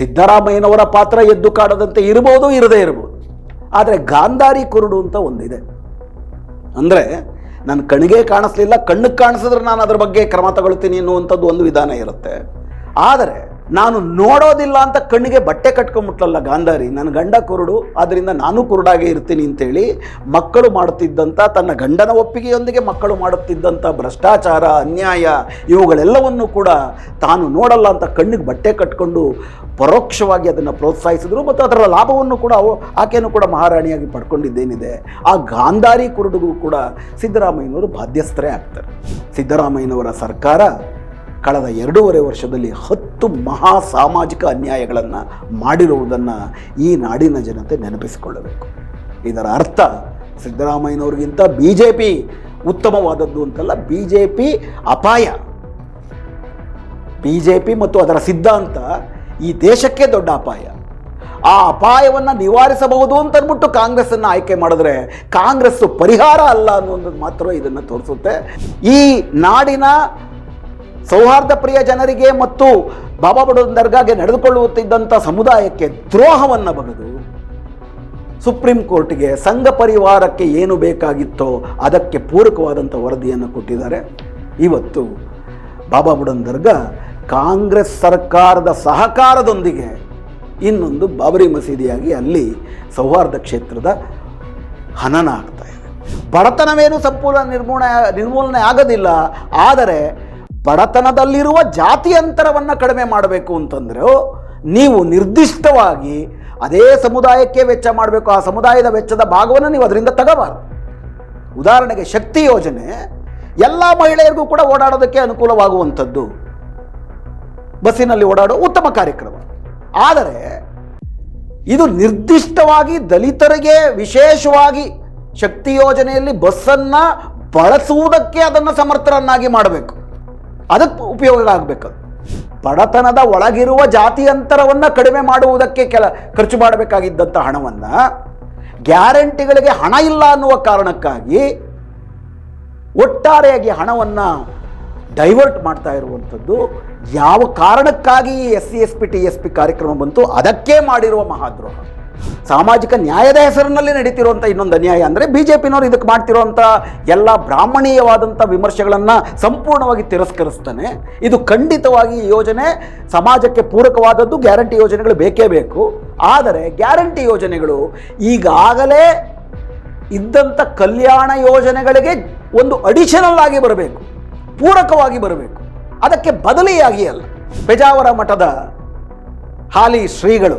ಸಿದ್ದರಾಮಯ್ಯನವರ ಪಾತ್ರ ಎದ್ದು ಕಾಣದಂತೆ ಇರ್ಬೋದು, ಇರದೇ ಇರ್ಬೋದು. ಆದರೆ ಗಾಂಧಾರಿ ಕುರುಡು ಅಂತ ಒಂದಿದೆ. ಅಂದರೆ ನನ್ನ ಕಣ್ಣಿಗೆ ಕಾಣಿಸ್ಲಿಲ್ಲ, ಕಣ್ಣಿಗೆ ಕಾಣಿಸಿದ್ರೆ ನಾನು ಅದ್ರ ಬಗ್ಗೆ ಕ್ರಮ ತಗೊಳ್ತೀನಿ ಅನ್ನುವಂಥದ್ದು ಒಂದು ವಿಧಾನ ಇರುತ್ತೆ. ಆದರೆ ನಾನು ನೋಡೋದಿಲ್ಲ ಅಂತ ಕಣ್ಣಿಗೆ ಬಟ್ಟೆ ಕಟ್ಕೊಂಡ್ಬಿಟ್ಲಲ್ಲ ಗಾಂಧಾರಿ, ನನ್ನ ಗಂಡ ಕುರುಡು ಆದ್ದರಿಂದ ನಾನು ಕುರುಡಾಗೆ ಇರ್ತೀನಿ ಅಂತೇಳಿ ಮಕ್ಕಳು ಮಾಡುತ್ತಿದ್ದಂಥ, ತನ್ನ ಗಂಡನ ಒಪ್ಪಿಗೆಯೊಂದಿಗೆ ಮಕ್ಕಳು ಮಾಡುತ್ತಿದ್ದಂಥ ಭ್ರಷ್ಟಾಚಾರ, ಅನ್ಯಾಯ ಇವುಗಳೆಲ್ಲವನ್ನು ಕೂಡ ತಾನು ನೋಡಲ್ಲ ಅಂತ ಕಣ್ಣಿಗೆ ಬಟ್ಟೆ ಕಟ್ಕೊಂಡು ಪರೋಕ್ಷವಾಗಿ ಅದನ್ನು ಪ್ರೋತ್ಸಾಹಿಸಿದ್ರು ಮತ್ತು ಅದರ ಲಾಭವನ್ನು ಕೂಡ ಆಕೆಯನ್ನು ಕೂಡ ಮಹಾರಾಣಿಯಾಗಿ ಪಡ್ಕೊಂಡಿದ್ದೇನಿದೆ. ಆ ಗಾಂಧಾರಿ ಕುರುಡಿಗೂ ಕೂಡ ಸಿದ್ದರಾಮಯ್ಯನವರು ಬಾಧ್ಯಸ್ಥರೇ ಆಗ್ತಾರೆ. ಸಿದ್ದರಾಮಯ್ಯನವರ ಸರ್ಕಾರ ಕಳೆದ 2.5 ವರ್ಷದಲ್ಲಿ 10 ಮಹಾ ಸಾಮಾಜಿಕ ಅನ್ಯಾಯಗಳನ್ನು ಮಾಡಿರುವುದನ್ನು ಈ ನಾಡಿನ ಜನತೆ ನೆನಪಿಸಿಕೊಳ್ಳಬೇಕು. ಇದರ ಅರ್ಥ ಸಿದ್ದರಾಮಯ್ಯನವ್ರಿಗಿಂತ BJP ಉತ್ತಮವಾದದ್ದು ಅಂತಲ್ಲ, BJP ಅಪಾಯ. BJP ಮತ್ತು ಅದರ ಸಿದ್ಧಾಂತ ಈ ದೇಶಕ್ಕೆ ದೊಡ್ಡ ಅಪಾಯ. ಆ ಅಪಾಯವನ್ನು ನಿವಾರಿಸಬಹುದು ಅಂತ ಅಂದ್ಬಿಟ್ಟು ಕಾಂಗ್ರೆಸ್ಸನ್ನು ಆಯ್ಕೆ ಮಾಡಿದ್ರೆ ಕಾಂಗ್ರೆಸ್ಸು ಪರಿಹಾರ ಅಲ್ಲ ಅನ್ನೋದು ಮಾತ್ರ ಇದನ್ನು ತೋರಿಸುತ್ತೆ. ಈ ನಾಡಿನ ಸೌಹಾರ್ದ ಪ್ರಿಯ ಜನರಿಗೆ ಮತ್ತು ಬಾಬಾ ಬುಡನ್ ದರ್ಗಾಗೆ ನಡೆದುಕೊಳ್ಳುತ್ತಿದ್ದಂಥ ಸಮುದಾಯಕ್ಕೆ ದ್ರೋಹವನ್ನು ಬಗೆದು ಸುಪ್ರೀಂ ಕೋರ್ಟ್ಗೆ ಸಂಘ ಪರಿವಾರಕ್ಕೆ ಏನು ಬೇಕಾಗಿತ್ತೋ ಅದಕ್ಕೆ ಪೂರಕವಾದಂಥ ವರದಿಯನ್ನು ಕೊಟ್ಟಿದ್ದಾರೆ. ಇವತ್ತು ಬಾಬಾ ಬುಡನ್ ದರ್ಗಾ ಕಾಂಗ್ರೆಸ್ ಸರ್ಕಾರದ ಸಹಕಾರದೊಂದಿಗೆ ಇನ್ನೊಂದು ಬಾಬರಿ ಮಸೀದಿಯಾಗಿ ಅಲ್ಲಿ ಸೌಹಾರ್ದ ಕ್ಷೇತ್ರದ ಹನನ ಆಗ್ತಾ ಇದೆ. ಬಡತನವೇನು ಸಂಪೂರ್ಣ ನಿರ್ಮೂಲನೆ ಆಗೋದಿಲ್ಲ, ಆದರೆ ಬಡತನದಲ್ಲಿರುವ ಜಾತಿ ಅಂತರವನ್ನು ಕಡಿಮೆ ಮಾಡಬೇಕು ಅಂತಂದರೆ ನೀವು ನಿರ್ದಿಷ್ಟವಾಗಿ ಅದೇ ಸಮುದಾಯಕ್ಕೆ ವೆಚ್ಚ ಮಾಡಬೇಕು. ಆ ಸಮುದಾಯದ ವೆಚ್ಚದ ಭಾಗವನ್ನು ನೀವು ಅದರಿಂದ ತಗೋಬಾರ್ದು. ಉದಾಹರಣೆಗೆ ಶಕ್ತಿ ಯೋಜನೆ ಎಲ್ಲ ಮಹಿಳೆಯರಿಗೂ ಕೂಡ ಓಡಾಡೋದಕ್ಕೆ ಅನುಕೂಲವಾಗುವಂಥದ್ದು, ಬಸ್ಸಿನಲ್ಲಿ ಓಡಾಡೋ ಉತ್ತಮ ಕಾರ್ಯಕ್ರಮ. ಆದರೆ ಇದು ನಿರ್ದಿಷ್ಟವಾಗಿ ದಲಿತರಿಗೆ ವಿಶೇಷವಾಗಿ ಶಕ್ತಿ ಯೋಜನೆಯಲ್ಲಿ ಬಸ್ಸನ್ನು ಬಳಸುವುದಕ್ಕೆ ಅದನ್ನು ಸಮರ್ಥರನ್ನಾಗಿ ಮಾಡಬೇಕು, ಅದಕ್ಕೆ ಉಪಯೋಗ ಆಗಬೇಕು. ಬಡತನದ ಒಳಗಿರುವ ಜಾತಿ ಅಂತರವನ್ನು ಕಡಿಮೆ ಮಾಡುವುದಕ್ಕೆ ಖರ್ಚು ಮಾಡಬೇಕಾಗಿದ್ದಂಥ ಹಣವನ್ನು ಗ್ಯಾರಂಟಿಗಳಿಗೆ ಹಣ ಇಲ್ಲ ಅನ್ನುವ ಕಾರಣಕ್ಕಾಗಿ ಒಟ್ಟಾರೆಯಾಗಿ ಹಣವನ್ನು ಡೈವರ್ಟ್ ಮಾಡ್ತಾ ಇರುವಂಥದ್ದು. ಯಾವ ಕಾರಣಕ್ಕಾಗಿ SC ST TSP ಕಾರ್ಯಕ್ರಮ ಬಂತು, ಅದಕ್ಕೆ ಮಾಡಿರುವ ಮಹಾದ್ರೋಹ. ಸಾಮಾಜಿಕ ನ್ಯಾಯದ ಹೆಸರಿನಲ್ಲಿ ನಡೀತಿರುವಂಥ ಇನ್ನೊಂದು ಅನ್ಯಾಯ ಅಂದರೆ BJPನವರು ಇದಕ್ಕೆ ಮಾಡ್ತಿರುವಂಥ ಎಲ್ಲ ಬ್ರಾಹ್ಮಣೀಯವಾದಂಥ ವಿಮರ್ಶೆಗಳನ್ನು ಸಂಪೂರ್ಣವಾಗಿ ತಿರಸ್ಕರಿಸ್ತಾನೆ. ಇದು ಖಂಡಿತವಾಗಿ ಈ ಯೋಜನೆ ಸಮಾಜಕ್ಕೆ ಪೂರಕವಾದದ್ದು, ಗ್ಯಾರಂಟಿ ಯೋಜನೆಗಳು ಬೇಕೇ ಬೇಕು. ಆದರೆ ಗ್ಯಾರಂಟಿ ಯೋಜನೆಗಳು ಈಗಾಗಲೇ ಇದ್ದಂಥ ಕಲ್ಯಾಣ ಯೋಜನೆಗಳಿಗೆ ಒಂದು ಅಡಿಷನಲ್ ಆಗಿ ಬರಬೇಕು, ಪೂರಕವಾಗಿ ಬರಬೇಕು, ಅದಕ್ಕೆ ಬದಲಿಯಾಗಿ ಅಲ್ಲ. ಪೇಜಾವರ ಮಠದ ಹಾಲಿ ಶ್ರೀಗಳು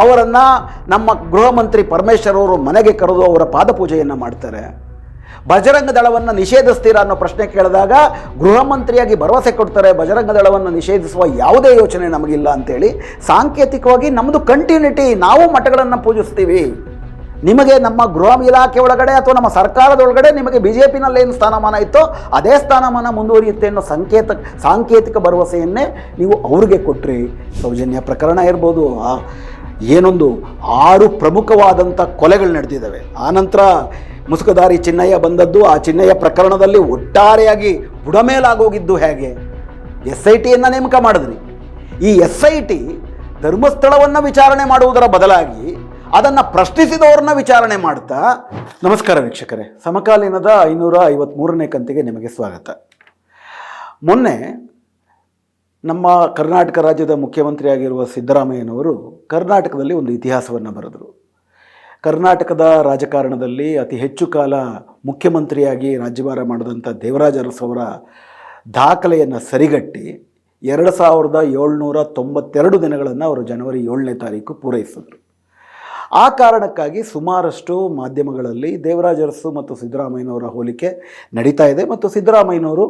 ಅವರನ್ನು ನಮ್ಮ ಗೃಹ ಮಂತ್ರಿ ಪರಮೇಶ್ವರ್ ಅವರು ಮನೆಗೆ ಕರೆದು ಅವರ ಪಾದಪೂಜೆಯನ್ನು ಮಾಡ್ತಾರೆ. ಬಜರಂಗ ದಳವನ್ನು ನಿಷೇಧಿಸ್ತೀರಾ ಅನ್ನೋ ಪ್ರಶ್ನೆ ಕೇಳಿದಾಗ ಗೃಹ ಮಂತ್ರಿಯಾಗಿ ಭರವಸೆ ಕೊಡ್ತಾರೆ, ಬಜರಂಗ ದಳವನ್ನು ನಿಷೇಧಿಸುವ ಯಾವುದೇ ಯೋಚನೆ ನಮಗಿಲ್ಲ ಅಂತೇಳಿ. ಸಾಂಕೇತಿಕವಾಗಿ ನಮ್ಮದು ಕಂಟಿನ್ಯೂಟಿ, ನಾವು ಮಠಗಳನ್ನು ಪೂಜಿಸ್ತೀವಿ, ನಿಮಗೆ ನಮ್ಮ ಗೃಹ ಇಲಾಖೆ ಒಳಗಡೆ ಅಥವಾ ನಮ್ಮ ಸರ್ಕಾರದೊಳಗಡೆ ನಿಮಗೆ BJPನಲ್ಲಿ ಏನು ಸ್ಥಾನಮಾನ ಇತ್ತೋ ಅದೇ ಸ್ಥಾನಮಾನ ಮುಂದುವರಿಯುತ್ತೆ ಅನ್ನೋ ಸಾಂಕೇತಿಕ ಭರವಸೆಯನ್ನೇ ನೀವು ಅವ್ರಿಗೆ ಕೊಟ್ಟರೆ. ಸೌಜನ್ಯ ಪ್ರಕರಣ ಇರ್ಬೋದು, ಏನೊಂದು 6 ಪ್ರಮುಖವಾದಂಥ ಕೊಲೆಗಳು ನಡೆದಿದ್ದಾವೆ. ಆನಂತರ ಮುಸುಕುದಾರಿ ಚಿನ್ನಯ್ಯ ಬಂದದ್ದು, ಆ ಚಿನ್ನಯ್ಯ ಪ್ರಕರಣದಲ್ಲಿ ಒಟ್ಟಾರೆಯಾಗಿ ಬುಡಮೇಲಾಗೋಗಿದ್ದು ಹೇಗೆ? SITಯನ್ನು ನೇಮಕ ಮಾಡಿದ್ರಿ. ಈ SIT ಧರ್ಮಸ್ಥಳವನ್ನು ವಿಚಾರಣೆ ಮಾಡುವುದರ ಬದಲಾಗಿ ಅದನ್ನು ಪ್ರಶ್ನಿಸಿದವ್ರನ್ನ ವಿಚಾರಣೆ ಮಾಡ್ತಾ. ನಮಸ್ಕಾರ ವೀಕ್ಷಕರೇ, ಸಮಕಾಲೀನದ 553ನೇ ಕಂತಿಗೆ ನಿಮಗೆ ಸ್ವಾಗತ. ಮೊನ್ನೆ ನಮ್ಮ ಕರ್ನಾಟಕ ರಾಜ್ಯದ ಮುಖ್ಯಮಂತ್ರಿಯಾಗಿರುವ ಸಿದ್ದರಾಮಯ್ಯನವರು ಕರ್ನಾಟಕದಲ್ಲಿ ಒಂದು ಇತಿಹಾಸವನ್ನು ಬರೆದರು. ಕರ್ನಾಟಕದ ರಾಜಕಾರಣದಲ್ಲಿ ಅತಿ ಹೆಚ್ಚು ಕಾಲ ಮುಖ್ಯಮಂತ್ರಿಯಾಗಿ ರಾಜ್ಯಭಾರ ಮಾಡಿದಂಥ ದೇವರಾಜ ಅರಸು ಅವರ ದಾಖಲೆಯನ್ನು ಸರಿಗಟ್ಟಿ 2792 ದಿನಗಳನ್ನು ಅವರು ಜನವರಿ 7ನೇ ತಾರೀಕು ಪೂರೈಸಿದರು. ಆ ಕಾರಣಕ್ಕಾಗಿ ಸುಮಾರಷ್ಟು ಮಾಧ್ಯಮಗಳಲ್ಲಿ ದೇವರಾಜ ಅರಸು ಮತ್ತು ಸಿದ್ದರಾಮಯ್ಯನವರ ಹೋಲಿಕೆ ನಡೀತಾ ಇದೆ. ಮತ್ತು ಸಿದ್ದರಾಮಯ್ಯನವರು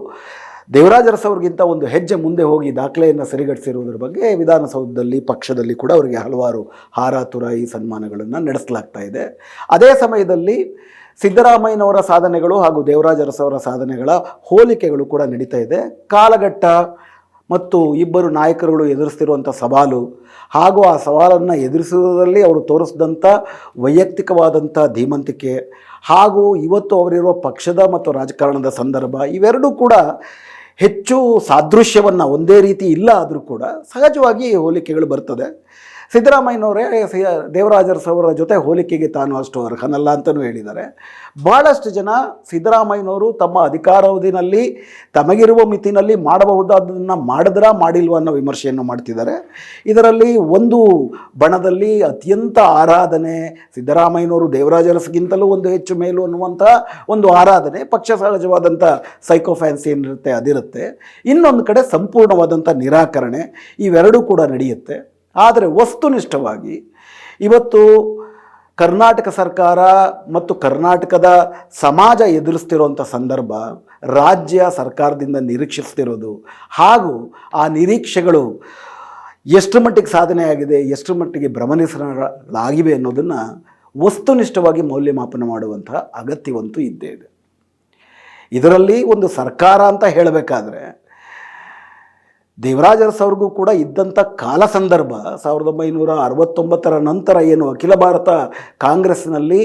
ದೇವರಾಜ ಅರಸು ಅವ್ರಿಗಿಂತ ಒಂದು ಹೆಜ್ಜೆ ಮುಂದೆ ಹೋಗಿ ದಾಖಲೆಯನ್ನು ಸರಿಗಟ್ಟಿಸಿರುವುದರ ಬಗ್ಗೆ ವಿಧಾನಸೌಧದಲ್ಲಿ ಪಕ್ಷದಲ್ಲಿ ಕೂಡ ಅವರಿಗೆ ಹಲವಾರು ಹಾರ ತುರಾಯಿ ಸನ್ಮಾನಗಳನ್ನು ನಡೆಸಲಾಗ್ತಾ ಇದೆ. ಅದೇ ಸಮಯದಲ್ಲಿ ಸಿದ್ದರಾಮಯ್ಯನವರ ಸಾಧನೆಗಳು ಹಾಗೂ ದೇವರಾಜ ಅರಸು ಅವರ ಸಾಧನೆಗಳ ಹೋಲಿಕೆಗಳು ಕೂಡ ನಡೀತಾ ಇದೆ. ಕಾಲಘಟ್ಟ ಮತ್ತು ಇಬ್ಬರು ನಾಯಕರುಗಳು ಎದುರಿಸ್ತಿರುವಂಥ ಸವಾಲು ಹಾಗೂ ಆ ಸವಾಲನ್ನು ಎದುರಿಸುವುದರಲ್ಲಿ ಅವರು ತೋರಿಸಿದಂಥ ವೈಯಕ್ತಿಕವಾದಂಥ ಧೀಮಂತಿಕೆ ಹಾಗೂ ಇವತ್ತು ಅವರಿರುವ ಪಕ್ಷದ ಮತ್ತು ರಾಜಕಾರಣದ ಸಂದರ್ಭ, ಇವೆರಡೂ ಕೂಡ ಹೆಚ್ಚು ಸಾದೃಶ್ಯವನ್ನು ಒಂದೇ ರೀತಿ ಇಲ್ಲ ಆದರೂ ಕೂಡ ಸಹಜವಾಗಿ ಹೋಲಿಕೆಗಳು ಬರ್ತದೆ. ಸಿದ್ದರಾಮಯ್ಯನವರೇ ದೇವರಾಜ ಅರಸು ಜೊತೆ ಹೋಲಿಕೆಗೆ ತಾನು ಅಷ್ಟು ಅರ್ಹನಲ್ಲ ಅಂತಲೂ ಹೇಳಿದ್ದಾರೆ. ಭಾಳಷ್ಟು ಜನ ಸಿದ್ದರಾಮಯ್ಯನವರು ತಮ್ಮ ಅಧಿಕಾರಾವಧಿನಲ್ಲಿ ತಮಗಿರುವ ಮಿತಿನಲ್ಲಿ ಮಾಡಬಹುದಾದನ್ನು ಮಾಡಿಲ್ವ ಅನ್ನೋ ವಿಮರ್ಶೆಯನ್ನು ಮಾಡ್ತಿದ್ದಾರೆ. ಇದರಲ್ಲಿ ಒಂದು ಬಣದಲ್ಲಿ ಅತ್ಯಂತ ಆರಾಧನೆ, ಸಿದ್ದರಾಮಯ್ಯನವರು ದೇವರಾಜ ಅರಸುಗಿಂತಲೂ ಒಂದು ಹೆಚ್ಚು ಮೇಲು ಅನ್ನುವಂಥ ಒಂದು ಆರಾಧನೆ, ಪಕ್ಷ ಸಹಜವಾದಂಥ ಸೈಕೋಫ್ಯಾನ್ಸಿ ಏನಿರುತ್ತೆ ಅದಿರುತ್ತೆ. ಇನ್ನೊಂದು ಕಡೆ ಸಂಪೂರ್ಣವಾದಂಥ ನಿರಾಕರಣೆ, ಇವೆರಡೂ ಕೂಡ ನಡೆಯುತ್ತೆ. ಆದರೆ ವಸ್ತುನಿಷ್ಠವಾಗಿ ಇವತ್ತು ಕರ್ನಾಟಕ ಸರ್ಕಾರ ಮತ್ತು ಕರ್ನಾಟಕದ ಸಮಾಜ ಎದುರಿಸ್ತಿರುವಂಥ ಸಂದರ್ಭ, ರಾಜ್ಯ ಸರ್ಕಾರದಿಂದ ನಿರೀಕ್ಷಿಸ್ತಿರೋದು ಹಾಗೂ ಆ ನಿರೀಕ್ಷೆಗಳು ಎಷ್ಟು ಮಟ್ಟಿಗೆ ಸಾಧನೆ ಆಗಿದೆ, ಎಷ್ಟು ಮಟ್ಟಿಗೆ ಭ್ರಮನಿರಸಲಾಗಿವೆ ಅನ್ನೋದನ್ನು ವಸ್ತುನಿಷ್ಠವಾಗಿ ಮೌಲ್ಯಮಾಪನ ಮಾಡುವಂತಹ ಅಗತ್ಯವಂತೂ ಇದ್ದೇ ಇದೆ. ಇದರಲ್ಲಿ ಒಂದು ಸರ್ಕಾರ ಅಂತ ಹೇಳಬೇಕಾದ್ರೆ ದೇವರಾಜ ಅರಸು ಅವ್ರಿಗೂ ಕೂಡ ಇದ್ದಂಥ ಕಾಲ ಸಂದರ್ಭ 1969 ನಂತರ ಏನು ಅಖಿಲ ಭಾರತ ಕಾಂಗ್ರೆಸ್ನಲ್ಲಿ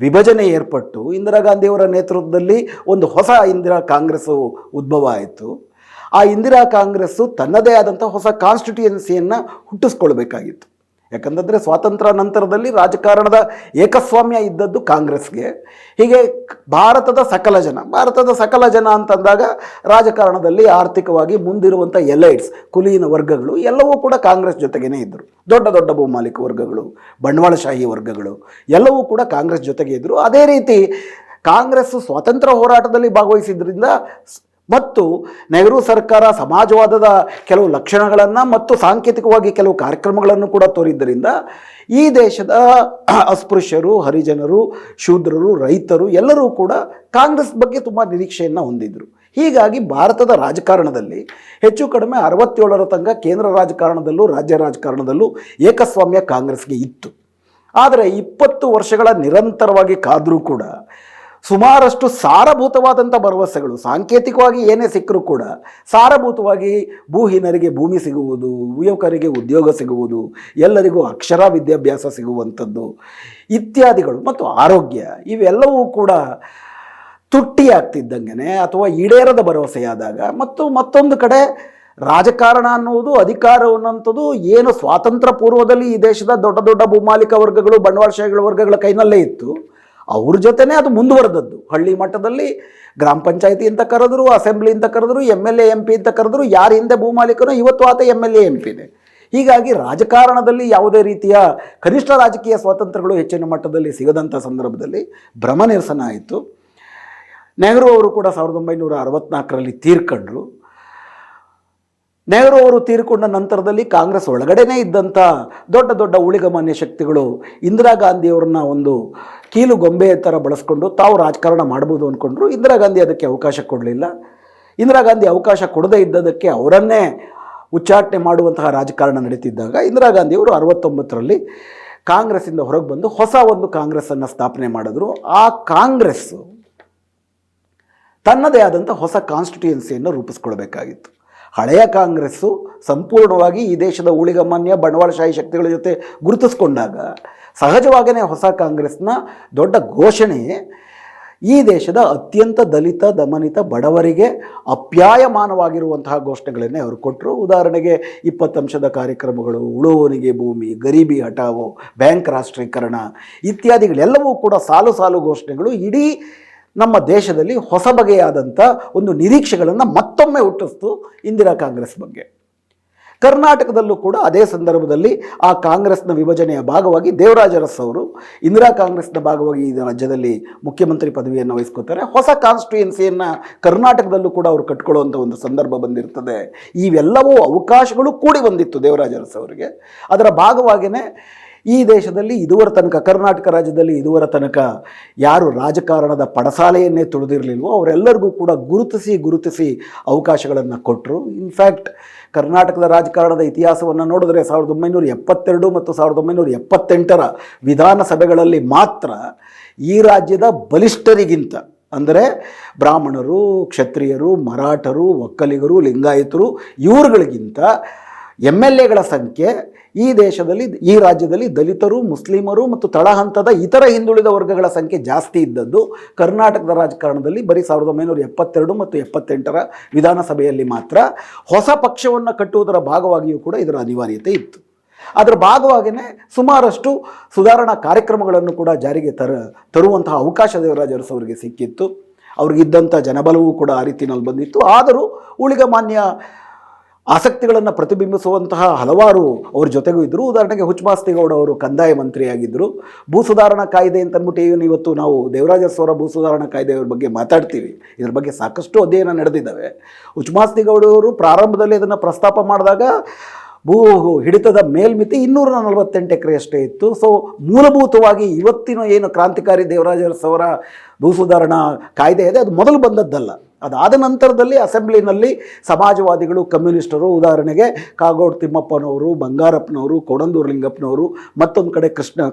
ವಿಭಜನೆ ಏರ್ಪಟ್ಟು ಇಂದಿರಾ ಗಾಂಧಿಯವರ ನೇತೃತ್ವದಲ್ಲಿ ಒಂದು ಹೊಸ ಇಂದಿರಾ ಕಾಂಗ್ರೆಸ್ಸು ಉದ್ಭವ ಆಯಿತು. ಆ ಇಂದಿರಾ ಕಾಂಗ್ರೆಸ್ಸು ತನ್ನದೇ ಆದಂಥ ಹೊಸ ಕಾನ್ಸ್ಟಿಟ್ಯೂಯೆನ್ಸಿಯನ್ನು ಹುಟ್ಟಿಸ್ಕೊಳ್ಬೇಕಾಗಿತ್ತು. ಯಾಕಂತಂದರೆ ಸ್ವಾತಂತ್ರ್ಯ ನಂತರದಲ್ಲಿ ರಾಜಕಾರಣದ ಏಕಸ್ವಾಮ್ಯ ಇದ್ದದ್ದು ಕಾಂಗ್ರೆಸ್ಗೆ. ಹೀಗೆ ಭಾರತದ ಸಕಲ ಜನ ಅಂತಂದಾಗ ರಾಜಕಾರಣದಲ್ಲಿ ಆರ್ಥಿಕವಾಗಿ ಮುಂದಿರುವಂಥ ಎಲೈಟ್ಸ್, ಕುಲೀನ ವರ್ಗಗಳು ಎಲ್ಲವೂ ಕೂಡ ಕಾಂಗ್ರೆಸ್ ಜೊತೆಗೇ ಇದ್ದರು. ದೊಡ್ಡ ದೊಡ್ಡ ಭೂಮಾಲೀಕ ವರ್ಗಗಳು, ಬಂಡವಾಳಶಾಹಿ ವರ್ಗಗಳು ಎಲ್ಲವೂ ಕೂಡ ಕಾಂಗ್ರೆಸ್ ಜೊತೆಗೆ ಇದ್ದರು. ಅದೇ ರೀತಿ ಕಾಂಗ್ರೆಸ್ ಸ್ವಾತಂತ್ರ್ಯ ಹೋರಾಟದಲ್ಲಿ ಭಾಗವಹಿಸಿದ್ರಿಂದ ಮತ್ತು ನೆಹರು ಸರ್ಕಾರ ಸಮಾಜವಾದದ ಕೆಲವು ಲಕ್ಷಣಗಳನ್ನು ಮತ್ತು ಸಾಂಕೇತಿಕವಾಗಿ ಕೆಲವು ಕಾರ್ಯಕ್ರಮಗಳನ್ನು ಕೂಡ ತೋರಿದ್ದರಿಂದ ಈ ದೇಶದ ಅಸ್ಪೃಶ್ಯರು, ಹರಿಜನರು, ಶೂದ್ರರು, ರೈತರು ಎಲ್ಲರೂ ಕೂಡ ಕಾಂಗ್ರೆಸ್ ಬಗ್ಗೆ ತುಂಬ ನಿರೀಕ್ಷೆಯನ್ನು ಹೊಂದಿದ್ರು. ಹೀಗಾಗಿ ಭಾರತದ ರಾಜಕಾರಣದಲ್ಲಿ ಹೆಚ್ಚು ಕಡಿಮೆ 67ರ ತನಕ ಕೇಂದ್ರ ರಾಜಕಾರಣದಲ್ಲೂ ರಾಜ್ಯ ರಾಜಕಾರಣದಲ್ಲೂ ಏಕಸ್ವಾಮ್ಯ ಕಾಂಗ್ರೆಸ್ಗೆ ಇತ್ತು. ಆದರೆ 20 ವರ್ಷಗಳ ನಿರಂತರವಾಗಿ ಕಾದರೂ ಕೂಡ ಸುಮಾರಷ್ಟು ಸಾರಭೂತವಾದಂಥ ಭರವಸೆಗಳು, ಸಾಂಕೇತಿಕವಾಗಿ ಏನೇ ಸಿಕ್ಕರೂ ಕೂಡ ಸಾರಭೂತವಾಗಿ ಭೂಹೀನರಿಗೆ ಭೂಮಿ ಸಿಗುವುದು, ಯುವಕರಿಗೆ ಉದ್ಯೋಗ ಸಿಗುವುದು, ಎಲ್ಲರಿಗೂ ಅಕ್ಷರ ವಿದ್ಯಾಭ್ಯಾಸ ಸಿಗುವಂಥದ್ದು ಇತ್ಯಾದಿಗಳು ಮತ್ತು ಆರೋಗ್ಯ ಇವೆಲ್ಲವೂ ಕೂಡ ತುಟ್ಟಿಯಾಗ್ತಿದ್ದಂಗೆ ಅಥವಾ ಈಡೇರದ ಭರವಸೆಯಾದಾಗ ಮತ್ತೊಂದು ಕಡೆ ರಾಜಕಾರಣ ಅನ್ನುವುದು ಅಧಿಕಾರ ಅನ್ನೋಂಥದ್ದು ಏನು ಸ್ವಾತಂತ್ರ್ಯ ಪೂರ್ವದಲ್ಲಿ ಈ ದೇಶದ ದೊಡ್ಡ ದೊಡ್ಡ ಭೂಮಾಲೀಕ ವರ್ಗಗಳು, ಬಂಡವಾಳಶಾಹಿಗಳ ವರ್ಗಗಳ ಕೈನಲ್ಲೇ ಇತ್ತು. ಅವ್ರ ಜೊತೆನೇ ಅದು ಮುಂದುವರೆದದ್ದು. ಹಳ್ಳಿ ಮಟ್ಟದಲ್ಲಿ ಗ್ರಾಮ ಪಂಚಾಯಿತಿ ಅಂತ ಕರೆದ್ರು, ಅಸೆಂಬ್ಲಿ ಅಂತ ಕರೆದ್ರು, MLA MP ಅಂತ ಕರೆದ್ರು. ಯಾರ ಹಿಂದೆ ಭೂಮಾಲೀಕನೋ ಇವತ್ತು ಆತ MLA MPನೇ. ಹೀಗಾಗಿ ರಾಜಕಾರಣದಲ್ಲಿ ಯಾವುದೇ ರೀತಿಯ ಕನಿಷ್ಠ ರಾಜಕೀಯ ಸ್ವಾತಂತ್ರ್ಯಗಳು ಹೆಚ್ಚಿನ ಮಟ್ಟದಲ್ಲಿ ಸಿಗದಂಥ ಸಂದರ್ಭದಲ್ಲಿ ಭ್ರಮ ನಿರಸನ ಆಯಿತು. ನೆಹರು ಅವರು ಕೂಡ 1964ರಲ್ಲಿ ತೀರ್ಕೊಂಡ್ರು. ನೆಹರು ಅವರು ತೀರಿಕೊಂಡ ನಂತರದಲ್ಲಿ ಕಾಂಗ್ರೆಸ್ ಒಳಗಡೆನೇ ಇದ್ದಂಥ ದೊಡ್ಡ ದೊಡ್ಡ ಊಳಿಗಮಾನ್ಯ ಶಕ್ತಿಗಳು ಇಂದಿರಾ ಗಾಂಧಿಯವ್ರನ್ನ ಒಂದು ಕೀಲು ಗೊಂಬೆ ಥರ ಬಳಸ್ಕೊಂಡು ತಾವು ರಾಜಕಾರಣ ಮಾಡ್ಬೋದು ಅಂದ್ಕೊಂಡ್ರು. ಇಂದಿರಾ ಗಾಂಧಿ ಅದಕ್ಕೆ ಅವಕಾಶ ಕೊಡಲಿಲ್ಲ. ಇಂದಿರಾ ಗಾಂಧಿ ಅವಕಾಶ ಕೊಡದೇ ಇದ್ದದಕ್ಕೆ ಅವರನ್ನೇ ಉಚ್ಚಾಟನೆ ಮಾಡುವಂತಹ ರಾಜಕಾರಣ ನಡೀತಿದ್ದಾಗ ಇಂದಿರಾ ಗಾಂಧಿಯವರು 69ರಲ್ಲಿ ಕಾಂಗ್ರೆಸ್ಸಿಂದ ಹೊರಗೆ ಬಂದು ಹೊಸ ಒಂದು ಕಾಂಗ್ರೆಸ್ಸನ್ನು ಸ್ಥಾಪನೆ ಮಾಡಿದ್ರು. ಆ ಕಾಂಗ್ರೆಸ್ಸು ತನ್ನದೇ ಆದಂಥ ಹೊಸ ಕಾನ್ಸ್ಟಿಟ್ಯೂಯೆನ್ಸಿಯನ್ನು ರೂಪಿಸ್ಕೊಳ್ಬೇಕಾಗಿತ್ತು. ಹಳೆಯ ಕಾಂಗ್ರೆಸ್ಸು ಸಂಪೂರ್ಣವಾಗಿ ಈ ದೇಶದ ಊಳಿಗಮಾನ್ಯ ಬಂಡವಾಳಶಾಹಿ ಶಕ್ತಿಗಳ ಜೊತೆ ಗುರುತಿಸ್ಕೊಂಡಾಗ ಸಹಜವಾಗಿಯೇ ಹೊಸ ಕಾಂಗ್ರೆಸ್ನ ದೊಡ್ಡ ಘೋಷಣೆ ಈ ದೇಶದ ಅತ್ಯಂತ ದಲಿತ, ದಮನಿತ, ಬಡವರಿಗೆ ಅಪ್ಯಾಯಮಾನವಾಗಿರುವಂತಹ ಘೋಷಣೆಗಳನ್ನೇ ಅವರು ಕೊಟ್ಟರು. ಉದಾಹರಣೆಗೆ 20 ಅಂಶದ ಕಾರ್ಯಕ್ರಮಗಳು, ಉಳುವವನಿಗೆ ಭೂಮಿ, ಗರೀಬಿ ಹಟಾವೋ, ಬ್ಯಾಂಕ್ ರಾಷ್ಟ್ರೀಕರಣ ಇತ್ಯಾದಿಗಳೆಲ್ಲವೂ ಕೂಡ ಸಾಲು ಸಾಲು ಘೋಷಣೆಗಳು ಇಡೀ ನಮ್ಮ ದೇಶದಲ್ಲಿ ಹೊಸ ಬಗೆಯಾದಂಥ ಒಂದು ನಿರೀಕ್ಷೆಗಳನ್ನು ಮತ್ತೊಮ್ಮೆ ಹುಟ್ಟಿಸ್ತು ಇಂದಿರಾ ಕಾಂಗ್ರೆಸ್ ಬಗ್ಗೆ. ಕರ್ನಾಟಕದಲ್ಲೂ ಕೂಡ ಅದೇ ಸಂದರ್ಭದಲ್ಲಿ ಆ ಕಾಂಗ್ರೆಸ್ನ ವಿಭಜನೆಯ ಭಾಗವಾಗಿ ದೇವರಾಜ ಅರಸು ಅವರು ಇಂದಿರಾ ಕಾಂಗ್ರೆಸ್ನ ಭಾಗವಾಗಿ ಈ ರಾಜ್ಯದಲ್ಲಿ ಮುಖ್ಯಮಂತ್ರಿ ಪದವಿಯನ್ನು ವಹಿಸ್ಕೋತಾರೆ. ಹೊಸ ಕಾನ್ಸ್ಟಿಟ್ಯೂಯೆನ್ಸಿಯನ್ನು ಕರ್ನಾಟಕದಲ್ಲೂ ಕೂಡ ಅವರು ಕಟ್ಕೊಳ್ಳುವಂಥ ಒಂದು ಸಂದರ್ಭ ಬಂದಿರ್ತದೆ. ಇವೆಲ್ಲವೂ ಅವಕಾಶಗಳು ಕೂಡಿ ಬಂದಿತ್ತು ದೇವರಾಜ ಅರಸು ಅವರಿಗೆ. ಅದರ ಭಾಗವಾಗಿಯೇ ಈ ದೇಶದಲ್ಲಿ ಇದುವರ ತನಕ, ಕರ್ನಾಟಕ ರಾಜ್ಯದಲ್ಲಿ ಇದುವರ ತನಕ ಯಾರು ರಾಜಕಾರಣದ ಪಡಸಾಲೆಯನ್ನೇ ತುಳಿದಿರಲಿಲ್ವೋ ಅವರೆಲ್ಲರಿಗೂ ಕೂಡ ಗುರುತಿಸಿ ಅವಕಾಶಗಳನ್ನು ಕೊಟ್ಟರು. ಇನ್ಫ್ಯಾಕ್ಟ್ ಕರ್ನಾಟಕದ ರಾಜಕಾರಣದ ಇತಿಹಾಸವನ್ನು ನೋಡಿದ್ರೆ 1972 ಮತ್ತು 1978ರ ವಿಧಾನಸಭೆಗಳಲ್ಲಿ ಮಾತ್ರ ಈ ರಾಜ್ಯದ ಬಲಿಷ್ಠರಿಗಿಂತ, ಅಂದರೆ ಬ್ರಾಹ್ಮಣರು, ಕ್ಷತ್ರಿಯರು, ಮರಾಠರು, ಒಕ್ಕಲಿಗರು, ಲಿಂಗಾಯತರು ಇವರುಗಳಿಗಿಂತ MLAಗಳ ಸಂಖ್ಯೆ ಈ ದೇಶದಲ್ಲಿ, ಈ ರಾಜ್ಯದಲ್ಲಿ ದಲಿತರು, ಮುಸ್ಲಿಮರು ಮತ್ತು ತಳಹಂತದ ಇತರ ಹಿಂದುಳಿದ ವರ್ಗಗಳ ಸಂಖ್ಯೆ ಜಾಸ್ತಿ ಇದ್ದದ್ದು ಕರ್ನಾಟಕದ ರಾಜಕಾರಣದಲ್ಲಿ ಬರೀ 1972 ಮತ್ತು 78ರ ವಿಧಾನಸಭೆಯಲ್ಲಿ ಮಾತ್ರ. ಹೊಸ ಪಕ್ಷವನ್ನು ಕಟ್ಟುವುದರ ಭಾಗವಾಗಿಯೂ ಕೂಡ ಇದರ ಅನಿವಾರ್ಯತೆ ಇತ್ತು. ಅದರ ಭಾಗವಾಗಿಯೇ ಸುಮಾರಷ್ಟು ಸುಧಾರಣಾ ಕಾರ್ಯಕ್ರಮಗಳನ್ನು ಕೂಡ ಜಾರಿಗೆ ತರುವಂತಹ ಅವಕಾಶ ದೇವರಾಜ ಅರಸು ಅವರಿಗೆ ಸಿಕ್ಕಿತ್ತು. ಅವ್ರಿಗಿದ್ದಂಥ ಜನಬಲವೂ ಕೂಡ ಆ ರೀತಿಯಲ್ಲಿ ಬಂದಿತ್ತು. ಆದರೂ ಉಳಿಗಮಾನ್ಯ ಆಸಕ್ತಿಗಳನ್ನು ಪ್ರತಿಬಿಂಬಿಸುವಂತಹ ಹಲವಾರು ಅವ್ರ ಜೊತೆಗೂ ಇದ್ದರು. ಉದಾಹರಣೆಗೆ ಹುಚ್ಚಮಾಸ್ತಿಗೌಡ ಅವರು ಕಂದಾಯ ಮಂತ್ರಿಯಾಗಿದ್ದರು. ಭೂ ಸುಧಾರಣಾ ಕಾಯ್ದೆ ಅಂತಂದ್ಬಿಟ್ಟು ಇವತ್ತು ನಾವು ದೇವರಾಜ ಅರಸು ಅವರ ಭೂ ಸುಧಾರಣಾ ಕಾಯ್ದೆಯ ಬಗ್ಗೆ ಮಾತಾಡ್ತೀವಿ. ಇದರ ಬಗ್ಗೆ ಸಾಕಷ್ಟು ಅಧ್ಯಯನ ನಡೆದಿದ್ದಾವೆ. ಹುಚ್ಚಮಾಸ್ತಿಗೌಡವರು ಪ್ರಾರಂಭದಲ್ಲಿ ಅದನ್ನು ಪ್ರಸ್ತಾಪ ಮಾಡಿದಾಗ ಭೂ ಹಿಡಿತದ ಮೇಲ್ಮಿತಿ 248 ಎಕರೆಯಷ್ಟೇ ಇತ್ತು. ಸೊ ಮೂಲಭೂತವಾಗಿ ಇವತ್ತಿನ ಏನು ಕ್ರಾಂತಿಕಾರಿ ದೇವರಾಜ ಅರಸು ಅವರ ಭೂ ಸುಧಾರಣಾ ಕಾಯ್ದೆ ಇದೆ, ಅದು ಮೊದಲು ಬಂದದ್ದಲ್ಲ. ಅದಾದ ನಂತರದಲ್ಲಿ ಅಸೆಂಬ್ಲಿನಲ್ಲಿ ಸಮಾಜವಾದಿಗಳು, ಕಮ್ಯುನಿಸ್ಟರು, ಉದಾಹರಣೆಗೆ ಕಾಗೋಡು ತಿಮ್ಮಪ್ಪನವರು, ಬಂಗಾರಪ್ಪನವರು, ಕೋಡಂದೂರು ಲಿಂಗಪ್ಪನವರು, ಮತ್ತೊಂದು ಕಡೆ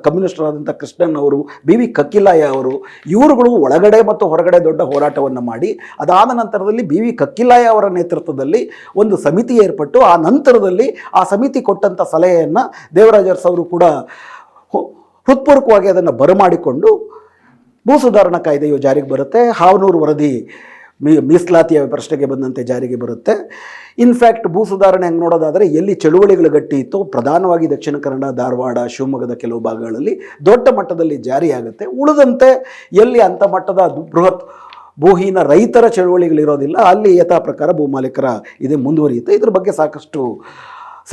ಕಮ್ಯುನಿಸ್ಟರಾದಂಥ ಕೃಷ್ಣನ್ ಅವರು, BV ಕಕ್ಕಿಲಾಯ ಅವರು, ಇವರುಗಳು ಒಳಗಡೆ ಮತ್ತು ಹೊರಗಡೆ ದೊಡ್ಡ ಹೋರಾಟವನ್ನು ಮಾಡಿ ಅದಾದ ನಂತರದಲ್ಲಿ BV ಕಕ್ಕಿಲಾಯ ಅವರ ನೇತೃತ್ವದಲ್ಲಿ ಒಂದು ಸಮಿತಿ ಏರ್ಪಟ್ಟು ಆ ನಂತರದಲ್ಲಿ ಆ ಸಮಿತಿ ಕೊಟ್ಟಂಥ ಸಲಹೆಯನ್ನು ದೇವರಾಜ ಅರಸು ಅವರು ಕೂಡ ಹೃತ್ಪೂರ್ವಕವಾಗಿ ಅದನ್ನು ಬರಮಾಡಿಕೊಂಡು ಭೂ ಸುಧಾರಣಾ ಕಾಯ್ದೆಯು ಜಾರಿಗೆ ಬರುತ್ತೆ. ಹಾವನೂರು ವರದಿ ಮೀಸಲಾತಿಯ ಪ್ರಶ್ನೆಗೆ ಬಂದಂತೆ ಜಾರಿಗೆ ಬರುತ್ತೆ. ಇನ್ಫ್ಯಾಕ್ಟ್ ಭೂ ಸುಧಾರಣೆ ಹೆಂಗೆ ನೋಡೋದಾದರೆ ಎಲ್ಲಿ ಚಳುವಳಿಗಳು ಗಟ್ಟಿ ಇತ್ತು, ಪ್ರಧಾನವಾಗಿ ದಕ್ಷಿಣ ಕನ್ನಡ, ಧಾರವಾಡ, ಶಿವಮೊಗ್ಗದ ಕೆಲವು ಭಾಗಗಳಲ್ಲಿ ದೊಡ್ಡ ಮಟ್ಟದಲ್ಲಿ ಜಾರಿಯಾಗುತ್ತೆ. ಉಳಿದಂತೆ ಎಲ್ಲಿ ಅಂಥ ಮಟ್ಟದ ಬೃಹತ್ ಭೂಹೀನ ರೈತರ ಚಳುವಳಿಗಳಿರೋದಿಲ್ಲ, ಅಲ್ಲಿ ಯಥಾ ಪ್ರಕಾರ ಭೂಮಾಲೀಕರ ಇದೇ ಮುಂದುವರಿಯುತ್ತೆ. ಇದ್ರ ಬಗ್ಗೆ ಸಾಕಷ್ಟು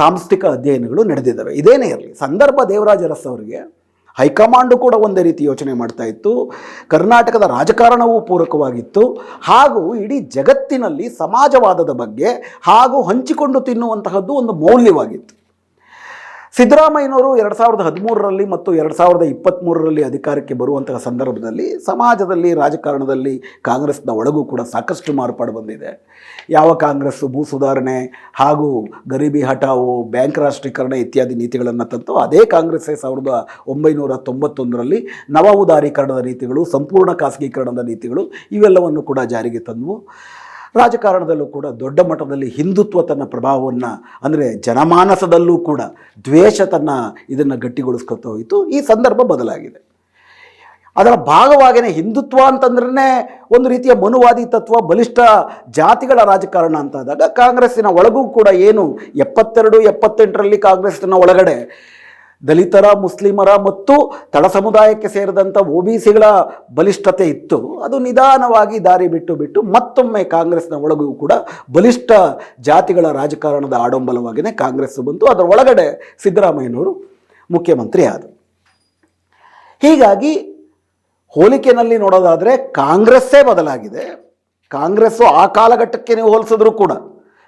ಸಾಂಸ್ಥಿಕ ಅಧ್ಯಯನಗಳು ನಡೆದಿದ್ದಾವೆ. ಇದೇನೇ ಇರಲಿ, ಸಂದರ್ಭ ದೇವರಾಜ ಅರಸು ಅವರಿಗೆ ಹೈಕಮಾಂಡು ಕೂಡ ಒಂದೇ ರೀತಿ ಯೋಚನೆ ಮಾಡ್ತಾ ಇತ್ತು, ಕರ್ನಾಟಕದ ರಾಜಕಾರಣವೂ ಪೂರಕವಾಗಿತ್ತು, ಹಾಗೂ ಇಡೀ ಜಗತ್ತಿನಲ್ಲಿ ಸಮಾಜವಾದದ ಬಗ್ಗೆ ಹಾಗೂ ಹಂಚಿಕೊಂಡು ತಿನ್ನುವಂತಹದ್ದು ಒಂದು ಮೌಲ್ಯವಾಗಿತ್ತು. ಸಿದ್ದರಾಮಯ್ಯನವರು 2013ರಲ್ಲಿ ಮತ್ತು 2023ರಲ್ಲಿ ಅಧಿಕಾರಕ್ಕೆ ಬರುವಂತಹ ಸಂದರ್ಭದಲ್ಲಿ ಸಮಾಜದಲ್ಲಿ, ರಾಜಕಾರಣದಲ್ಲಿ ಕಾಂಗ್ರೆಸ್ನ ಒಳಗೂ ಕೂಡ ಸಾಕಷ್ಟು ಮಾರ್ಪಾಡು ಬಂದಿದೆ. ಯಾವ ಕಾಂಗ್ರೆಸ್ಸು ಭೂ ಸುಧಾರಣೆ ಹಾಗೂ ಗರೀಬಿ ಹಠಾವು, ಬ್ಯಾಂಕ್ ರಾಷ್ಟ್ರೀಕರಣ ಇತ್ಯಾದಿ ನೀತಿಗಳನ್ನು ತಂತು, ಅದೇ ಕಾಂಗ್ರೆಸ್ಸೇ 1991ರಲ್ಲಿ ನವ ಉದಾರೀಕರಣದ ನೀತಿಗಳು, ಸಂಪೂರ್ಣ ಖಾಸಗೀಕರಣದ ನೀತಿಗಳು ಇವೆಲ್ಲವನ್ನು ಕೂಡ ಜಾರಿಗೆ ತಂದವು. ರಾಜಕಾರಣದಲ್ಲೂ ಕೂಡ ದೊಡ್ಡ ಮಟ್ಟದಲ್ಲಿ ಹಿಂದುತ್ವ ತನ್ನ ಪ್ರಭಾವವನ್ನು, ಅಂದರೆ ಜನಮಾನಸದಲ್ಲೂ ಕೂಡ ದ್ವೇಷ ಇದನ್ನು ಗಟ್ಟಿಗೊಳಿಸ್ಕೊತಾ ಹೋಯಿತು. ಈ ಸಂದರ್ಭ ಬದಲಾಗಿದೆ. ಅದರ ಭಾಗವಾಗಿಯೇ ಹಿಂದುತ್ವ ಅಂತಂದ್ರೆ ಒಂದು ರೀತಿಯ ಮನುವಾದಿ ತತ್ವ, ಬಲಿಷ್ಠ ಜಾತಿಗಳ ರಾಜಕಾರಣ ಅಂತಾದಾಗ ಕಾಂಗ್ರೆಸ್ಸಿನ ಒಳಗೂ ಕೂಡ ಏನು 72-78ರಲ್ಲಿ ಕಾಂಗ್ರೆಸ್ಸಿನ ಒಳಗಡೆ ದಲಿತರ, ಮುಸ್ಲಿಮರ ಮತ್ತು ತಳ ಸಮುದಾಯಕ್ಕೆ ಸೇರಿದಂಥ OBCಗಳ ಬಲಿಷ್ಠತೆ ಇತ್ತು. ಅದು ನಿಧಾನವಾಗಿ ದಾರಿ ಬಿಟ್ಟು ಮತ್ತೊಮ್ಮೆ ಕಾಂಗ್ರೆಸ್ನ ಒಳಗೂ ಕೂಡ ಬಲಿಷ್ಠ ಜಾತಿಗಳ ರಾಜಕಾರಣದ ಆಡಂಬಲವಾಗಿಯೇ ಕಾಂಗ್ರೆಸ್ ಬಂತು. ಅದರ ಒಳಗಡೆ ಸಿದ್ದರಾಮಯ್ಯನವರು ಮುಖ್ಯಮಂತ್ರಿ ಆದರು. ಹೀಗಾಗಿ ಹೋಲಿಕೆಯಲ್ಲಿ ನೋಡೋದಾದರೆ ಕಾಂಗ್ರೆಸ್ಸೇ ಬದಲಾಗಿದೆ. ಕಾಂಗ್ರೆಸ್ಸು ಆ ಕಾಲಘಟ್ಟಕ್ಕೆ ನೀವು ಹೋಲಿಸಿದ್ರು ಕೂಡ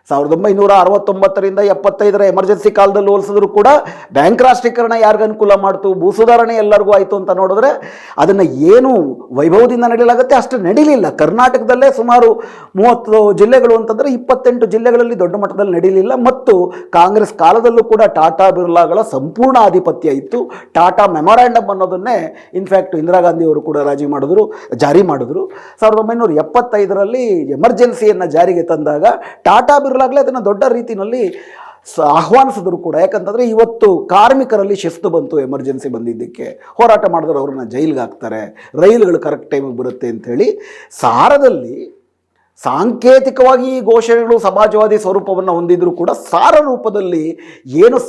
1969ರಿಂದ 75ರ ಎಮರ್ಜೆನ್ಸಿ ಕಾಲದಲ್ಲಿ ಹೋಲಿಸಿದ್ರು ಕೂಡ ಬ್ಯಾಂಕ್ ರಾಷ್ಟ್ರೀಕರಣ ಯಾರಿಗೂ ಅನುಕೂಲ ಮಾಡ್ತು, ಭೂ ಸುಧಾರಣೆ ಎಲ್ಲರಿಗೂ ಆಯಿತು ಅಂತ ನೋಡಿದ್ರೆ ಅದನ್ನು ಏನು ವೈಭವದಿಂದ ನಡೀಲಾಗುತ್ತೆ ಅಷ್ಟು ನಡೀಲಿಲ್ಲ. ಕರ್ನಾಟಕದಲ್ಲೇ ಸುಮಾರು 30 ಜಿಲ್ಲೆಗಳು ಅಂತಂದರೆ 28 ಜಿಲ್ಲೆಗಳಲ್ಲಿ ದೊಡ್ಡ ಮಟ್ಟದಲ್ಲಿ ನಡೀಲಿಲ್ಲ. ಮತ್ತು ಕಾಂಗ್ರೆಸ್ ಕಾಲದಲ್ಲೂ ಕೂಡ ಟಾಟಾ ಬಿರ್ಲಾಗಳ ಸಂಪೂರ್ಣ ಆಧಿಪತ್ಯ ಇತ್ತು. ಟಾಟಾ ಮೆಮೊರಾಂಡಮ್ ಅನ್ನೋದನ್ನೇ ಇನ್ಫ್ಯಾಕ್ಟ್ ಇಂದಿರಾ ಗಾಂಧಿಯವರು ಕೂಡ ಜಾರಿ ಮಾಡಿದ್ರು. 1975ರಲ್ಲಿ ಎಮರ್ಜೆನ್ಸಿಯನ್ನು ಜಾರಿಗೆ ತಂದಾಗ ಟಾಟಾ ಬಿರ್ಲಾಗಲೇ ಅದನ್ನು ದೊಡ್ಡ ರೀತಿಯಲ್ಲಿ ಆಹ್ವಾನಿಸಿದ್ರು ಕೂಡ. ಯಾಕಂತಂದರೆ ಇವತ್ತು ಕಾರ್ಮಿಕರಲ್ಲಿ ಶಿಸ್ತು ಬಂತು, ಎಮರ್ಜೆನ್ಸಿ ಬಂದಿದ್ದಕ್ಕೆ ಹೋರಾಟ ಮಾಡಿದ್ರೆ ಅವ್ರನ್ನ ಜೈಲಿಗೆ ಹಾಕ್ತಾರೆ, ರೈಲುಗಳು ಕರೆಕ್ಟ್ ಟೈಮಿಗೆ ಬರುತ್ತೆ ಅಂಥೇಳಿ ಸಾರದಲ್ಲಿ ಸಾಂಕೇತಿಕವಾಗಿ ಈ ಘೋಷಣೆಗಳು ಸಮಾಜವಾದಿ ಸ್ವರೂಪವನ್ನು ಹೊಂದಿದ್ರು ಕೂಡ ಸಾರ ರೂಪದಲ್ಲಿ ಏನು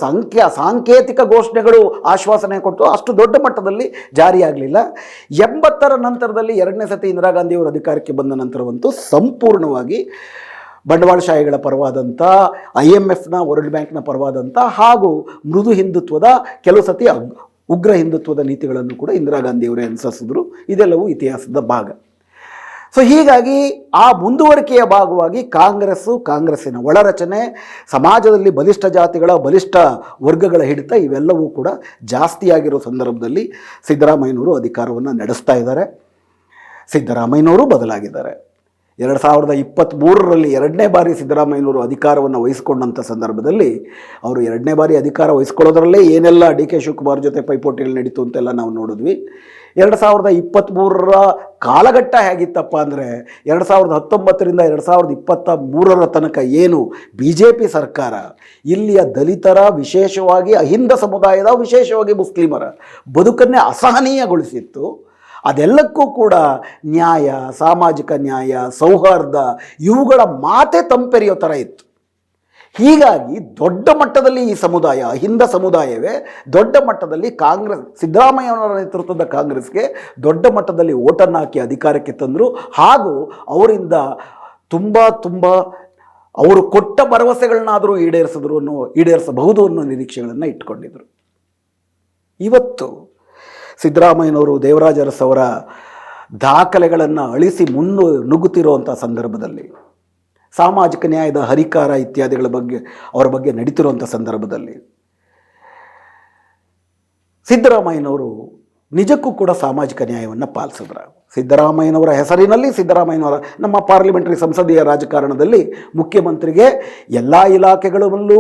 ಸಾಂಕೇತಿಕ ಘೋಷಣೆಗಳು ಆಶ್ವಾಸನೆ ಕೊಟ್ಟು ಅಷ್ಟು ದೊಡ್ಡ ಮಟ್ಟದಲ್ಲಿ ಜಾರಿಯಾಗಲಿಲ್ಲ. 80ರ ನಂತರದಲ್ಲಿ 2ನೇ ಸತಿ ಇಂದಿರಾ ಗಾಂಧಿಯವರು ಅಧಿಕಾರಕ್ಕೆ ಬಂದ ನಂತರವಂತೂ ಸಂಪೂರ್ಣವಾಗಿ ಬಂಡವಾಳಶಾಹಿಗಳ ಪರವಾದಂಥ, IMFನ, ವರ್ಲ್ಡ್ ಬ್ಯಾಂಕ್ನ ಪರವಾದಂಥ ಹಾಗೂ ಮೃದು ಹಿಂದುತ್ವದ, ಕೆಲವು ಸತಿ ಉಗ್ರ ಹಿಂದುತ್ವದ ನೀತಿಗಳನ್ನು ಕೂಡ ಇಂದಿರಾ ಗಾಂಧಿಯವರೇ ಅನುಸರಿಸಿದ್ರು. ಇದೆಲ್ಲವೂ ಇತಿಹಾಸದ ಭಾಗ. ಸೊ ಹೀಗಾಗಿ ಆ ಮುಂದುವರಿಕೆಯ ಭಾಗವಾಗಿ ಕಾಂಗ್ರೆಸ್ಸಿನ ಒಳರಚನೆ, ಸಮಾಜದಲ್ಲಿ ಬಲಿಷ್ಠ ಜಾತಿಗಳ, ಬಲಿಷ್ಠ ವರ್ಗಗಳ ಹಿಡಿತ ಇವೆಲ್ಲವೂ ಕೂಡ ಜಾಸ್ತಿಯಾಗಿರೋ ಸಂದರ್ಭದಲ್ಲಿ ಸಿದ್ದರಾಮಯ್ಯನವರು ಅಧಿಕಾರವನ್ನು ನಡೆಸ್ತಾ ಇದ್ದಾರೆ. ಸಿದ್ದರಾಮಯ್ಯನವರು ಬದಲಾಗಿದ್ದಾರೆ. 2023ರಲ್ಲಿ 2ನೇ ಬಾರಿ ಸಿದ್ದರಾಮಯ್ಯನವರು ಅಧಿಕಾರವನ್ನು ವಹಿಸಿಕೊಂಡಂಥ ಸಂದರ್ಭದಲ್ಲಿ ಅವರು 2ನೇ ಬಾರಿ ಅಧಿಕಾರ ವಹಿಸ್ಕೊಳ್ಳೋದ್ರಲ್ಲೇ ಏನೆಲ್ಲ DK ಶಿವಕುಮಾರ್ ಜೊತೆ ಪೈಪೋಟಿಗಳು ನಡೀತು ಅಂತೆಲ್ಲ ನಾವು ನೋಡಿದ್ವಿ. 2023 ಕಾಲಘಟ್ಟ ಹೇಗಿತ್ತಪ್ಪ ಅಂದರೆ 2019ರಿಂದ 2023 ತನಕ ಏನು BJP ಸರ್ಕಾರ ಇಲ್ಲಿಯ ದಲಿತರ, ವಿಶೇಷವಾಗಿ ಅಹಿಂದ ಸಮುದಾಯದ, ವಿಶೇಷವಾಗಿ ಮುಸ್ಲಿಮರ ಬದುಕನ್ನೇ ಅಸಹನೀಯಗೊಳಿಸಿತ್ತು. ಅದೆಲ್ಲಕ್ಕೂ ಕೂಡ ನ್ಯಾಯ, ಸಾಮಾಜಿಕ ನ್ಯಾಯ, ಸೌಹಾರ್ದ ಇವುಗಳ ಮಾತೆ ತಂಪೆರೆಯೋ ಥರ ಇತ್ತು. ಹೀಗಾಗಿ ದೊಡ್ಡ ಮಟ್ಟದಲ್ಲಿ ಈ ಸಮುದಾಯ, ಅಹಿಂದ ಸಮುದಾಯವೇ ದೊಡ್ಡ ಮಟ್ಟದಲ್ಲಿ ಸಿದ್ದರಾಮಯ್ಯನವರ ನೇತೃತ್ವದ ಕಾಂಗ್ರೆಸ್ಗೆ ದೊಡ್ಡ ಮಟ್ಟದಲ್ಲಿ ಓಟನ್ನು ಹಾಕಿ ಅಧಿಕಾರಕ್ಕೆ ತಂದರು. ಹಾಗೂ ಅವರಿಂದ ತುಂಬ ಅವರು ಕೊಟ್ಟ ಭರವಸೆಗಳನ್ನಾದರೂ ಈಡೇರಿಸಬಹುದು ಅನ್ನೋ ನಿರೀಕ್ಷೆಗಳನ್ನು ಇಟ್ಕೊಂಡಿದ್ರು. ಇವತ್ತು ಸಿದ್ದರಾಮಯ್ಯನವರು ದೇವರಾಜ ಅರಸು ಅವರ ದಾಖಲೆಗಳನ್ನು ಅಳಿಸಿ ನುಗ್ಗುತ್ತಿರುವಂಥ ಸಂದರ್ಭದಲ್ಲಿ, ಸಾಮಾಜಿಕ ನ್ಯಾಯದ ಹರಿಕಾರ ಇತ್ಯಾದಿಗಳ ಅವರ ಬಗ್ಗೆ ನಡೀತಿರುವಂಥ ಸಂದರ್ಭದಲ್ಲಿ ಸಿದ್ದರಾಮಯ್ಯನವರು ನಿಜಕ್ಕೂ ಕೂಡ ಸಾಮಾಜಿಕ ನ್ಯಾಯವನ್ನು ಪಾಲಿಸಿದ್ರ. ಸಿದ್ದರಾಮಯ್ಯನವರ ಹೆಸರಿನಲ್ಲಿ, ಸಿದ್ದರಾಮಯ್ಯನವರ ನಮ್ಮ ಪಾರ್ಲಿಮೆಂಟರಿ ಸಂಸದೀಯ ರಾಜಕಾರಣದಲ್ಲಿ ಮುಖ್ಯಮಂತ್ರಿಗೆ ಎಲ್ಲ ಇಲಾಖೆಗಳಲ್ಲೂ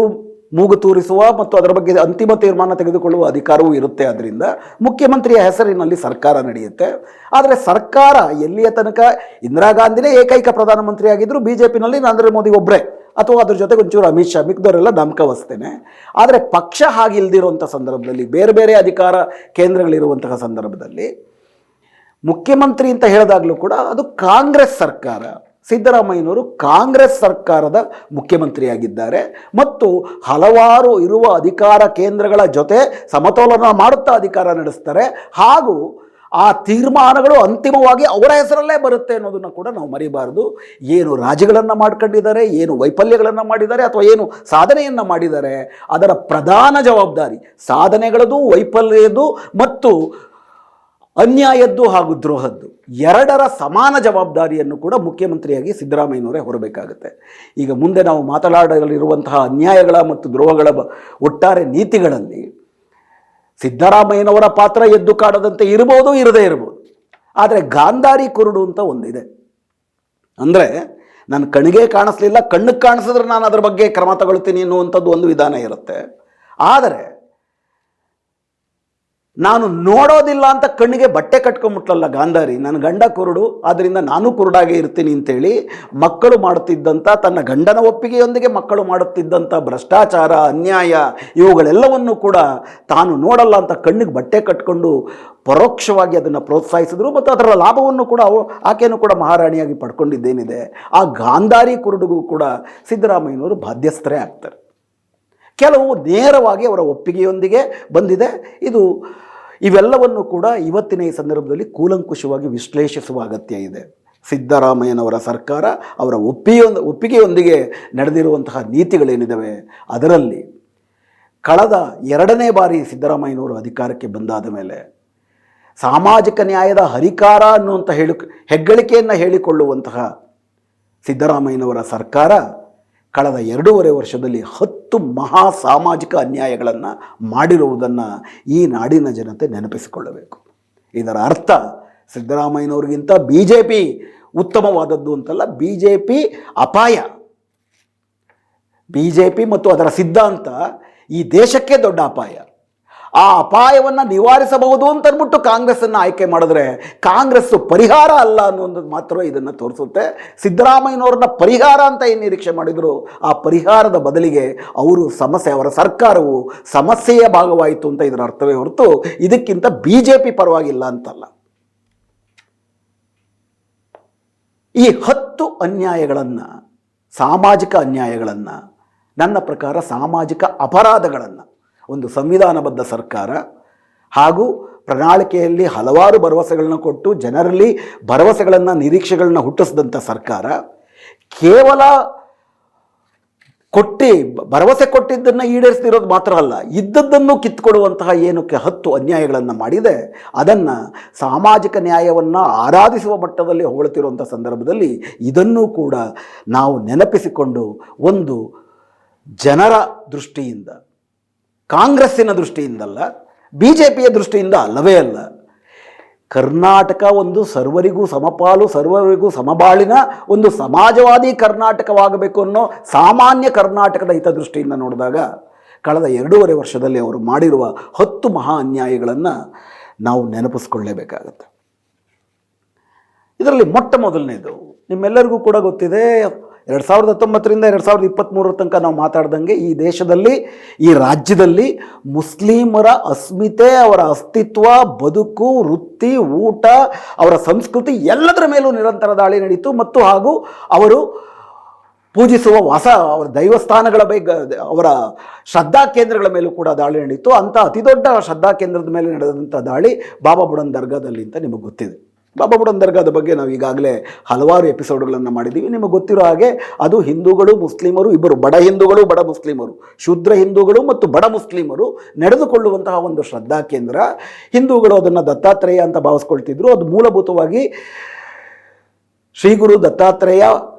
ಮೂಗು ತೂರಿಸುವ ಮತ್ತು ಅದರ ಬಗ್ಗೆ ಅಂತಿಮ ತೀರ್ಮಾನ ತೆಗೆದುಕೊಳ್ಳುವ ಅಧಿಕಾರವೂ ಇರುತ್ತೆ. ಆದ್ದರಿಂದ ಮುಖ್ಯಮಂತ್ರಿಯ ಹೆಸರಿನಲ್ಲಿ ಸರ್ಕಾರ ನಡೆಯುತ್ತೆ. ಆದರೆ ಸರ್ಕಾರ ಎಲ್ಲಿಯ ತನಕ ಇಂದಿರಾ ಗಾಂಧಿನೇ ಏಕೈಕ ಪ್ರಧಾನಮಂತ್ರಿ ಆಗಿದ್ದರು, BJPನಲ್ಲಿ ನರೇಂದ್ರ ಮೋದಿ ಒಬ್ಬರೇ, ಅಥವಾ ಅದ್ರ ಜೊತೆಗೆ ಒಂಚೂರು ಅಮಿತ್ ಶಾ, ಮಿಕ್ದವರೆಲ್ಲ ನಾಮಕಾವಸ್ಥೆನೆ. ಆದರೆ ಪಕ್ಷ ಹಾಗಿಲ್ದಿರುವಂಥ ಸಂದರ್ಭದಲ್ಲಿ, ಬೇರೆ ಬೇರೆ ಅಧಿಕಾರ ಕೇಂದ್ರಗಳಿರುವಂತಹ ಸಂದರ್ಭದಲ್ಲಿ ಮುಖ್ಯಮಂತ್ರಿ ಅಂತ ಹೇಳಿದಾಗಲೂ ಕೂಡ ಅದು ಕಾಂಗ್ರೆಸ್ ಸರ್ಕಾರ. ಸಿದ್ದರಾಮಯ್ಯನವರು ಕಾಂಗ್ರೆಸ್ ಸರ್ಕಾರದ ಮುಖ್ಯಮಂತ್ರಿಯಾಗಿದ್ದಾರೆ ಮತ್ತು ಹಲವಾರು ಇರುವ ಅಧಿಕಾರ ಕೇಂದ್ರಗಳ ಜೊತೆ ಸಮತೋಲನ ಮಾಡುತ್ತಾ ಅಧಿಕಾರ ನಡೆಸ್ತಾರೆ. ಹಾಗೂ ಆ ತೀರ್ಮಾನಗಳು ಅಂತಿಮವಾಗಿ ಅವರ ಹೆಸರಲ್ಲೇ ಬರುತ್ತೆ ಅನ್ನೋದನ್ನು ಕೂಡ ನಾವು ಮರಿಬಾರ್ದು. ಏನು ರಾಜ್ಯಗಳನ್ನು ಮಾಡ್ಕೊಂಡಿದ್ದಾರೆ, ಏನು ವೈಫಲ್ಯಗಳನ್ನು ಮಾಡಿದ್ದಾರೆ, ಅಥವಾ ಏನು ಸಾಧನೆಯನ್ನು ಮಾಡಿದ್ದಾರೆ, ಅದರ ಪ್ರಧಾನ ಜವಾಬ್ದಾರಿ ಸಾಧನೆಗಳದು, ವೈಫಲ್ಯದ್ದು ಮತ್ತು ಅನ್ಯಾಯದ್ದು ಹಾಗೂ ದ್ರೋಹದ್ದು ಎರಡರ ಸಮಾನ ಜವಾಬ್ದಾರಿಯನ್ನು ಕೂಡ ಮುಖ್ಯಮಂತ್ರಿಯಾಗಿ ಸಿದ್ದರಾಮಯ್ಯನವರೇ ಹೊರಬೇಕಾಗುತ್ತೆ. ಈಗ ಮುಂದೆ ನಾವು ಮಾತನಾಡಲಿರುವಂತಹ ಅನ್ಯಾಯಗಳ ಮತ್ತು ದ್ರೋಹಗಳ ಒಟ್ಟಾರೆ ನೀತಿಗಳಲ್ಲಿ ಸಿದ್ದರಾಮಯ್ಯನವರ ಪಾತ್ರ ಎದ್ದು ಕಾಡದಂತೆ ಇರ್ಬೋದು, ಇರದೇ ಇರ್ಬೋದು. ಆದರೆ ಗಾಂಧಾರಿ ಕುರುಡು ಅಂತ ಒಂದಿದೆ. ಅಂದರೆ ನನ್ನ ಕಣ್ಣಿಗೆ ಕಾಣಿಸ್ಲಿಲ್ಲ, ಕಣ್ಣಿಗೆ ಕಾಣಿಸಿದ್ರೆ ನಾನು ಅದರ ಬಗ್ಗೆ ಕ್ರಮ ತಗೊಳ್ತೀನಿ ಅನ್ನುವಂಥದ್ದು ಒಂದು ವಿಧಾನ ಇರುತ್ತೆ. ಆದರೆ ನಾನು ನೋಡೋದಿಲ್ಲ ಅಂತ ಕಣ್ಣಿಗೆ ಬಟ್ಟೆ ಕಟ್ಕೊಂಡ್ಬಿಟ್ಲಲ್ಲ ಗಾಂಧಾರಿ, ನನ್ನ ಗಂಡ ಕುರುಡು ಆದ್ದರಿಂದ ನಾನು ಕುರುಡಾಗೆ ಇರ್ತೀನಿ ಅಂತೇಳಿ ಮಕ್ಕಳು ಮಾಡುತ್ತಿದ್ದಂಥ, ತನ್ನ ಗಂಡನ ಒಪ್ಪಿಗೆಯೊಂದಿಗೆ ಮಕ್ಕಳು ಮಾಡುತ್ತಿದ್ದಂಥ ಭ್ರಷ್ಟಾಚಾರ, ಅನ್ಯಾಯ ಇವುಗಳೆಲ್ಲವನ್ನು ಕೂಡ ತಾನು ನೋಡಲ್ಲ ಅಂತ ಕಣ್ಣಿಗೆ ಬಟ್ಟೆ ಕಟ್ಕೊಂಡು ಪರೋಕ್ಷವಾಗಿ ಅದನ್ನು ಪ್ರೋತ್ಸಾಹಿಸಿದ್ರು. ಮತ್ತು ಅದರ ಲಾಭವನ್ನು ಕೂಡ ಆಕೆಯನ್ನು ಕೂಡ ಮಹಾರಾಣಿಯಾಗಿ ಪಡ್ಕೊಂಡಿದ್ದೇನಿದೆ, ಆ ಗಾಂಧಾರಿ ಕುರುಡಿಗೂ ಕೂಡ ಸಿದ್ದರಾಮಯ್ಯನವರು ಬಾಧ್ಯಸ್ಥರೇ ಆಗ್ತಾರೆ. ಕೆಲವು ನೇರವಾಗಿ ಅವರ ಒಪ್ಪಿಗೆಯೊಂದಿಗೆ ಬಂದಿದೆ. ಇವೆಲ್ಲವನ್ನು ಕೂಡ ಇವತ್ತಿನ ಈ ಸಂದರ್ಭದಲ್ಲಿ ಕೂಲಂಕುಷವಾಗಿ ವಿಶ್ಲೇಷಿಸುವ ಅಗತ್ಯ ಇದೆ. ಸಿದ್ದರಾಮಯ್ಯನವರ ಸರ್ಕಾರ ಅವರ ಒಪ್ಪಿಗೆಯೊಂದಿಗೆ ನಡೆದಿರುವಂತಹ ನೀತಿಗಳೇನಿದ್ದಾವೆ, ಅದರಲ್ಲಿ ಕಳೆದ 2ನೇ ಬಾರಿ ಸಿದ್ದರಾಮಯ್ಯನವರು ಅಧಿಕಾರಕ್ಕೆ ಬಂದಾದ ಮೇಲೆ ಸಾಮಾಜಿಕ ನ್ಯಾಯದ ಹರಿಕಾರ ಅನ್ನುವಂಥ ಹೆಗ್ಗಳಿಕೆಯನ್ನು ಹೇಳಿಕೊಳ್ಳುವಂತಹ ಸಿದ್ದರಾಮಯ್ಯನವರ ಸರ್ಕಾರ ಕಳೆದ 2.5 ವರ್ಷದಲ್ಲಿ 10 ಮಹಾ ಸಾಮಾಜಿಕ ಅನ್ಯಾಯಗಳನ್ನು ಮಾಡಿರುವುದನ್ನು ಈ ನಾಡಿನ ಜನತೆ ನೆನಪಿಸಿಕೊಳ್ಳಬೇಕು. ಇದರ ಅರ್ಥ ಸಿದ್ದರಾಮಯ್ಯನವ್ರಿಗಿಂತ BJP ಉತ್ತಮವಾದದ್ದು ಅಂತಲ್ಲ, BJP ಅಪಾಯ. BJP ಮತ್ತು ಅದರ ಸಿದ್ಧಾಂತ ಈ ದೇಶಕ್ಕೆ ದೊಡ್ಡ ಅಪಾಯ. ಆ ಅಪಾಯವನ್ನು ನಿವಾರಿಸಬಹುದು ಅಂತ ಅಂದ್ಬಿಟ್ಟು ಕಾಂಗ್ರೆಸ್ಸನ್ನು ಆಯ್ಕೆ ಮಾಡಿದ್ರೆ ಕಾಂಗ್ರೆಸ್ಸು ಪರಿಹಾರ ಅಲ್ಲ ಅನ್ನೋದು ಮಾತ್ರ ಇದನ್ನು ತೋರಿಸುತ್ತೆ. ಸಿದ್ದರಾಮಯ್ಯನವ್ರನ್ನ ಪರಿಹಾರ ಅಂತ ಏನು ನಿರೀಕ್ಷೆ ಮಾಡಿದ್ರು, ಆ ಪರಿಹಾರದ ಬದಲಿಗೆ ಅವರ ಸರ್ಕಾರವು ಸಮಸ್ಯೆಯ ಭಾಗವಾಯಿತು ಅಂತ ಇದರ ಅರ್ಥವೇ ಹೊರತು ಇದಕ್ಕಿಂತ BJP ಪರವಾಗಿಲ್ಲ ಅಂತಲ್ಲ. ಈ 10 ಅನ್ಯಾಯಗಳನ್ನು, ಸಾಮಾಜಿಕ ಅನ್ಯಾಯಗಳನ್ನು, ನನ್ನ ಪ್ರಕಾರ ಸಾಮಾಜಿಕ ಅಪರಾಧಗಳನ್ನು ಒಂದು ಸಂವಿಧಾನಬದ್ಧ ಸರ್ಕಾರ ಹಾಗೂ ಪ್ರಣಾಳಿಕೆಯಲ್ಲಿ ಹಲವಾರು ಭರವಸೆಗಳನ್ನು ಕೊಟ್ಟು ಜನರಲ್ಲಿ ಭರವಸೆಗಳನ್ನು, ನಿರೀಕ್ಷೆಗಳನ್ನು ಹುಟ್ಟಿಸಿದಂಥ ಸರ್ಕಾರ ಕೇವಲ ಭರವಸೆ ಕೊಟ್ಟಿದ್ದನ್ನು ಈಡೇರಿಸ್ತಿರೋದು ಮಾತ್ರ ಅಲ್ಲ, ಇದ್ದದ್ದನ್ನು ಕಿತ್ಕೊಡುವಂತಹ ಏನಕ್ಕೆ 10 ಅನ್ಯಾಯಗಳನ್ನು ಮಾಡಿದೆ, ಅದನ್ನು ಸಾಮಾಜಿಕ ನ್ಯಾಯವನ್ನು ಆರಾಧಿಸುವ ಮಟ್ಟದಲ್ಲಿ ಹೊಗಳುತ್ತಿರುವಂಥ ಸಂದರ್ಭದಲ್ಲಿ ಇದನ್ನೂ ಕೂಡ ನಾವು ನೆನಪಿಸಿಕೊಂಡು ಒಂದು ಜನರ ದೃಷ್ಟಿಯಿಂದ, ಕಾಂಗ್ರೆಸ್ಸಿನ ದೃಷ್ಟಿಯಿಂದಲ್ಲ, BJPಯ ದೃಷ್ಟಿಯಿಂದ ಅಲ್ಲವೇ ಅಲ್ಲ, ಕರ್ನಾಟಕ ಒಂದು ಸರ್ವರಿಗೂ ಸಮಪಾಲು, ಸರ್ವರಿಗೂ ಸಮಬಾಳಿನ ಒಂದು ಸಮಾಜವಾದಿ ಕರ್ನಾಟಕವಾಗಬೇಕು ಅನ್ನೋ ಸಾಮಾನ್ಯ ಕರ್ನಾಟಕದ ಹಿತದೃಷ್ಟಿಯಿಂದ ನೋಡಿದಾಗ ಕಳೆದ 2.5 ವರ್ಷದಲ್ಲಿ ಅವರು ಮಾಡಿರುವ 10 ಮಹಾ ಅನ್ಯಾಯಗಳನ್ನು ನಾವು ನೆನಪಿಸ್ಕೊಳ್ಳೇಬೇಕಾಗತ್ತೆ. ಇದರಲ್ಲಿ ಮೊಟ್ಟ ಮೊದಲನೇದು ನಿಮ್ಮೆಲ್ಲರಿಗೂ ಕೂಡ ಗೊತ್ತಿದೆ, 2019ರಿಂದ 2023 ತನಕ ನಾವು ಮಾತಾಡ್ದಂಗೆ ಈ ದೇಶದಲ್ಲಿ, ಈ ರಾಜ್ಯದಲ್ಲಿ ಮುಸ್ಲಿಮರ ಅಸ್ಮಿತೆ, ಅವರ ಅಸ್ತಿತ್ವ, ಬದುಕು, ವೃತ್ತಿ, ಊಟ, ಅವರ ಸಂಸ್ಕೃತಿ ಎಲ್ಲದರ ಮೇಲೂ ನಿರಂತರ ದಾಳಿ ನಡೀತು. ಮತ್ತು ಹಾಗೂ ಅವರು ಪೂಜಿಸುವ ಅವರ ದೈವಸ್ಥಾನಗಳ ಬಗ್ಗೆ, ಅವರ ಶ್ರದ್ಧಾ ಕೇಂದ್ರಗಳ ಮೇಲೂ ಕೂಡ ದಾಳಿ ನಡೀತು. ಅಂಥ ಅತಿದೊಡ್ಡ ಶ್ರದ್ಧಾ ಕೇಂದ್ರದ ಮೇಲೆ ನಡೆದಂಥ ದಾಳಿ ಬಾಬಾ ಬುಡನ್ ದರ್ಗಾದಲ್ಲಿ ಅಂತ ನಿಮಗೆ ಗೊತ್ತಿದೆ. ಬಾಬಾ ಬುಡನ್ ದರ್ಗಾದ ಬಗ್ಗೆ ನಾವು ಈಗಾಗಲೇ ಹಲವಾರು ಎಪಿಸೋಡ್ಗಳನ್ನು ಮಾಡಿದ್ದೀವಿ. ನಿಮಗೆ ಗೊತ್ತಿರೋ ಹಾಗೆ ಅದು ಹಿಂದೂಗಳು, ಮುಸ್ಲಿಮರು ಇಬ್ಬರು, ಬಡ ಹಿಂದೂಗಳು, ಬಡ ಮುಸ್ಲಿಮರು, ಶೂದ್ರ ಹಿಂದೂಗಳು ಮತ್ತು ಬಡ ಮುಸ್ಲಿಮರು ನಡೆದುಕೊಳ್ಳುವಂತಹ ಒಂದು ಶ್ರದ್ಧಾ ಕೇಂದ್ರ. ಹಿಂದೂಗಳು ಅದನ್ನು ದತ್ತಾತ್ರೇಯ ಅಂತ ಭಾವಿಸ್ಕೊಳ್ತಿದ್ರು. ಅದು ಮೂಲಭೂತವಾಗಿ ಶ್ರೀ ಗುರು ದತ್ತಾತ್ರೇಯ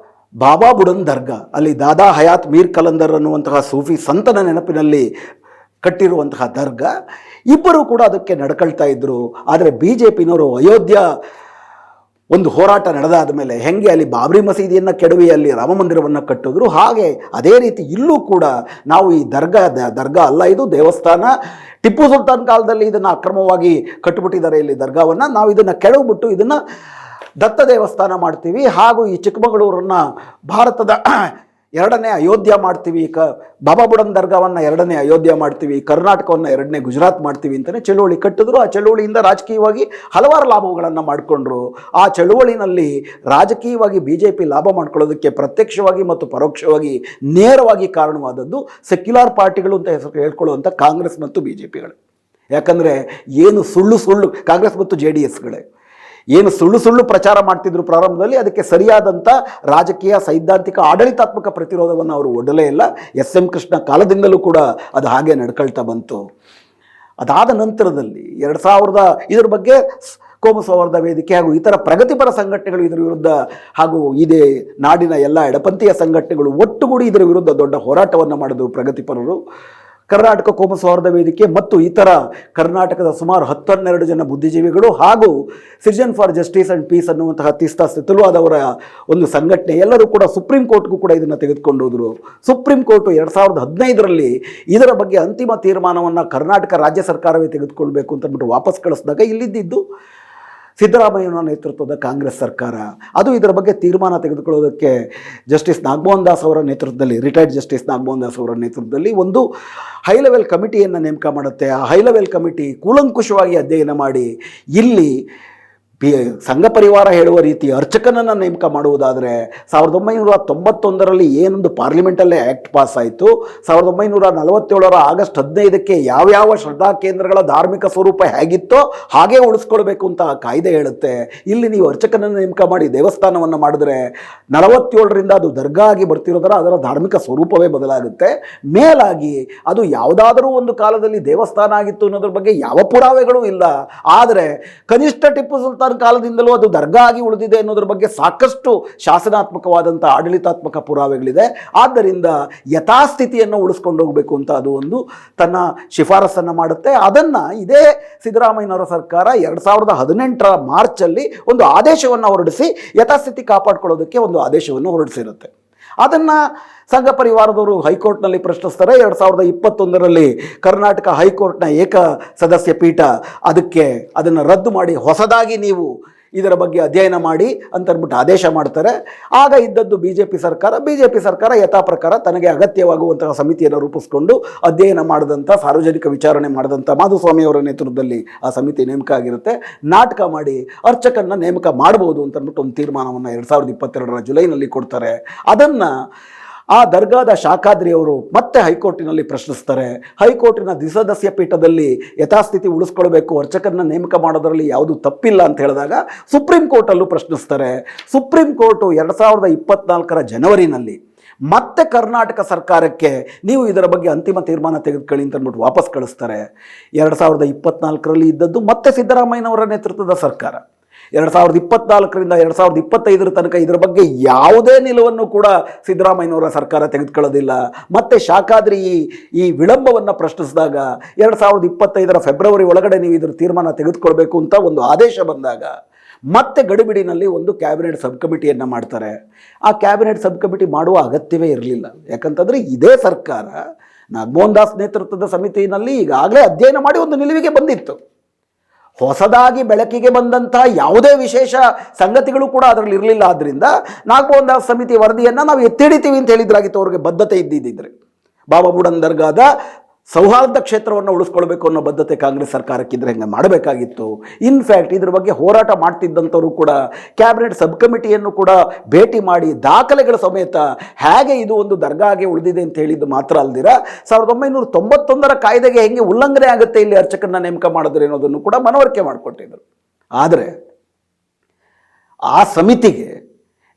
ಬಾಬಾ ಬುಡನ್ ದರ್ಗಾ, ಅಲ್ಲಿ ದಾದಾ ಹಯಾತ್ ಮೀರ್ ಕಲಂದರ್ ಅನ್ನುವಂತಹ ಸೂಫಿ ಸಂತನ ನೆನಪಿನಲ್ಲಿ ಕಟ್ಟಿರುವಂತಹ ದರ್ಗಾ. ಇಬ್ಬರು ಕೂಡ ಅದಕ್ಕೆ ನಡ್ಕೊಳ್ತಾ ಇದ್ದರು. ಆದರೆ BJPನವರು ಅಯೋಧ್ಯ ಒಂದು ಹೋರಾಟ ನಡೆದಾದ ಮೇಲೆ ಹೆಂಗೆ ಅಲ್ಲಿ ಬಾಬ್ರಿ ಮಸೀದಿಯನ್ನು ಕೆಡವಿ ಅಲ್ಲಿ ರಾಮ ಮಂದಿರವನ್ನು ಕಟ್ಟಿದ್ರು, ಹಾಗೆ ಅದೇ ರೀತಿ ಇಲ್ಲೂ ಕೂಡ ನಾವು ಈ ದರ್ಗಾ ಅಲ್ಲ, ಇದು ದೇವಸ್ಥಾನ. ಟಿಪ್ಪು ಸುಲ್ತಾನ್ ಕಾಲದಲ್ಲಿ ಇದನ್ನು ಅಕ್ರಮವಾಗಿ ಕಟ್ಟಿಬಿಟ್ಟಿದ್ದಾರೆ ಇಲ್ಲಿ ದರ್ಗಾವನ್ನು. ನಾವು ಇದನ್ನು ಕೆಡವಿಬಿಟ್ಟು ಇದನ್ನು ದತ್ತ ದೇವಸ್ಥಾನ ಮಾಡ್ತೀವಿ, ಹಾಗೂ ಈ ಚಿಕ್ಕಮಗಳೂರನ್ನು ಭಾರತದ 2ನೇ ಅಯೋಧ್ಯ ಮಾಡ್ತೀವಿ, ಬಾಬಾ ಬುಡನ್ ದರ್ಗಾವನ್ನು 2ನೇ ಅಯೋಧ್ಯ ಮಾಡ್ತೀವಿ, ಕರ್ನಾಟಕವನ್ನು 2ನೇ ಗುಜರಾತ್ ಮಾಡ್ತೀವಿ ಅಂತಲೇ ಚಳುವಳಿ ಕಟ್ಟಿದ್ರು. ಆ ಚಳುವಳಿಯಿಂದ ರಾಜಕೀಯವಾಗಿ ಹಲವಾರು ಲಾಭಗಳನ್ನು ಮಾಡಿಕೊಂಡ್ರು. ಆ ಚಳುವಳಿನಲ್ಲಿ ರಾಜಕೀಯವಾಗಿ BJP ಲಾಭ ಮಾಡ್ಕೊಳ್ಳೋದಕ್ಕೆ ಪ್ರತ್ಯಕ್ಷವಾಗಿ ಮತ್ತು ಪರೋಕ್ಷವಾಗಿ ನೇರವಾಗಿ ಕಾರಣವಾದದ್ದು ಸೆಕ್ಯುಲರ್ ಪಾರ್ಟಿಗಳು ಅಂತ ಹೆಸರು ಹೇಳ್ಕೊಳ್ಳುವಂಥ ಕಾಂಗ್ರೆಸ್ ಮತ್ತು BJPಗಳು. ಯಾಕಂದರೆ ಏನು ಸುಳ್ಳು ಕಾಂಗ್ರೆಸ್ ಮತ್ತು JDSಗಳೇ ಏನು ಸುಳ್ಳು ಪ್ರಚಾರ ಮಾಡ್ತಿದ್ರು ಪ್ರಾರಂಭದಲ್ಲಿ, ಅದಕ್ಕೆ ಸರಿಯಾದಂಥ ರಾಜಕೀಯ, ಸೈದ್ಧಾಂತಿಕ, ಆಡಳಿತಾತ್ಮಕ ಪ್ರತಿರೋಧವನ್ನು ಅವರು ಒಡ್ಡಲೇ ಇಲ್ಲ. SM ಕೃಷ್ಣ ಕಾಲದಿಂದಲೂ ಕೂಡ ಅದು ಹಾಗೆ ನಡ್ಕೊಳ್ತಾ ಬಂತು. ಅದಾದ ನಂತರದಲ್ಲಿ 2000 ಇದರ ಬಗ್ಗೆ ಕೋಮು ಸೌಹಾರ್ದ ವೇದಿಕೆ ಹಾಗೂ ಇತರ ಪ್ರಗತಿಪರ ಸಂಘಟನೆಗಳು ಇದರ ವಿರುದ್ಧ, ಹಾಗೂ ಇದೇ ನಾಡಿನ ಎಲ್ಲ ಎಡಪಂಥೀಯ ಸಂಘಟನೆಗಳು ಒಟ್ಟುಗೂಡಿ ಇದರ ವಿರುದ್ಧ ದೊಡ್ಡ ಹೋರಾಟವನ್ನು ಮಾಡಿದ್ರು ಪ್ರಗತಿಪರರು. ಕರ್ನಾಟಕ ಕೋಮು ಸೌಹಾರ್ದ ವೇದಿಕೆ ಮತ್ತು ಇತರ ಕರ್ನಾಟಕದ ಸುಮಾರು 10-12 ಜನ ಬುದ್ಧಿಜೀವಿಗಳು ಹಾಗೂ citizen for justice and peace ಅನ್ನುವಂತಹ ತೀಸ್ತಾ ಸೆತುಲ್ವಾದವರ ಒಂದು ಸಂಘಟನೆ ಎಲ್ಲರೂ ಕೂಡ ಸುಪ್ರೀಂ ಕೋರ್ಟ್ಗೂ ಕೂಡ ಇದನ್ನು ತೆಗೆದುಕೊಂಡು ಹೋದರು. ಸುಪ್ರೀಂ ಕೋರ್ಟು 2015ರಲ್ಲಿ ಇದರ ಬಗ್ಗೆ ಅಂತಿಮ ತೀರ್ಮಾನವನ್ನು ಕರ್ನಾಟಕ ರಾಜ್ಯ ಸರ್ಕಾರವೇ ತೆಗೆದುಕೊಳ್ಬೇಕು ಅಂತಂದ್ಬಿಟ್ಟು ವಾಪಸ್ ಕಳಿಸಿದಾಗ ಇಲ್ಲಿದ್ದು ಸಿದ್ದರಾಮಯ್ಯನ ನೇತೃತ್ವದ ಕಾಂಗ್ರೆಸ್ ಸರ್ಕಾರ ಅದು ಇದರ ಬಗ್ಗೆ ತೀರ್ಮಾನ ತೆಗೆದುಕೊಳ್ಳೋದಕ್ಕೆ ಜಸ್ಟಿಸ್ ನಾಗಮೋಹನ್ ದಾಸ್ ಅವರ ನೇತೃತ್ವದಲ್ಲಿ, ರಿಟೈರ್ಡ್ ಜಸ್ಟಿಸ್ ನಾಗಮೋಹನ್ ದಾಸ್ ಅವರ ನೇತೃತ್ವದಲ್ಲಿ ಒಂದು ಹೈ ಲೆವೆಲ್ ಕಮಿಟಿಯನ್ನು ನೇಮಕ ಮಾಡುತ್ತೆ. ಆ ಹೈ ಲೆವೆಲ್ ಕಮಿಟಿ ಕೂಲಂಕುಷವಾಗಿ ಅಧ್ಯಯನ ಮಾಡಿ ಇಲ್ಲಿ ಸಂಘ ಪರಿವಾರ ಹೇಳುವ ರೀತಿ ಅರ್ಚಕನನ್ನು ನೇಮಕ ಮಾಡುವುದಾದರೆ 1991ರಲ್ಲಿ ಏನೊಂದು ಪಾರ್ಲಿಮೆಂಟಲ್ಲೇ ಆ್ಯಕ್ಟ್ ಪಾಸ್ ಆಯಿತು. 1947 ಆಗಸ್ಟ್ 15ಕ್ಕೆ ಯಾವ್ಯಾವ ಶ್ರದ್ಧಾ ಕೇಂದ್ರಗಳ ಧಾರ್ಮಿಕ ಸ್ವರೂಪ ಹೇಗಿತ್ತೋ ಹಾಗೇ ಉಳಿಸ್ಕೊಳ್ಬೇಕು ಅಂತ ಕಾಯ್ದೆ ಹೇಳುತ್ತೆ. ಇಲ್ಲಿ ನೀವು ಅರ್ಚಕನನ್ನು ನೇಮಕ ಮಾಡಿ ದೇವಸ್ಥಾನವನ್ನು ಮಾಡಿದ್ರೆ 47ರಿಂದ ಅದು ದರ್ಗಾ ಆಗಿ ಬರ್ತಿರೋದರ ಅದರ ಧಾರ್ಮಿಕ ಸ್ವರೂಪವೇ ಬದಲಾಗುತ್ತೆ. ಮೇಲಾಗಿ ಅದು ಯಾವುದಾದರೂ ಒಂದು ಕಾಲದಲ್ಲಿ ದೇವಸ್ಥಾನ ಆಗಿತ್ತು ಅನ್ನೋದ್ರ ಬಗ್ಗೆ ಯಾವ ಪುರಾವೆಗಳೂ ಇಲ್ಲ. ಆದರೆ ಕನಿಷ್ಠ ಟಿಪ್ಪು ಸುಲ್ತಾನ್ ಕಾಲದಿಂದಲೂ ಅದು ದರ್ಗಾ ಆಗಿ ಉಳಿದಿದೆ ಅನ್ನೋದ್ರ ಬಗ್ಗೆ ಸಾಕಷ್ಟು ಶಾಸನಾತ್ಮಕವಾದಂಥ ಆಡಳಿತಾತ್ಮಕ ಪುರಾವೆಗಳಿದೆ. ಆದ್ದರಿಂದ ಯಥಾಸ್ಥಿತಿಯನ್ನು ಉಳಿಸ್ಕೊಂಡು ಹೋಗಬೇಕು ಅಂತ ಅದು ಒಂದು ತನ್ನ ಶಿಫಾರಸನ್ನು ಮಾಡುತ್ತೆ. ಅದನ್ನು ಇದೇ ಸಿದ್ದರಾಮಯ್ಯನವರ ಸರ್ಕಾರ 2018ರ ಮಾರ್ಚಲ್ಲಿ ಒಂದು ಆದೇಶವನ್ನು ಹೊರಡಿಸಿ ಯಥಾಸ್ಥಿತಿ ಕಾಪಾಡಿಕೊಳ್ಳೋದಕ್ಕೆ ಒಂದು ಆದೇಶವನ್ನು ಹೊರಡಿಸಿರುತ್ತೆ. ಅದನ್ನು ಸಂಘ ಪರಿವಾರದವರು ಹೈಕೋರ್ಟ್ನಲ್ಲಿ ಪ್ರಶ್ನಿಸ್ತಾರೆ. 2021ರಲ್ಲಿ ಕರ್ನಾಟಕ ಹೈಕೋರ್ಟ್ನ ಏಕ ಸದಸ್ಯ ಪೀಠ ಅದನ್ನು ರದ್ದು ಮಾಡಿ ಹೊಸದಾಗಿ ನೀವು ಇದರ ಬಗ್ಗೆ ಅಧ್ಯಯನ ಮಾಡಿ ಅಂತಂದ್ಬಿಟ್ಟು ಆದೇಶ ಮಾಡ್ತಾರೆ. ಆಗ ಇದ್ದದ್ದು BJP ಸರ್ಕಾರ ಯಥಾ ಪ್ರಕಾರ ತನಗೆ ಅಗತ್ಯವಾಗುವಂತಹ ಸಮಿತಿಯನ್ನು ರೂಪಿಸ್ಕೊಂಡು ಅಧ್ಯಯನ ಮಾಡಿದಂಥ, ಸಾರ್ವಜನಿಕ ವಿಚಾರಣೆ ಮಾಡಿದಂಥ ಮಾಧುಸ್ವಾಮಿ ಅವರ ನೇತೃತ್ವದಲ್ಲಿ ಆ ಸಮಿತಿ ನೇಮಕ ಆಗಿರುತ್ತೆ. ನಾಟಕ ಮಾಡಿ ಅರ್ಚಕನ್ನ ನೇಮಕ ಮಾಡ್ಬೋದು ಅಂತಂದ್ಬಿಟ್ಟು ಒಂದು ತೀರ್ಮಾನವನ್ನು 2022ರ ಜುಲೈನಲ್ಲಿ ಕೊಡ್ತಾರೆ. ಅದನ್ನು ಆ ದರ್ಗಾದ ಶಾಖಾದ್ರಿಯವರು ಮತ್ತೆ ಹೈಕೋರ್ಟಿನಲ್ಲಿ ಪ್ರಶ್ನಿಸ್ತಾರೆ. ಹೈಕೋರ್ಟಿನ ದ್ವಿಸದಸ್ಯ ಪೀಠದಲ್ಲಿ ಯಥಾಸ್ಥಿತಿ ಉಳಿಸ್ಕೊಳ್ಬೇಕು, ಅರ್ಚಕರನ್ನ ನೇಮಕ ಮಾಡೋದರಲ್ಲಿ ಯಾವುದು ತಪ್ಪಿಲ್ಲ ಅಂತ ಹೇಳಿದಾಗ ಸುಪ್ರೀಂ ಕೋರ್ಟಲ್ಲೂ ಪ್ರಶ್ನಿಸ್ತಾರೆ. ಸುಪ್ರೀಂ ಕೋರ್ಟು 2024ರ ಜನವರಿನಲ್ಲಿ ಮತ್ತೆ ಕರ್ನಾಟಕ ಸರ್ಕಾರಕ್ಕೆ ನೀವು ಇದರ ಬಗ್ಗೆ ಅಂತಿಮ ತೀರ್ಮಾನ ತೆಗೆದುಕೊಳ್ಳಿ ಅಂತ ಅಂದ್ಬಿಟ್ಟು ವಾಪಸ್ ಕಳಿಸ್ತಾರೆ. 2024ರಲ್ಲಿ ಇದ್ದದ್ದು ಮತ್ತೆ ಸಿದ್ದರಾಮಯ್ಯನವರ ನೇತೃತ್ವದ ಸರ್ಕಾರ. 2024ರಿಂದ 2025 ತನಕ ಇದರ ಬಗ್ಗೆ ಯಾವುದೇ ನಿಲುವನ್ನು ಕೂಡ ಸಿದ್ದರಾಮಯ್ಯನವರ ಸರ್ಕಾರ ತೆಗೆದುಕೊಳ್ಳೋದಿಲ್ಲ. ಮತ್ತೆ ಶಾಖಾದ್ರಿ ಈ ವಿಳಂಬವನ್ನು ಪ್ರಶ್ನಿಸಿದಾಗ 2025ರ ಫೆಬ್ರವರಿ ಒಳಗಡೆ ನೀವು ಇದರ ತೀರ್ಮಾನ ತೆಗೆದುಕೊಳ್ಬೇಕು ಅಂತ ಒಂದು ಆದೇಶ ಬಂದಾಗ ಮತ್ತೆ ಗಡಿಬಿಡಿನಲ್ಲಿ ಒಂದು ಕ್ಯಾಬಿನೆಟ್ ಸಬ್ ಕಮಿಟಿಯನ್ನು ಮಾಡ್ತಾರೆ. ಆ ಕ್ಯಾಬಿನೆಟ್ ಸಬ್ ಕಮಿಟಿ ಮಾಡುವ ಅಗತ್ಯವೇ ಇರಲಿಲ್ಲ. ಯಾಕಂತಂದರೆ ಇದೇ ಸರ್ಕಾರ ನಾಗಮೋಹನ್ ದಾಸ್ ನೇತೃತ್ವದ ಸಮಿತಿಯಲ್ಲಿ ಈಗಾಗಲೇ ಅಧ್ಯಯನ ಮಾಡಿ ಒಂದು ನಿಲುವಿಗೆ ಬಂದಿತ್ತು. ಹೊಸದಾಗಿ ಬೆಳಕಿಗೆ ಬಂದಂತಹ ಯಾವುದೇ ವಿಶೇಷ ಸಂಗತಿಗಳು ಕೂಡ ಅದರಲ್ಲಿ ಇರಲಿಲ್ಲ. ಆದ್ದರಿಂದ ನಾಗಮೋಹನ್ ದಾಸ್ ಸಮಿತಿ ವರದಿಯನ್ನು ನಾವು ಎತ್ತಿಡಿತೀವಿ ಅಂತ ಹೇಳಿದ್ರಾಗಿತ್ತು. ಅವ್ರಿಗೆ ಬದ್ಧತೆ ಇದ್ದಿದ್ದರೆ ಬಾಬಾ ಬುಡನ್ ದರ್ಗಾದ ಸೌಹಾರ್ದ ಕ್ಷೇತ್ರವನ್ನು ಉಳಿಸ್ಕೊಳ್ಬೇಕು ಅನ್ನೋ ಬದ್ಧತೆ ಕಾಂಗ್ರೆಸ್ ಸರ್ಕಾರಕ್ಕಿದ್ರೆ ಹೆಂಗೆ ಮಾಡಬೇಕಾಗಿತ್ತು. ಇನ್ಫ್ಯಾಕ್ಟ್ ಇದ್ರ ಬಗ್ಗೆ ಹೋರಾಟ ಮಾಡ್ತಿದ್ದಂಥವರು ಕೂಡ ಕ್ಯಾಬಿನೆಟ್ ಸಬ್ ಕಮಿಟಿಯನ್ನು ಕೂಡ ಭೇಟಿ ಮಾಡಿ ದಾಖಲೆಗಳ ಸಮೇತ ಹೇಗೆ ಇದು ಒಂದು ದರ್ಗಾಗೆ ಉಳಿದಿದೆ ಅಂತ ಹೇಳಿದ್ದು ಮಾತ್ರ ಅಲ್ದಿರ 1991 ಕಾಯ್ದೆಗೆ ಹೆಂಗೆ ಉಲ್ಲಂಘನೆ ಆಗುತ್ತೆ ಇಲ್ಲಿ ಅರ್ಚಕರನ್ನ ನೇಮಕ ಮಾಡಿದ್ರೆ ಅನ್ನೋದನ್ನು ಕೂಡ ಮನವರಿಕೆ ಮಾಡಿಕೊಟ್ಟಿದ್ದರು. ಆದರೆ ಆ ಸಮಿತಿಗೆ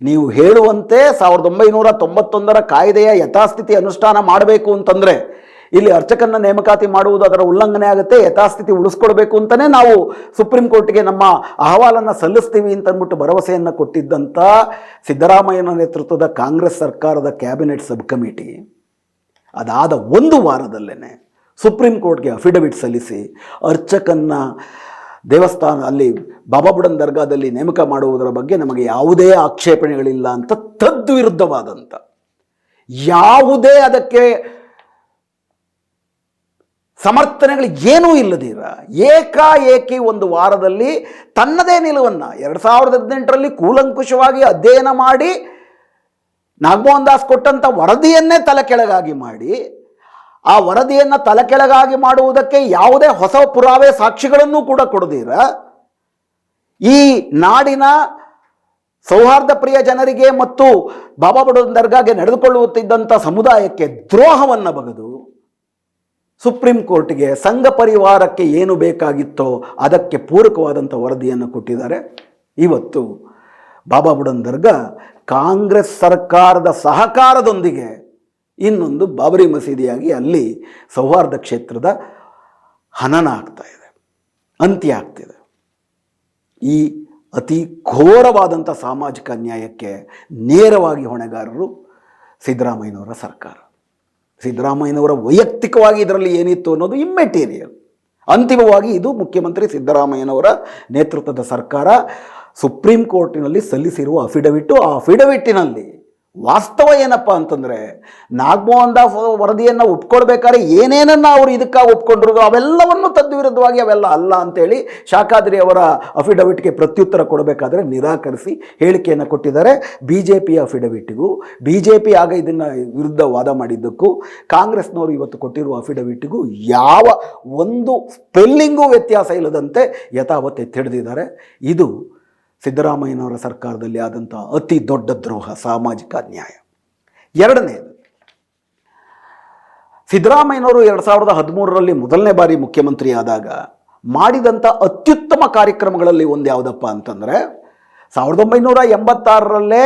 ನೀವು ಹೇಳುವಂತೆ 1991 ಕಾಯ್ದೆಯ ಯಥಾಸ್ಥಿತಿ ಅನುಷ್ಠಾನ ಮಾಡಬೇಕು ಅಂತಂದರೆ ಇಲ್ಲಿ ಅರ್ಚಕರನ್ನ ನೇಮಕಾತಿ ಮಾಡುವುದು ಅದರ ಉಲ್ಲಂಘನೆ ಆಗುತ್ತೆ, ಯಥಾಸ್ಥಿತಿ ಉಳಿಸ್ಕೊಳ್ಬೇಕು ಅಂತಲೇ ನಾವು ಸುಪ್ರೀಂ ಕೋರ್ಟ್ಗೆ ನಮ್ಮ ಅಹವಾಲನ್ನು ಸಲ್ಲಿಸ್ತೀವಿ ಅಂತಂದ್ಬಿಟ್ಟು ಭರವಸೆಯನ್ನು ಕೊಟ್ಟಿದ್ದಂಥ ಸಿದ್ದರಾಮಯ್ಯನ ನೇತೃತ್ವದ ಕಾಂಗ್ರೆಸ್ ಸರ್ಕಾರದ ಕ್ಯಾಬಿನೆಟ್ ಸಬ್ ಕಮಿಟಿ ಅದಾದ 1 ವಾರದಲ್ಲೇ ಸುಪ್ರೀಂ ಕೋರ್ಟ್ಗೆ ಅಫಿಡವಿಟ್ ಸಲ್ಲಿಸಿ ಅರ್ಚಕನ್ನ ದೇವಸ್ಥಾನ ಅಲ್ಲಿ ಬಾಬಾ ಬುಡನ್ ದರ್ಗಾದಲ್ಲಿ ನೇಮಕ ಮಾಡುವುದರ ಬಗ್ಗೆ ನಮಗೆ ಯಾವುದೇ ಆಕ್ಷೇಪಣೆಗಳಿಲ್ಲ ಅಂತ ತದ್ವಿರುದ್ಧವಾದಂಥ ಯಾವುದೇ ಅದಕ್ಕೆ ಸಮರ್ಥನೆಗಳು ಏನೂ ಇಲ್ಲದಿರ ಏಕಾಏಕಿ 1 ವಾರದಲ್ಲಿ ತನ್ನದೇ ನಿಲುವನ್ನು 2018ರಲ್ಲಿ ಕೂಲಂಕುಷವಾಗಿ ಅಧ್ಯಯನ ಮಾಡಿ ನಾಗಮೋಹನ್ ದಾಸ್ ಕೊಟ್ಟಂಥ ವರದಿಯನ್ನೇ ತಲೆಕೆಳಗಾಗಿ ಮಾಡಿ ಆ ವರದಿಯನ್ನು ತಲೆಕೆಳಗಾಗಿ ಮಾಡುವುದಕ್ಕೆ ಯಾವುದೇ ಹೊಸ ಪುರಾವೆ ಸಾಕ್ಷಿಗಳನ್ನು ಕೂಡ ಕೊಡದಿರ ಈ ನಾಡಿನ ಸೌಹಾರ್ದ ಪ್ರಿಯ ಜನರಿಗೆ ಮತ್ತು ಬಾಬಾ ಬುಡನ್ ದರ್ಗಾಗೆ ನಡೆದುಕೊಳ್ಳುತ್ತಿದ್ದಂಥ ಸಮುದಾಯಕ್ಕೆ ದ್ರೋಹವನ್ನು ಬಗೆದು ಸುಪ್ರೀಂ ಕೋರ್ಟ್ಗೆ ಸಂಘ ಪರಿವಾರಕ್ಕೆ ಏನು ಬೇಕಾಗಿತ್ತೋ ಅದಕ್ಕೆ ಪೂರಕವಾದಂಥ ವರದಿಯನ್ನು ಕೊಟ್ಟಿದ್ದಾರೆ. ಇವತ್ತು ಬಾಬಾ ಬುಡನ್ ದರ್ಗಾ ಕಾಂಗ್ರೆಸ್ ಸರ್ಕಾರದ ಸಹಕಾರದೊಂದಿಗೆ ಇನ್ನೊಂದು ಬಾಬರಿ ಮಸೀದಿಯಾಗಿ ಅಲ್ಲಿ ಸೌಹಾರ್ದ ಕ್ಷೇತ್ರದ ಹನನ ಆಗ್ತಾ ಇದೆ, ಅಂತ್ಯ ಆಗ್ತಿದೆ. ಈ ಅತಿ ಘೋರವಾದಂಥ ಸಾಮಾಜಿಕ ಅನ್ಯಾಯಕ್ಕೆ ನೇರವಾಗಿ ಹೊಣೆಗಾರರು ಸಿದ್ದರಾಮಯ್ಯನವರ ಸರ್ಕಾರ. ಸಿದ್ದರಾಮಯ್ಯನವರ ವೈಯಕ್ತಿಕವಾಗಿ ಇದರಲ್ಲಿ ಏನಿತ್ತು ಅನ್ನೋದು ಇಮ್ಮೆಟೀರಿಯಲ್. ಅಂತಿಮವಾಗಿ ಇದು ಮುಖ್ಯಮಂತ್ರಿ ಸಿದ್ದರಾಮಯ್ಯನವರ ನೇತೃತ್ವದ ಸರ್ಕಾರ ಸುಪ್ರೀಂ ಕೋರ್ಟಿನಲ್ಲಿ ಸಲ್ಲಿಸಿರುವ ಅಫಿಡವಿಟ್ಟು. ಆ ಅಫಿಡವಿಟ್ಟಿನಲ್ಲಿ ವಾಸ್ತವ ಏನಪ್ಪ ಅಂತಂದರೆ ನಾಗಮೋಹನ್ ದಾಸ್ ವರದಿಯನ್ನು ಒಪ್ಕೊಳ್ಬೇಕಾದ್ರೆ ಏನೇನನ್ನು ಅವರು ಇದಕ್ಕಾಗಿ ಒಪ್ಕೊಂಡಿರೋದು ಅವೆಲ್ಲವನ್ನು ತದ್ವಿರುದ್ಧವಾಗಿ ಅವೆಲ್ಲ ಅಲ್ಲ ಅಂತೇಳಿ ಶಾಖಾದ್ರಿ ಅವರ ಅಫಿಡವಿಟ್ಗೆ ಪ್ರತ್ಯುತ್ತರ ಕೊಡಬೇಕಾದ್ರೆ ನಿರಾಕರಿಸಿ ಹೇಳಿಕೆಯನ್ನು ಕೊಟ್ಟಿದ್ದಾರೆ. BJPಯ ಅಫಿಡವಿಟ್ಗೂ BJP ಆಗ ಇದನ್ನು ವಿರುದ್ಧ ವಾದ ಮಾಡಿದ್ದಕ್ಕೂ ಕಾಂಗ್ರೆಸ್ನವರು ಇವತ್ತು ಕೊಟ್ಟಿರುವ ಅಫಿಡವಿಟ್ಗೂ ಯಾವ ಒಂದು ಸ್ಪೆಲ್ಲಿಂಗೂ ವ್ಯತ್ಯಾಸ ಇಲ್ಲದಂತೆ ಯಥಾವತ್ ಎತ್ತಿಡಿದಿದ್ದಾರೆ. ಇದು ಸಿದ್ದರಾಮಯ್ಯನವರ ಸರ್ಕಾರದಲ್ಲಿ ಆದಂಥ ಅತಿ ದೊಡ್ಡ ದ್ರೋಹ, ಸಾಮಾಜಿಕ ಅನ್ಯಾಯ. ಎರಡನೇದು, ಸಿದ್ದರಾಮಯ್ಯನವರು 2013ರಲ್ಲಿ ಮೊದಲನೇ ಬಾರಿ ಮುಖ್ಯಮಂತ್ರಿ ಆದಾಗ ಮಾಡಿದಂಥ ಅತ್ಯುತ್ತಮ ಕಾರ್ಯಕ್ರಮಗಳಲ್ಲಿ ಒಂದು ಯಾವುದಪ್ಪ ಅಂತಂದರೆ 1986ರಲ್ಲೇ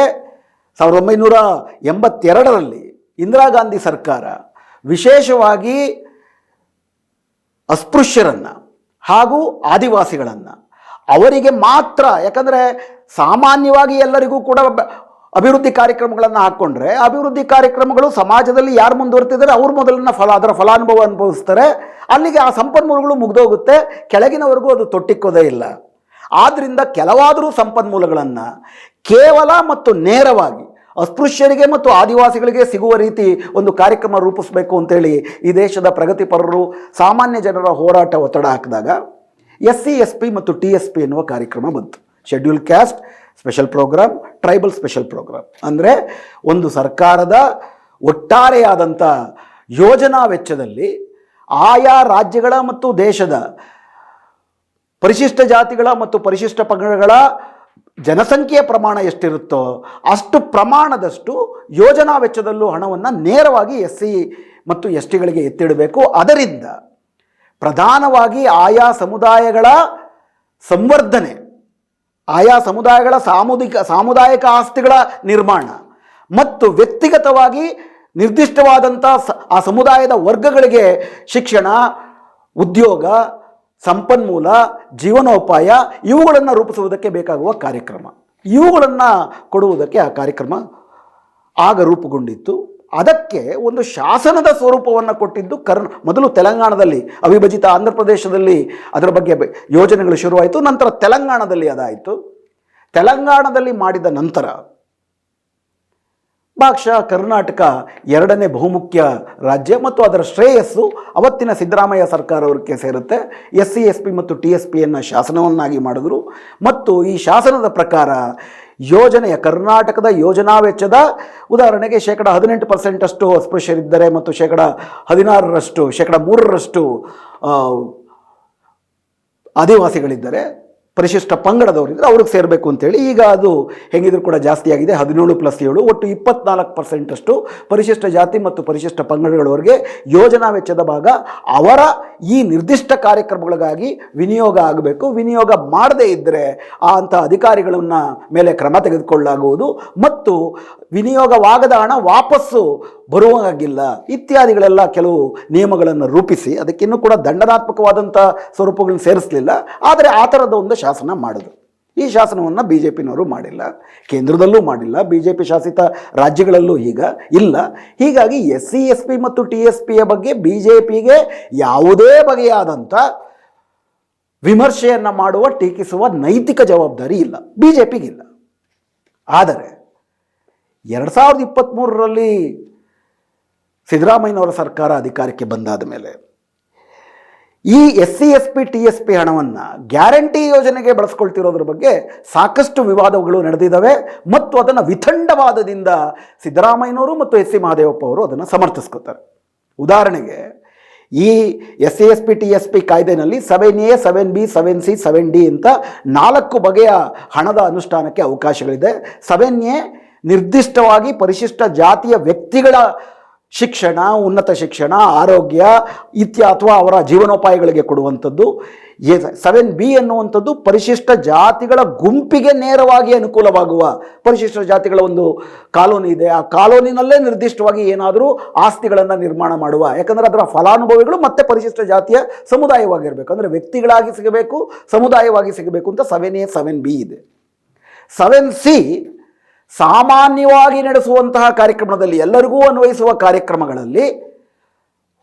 1982ರಲ್ಲಿ ಇಂದಿರಾ ಗಾಂಧಿ ಸರ್ಕಾರ ವಿಶೇಷವಾಗಿ ಅಸ್ಪೃಶ್ಯರನ್ನು ಹಾಗೂ ಆದಿವಾಸಿಗಳನ್ನು ಅವರಿಗೆ ಮಾತ್ರ, ಯಾಕಂದರೆ ಸಾಮಾನ್ಯವಾಗಿ ಎಲ್ಲರಿಗೂ ಕೂಡ ಅಭಿವೃದ್ಧಿ ಕಾರ್ಯಕ್ರಮಗಳನ್ನು ಹಾಕ್ಕೊಂಡ್ರೆ ಅಭಿವೃದ್ಧಿ ಕಾರ್ಯಕ್ರಮಗಳು ಸಮಾಜದಲ್ಲಿ ಯಾರು ಮುಂದುವರ್ತಿದ್ದಾರೆ ಅವ್ರು ಅದರ ಫಲಾನುಭವ ಅನುಭವಿಸ್ತಾರೆ. ಅಲ್ಲಿಗೆ ಆ ಸಂಪನ್ಮೂಲಗಳು ಮುಗಿದೋಗುತ್ತೆ, ಕೆಳಗಿನವರೆಗೂ ಅದು ತೊಟ್ಟಿಕ್ಕೋದೇ ಇಲ್ಲ. ಆದ್ದರಿಂದ ಕೆಲವಾದರೂ ಸಂಪನ್ಮೂಲಗಳನ್ನು ಕೇವಲ ಮತ್ತು ನೇರವಾಗಿ ಅಸ್ಪೃಶ್ಯರಿಗೆ ಮತ್ತು ಆದಿವಾಸಿಗಳಿಗೆ ಸಿಗುವ ರೀತಿ ಒಂದು ಕಾರ್ಯಕ್ರಮ ರೂಪಿಸಬೇಕು ಅಂತೇಳಿ ಈ ದೇಶದ ಪ್ರಗತಿಪರರು ಸಾಮಾನ್ಯ ಜನರ ಹೋರಾಟ ಒತ್ತಡ ಹಾಕಿದಾಗ SC SP ಮತ್ತು TSP ಎನ್ನುವ ಕಾರ್ಯಕ್ರಮ ಬಂತು. Schedule caste special programme, tribal special programme. ಅಂದರೆ ಒಂದು ಸರ್ಕಾರದ ಒಟ್ಟಾರೆಯಾದಂಥ ಯೋಜನಾ ವೆಚ್ಚದಲ್ಲಿ ಆಯಾ ರಾಜ್ಯಗಳ ಮತ್ತು ದೇಶದ ಪರಿಶಿಷ್ಟ ಜಾತಿಗಳ ಮತ್ತು ಪರಿಶಿಷ್ಟ ಪಂಗಡಗಳ ಜನಸಂಖ್ಯೆಯ ಪ್ರಮಾಣ ಎಷ್ಟಿರುತ್ತೋ ಅಷ್ಟು ಪ್ರಮಾಣದಷ್ಟು ಯೋಜನಾ ವೆಚ್ಚದಲ್ಲೂ ಹಣವನ್ನು ನೇರವಾಗಿ SC ಮತ್ತು STಗಳಿಗೆ ಎತ್ತಿಡಬೇಕು. ಅದರಿಂದ ಪ್ರಧಾನವಾಗಿ ಆಯಾ ಸಮುದಾಯಗಳ ಸಂವರ್ಧನೆ, ಆಯಾ ಸಮುದಾಯಗಳ ಸಾಮುದಾಯಿಕ ಆಸ್ತಿಗಳ ನಿರ್ಮಾಣ ಮತ್ತು ವ್ಯಕ್ತಿಗತವಾಗಿ ನಿರ್ದಿಷ್ಟವಾದಂಥ ಆ ಸಮುದಾಯದ ವರ್ಗಗಳಿಗೆ ಶಿಕ್ಷಣ, ಉದ್ಯೋಗ, ಸಂಪನ್ಮೂಲ, ಜೀವನೋಪಾಯ ಇವುಗಳನ್ನು ರೂಪಿಸುವುದಕ್ಕೆ ಬೇಕಾಗುವ ಕಾರ್ಯಕ್ರಮ, ಇವುಗಳನ್ನು ಕೊಡುವುದಕ್ಕೆ ಆ ಕಾರ್ಯಕ್ರಮ ಆಗ ರೂಪುಗೊಂಡಿತ್ತು. ಅದಕ್ಕೆ ಒಂದು ಶಾಸನದ ಸ್ವರೂಪವನ್ನು ಕೊಟ್ಟಿದ್ದು ಮೊದಲು ತೆಲಂಗಾಣದಲ್ಲಿ, ಅವಿಭಜಿತ ಆಂಧ್ರ ಪ್ರದೇಶದಲ್ಲಿ ಅದರ ಬಗ್ಗೆ ಯೋಜನೆಗಳು ಶುರುವಾಯಿತು. ನಂತರ ತೆಲಂಗಾಣದಲ್ಲಿ ಅದಾಯಿತು. ತೆಲಂಗಾಣದಲ್ಲಿ ಮಾಡಿದ ನಂತರ ಬಹುಶಃ ಕರ್ನಾಟಕ ಎರಡನೇ ಬಹುಮುಖ್ಯ ರಾಜ್ಯ ಮತ್ತು ಅದರ ಶ್ರೇಯಸ್ಸು ಅವತ್ತಿನ ಸಿದ್ದರಾಮಯ್ಯ ಸರ್ಕಾರವರಿಗೆ ಸೇರುತ್ತೆ. SC/SP ಮತ್ತು TSPಯನ್ನು ಶಾಸನವನ್ನಾಗಿ ಮಾಡಿದ್ರು ಮತ್ತು ಈ ಶಾಸನದ ಪ್ರಕಾರ ಯೋಜನೆಯ ಕರ್ನಾಟಕದ ಯೋಜನಾ ವೆಚ್ಚದ ಉದಾಹರಣೆಗೆ 18% ಅಸ್ಪೃಶ್ಯರಿದ್ದಾರೆ ಮತ್ತು 16% 3% ಆದಿವಾಸಿಗಳಿದ್ದಾರೆ, ಪರಿಶಿಷ್ಟ ಪಂಗಡದವರಿದ್ದರೆ ಅವ್ರಿಗೆ ಸೇರಬೇಕು ಅಂತೇಳಿ. ಈಗ ಅದು ಹೆಂಗಿದ್ರು ಕೂಡ ಜಾಸ್ತಿ ಆಗಿದೆ, 17+7 ಒಟ್ಟು 24% ಪರಿಶಿಷ್ಟ ಜಾತಿ ಮತ್ತು ಪರಿಶಿಷ್ಟ ಪಂಗಡಗಳವರೆಗೆ ಯೋಜನಾ ವೆಚ್ಚದ ಭಾಗ ಅವರ ಈ ನಿರ್ದಿಷ್ಟ ಕಾರ್ಯಕ್ರಮಗಳಿಗಾಗಿ ವಿನಿಯೋಗ ಆಗಬೇಕು. ವಿನಿಯೋಗ ಮಾಡದೇ ಇದ್ದರೆ ಅಂಥ ಅಧಿಕಾರಿಗಳನ್ನ ಮೇಲೆ ಕ್ರಮ ತೆಗೆದುಕೊಳ್ಳಲಾಗುವುದು ಮತ್ತು ವಿನಿಯೋಗವಾಗದ ಹಣ ವಾಪಸ್ಸು ಬರುವಾಗಿಲ್ಲ ಇತ್ಯಾದಿಗಳೆಲ್ಲ ಕೆಲವು ನಿಯಮಗಳನ್ನು ರೂಪಿಸಿ ಅದಕ್ಕಿನ್ನೂ ಕೂಡ ದಂಡನಾತ್ಮಕವಾದಂಥ ಸ್ವರೂಪಗಳನ್ನು ಸೇರಿಸಲಿಲ್ಲ. ಆದರೆ ಆ ಥರದ ಒಂದು ಶಾಸನ ಮಾಡಿದ್ರು. ಈ ಶಾಸನವನ್ನು BJPನವರು ಮಾಡಿಲ್ಲ, ಕೇಂದ್ರದಲ್ಲೂ ಮಾಡಿಲ್ಲ, BJP ಶಾಸಿತ ರಾಜ್ಯಗಳಲ್ಲೂ ಈಗ ಇಲ್ಲ. ಹೀಗಾಗಿ SC/SP ಮತ್ತು TSPಯ ಬಗ್ಗೆ BJPಗೆ ಯಾವುದೇ ಬಗೆಯಾದಂಥ ವಿಮರ್ಶೆಯನ್ನು ಮಾಡುವ, ಟೀಕಿಸುವ ನೈತಿಕ ಜವಾಬ್ದಾರಿ ಇಲ್ಲ, BJPಗಿಲ್ಲ. ಆದರೆ 2023ರಲ್ಲಿ ಸಿದ್ದರಾಮಯ್ಯನವರ ಸರ್ಕಾರ ಅಧಿಕಾರಕ್ಕೆ ಬಂದಾದ ಮೇಲೆ ಈ SC/SP TSP ಹಣವನ್ನು ಗ್ಯಾರಂಟಿ ಯೋಜನೆಗೆ ಬಳಸ್ಕೊಳ್ತಿರೋದ್ರ ಬಗ್ಗೆ ಸಾಕಷ್ಟು ವಿವಾದಗಳು ನಡೆದಿದ್ದಾವೆ ಮತ್ತು ಅದನ್ನು ವಿತಂಡವಾದದಿಂದ ಸಿದ್ದರಾಮಯ್ಯನವರು ಮತ್ತು SC ಮಹದೇವಪ್ಪ ಅವರು ಅದನ್ನು ಸಮರ್ಥಿಸ್ಕೊತಾರೆ. ಉದಾಹರಣೆಗೆ ಈ SC/SP TSP ಕಾಯ್ದೆನಲ್ಲಿ 7A 7B 7C 7D ಅಂತ 4 ಬಗೆಯ ಹಣದ ಅನುಷ್ಠಾನಕ್ಕೆ ಅವಕಾಶಗಳಿದೆ. 7A ನಿರ್ದಿಷ್ಟವಾಗಿ ಪರಿಶಿಷ್ಟ ಜಾತಿಯ ವ್ಯಕ್ತಿಗಳ ಶಿಕ್ಷಣ, ಉನ್ನತ ಶಿಕ್ಷಣ, ಆರೋಗ್ಯ ಅಥವಾ ಅವರ ಜೀವನೋಪಾಯಗಳಿಗೆ ಕೊಡುವಂಥದ್ದು. 7B ಎನ್ನುವಂಥದ್ದು ಪರಿಶಿಷ್ಟ ಜಾತಿಗಳ ಗುಂಪಿಗೆ ನೇರವಾಗಿ ಅನುಕೂಲವಾಗುವ, ಪರಿಶಿಷ್ಟ ಜಾತಿಗಳ ಒಂದು ಕಾಲೋನಿ ಇದೆ, ಆ ಕಾಲೋನಿನಲ್ಲೇ ನಿರ್ದಿಷ್ಟವಾಗಿ ಏನಾದರೂ ಆಸ್ತಿಗಳನ್ನು ನಿರ್ಮಾಣ ಮಾಡುವ, ಯಾಕಂದರೆ ಅದರ ಫಲಾನುಭವಿಗಳು ಮತ್ತೆ ಪರಿಶಿಷ್ಟ ಜಾತಿಯ ಸಮುದಾಯವಾಗಿರಬೇಕು, ಅಂದರೆ ವ್ಯಕ್ತಿಗಳಾಗಿ ಸಿಗಬೇಕು, ಸಮುದಾಯವಾಗಿ ಸಿಗಬೇಕು ಅಂತ 7A 7B ಇದೆ. 7C ಸಾಮಾನ್ಯವಾಗಿ ನಡೆಸುವಂತಹ ಕಾರ್ಯಕ್ರಮದಲ್ಲಿ, ಎಲ್ಲರಿಗೂ ಅನ್ವಯಿಸುವ ಕಾರ್ಯಕ್ರಮಗಳಲ್ಲಿ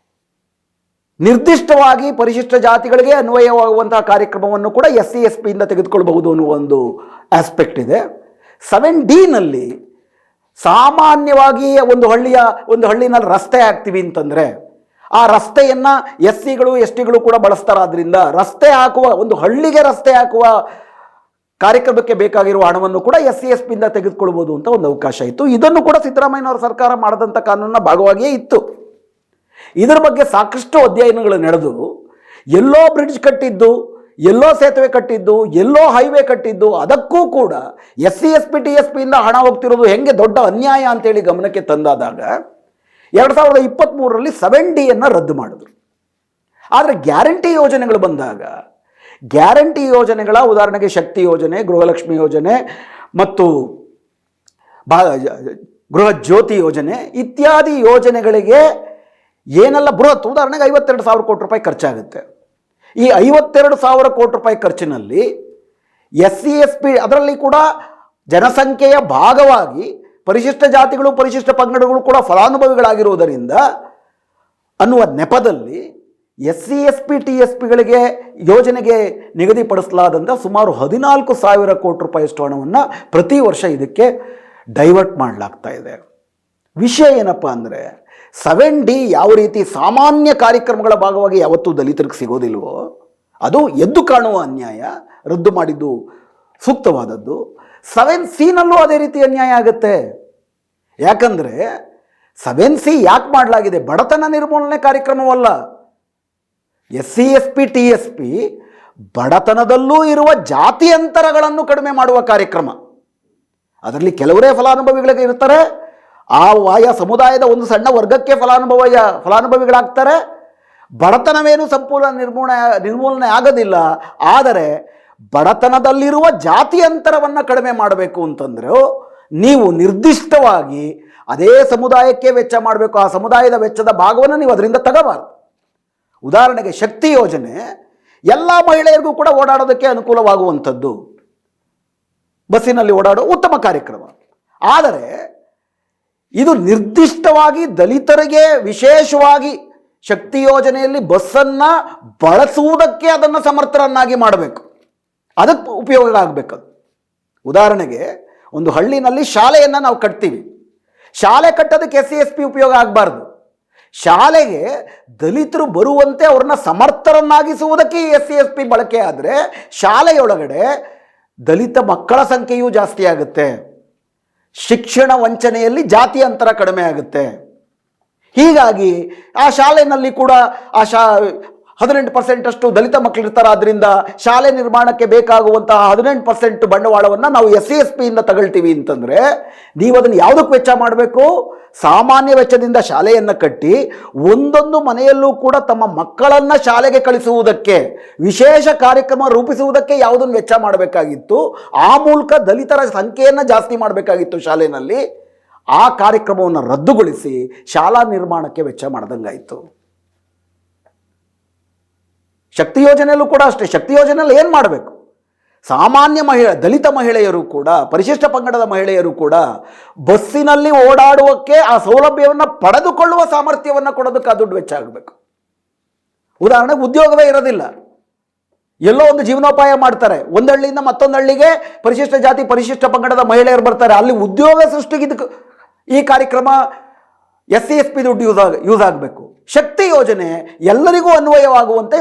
ನಿರ್ದಿಷ್ಟವಾಗಿ ಪರಿಶಿಷ್ಟ ಜಾತಿಗಳಿಗೆ ಅನ್ವಯವಾಗುವಂತಹ ಕಾರ್ಯಕ್ರಮವನ್ನು ಕೂಡ SC/SPಯಿಂದ ತೆಗೆದುಕೊಳ್ಳಬಹುದು ಅನ್ನುವ ಒಂದು ಆಸ್ಪೆಕ್ಟ್ ಇದೆ. 7Dನಲ್ಲಿ ಸಾಮಾನ್ಯವಾಗಿ ಒಂದು ಹಳ್ಳಿನಲ್ಲಿ ರಸ್ತೆ ಹಾಕ್ತೀವಿ ಅಂತಂದರೆ ಆ ರಸ್ತೆಯನ್ನು SCಗಳು STಗಳು ಕೂಡ ಬಳಸ್ತಾರಾದ್ರಿಂದ ರಸ್ತೆ ಹಾಕುವ, ಒಂದು ಹಳ್ಳಿಗೆ ರಸ್ತೆ ಹಾಕುವ ಕಾರ್ಯಕ್ರಮಕ್ಕೆ ಬೇಕಾಗಿರುವ ಹಣವನ್ನು ಕೂಡ SC/SPಯಿಂದ ತೆಗೆದುಕೊಳ್ಬೋದು ಅಂತ ಒಂದು ಅವಕಾಶ ಇತ್ತು. ಇದನ್ನು ಕೂಡ ಸಿದ್ದರಾಮಯ್ಯನವರ ಸರ್ಕಾರ ಮಾಡಿದಂಥ ಕಾನೂನಿನ ಭಾಗವಾಗಿಯೇ ಇತ್ತು. ಇದರ ಬಗ್ಗೆ ಸಾಕಷ್ಟು ಅಧ್ಯಯನಗಳು ನಡೆದು ಎಲ್ಲೋ ಬ್ರಿಡ್ಜ್ ಕಟ್ಟಿದ್ದು, ಎಲ್ಲೋ ಸೇತುವೆ ಕಟ್ಟಿದ್ದು, ಎಲ್ಲೋ ಹೈವೇ ಕಟ್ಟಿದ್ದು, ಅದಕ್ಕೂ ಕೂಡ SC/SP TSPಯಿಂದ ಹಣ ಹೋಗ್ತಿರೋದು ಹೆಂಗೆ ದೊಡ್ಡ ಅನ್ಯಾಯ ಅಂತೇಳಿ ಗಮನಕ್ಕೆ ತಂದಾದಾಗ 2023ರಲ್ಲಿ 7Dಯನ್ನು ರದ್ದು ಮಾಡಿದ್ರು. ಆದರೆ ಗ್ಯಾರಂಟಿ ಯೋಜನೆಗಳು ಬಂದಾಗ, ಗ್ಯಾರಂಟಿ ಯೋಜನೆಗಳ ಉದಾಹರಣೆಗೆ ಶಕ್ತಿ ಯೋಜನೆ, ಗೃಹಲಕ್ಷ್ಮಿ ಯೋಜನೆ ಮತ್ತು ಗೃಹ ಜ್ಯೋತಿ ಯೋಜನೆ ಇತ್ಯಾದಿ ಯೋಜನೆಗಳಿಗೆ ಏನೆಲ್ಲ ಬೃಹತ್, ಉದಾಹರಣೆಗೆ 52,000 ಕೋಟಿ ರೂಪಾಯಿ ಖರ್ಚಾಗುತ್ತೆ. ಈ 52,000 ಕೋಟಿ ರೂಪಾಯಿ ಖರ್ಚಿನಲ್ಲಿ SC/SP ಅದರಲ್ಲಿ ಕೂಡ ಜನಸಂಖ್ಯೆಯ ಭಾಗವಾಗಿ ಪರಿಶಿಷ್ಟ ಜಾತಿಗಳು, ಪರಿಶಿಷ್ಟ ಪಂಗಡಗಳು ಕೂಡ ಫಲಾನುಭವಿಗಳಾಗಿರುವುದರಿಂದ ಅನ್ನುವ ನೆಪದಲ್ಲಿ SC/SP TSPಗಳಿಗೆ ಯೋಜನೆಗೆ ನಿಗದಿಪಡಿಸಲಾದಂಥ ಸುಮಾರು 14,000 ಕೋಟಿ ರೂಪಾಯಿಯಷ್ಟು ಹಣವನ್ನು ಪ್ರತಿ ವರ್ಷ ಇದಕ್ಕೆ ಡೈವರ್ಟ್ ಮಾಡಲಾಗ್ತಾ ಇದೆ. ವಿಷಯ ಏನಪ್ಪ ಅಂದರೆ 7D ಯಾವ ರೀತಿ ಸಾಮಾನ್ಯ ಕಾರ್ಯಕ್ರಮಗಳ ಭಾಗವಾಗಿ ಯಾವತ್ತೂ ದಲಿತರಿಗೆ ಸಿಗೋದಿಲ್ವೋ ಅದು ಎದ್ದು ಕಾಣುವ ಅನ್ಯಾಯ, ರದ್ದು ಮಾಡಿದ್ದು ಸೂಕ್ತವಾದದ್ದು. 7Cನಲ್ಲೂ ಅದೇ ರೀತಿ ಅನ್ಯಾಯ ಆಗುತ್ತೆ. ಯಾಕಂದರೆ 7C ಯಾಕೆ ಮಾಡಲಾಗಿದೆ, ಬಡತನ ನಿರ್ಮೂಲನೆ ಕಾರ್ಯಕ್ರಮವಲ್ಲ. SC/SP TSP ಬಡತನದಲ್ಲೂ ಇರುವ ಜಾತಿ ಅಂತರಗಳನ್ನು ಕಡಿಮೆ ಮಾಡುವ ಕಾರ್ಯಕ್ರಮ. ಅದರಲ್ಲಿ ಕೆಲವರೇ ಫಲಾನುಭವಿಗಳಿಗೆ ಇರ್ತಾರೆ, ಆಯಾ ಸಮುದಾಯದ ಒಂದು ಸಣ್ಣ ವರ್ಗಕ್ಕೆ ಫಲಾನುಭವಿಗಳಾಗ್ತಾರೆ. ಬಡತನವೇನು ಸಂಪೂರ್ಣ ನಿರ್ಮೂಲನೆ ಆಗೋದಿಲ್ಲ. ಆದರೆ ಬಡತನದಲ್ಲಿರುವ ಜಾತಿ ಅಂತರವನ್ನು ಕಡಿಮೆ ಮಾಡಬೇಕು ಅಂತಂದರೆ ನೀವು ನಿರ್ದಿಷ್ಟವಾಗಿ ಅದೇ ಸಮುದಾಯಕ್ಕೆ ವೆಚ್ಚ ಮಾಡಬೇಕು. ಆ ಸಮುದಾಯದ ವೆಚ್ಚದ ಭಾಗವನ್ನು ನೀವು ಅದರಿಂದ ತಗೋಬಾರ್ದು. ಉದಾಹರಣೆಗೆ ಶಕ್ತಿ ಯೋಜನೆ ಎಲ್ಲ ಮಹಿಳೆಯರಿಗೂ ಕೂಡ ಓಡಾಡೋದಕ್ಕೆ ಅನುಕೂಲವಾಗುವಂಥದ್ದು, ಬಸ್ಸಿನಲ್ಲಿ ಓಡಾಡೋ ಉತ್ತಮ ಕಾರ್ಯಕ್ರಮ. ಆದರೆ ಇದು ನಿರ್ದಿಷ್ಟವಾಗಿ ದಲಿತರಿಗೆ ವಿಶೇಷವಾಗಿ ಶಕ್ತಿ ಯೋಜನೆಯಲ್ಲಿ ಬಸ್ಸನ್ನು ಬಳಸುವುದಕ್ಕೆ ಅದನ್ನು ಸಮರ್ಥರನ್ನಾಗಿ ಮಾಡಬೇಕು, ಅದಕ್ಕೆ ಉಪಯೋಗ ಆಗಬೇಕು. ಉದಾಹರಣೆಗೆ ಒಂದು ಹಳ್ಳಿನಲ್ಲಿ ಶಾಲೆಯನ್ನು ನಾವು ಕಟ್ತೀವಿ. ಶಾಲೆ ಕಟ್ಟೋದಕ್ಕೆ SC/ST ಉಪಯೋಗ ಆಗಬಾರ್ದು. ಶಾಲೆಗೆ ದಲಿತರು ಬರುವಂತೆ ಅವ್ರನ್ನ ಸಮರ್ಥರನ್ನಾಗಿಸುವುದಕ್ಕೆ ಈ SC/ST ಬಳಕೆ ಆದರೆ ಶಾಲೆಯೊಳಗಡೆ ದಲಿತ ಮಕ್ಕಳ ಸಂಖ್ಯೆಯೂ ಜಾಸ್ತಿ ಆಗುತ್ತೆ. ಶಿಕ್ಷಣ ವಂಚನೆಯಲ್ಲಿ ಜಾತಿ ಅಂತರ ಕಡಿಮೆ ಆಗುತ್ತೆ. ಹೀಗಾಗಿ ಆ ಶಾಲೆಯಲ್ಲಿ ಕೂಡ 18% ಅಷ್ಟು ದಲಿತ ಮಕ್ಕಳಿರ್ತಾರೆ. ಆದ್ದರಿಂದ ಶಾಲೆ ನಿರ್ಮಾಣಕ್ಕೆ ಬೇಕಾಗುವಂತಹ 18% ಬಂಡವಾಳವನ್ನು ನಾವು SC/STಯಿಂದ ತಗೊಳ್ತೀವಿ ಅಂತಂದರೆ ನೀವು ಅದನ್ನು ಯಾವುದಕ್ಕೆ ವೆಚ್ಚ ಮಾಡಬೇಕು? ಸಾಮಾನ್ಯ ವೆಚ್ಚದಿಂದ ಶಾಲೆಯನ್ನು ಕಟ್ಟಿ ಒಂದೊಂದು ಮನೆಯಲ್ಲೂ ಕೂಡ ತಮ್ಮ ಮಕ್ಕಳನ್ನು ಶಾಲೆಗೆ ಕಳಿಸುವುದಕ್ಕೆ, ವಿಶೇಷ ಕಾರ್ಯಕ್ರಮ ರೂಪಿಸುವುದಕ್ಕೆ ಯಾವುದನ್ನು ವೆಚ್ಚ ಮಾಡಬೇಕಾಗಿತ್ತು. ಆ ಮೂಲಕ ದಲಿತರ ಸಂಖ್ಯೆಯನ್ನು ಜಾಸ್ತಿ ಮಾಡಬೇಕಾಗಿತ್ತು ಶಾಲೆಯಲ್ಲಿ. ಆ ಕಾರ್ಯಕ್ರಮವನ್ನು ರದ್ದುಗೊಳಿಸಿ ಶಾಲಾ ನಿರ್ಮಾಣಕ್ಕೆ ವೆಚ್ಚ ಮಾಡ್ದಂಗಾಯಿತು. ಶಕ್ತಿ ಯೋಜನೆಯಲ್ಲೂ ಕೂಡ ಅಷ್ಟೇ. ಶಕ್ತಿ ಯೋಜನೆಯಲ್ಲಿ ಏನು ಮಾಡಬೇಕು? ಸಾಮಾನ್ಯ ದಲಿತ ಮಹಿಳೆಯರು ಕೂಡ, ಪರಿಶಿಷ್ಟ ಪಂಗಡದ ಮಹಿಳೆಯರು ಕೂಡ ಬಸ್ಸಿನಲ್ಲಿ ಓಡಾಡುವಕ್ಕೆ ಆ ಸೌಲಭ್ಯವನ್ನು ಪಡೆದುಕೊಳ್ಳುವ ಸಾಮರ್ಥ್ಯವನ್ನು ಕೊಡೋದಕ್ಕೆ ಆ ದುಡ್ಡು ವೆಚ್ಚ ಆಗಬೇಕು. ಉದಾಹರಣೆಗೆ ಉದ್ಯೋಗವೇ ಇರೋದಿಲ್ಲ, ಎಲ್ಲೋ ಒಂದು ಜೀವನೋಪಾಯ ಮಾಡ್ತಾರೆ. ಒಂದು ಹಳ್ಳಿಯಿಂದ ಮತ್ತೊಂದು ಹಳ್ಳಿಗೆ ಪರಿಶಿಷ್ಟ ಜಾತಿ ಪರಿಶಿಷ್ಟ ಪಂಗಡದ ಮಹಿಳೆಯರು ಬರ್ತಾರೆ. ಅಲ್ಲಿ ಉದ್ಯೋಗ ಸೃಷ್ಟಿಗೆ ಈ ಕಾರ್ಯಕ್ರಮ SC/ST ದುಡ್ಡು ಯೂಸ್ ಆಗಬೇಕು. ಶಕ್ತಿ ಯೋಜನೆ ಎಲ್ಲರಿಗೂ ಅನ್ವಯವಾಗುವಂತೆ,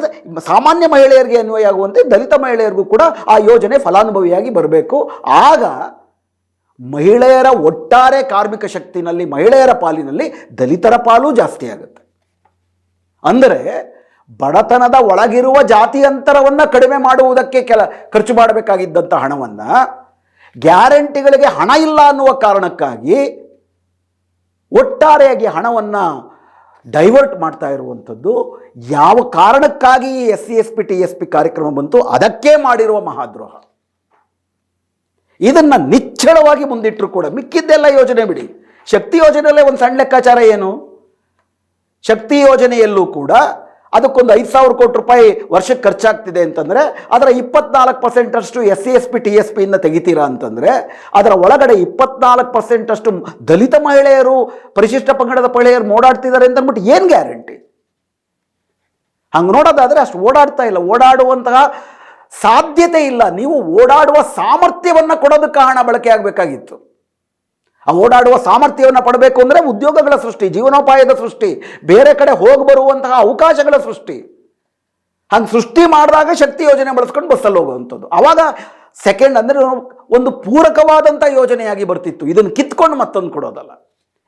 ಸಾಮಾನ್ಯ ಮಹಿಳೆಯರಿಗೆ ಅನ್ವಯ ಆಗುವಂತೆ ದಲಿತ ಮಹಿಳೆಯರಿಗೂ ಕೂಡ ಆ ಯೋಜನೆ ಫಲಾನುಭವಿಯಾಗಿ ಬರಬೇಕು. ಆಗ ಮಹಿಳೆಯರ ಒಟ್ಟಾರೆ ಕಾರ್ಮಿಕ ಶಕ್ತಿನಲ್ಲಿ ಮಹಿಳೆಯರ ಪಾಲಿನಲ್ಲಿ ದಲಿತರ ಪಾಲು ಜಾಸ್ತಿ ಆಗುತ್ತೆ. ಅಂದರೆ ಬಡತನದ ಒಳಗಿರುವ ಜಾತಿ ಅಂತರವನ್ನು ಕಡಿಮೆ ಮಾಡುವುದಕ್ಕೆ ಖರ್ಚು ಮಾಡಬೇಕಾಗಿದ್ದಂಥ ಹಣವನ್ನು ಗ್ಯಾರಂಟಿಗಳಿಗೆ ಹಣ ಇಲ್ಲ ಅನ್ನುವ ಕಾರಣಕ್ಕಾಗಿ ಒಟ್ಟಾರೆಯಾಗಿ ಹಣವನ್ನು ಡೈವರ್ಟ್ ಮಾಡ್ತಾ ಇರುವಂಥದ್ದು. ಯಾವ ಕಾರಣಕ್ಕಾಗಿ ಈ SC/ST ಕಾರ್ಯಕ್ರಮ ಬಂತು ಅದಕ್ಕೆ ಮಾಡಿರುವ ಮಹಾದ್ರೋಹ. ಇದನ್ನು ನಿಚ್ಚಳವಾಗಿ ಮುಂದಿಟ್ಟರು ಕೂಡ ಮಿಕ್ಕಿದ್ದೆಲ್ಲ ಯೋಜನೆ ಬಿಡಿ. ಶಕ್ತಿ ಯೋಜನೆಯಲ್ಲೇ ಒಂದು ಸಣ್ಣ ಲೆಕ್ಕಾಚಾರ ಏನು? ಶಕ್ತಿ ಯೋಜನೆಯಲ್ಲೂ ಕೂಡ ಅದಕ್ಕೊಂದು 5,000 ಕೋಟಿ ರೂಪಾಯಿ ವರ್ಷಕ್ಕೆ ಖರ್ಚಾಗ್ತಿದೆ ಅಂತಂದರೆ ಅದರ 24% ಅಷ್ಟು SC/ST ತೆಗಿತೀರಾ ಅಂತಂದರೆ ಅದರ ಒಳಗಡೆ 24% ಅಷ್ಟು ದಲಿತ ಮಹಿಳೆಯರು ಪರಿಶಿಷ್ಟ ಪಂಗಡದ ಮಹಿಳೆಯರು ಓಡಾಡ್ತಿದ್ದಾರೆ ಅಂತ ಅಂದ್ಬಿಟ್ಟು ಏನು ಗ್ಯಾರಂಟಿ? ಹಂಗೆ ನೋಡೋದಾದರೆ ಅಷ್ಟು ಓಡಾಡ್ತಾ ಇಲ್ಲ, ಓಡಾಡುವಂತಹ ಸಾಧ್ಯತೆ ಇಲ್ಲ. ನೀವು ಓಡಾಡುವ ಸಾಮರ್ಥ್ಯವನ್ನು ಕೊಡೋದಕ್ಕೆ ಹಣ ಬಳಕೆ ಆಗಬೇಕಾಗಿತ್ತು. ಆ ಓಡಾಡುವ ಸಾಮರ್ಥ್ಯವನ್ನು ಪಡಬೇಕು ಅಂದರೆ ಉದ್ಯೋಗಗಳ ಸೃಷ್ಟಿ, ಜೀವನೋಪಾಯದ ಸೃಷ್ಟಿ, ಬೇರೆ ಕಡೆ ಹೋಗಿ ಬರುವಂತಹ ಅವಕಾಶಗಳ ಸೃಷ್ಟಿ. ಹಂಗೆ ಸೃಷ್ಟಿ ಮಾಡಿದಾಗ ಶಕ್ತಿ ಯೋಜನೆ ಬಳಸ್ಕೊಂಡು ಬಸ್ಸಲ್ಲಿ ಹೋಗುವಂಥದ್ದು. ಆವಾಗ ಸೆಕೆಂಡ್ ಅಂದರೆ ಒಂದು ಪೂರಕವಾದಂಥ ಯೋಜನೆಯಾಗಿ ಬರ್ತಿತ್ತು. ಇದನ್ನು ಕಿತ್ಕೊಂಡು ಮತ್ತೊಂದು ಕೊಡೋದಲ್ಲ.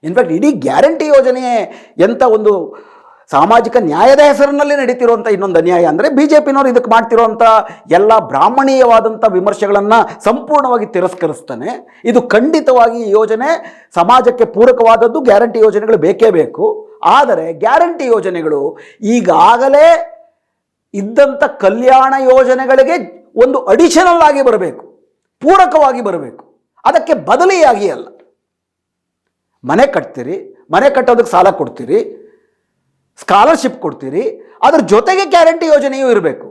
ಇನ್ಫ್ಯಾಕ್ಟ್ ಇಡೀ ಗ್ಯಾರಂಟಿ ಯೋಜನೆಯೇ ಎಂಥ ಒಂದು ಸಾಮಾಜಿಕ ನ್ಯಾಯದ ಹೆಸರಿನಲ್ಲಿ ನಡೀತಿರುವಂಥ ಇನ್ನೊಂದು ಅನ್ಯಾಯ ಅಂದರೆ BJPನವರು ಇದಕ್ಕೆ ಮಾಡ್ತಿರೋಂಥ ಎಲ್ಲ ಬ್ರಾಹ್ಮಣೀಯವಾದಂಥ ವಿಮರ್ಶೆಗಳನ್ನು ಸಂಪೂರ್ಣವಾಗಿ ತಿರಸ್ಕರಿಸ್ತಾನೆ. ಇದು ಖಂಡಿತವಾಗಿ ಈ ಯೋಜನೆ ಸಮಾಜಕ್ಕೆ ಪೂರಕವಾದದ್ದು. ಗ್ಯಾರಂಟಿ ಯೋಜನೆಗಳು ಬೇಕೇ ಬೇಕು. ಆದರೆ ಗ್ಯಾರಂಟಿ ಯೋಜನೆಗಳು ಈಗಾಗಲೇ ಇದ್ದಂಥ ಕಲ್ಯಾಣ ಯೋಜನೆಗಳಿಗೆ ಒಂದು ಅಡಿಷನಲ್ ಆಗಿ ಬರಬೇಕು, ಪೂರಕವಾಗಿ ಬರಬೇಕು. ಅದಕ್ಕೆ ಬದಲಿಯಾಗಿ ಅಲ್ಲ. ಮನೆ ಕಟ್ತೀರಿ, ಮನೆ ಕಟ್ಟೋದಕ್ಕೆ ಸಾಲ ಕೊಡ್ತೀರಿ, ಸ್ಕಾಲರ್ಶಿಪ್ ಕೊಡ್ತೀರಿ, ಅದ್ರ ಜೊತೆಗೆ ಗ್ಯಾರಂಟಿ ಯೋಜನೆಯೂ ಇರಬೇಕು.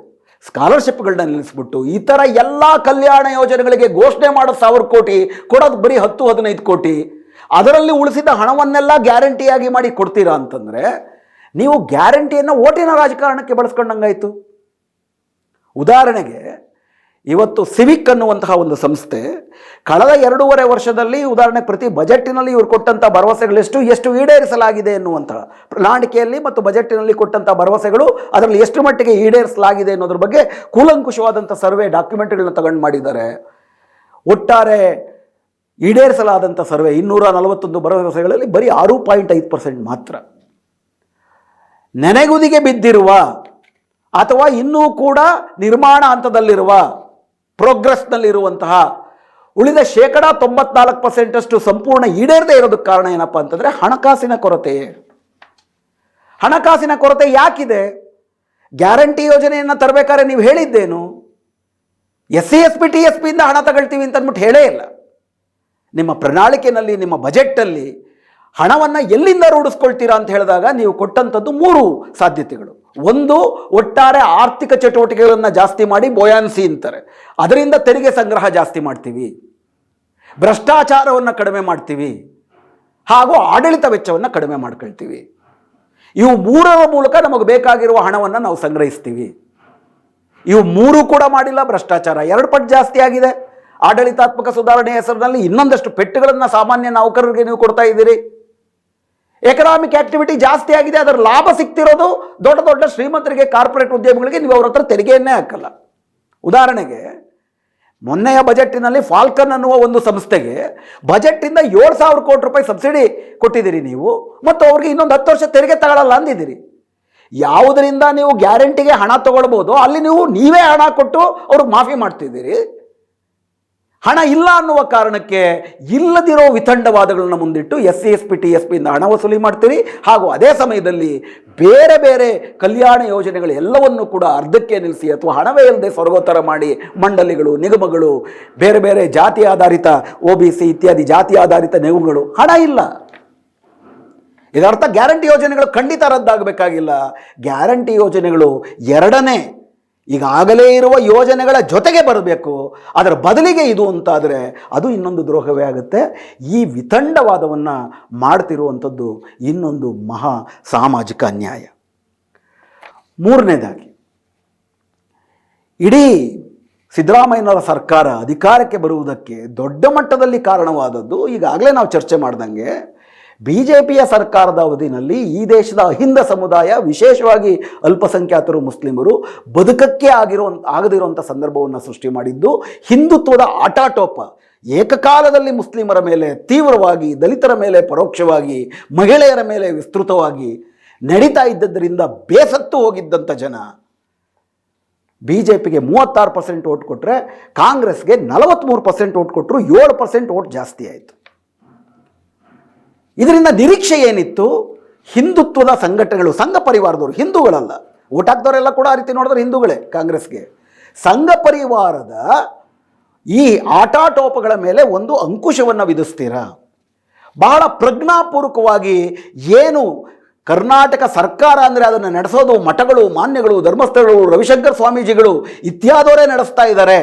ಸ್ಕಾಲರ್ಶಿಪ್ಗಳನ್ನ ನಿಲ್ಲಿಸ್ಬಿಟ್ಟು ಈ ಥರ ಎಲ್ಲ ಕಲ್ಯಾಣ ಯೋಜನೆಗಳಿಗೆ ಘೋಷಣೆ ಮಾಡೋ 1,000 ಕೋಟಿ ಕೊಡೋದು ಬರೀ 10-15 ಕೋಟಿ, ಅದರಲ್ಲಿ ಉಳಿಸಿದ ಹಣವನ್ನೆಲ್ಲ ಗ್ಯಾರಂಟಿಯಾಗಿ ಮಾಡಿ ಕೊಡ್ತೀರಾ ಅಂತಂದರೆ ನೀವು ಗ್ಯಾರಂಟಿಯನ್ನು ಓಟಿನ ರಾಜಕಾರಣಕ್ಕೆ ಬಳಸ್ಕೊಂಡಂಗಾಯಿತು. ಉದಾಹರಣೆಗೆ ಇವತ್ತು ಸಿವಿಕ್ ಅನ್ನುವಂತಹ ಒಂದು ಸಂಸ್ಥೆ ಕಳೆದ 2.5 ವರ್ಷದಲ್ಲಿ ಉದಾಹರಣೆ ಪ್ರತಿ ಬಜೆಟ್ಟಿನಲ್ಲಿ ಇವರು ಕೊಟ್ಟಂಥ ಭರವಸೆಗಳೆಷ್ಟು ಈಡೇರಿಸಲಾಗಿದೆ ಎನ್ನುವಂತಹ ಪ್ರಣಾಳಿಕೆಯಲ್ಲಿ ಮತ್ತು ಬಜೆಟ್ಟಿನಲ್ಲಿ ಕೊಟ್ಟಂಥ ಭರವಸೆಗಳು ಅದರಲ್ಲಿ ಎಷ್ಟು ಮಟ್ಟಿಗೆ ಈಡೇರಿಸಲಾಗಿದೆ ಅನ್ನೋದ್ರ ಬಗ್ಗೆ ಕೂಲಂಕುಷವಾದಂಥ ಸರ್ವೆ ಡಾಕ್ಯುಮೆಂಟ್ಗಳನ್ನ ತಗೊಂಡು ಮಾಡಿದ್ದಾರೆ. ಒಟ್ಟಾರೆ ಈಡೇರಿಸಲಾದಂಥ ಸರ್ವೆ 241 ಭರವಸೆಗಳಲ್ಲಿ ಬರೀ 6.5% ಮಾತ್ರ. ನೆನೆಗುದಿಗೆ ಬಿದ್ದಿರುವ ಅಥವಾ ಇನ್ನೂ ಕೂಡ ನಿರ್ಮಾಣ ಹಂತದಲ್ಲಿರುವ ಪ್ರೋಗ್ರೆಸ್ನಲ್ಲಿರುವಂತಹ ಉಳಿದ 94% ಅಷ್ಟು ಸಂಪೂರ್ಣ ಈಡೇರದೇ ಇರೋದಕ್ಕೆ ಕಾರಣ ಏನಪ್ಪ ಅಂತಂದರೆ ಹಣಕಾಸಿನ ಕೊರತೆ. ಹಣಕಾಸಿನ ಕೊರತೆ ಯಾಕಿದೆ? ಗ್ಯಾರಂಟಿ ಯೋಜನೆಯನ್ನು ತರಬೇಕಾದ್ರೆ ನೀವು ಹೇಳಿದ್ದೇನು? SC/ST ಹಣ ತಗೊಳ್ತೀವಿ ಅಂತ ಅಂದ್ಬಿಟ್ಟು ಹೇಳೇ ಇಲ್ಲ. ನಿಮ್ಮ ಪ್ರಣಾಳಿಕೆಯಲ್ಲಿ, ನಿಮ್ಮ ಬಜೆಟ್ಟಲ್ಲಿ ಹಣವನ್ನು ಎಲ್ಲಿಂದ ರೂಢಿಸ್ಕೊಳ್ತೀರಾ ಅಂತ ಹೇಳಿದಾಗ ನೀವು ಕೊಟ್ಟಂಥದ್ದು 3 ಸಾಧ್ಯತೆಗಳು. ಒಂದು, ಒಟ್ಟಾರೆ ಆರ್ಥಿಕ ಚಟುವಟಿಕೆಗಳನ್ನು ಜಾಸ್ತಿ ಮಾಡಿ ಬೊಯಾನ್ಸಿ ಅಂತಾರೆ, ಅದರಿಂದ ತೆರಿಗೆ ಸಂಗ್ರಹ ಜಾಸ್ತಿ ಮಾಡ್ತೀವಿ, ಭ್ರಷ್ಟಾಚಾರವನ್ನು ಕಡಿಮೆ ಮಾಡ್ತೀವಿ, ಹಾಗೂ ಆಡಳಿತ ವೆಚ್ಚವನ್ನು ಕಡಿಮೆ ಮಾಡ್ಕೊಳ್ತೀವಿ. ಇವು 3ರ ಮೂಲಕ ನಮಗೆ ಬೇಕಾಗಿರುವ ಹಣವನ್ನು ನಾವು ಸಂಗ್ರಹಿಸ್ತೀವಿ. ಇವು 3 ಕೂಡ ಮಾಡಿಲ್ಲ. ಭ್ರಷ್ಟಾಚಾರ 2 ಪಟ್ಟು ಜಾಸ್ತಿ ಆಗಿದೆ. ಆಡಳಿತಾತ್ಮಕ ಸುಧಾರಣೆ ಹೆಸರಿನಲ್ಲಿ ಇನ್ನೊಂದಷ್ಟು ಪೆಟ್ಟುಗಳನ್ನು ಸಾಮಾನ್ಯ ನೌಕರರಿಗೆ ನೀವು ಕೊಡ್ತಾ ಇದ್ದೀರಿ. ಎಕನಾಮಿಕ್ ಆಕ್ಟಿವಿಟಿ ಜಾಸ್ತಿ ಆಗಿದೆ, ಅದರ ಲಾಭ ಸಿಗ್ತಿರೋದು ದೊಡ್ಡ ದೊಡ್ಡ ಶ್ರೀಮಂತರಿಗೆ, ಕಾರ್ಪೊರೇಟ್ ಉದ್ಯಮಿಗಳಿಗೆ. ನೀವು ಅವ್ರ ಹತ್ರ ತೆರಿಗೆಯನ್ನೇ ಹಾಕಲ್ಲ. ಉದಾಹರಣೆಗೆ ಮೊನ್ನೆಯ ಬಜೆಟ್ಟಿನಲ್ಲಿ ಫಾಲ್ಕನ್ ಅನ್ನುವ ಒಂದು ಸಂಸ್ಥೆಗೆ ಬಜೆಟ್ಟಿಂದ 7,000 ಕೋಟಿ ರೂಪಾಯಿ ಸಬ್ಸಿಡಿ ಕೊಟ್ಟಿದ್ದೀರಿ ನೀವು, ಮತ್ತು ಅವ್ರಿಗೆ ಇನ್ನೊಂದು 10 ವರ್ಷ ತೆರಿಗೆ ತಗೊಳ್ಳಲ್ಲ ಅಂದಿದ್ದೀರಿ. ಯಾವುದರಿಂದ ನೀವು ಗ್ಯಾರಂಟಿಗೆ ಹಣ ತಗೊಳ್ಬೋದು ಅಲ್ಲಿ ನೀವೇ ಹಣ ಕೊಟ್ಟು ಅವ್ರಿಗೆ ಮಾಫಿ ಮಾಡ್ತಿದ್ದೀರಿ. ಹಣ ಇಲ್ಲ ಅನ್ನುವ ಕಾರಣಕ್ಕೆ ಇಲ್ಲದಿರೋ ವಿತಂಡವಾದಗಳನ್ನ ಮುಂದಿಟ್ಟು SC/ST TSPಯಿಂದ ಹಣ ವಸೂಲಿ ಮಾಡ್ತೀರಿ. ಹಾಗೂ ಅದೇ ಸಮಯದಲ್ಲಿ ಬೇರೆ ಬೇರೆ ಕಲ್ಯಾಣ ಯೋಜನೆಗಳು ಎಲ್ಲವನ್ನೂ ಕೂಡ ಅರ್ಧಕ್ಕೆ ನಿಲ್ಲಿಸಿ ಅಥವಾ ಹಣವೇ ಇಲ್ಲದೆ ಸೊರಗೋ ಥರ ಮಾಡಿ ಮಂಡಳಿಗಳು, ನಿಗಮಗಳು, ಬೇರೆ ಬೇರೆ ಜಾತಿ ಆಧಾರಿತ OBC ಇತ್ಯಾದಿ ಜಾತಿ ಆಧಾರಿತ ನಿಗಮಗಳು ಹಣ ಇಲ್ಲ. ಇದರ್ಥ ಗ್ಯಾರಂಟಿ ಯೋಜನೆಗಳು ಖಂಡಿತ ರದ್ದಾಗಬೇಕಾಗಿಲ್ಲ. ಗ್ಯಾರಂಟಿ ಯೋಜನೆಗಳು ಎರಡನೇ ಈಗಾಗಲೇ ಇರುವ ಯೋಜನೆಗಳ ಜೊತೆಗೆ ಬರಬೇಕು. ಅದರ ಬದಲಿಗೆ ಇದು ಅಂತಾದರೆ ಅದು ಇನ್ನೊಂದು ದ್ರೋಹವೇ ಆಗುತ್ತೆ. ಈ ವಿತಂಡವಾದವನ್ನು ಮಾಡ್ತಿರುವಂಥದ್ದು ಇನ್ನೊಂದು ಮಹಾ ಸಾಮಾಜಿಕ ಅನ್ಯಾಯ. ಮೂರನೇದಾಗಿ, ಇಡೀ ಸಿದ್ದರಾಮಯ್ಯನವರ ಸರ್ಕಾರ ಅಧಿಕಾರಕ್ಕೆ ಬರುವುದಕ್ಕೆ ದೊಡ್ಡ ಮಟ್ಟದಲ್ಲಿ ಕಾರಣವಾದದ್ದು ಈಗಾಗಲೇ ನಾವು ಚರ್ಚೆ ಮಾಡ್ದಂಗೆ BJPಯ ಸರ್ಕಾರದ ಅವಧಿನಲ್ಲಿ ಈ ದೇಶದ ಅಹಿಂದ ಸಮುದಾಯ, ವಿಶೇಷವಾಗಿ ಅಲ್ಪಸಂಖ್ಯಾತರು, ಮುಸ್ಲಿಮರು ಬದುಕಕ್ಕೆ ಆಗದಿರುವಂಥ ಸಂದರ್ಭವನ್ನು ಸೃಷ್ಟಿ ಮಾಡಿದ್ದು ಹಿಂದುತ್ವದ ಆಟಾಟೋಪ ಏಕಕಾಲದಲ್ಲಿ ಮುಸ್ಲಿಮರ ಮೇಲೆ ತೀವ್ರವಾಗಿ, ದಲಿತರ ಮೇಲೆ ಪರೋಕ್ಷವಾಗಿ, ಮಹಿಳೆಯರ ಮೇಲೆ ವಿಸ್ತೃತವಾಗಿ ನಡೀತಾ ಇದ್ದದ್ದರಿಂದ ಬೇಸತ್ತು ಹೋಗಿದ್ದಂಥ ಜನ BJPಗೆ 36% ಓಟ್ ಕೊಟ್ಟರೆ ಕಾಂಗ್ರೆಸ್ಗೆ 43% ಓಟ್ ಕೊಟ್ಟರು. 7% ಓಟ್ ಜಾಸ್ತಿ ಆಯಿತು. ಇದರಿಂದ ನಿರೀಕ್ಷೆ ಏನಿತ್ತು? ಹಿಂದುತ್ವದ ಸಂಘಟನೆಗಳು, ಸಂಘ ಪರಿವಾರದವರು, ಹಿಂದೂಗಳಲ್ಲ, ಓಟ್ ಹಾಕ್ದವರೆಲ್ಲ ಕೂಡ ಆ ರೀತಿ ನೋಡಿದ್ರೆ ಹಿಂದೂಗಳೇ ಕಾಂಗ್ರೆಸ್ಗೆ. ಸಂಘ ಪರಿವಾರದ ಈ ಆಟಾಟೋಪಗಳ ಮೇಲೆ ಒಂದು ಅಂಕುಶವನ್ನು ವಿಧಿಸ್ತೀರಾ? ಬಹಳ ಪ್ರಜ್ಞಾಪೂರ್ವಕವಾಗಿ ಏನು ಕರ್ನಾಟಕ ಸರ್ಕಾರ ಅಂದರೆ ಅದನ್ನು ನಡೆಸೋದು ಮಠಗಳು, ಮಾನ್ಯಗಳು, ಧರ್ಮಸ್ಥಳಗಳು, ರವಿಶಂಕರ್ ಸ್ವಾಮೀಜಿಗಳು ಇತ್ಯಾದವರೇ ನಡೆಸ್ತಾ ಇದ್ದಾರೆ,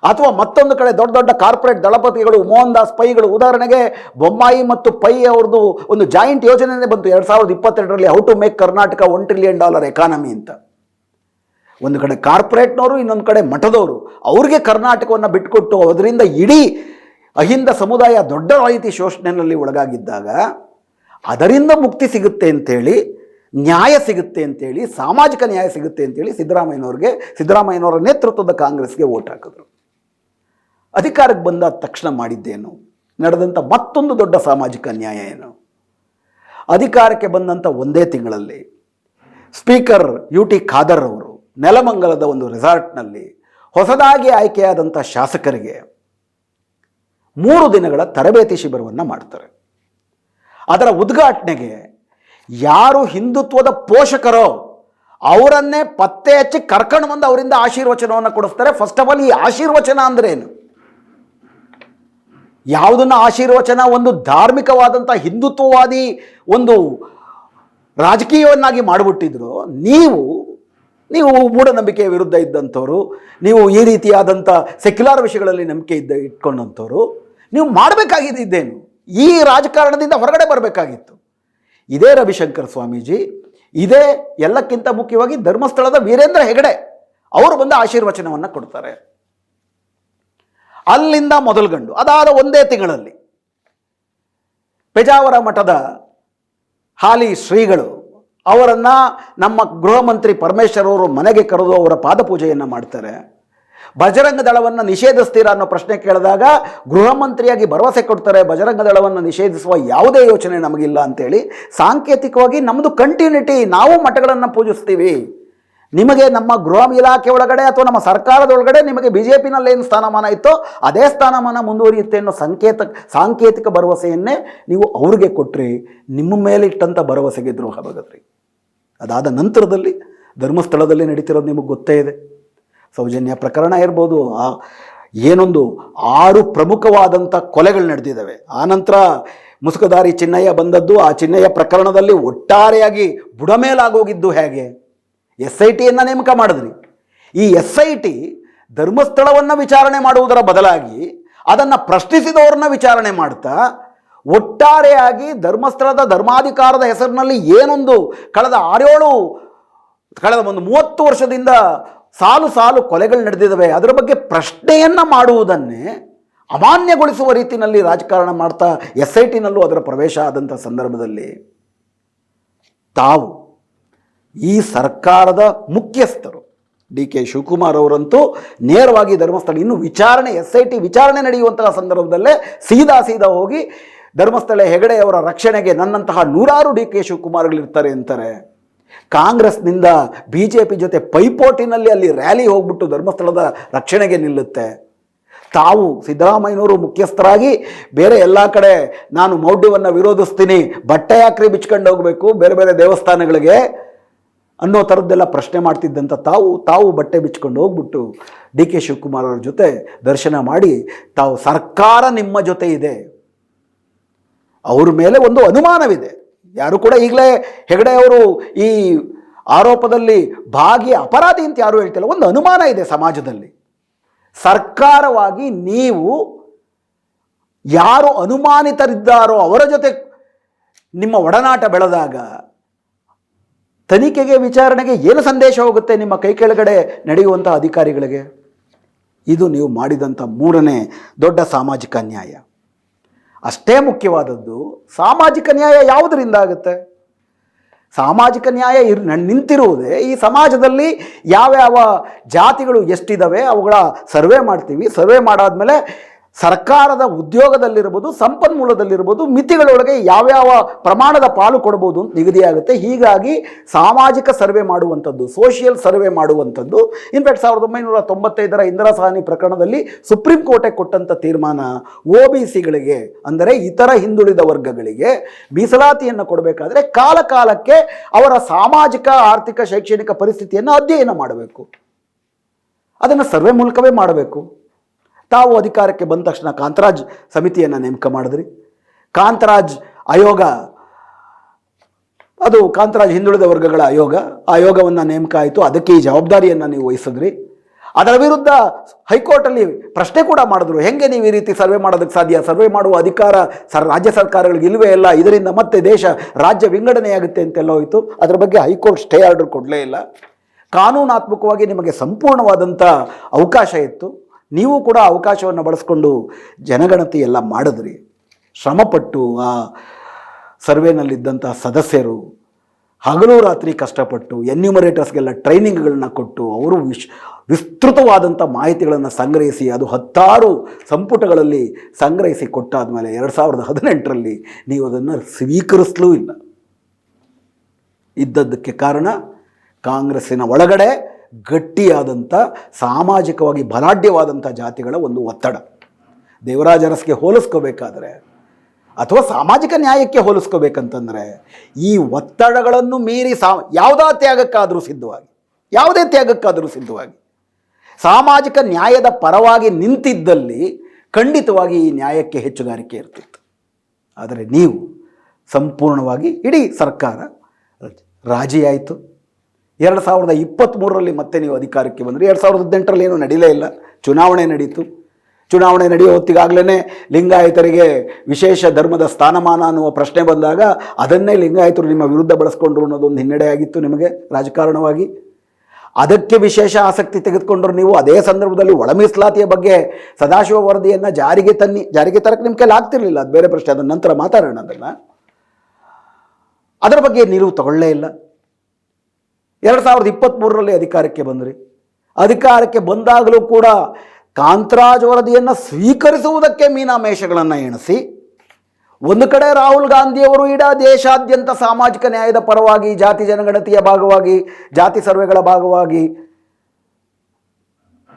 ಅಥವಾ ಮತ್ತೊಂದು ಕಡೆ ದೊಡ್ಡ ದೊಡ್ಡ ಕಾರ್ಪೊರೇಟ್ ದಳಪತಿಗಳು, ಮೋಹನ್ ದಾಸ್ ಪೈಗಳು, ಉದಾಹರಣೆಗೆ ಬೊಮ್ಮಾಯಿ ಮತ್ತು ಪೈ ಅವ್ರದ್ದು ಒಂದು ಜಾಯಿಂಟ್ ಯೋಜನೆ ಬಂತು 2022ರಲ್ಲಿ, how to make Karnataka $1 trillion economy ಅಂತ. ಒಂದು ಕಡೆ ಕಾರ್ಪೊರೇಟ್ನವರು, ಇನ್ನೊಂದು ಕಡೆ ಮಠದವರು, ಅವ್ರಿಗೆ ಕರ್ನಾಟಕವನ್ನು ಬಿಟ್ಟುಕೊಟ್ಟು ಅದರಿಂದ ಇಡೀ ಅಹಿಂದ ಸಮುದಾಯ ದೊಡ್ಡ ರೀತಿ ಶೋಷಣೆಯಲ್ಲಿ ಒಳಗಾಗಿದ್ದಾಗ ಅದರಿಂದ ಮುಕ್ತಿ ಸಿಗುತ್ತೆ ಅಂಥೇಳಿ, ನ್ಯಾಯ ಸಿಗುತ್ತೆ ಅಂತೇಳಿ, ಸಾಮಾಜಿಕ ನ್ಯಾಯ ಸಿಗುತ್ತೆ ಅಂತೇಳಿ ಸಿದ್ದರಾಮಯ್ಯನವರ ನೇತೃತ್ವದ ಕಾಂಗ್ರೆಸ್ಗೆ ಓಟ್ ಹಾಕಿದ್ರು. ಅಧಿಕಾರಕ್ಕೆ ಬಂದ ತಕ್ಷಣ ಮಾಡಿದ್ದೇನು? ನಡೆದಂಥ ಮತ್ತೊಂದು ದೊಡ್ಡ ಸಾಮಾಜಿಕ ಅನ್ಯಾಯ ಏನು? ಅಧಿಕಾರಕ್ಕೆ ಬಂದಂಥ ಒಂದೇ ತಿಂಗಳಲ್ಲಿ ಸ್ಪೀಕರ್ UT ಖಾದರ್ ಅವರು ನೆಲಮಂಗಲದ ಒಂದು ರೆಸಾರ್ಟ್ನಲ್ಲಿ ಹೊಸದಾಗಿ ಆಯ್ಕೆಯಾದಂಥ ಶಾಸಕರಿಗೆ 3 ದಿನಗಳ ತರಬೇತಿ ಶಿಬಿರವನ್ನು ಮಾಡ್ತಾರೆ. ಅದರ ಉದ್ಘಾಟನೆಗೆ ಯಾರು ಹಿಂದುತ್ವದ ಪೋಷಕರೋ ಅವರನ್ನೇ ಪತ್ತೆ ಹಚ್ಚಿ ಕರ್ಕೊಂಡು ಬಂದು ಅವರಿಂದ ಆಶೀರ್ವಚನವನ್ನು ಕೊಡಿಸ್ತಾರೆ. ಫಸ್ಟ್ ಆಫ್ ಆಲ್, ಈ ಆಶೀರ್ವಚನ ಅಂದ್ರೇನು? ಯಾವುದನ್ನು ಆಶೀರ್ವಚನ ಒಂದು ಧಾರ್ಮಿಕವಾದಂಥ ಹಿಂದುತ್ವವಾದಿ ಒಂದು ರಾಜಕೀಯವನ್ನಾಗಿ ಮಾಡಿಬಿಟ್ಟಿದ್ರು. ನೀವು ಮೂಢನಂಬಿಕೆಯ ವಿರುದ್ಧ ಇದ್ದಂಥವ್ರು, ನೀವು ಈ ರೀತಿಯಾದಂಥ ಸೆಕ್ಯುಲರ್ ವಿಷಯಗಳಲ್ಲಿ ನಂಬಿಕೆ ಇಟ್ಕೊಂಡಂಥವ್ರು, ನೀವು ಮಾಡಬೇಕಾಗಿದ್ದೇನು? ಈ ರಾಜಕಾರಣದಿಂದ ಹೊರಗಡೆ ಬರಬೇಕಾಗಿತ್ತು. ಇದೇ ರವಿಶಂಕರ್ ಸ್ವಾಮೀಜಿ, ಇದೇ ಎಲ್ಲಕ್ಕಿಂತ ಮುಖ್ಯವಾಗಿ ಧರ್ಮಸ್ಥಳದ ವೀರೇಂದ್ರ ಹೆಗಡೆ ಅವರು ಬಂದ ಆಶೀರ್ವಚನವನ್ನು ಕೊಡ್ತಾರೆ. ಅಲ್ಲಿಂದ ಮೊದಲುಗಂಡು ಅದಾದ ಒಂದೇ ತಿಂಗಳಲ್ಲಿ ಪೇಜಾವರ ಮಠದ ಹಾಲಿ ಶ್ರೀಗಳು ಅವರನ್ನು ನಮ್ಮ ಗೃಹ ಮಂತ್ರಿ ಪರಮೇಶ್ವರ್ ಅವರು ಮನೆಗೆ ಕರೆದು ಅವರ ಪಾದಪೂಜೆಯನ್ನು ಮಾಡ್ತಾರೆ. ಬಜರಂಗ ದಳವನ್ನು ನಿಷೇಧಿಸ್ತೀರಾ ಅನ್ನೋ ಪ್ರಶ್ನೆ ಕೇಳಿದಾಗ ಗೃಹ ಮಂತ್ರಿಯಾಗಿ ಭರವಸೆ ಕೊಡ್ತಾರೆ, ಬಜರಂಗ ದಳವನ್ನು ನಿಷೇಧಿಸುವ ಯಾವುದೇ ಯೋಚನೆ ನಮಗಿಲ್ಲ ಅಂತೇಳಿ. ಸಾಂಕೇತಿಕವಾಗಿ ನಮ್ಮದು ಕಂಟಿನ್ಯೂಟಿ, ನಾವು ಮಠಗಳನ್ನು ಪೂಜಿಸ್ತೀವಿ, ನಿಮಗೆ ನಮ್ಮ ಗೃಹ ಇಲಾಖೆ ಒಳಗಡೆ ಅಥವಾ ನಮ್ಮ ಸರ್ಕಾರದೊಳಗಡೆ ನಿಮಗೆ BJPನಲ್ಲಿ ಏನು ಸ್ಥಾನಮಾನ ಇತ್ತೋ ಅದೇ ಸ್ಥಾನಮಾನ ಮುಂದುವರಿಯುತ್ತೆ ಅನ್ನೋ ಸಾಂಕೇತಿಕ ಭರವಸೆಯನ್ನೇ ನೀವು ಅವ್ರಿಗೆ ಕೊಟ್ಟರೆ ನಿಮ್ಮ ಮೇಲೆ ಇಟ್ಟಂಥ ಭರವಸೆಗೆ ದ್ರೋಹ ಬಗದ್ರಿ. ಅದಾದ ನಂತರದಲ್ಲಿ ಧರ್ಮಸ್ಥಳದಲ್ಲಿ ನಡೀತಿರೋದು ನಿಮಗೆ ಗೊತ್ತೇ ಇದೆ. ಸೌಜನ್ಯ ಪ್ರಕರಣ ಇರ್ಬೋದು, ಏನೊಂದು 6 ಪ್ರಮುಖವಾದಂಥ ಕೊಲೆಗಳು ನಡೆದಿದ್ದಾವೆ. ಆನಂತರ ಮುಸುಕುಧಾರಿ ಚಿನ್ನಯ್ಯ ಬಂದದ್ದು, ಆ ಚಿನ್ನಯ್ಯ ಪ್ರಕರಣದಲ್ಲಿ ಒಟ್ಟಾರೆಯಾಗಿ ಬುಡಮೇಲಾಗೋಗಿದ್ದು ಹೇಗೆ? SITಯನ್ನು ನೇಮಕ ಮಾಡಿದ್ರಿ. ಈ SIT ಧರ್ಮಸ್ಥಳವನ್ನು ವಿಚಾರಣೆ ಮಾಡುವುದರ ಬದಲಾಗಿ ಅದನ್ನು ಪ್ರಶ್ನಿಸಿದವ್ರನ್ನ ವಿಚಾರಣೆ ಮಾಡ್ತಾ ಒಟ್ಟಾರೆಯಾಗಿ ಧರ್ಮಸ್ಥಳದ ಧರ್ಮಾಧಿಕಾರದ ಹೆಸರಿನಲ್ಲಿ ಏನೊಂದು ಕಳೆದ 30 ವರ್ಷದಿಂದ ಸಾಲು ಕೊಲೆಗಳು ನಡೆದಿದ್ದಾವೆ, ಅದರ ಬಗ್ಗೆ ಪ್ರಶ್ನೆಯನ್ನು ಮಾಡುವುದನ್ನೇ ಅಮಾನ್ಯಗೊಳಿಸುವ ರೀತಿಯಲ್ಲಿ ರಾಜಕಾರಣ ಮಾಡ್ತಾ SITನಲ್ಲೂ ಅದರ ಪ್ರವೇಶ ಆದಂಥ ಸಂದರ್ಭದಲ್ಲಿ ತಾವು ಈ ಸರ್ಕಾರದ ಮುಖ್ಯಸ್ಥರು DK ಶಿವಕುಮಾರ್ ಅವರಂತೂ ನೇರವಾಗಿ ಧರ್ಮಸ್ಥಳ ಇನ್ನು ವಿಚಾರಣೆ SIT ವಿಚಾರಣೆ ನಡೆಯುವಂತಹ ಸಂದರ್ಭದಲ್ಲೇ ಸೀದಾ ಹೋಗಿ ಧರ್ಮಸ್ಥಳ ಹೆಗಡೆ ಅವರ ರಕ್ಷಣೆಗೆ ನನ್ನಂತಹ ನೂರಾರು DK ಶಿವಕುಮಾರ್ಗಳಿರ್ತಾರೆ ಅಂತಾರೆ. ಕಾಂಗ್ರೆಸ್ನಿಂದ BJP ಜೊತೆ ಪೈಪೋಟಿನಲ್ಲಿ ಅಲ್ಲಿ ರ್ಯಾಲಿ ಹೋಗ್ಬಿಟ್ಟು ಧರ್ಮಸ್ಥಳದ ರಕ್ಷಣೆಗೆ ನಿಲ್ಲುತ್ತೆ. ತಾವು ಸಿದ್ದರಾಮಯ್ಯನವರು ಮುಖ್ಯಸ್ಥರಾಗಿ ಬೇರೆ ಎಲ್ಲ ಕಡೆ ನಾನು ಮೌಢ್ಯವನ್ನು ವಿರೋಧಿಸ್ತೀನಿ, ಬಟ್ಟೆ ಯಾಕ್ರಿ ಬಿಚ್ಕೊಂಡು ಹೋಗಬೇಕು ಬೇರೆ ಬೇರೆ ದೇವಸ್ಥಾನಗಳಿಗೆ ಅನ್ನೋ ಥರದ್ದೆಲ್ಲ ಪ್ರಶ್ನೆ ಮಾಡ್ತಿದ್ದಂಥ ತಾವು ಬಟ್ಟೆ ಬಿಚ್ಕೊಂಡು ಹೋಗ್ಬಿಟ್ಟು DK ಶಿವಕುಮಾರ್ ಅವ್ರ ಜೊತೆ ದರ್ಶನ ಮಾಡಿ ತಾವು ಸರ್ಕಾರ ನಿಮ್ಮ ಜೊತೆ ಇದೆ, ಅವ್ರ ಮೇಲೆ ಒಂದು ಅನುಮಾನವಿದೆ. ಯಾರು ಕೂಡ ಈಗಲೇ ಹೆಗಡೆ ಅವರು ಈ ಆರೋಪದಲ್ಲಿ ಅಪರಾಧಿ ಅಂತ ಯಾರು ಹೇಳ್ತಿಲ್ಲ, ಒಂದು ಅನುಮಾನ ಇದೆ ಸಮಾಜದಲ್ಲಿ. ಸರ್ಕಾರವಾಗಿ ನೀವು ಯಾರು ಅನುಮಾನಿತರಿದ್ದಾರೋ ಅವರ ಜೊತೆ ನಿಮ್ಮ ಒಡನಾಟ ಬೆಳೆದಾಗ ತನಿಖೆಗೆ ವಿಚಾರಣೆಗೆ ಏನು ಸಂದೇಶ ಹೋಗುತ್ತೆ ನಿಮ್ಮ ಕೈ ಕೆಳಗಡೆ ನಡೆಯುವಂಥ ಅಧಿಕಾರಿಗಳಿಗೆ? ಇದು ನೀವು ಮಾಡಿದಂಥ ಮೂರನೇ ದೊಡ್ಡ ಸಾಮಾಜಿಕ ನ್ಯಾಯ. ಅಷ್ಟೇ ಮುಖ್ಯವಾದದ್ದು, ಸಾಮಾಜಿಕ ನ್ಯಾಯ ಯಾವುದರಿಂದ ಆಗುತ್ತೆ? ಸಾಮಾಜಿಕ ನ್ಯಾಯ ನಿಂತಿರುವುದೇ ಈ ಸಮಾಜದಲ್ಲಿ ಯಾವ್ಯಾವ ಜಾತಿಗಳು ಎಷ್ಟಿದ್ದಾವೆ ಅವುಗಳ ಸರ್ವೆ ಮಾಡ್ತೀವಿ. ಸರ್ವೆ ಮಾಡಾದ್ಮೇಲೆ ಸರ್ಕಾರದ ಉದ್ಯೋಗದಲ್ಲಿರ್ಬೋದು, ಸಂಪನ್ಮೂಲದಲ್ಲಿರ್ಬೋದು, ಮಿತಿಗಳೊಳಗೆ ಯಾವ್ಯಾವ ಪ್ರಮಾಣದ ಪಾಲು ಕೊಡ್ಬೋದು ಅಂತ ನಿಗದಿಯಾಗುತ್ತೆ. ಹೀಗಾಗಿ ಸಾಮಾಜಿಕ ಸರ್ವೆ ಮಾಡುವಂಥದ್ದು, ಸೋಷಿಯಲ್ ಸರ್ವೆ ಮಾಡುವಂಥದ್ದು, ಇನ್ಫ್ಯಾಕ್ಟ್ 1995ರ ಇಂದಿರಾ ಸಾಹ್ನಿ ಪ್ರಕರಣದಲ್ಲಿ ಸುಪ್ರೀಂ ಕೋರ್ಟೇ ಕೊಟ್ಟಂಥ ತೀರ್ಮಾನ OBCಗಳಿಗೆ ಅಂದರೆ ಇತರ ಹಿಂದುಳಿದ ವರ್ಗಗಳಿಗೆ ಮೀಸಲಾತಿಯನ್ನು ಕೊಡಬೇಕಾದ್ರೆ ಕಾಲಕ್ಕೆ ಅವರ ಸಾಮಾಜಿಕ, ಆರ್ಥಿಕ, ಶೈಕ್ಷಣಿಕ ಪರಿಸ್ಥಿತಿಯನ್ನು ಅಧ್ಯಯನ ಮಾಡಬೇಕು. ಅದನ್ನು ಸರ್ವೆ ಮೂಲಕವೇ ಮಾಡಬೇಕು. ತಾವು ಅಧಿಕಾರಕ್ಕೆ ಬಂದ ತಕ್ಷಣ ಕಾಂತರಾಜ್ ಸಮಿತಿಯನ್ನು ನೇಮಕ ಮಾಡಿದ್ರಿ. ಕಾಂತರಾಜ್ ಆಯೋಗ, ಅದು ಕಾಂತರಾಜ್ ಹಿಂದುಳಿದ ವರ್ಗಗಳ ಆಯೋಗವನ್ನು ನೇಮಕ ಆಯಿತು. ಅದಕ್ಕೆ ಈ ಜವಾಬ್ದಾರಿಯನ್ನು ನೀವು ವಹಿಸಿದ್ರಿ. ಅದರ ವಿರುದ್ಧ ಹೈಕೋರ್ಟಲ್ಲಿ ಪ್ರಶ್ನೆ ಕೂಡ ಮಾಡಿದ್ರು, ಹೆಂಗೆ ನೀವು ಈ ರೀತಿ ಸರ್ವೆ ಮಾಡೋದಕ್ಕೆ ಸಾಧ್ಯ? ಸರ್ವೆ ಮಾಡುವ ಅಧಿಕಾರ ರಾಜ್ಯ ಸರ್ಕಾರಗಳಿಗೆ ಇಲ್ಲವೇ ಇಲ್ಲ, ಇದರಿಂದ ಮತ್ತೆ ರಾಜ್ಯ ವಿಂಗಡಣೆಯಾಗುತ್ತೆ ಅಂತೆಲ್ಲ ಹೋಯಿತು. ಅದರ ಬಗ್ಗೆ ಹೈಕೋರ್ಟ್ ಸ್ಟೇ ಆರ್ಡರ್ ಕೊಡಲೇ ಇಲ್ಲ. ಕಾನೂನಾತ್ಮಕವಾಗಿ ನಿಮಗೆ ಸಂಪೂರ್ಣವಾದಂಥ ಅವಕಾಶ ಇತ್ತು. ನೀವು ಕೂಡ ಅವಕಾಶವನ್ನು ಬಳಸ್ಕೊಂಡು ಜನಗಣತಿ ಎಲ್ಲ ಮಾಡಿದ್ರಿ. ಶ್ರಮಪಟ್ಟು ಆ ಸರ್ವೆನಲ್ಲಿದ್ದಂಥ ಸದಸ್ಯರು ಹಗಲು ರಾತ್ರಿ ಕಷ್ಟಪಟ್ಟು ಎನ್ಯೂಮರೇಟರ್ಸ್ಗೆಲ್ಲ ಟ್ರೈನಿಂಗ್ಗಳನ್ನ ಕೊಟ್ಟು ಅವರು ವಿಸ್ತೃತವಾದಂಥ ಮಾಹಿತಿಗಳನ್ನು ಸಂಗ್ರಹಿಸಿ ಅದು 10 ಸಂಪುಟಗಳಲ್ಲಿ ಸಂಗ್ರಹಿಸಿ ಕೊಟ್ಟಾದಮೇಲೆ 2018ರಲ್ಲಿ ನೀವು ಅದನ್ನು ಸ್ವೀಕರಿಸಲೂ ಇಲ್ಲ. ಇದ್ದದ್ದಕ್ಕೆ ಕಾರಣ ಕಾಂಗ್ರೆಸ್ಸಿನ ಒಳಗಡೆ ಗಟ್ಟಿಯಾದಂಥ ಸಾಮಾಜಿಕವಾಗಿ ಬಲಾಢ್ಯವಾದಂಥ ಜಾತಿಗಳ ಒಂದು ಒತ್ತಡ. ದೇವರಾಜ ಅರಸ್ಗೆ ಹೋಲಿಸ್ಕೋಬೇಕಾದ್ರೆ ಅಥವಾ ಸಾಮಾಜಿಕ ನ್ಯಾಯಕ್ಕೆ ಹೋಲಿಸ್ಕೋಬೇಕಂತಂದರೆ ಈ ಒತ್ತಡಗಳನ್ನು ಮೀರಿ ಯಾವುದೇ ತ್ಯಾಗಕ್ಕಾದರೂ ಸಿದ್ಧವಾಗಿ ಸಾಮಾಜಿಕ ನ್ಯಾಯದ ಪರವಾಗಿ ನಿಂತಿದ್ದಲ್ಲಿ ಖಂಡಿತವಾಗಿ ಈ ನ್ಯಾಯಕ್ಕೆ ಹೆಚ್ಚುಗಾರಿಕೆ ಇರ್ತಿತ್ತು. ಆದರೆ ನೀವು ಸಂಪೂರ್ಣವಾಗಿ ಇಡೀ ಸರ್ಕಾರ ರಾಜಿಯಾಯಿತು. 2023ರಲ್ಲಿ ಮತ್ತೆ ನೀವು ಅಧಿಕಾರಕ್ಕೆ ಬಂದರೆ 2018ರಲ್ಲಿ ಏನೂ ನಡೀಲೇ ಇಲ್ಲ. ಚುನಾವಣೆ ನಡೀತು. ಚುನಾವಣೆ ನಡೆಯೋ ಹೊತ್ತಿಗಾಗಲೇ ಲಿಂಗಾಯತರಿಗೆ ವಿಶೇಷ ಧರ್ಮದ ಸ್ಥಾನಮಾನ ಅನ್ನುವ ಪ್ರಶ್ನೆ ಬಂದಾಗ ಅದನ್ನೇ ಲಿಂಗಾಯತರು ನಿಮ್ಮ ವಿರುದ್ಧ ಬಳಸ್ಕೊಂಡ್ರು ಅನ್ನೋದೊಂದು ಹಿನ್ನಡೆ ಆಗಿತ್ತು ನಿಮಗೆ ರಾಜಕಾರಣವಾಗಿ. ಅದಕ್ಕೆ ವಿಶೇಷ ಆಸಕ್ತಿ ತೆಗೆದುಕೊಂಡ್ರು ನೀವು. ಅದೇ ಸಂದರ್ಭದಲ್ಲಿ ಒಳ ಮೀಸಲಾತಿಯ ಬಗ್ಗೆ ಸದಾಶಿವ ವರದಿಯನ್ನು ಜಾರಿಗೆ ತರಕ್ಕೆ ನಿಮ್ಮ ಕೈಲಿ ಆಗ್ತಿರ್ಲಿಲ್ಲ, ಅದು ಬೇರೆ ಪ್ರಶ್ನೆ, ಅದನ್ನ ನಂತರ ಮಾತಾಡೋಣ. ಅದರ ಬಗ್ಗೆ ನಿಲುವು ತಗೊಳ್ಳೇ ಇಲ್ಲ. 2023ರಲ್ಲಿ ಅಧಿಕಾರಕ್ಕೆ ಬಂದ್ರಿ. ಅಧಿಕಾರಕ್ಕೆ ಬಂದಾಗಲೂ ಕೂಡ ಕಾಂತರಾಜ್ ವರದಿಯನ್ನು ಸ್ವೀಕರಿಸುವುದಕ್ಕೆ ಮೀನಾಮೇಷಗಳನ್ನು ಎಣಿಸಿ ಒಂದು ಕಡೆ ರಾಹುಲ್ ಗಾಂಧಿಯವರು ಇಡೀ ದೇಶಾದ್ಯಂತ ಸಾಮಾಜಿಕ ನ್ಯಾಯದ ಪರವಾಗಿ, ಜಾತಿ ಜನಗಣತಿಯ ಭಾಗವಾಗಿ, ಜಾತಿ ಸರ್ವೆಗಳ ಭಾಗವಾಗಿ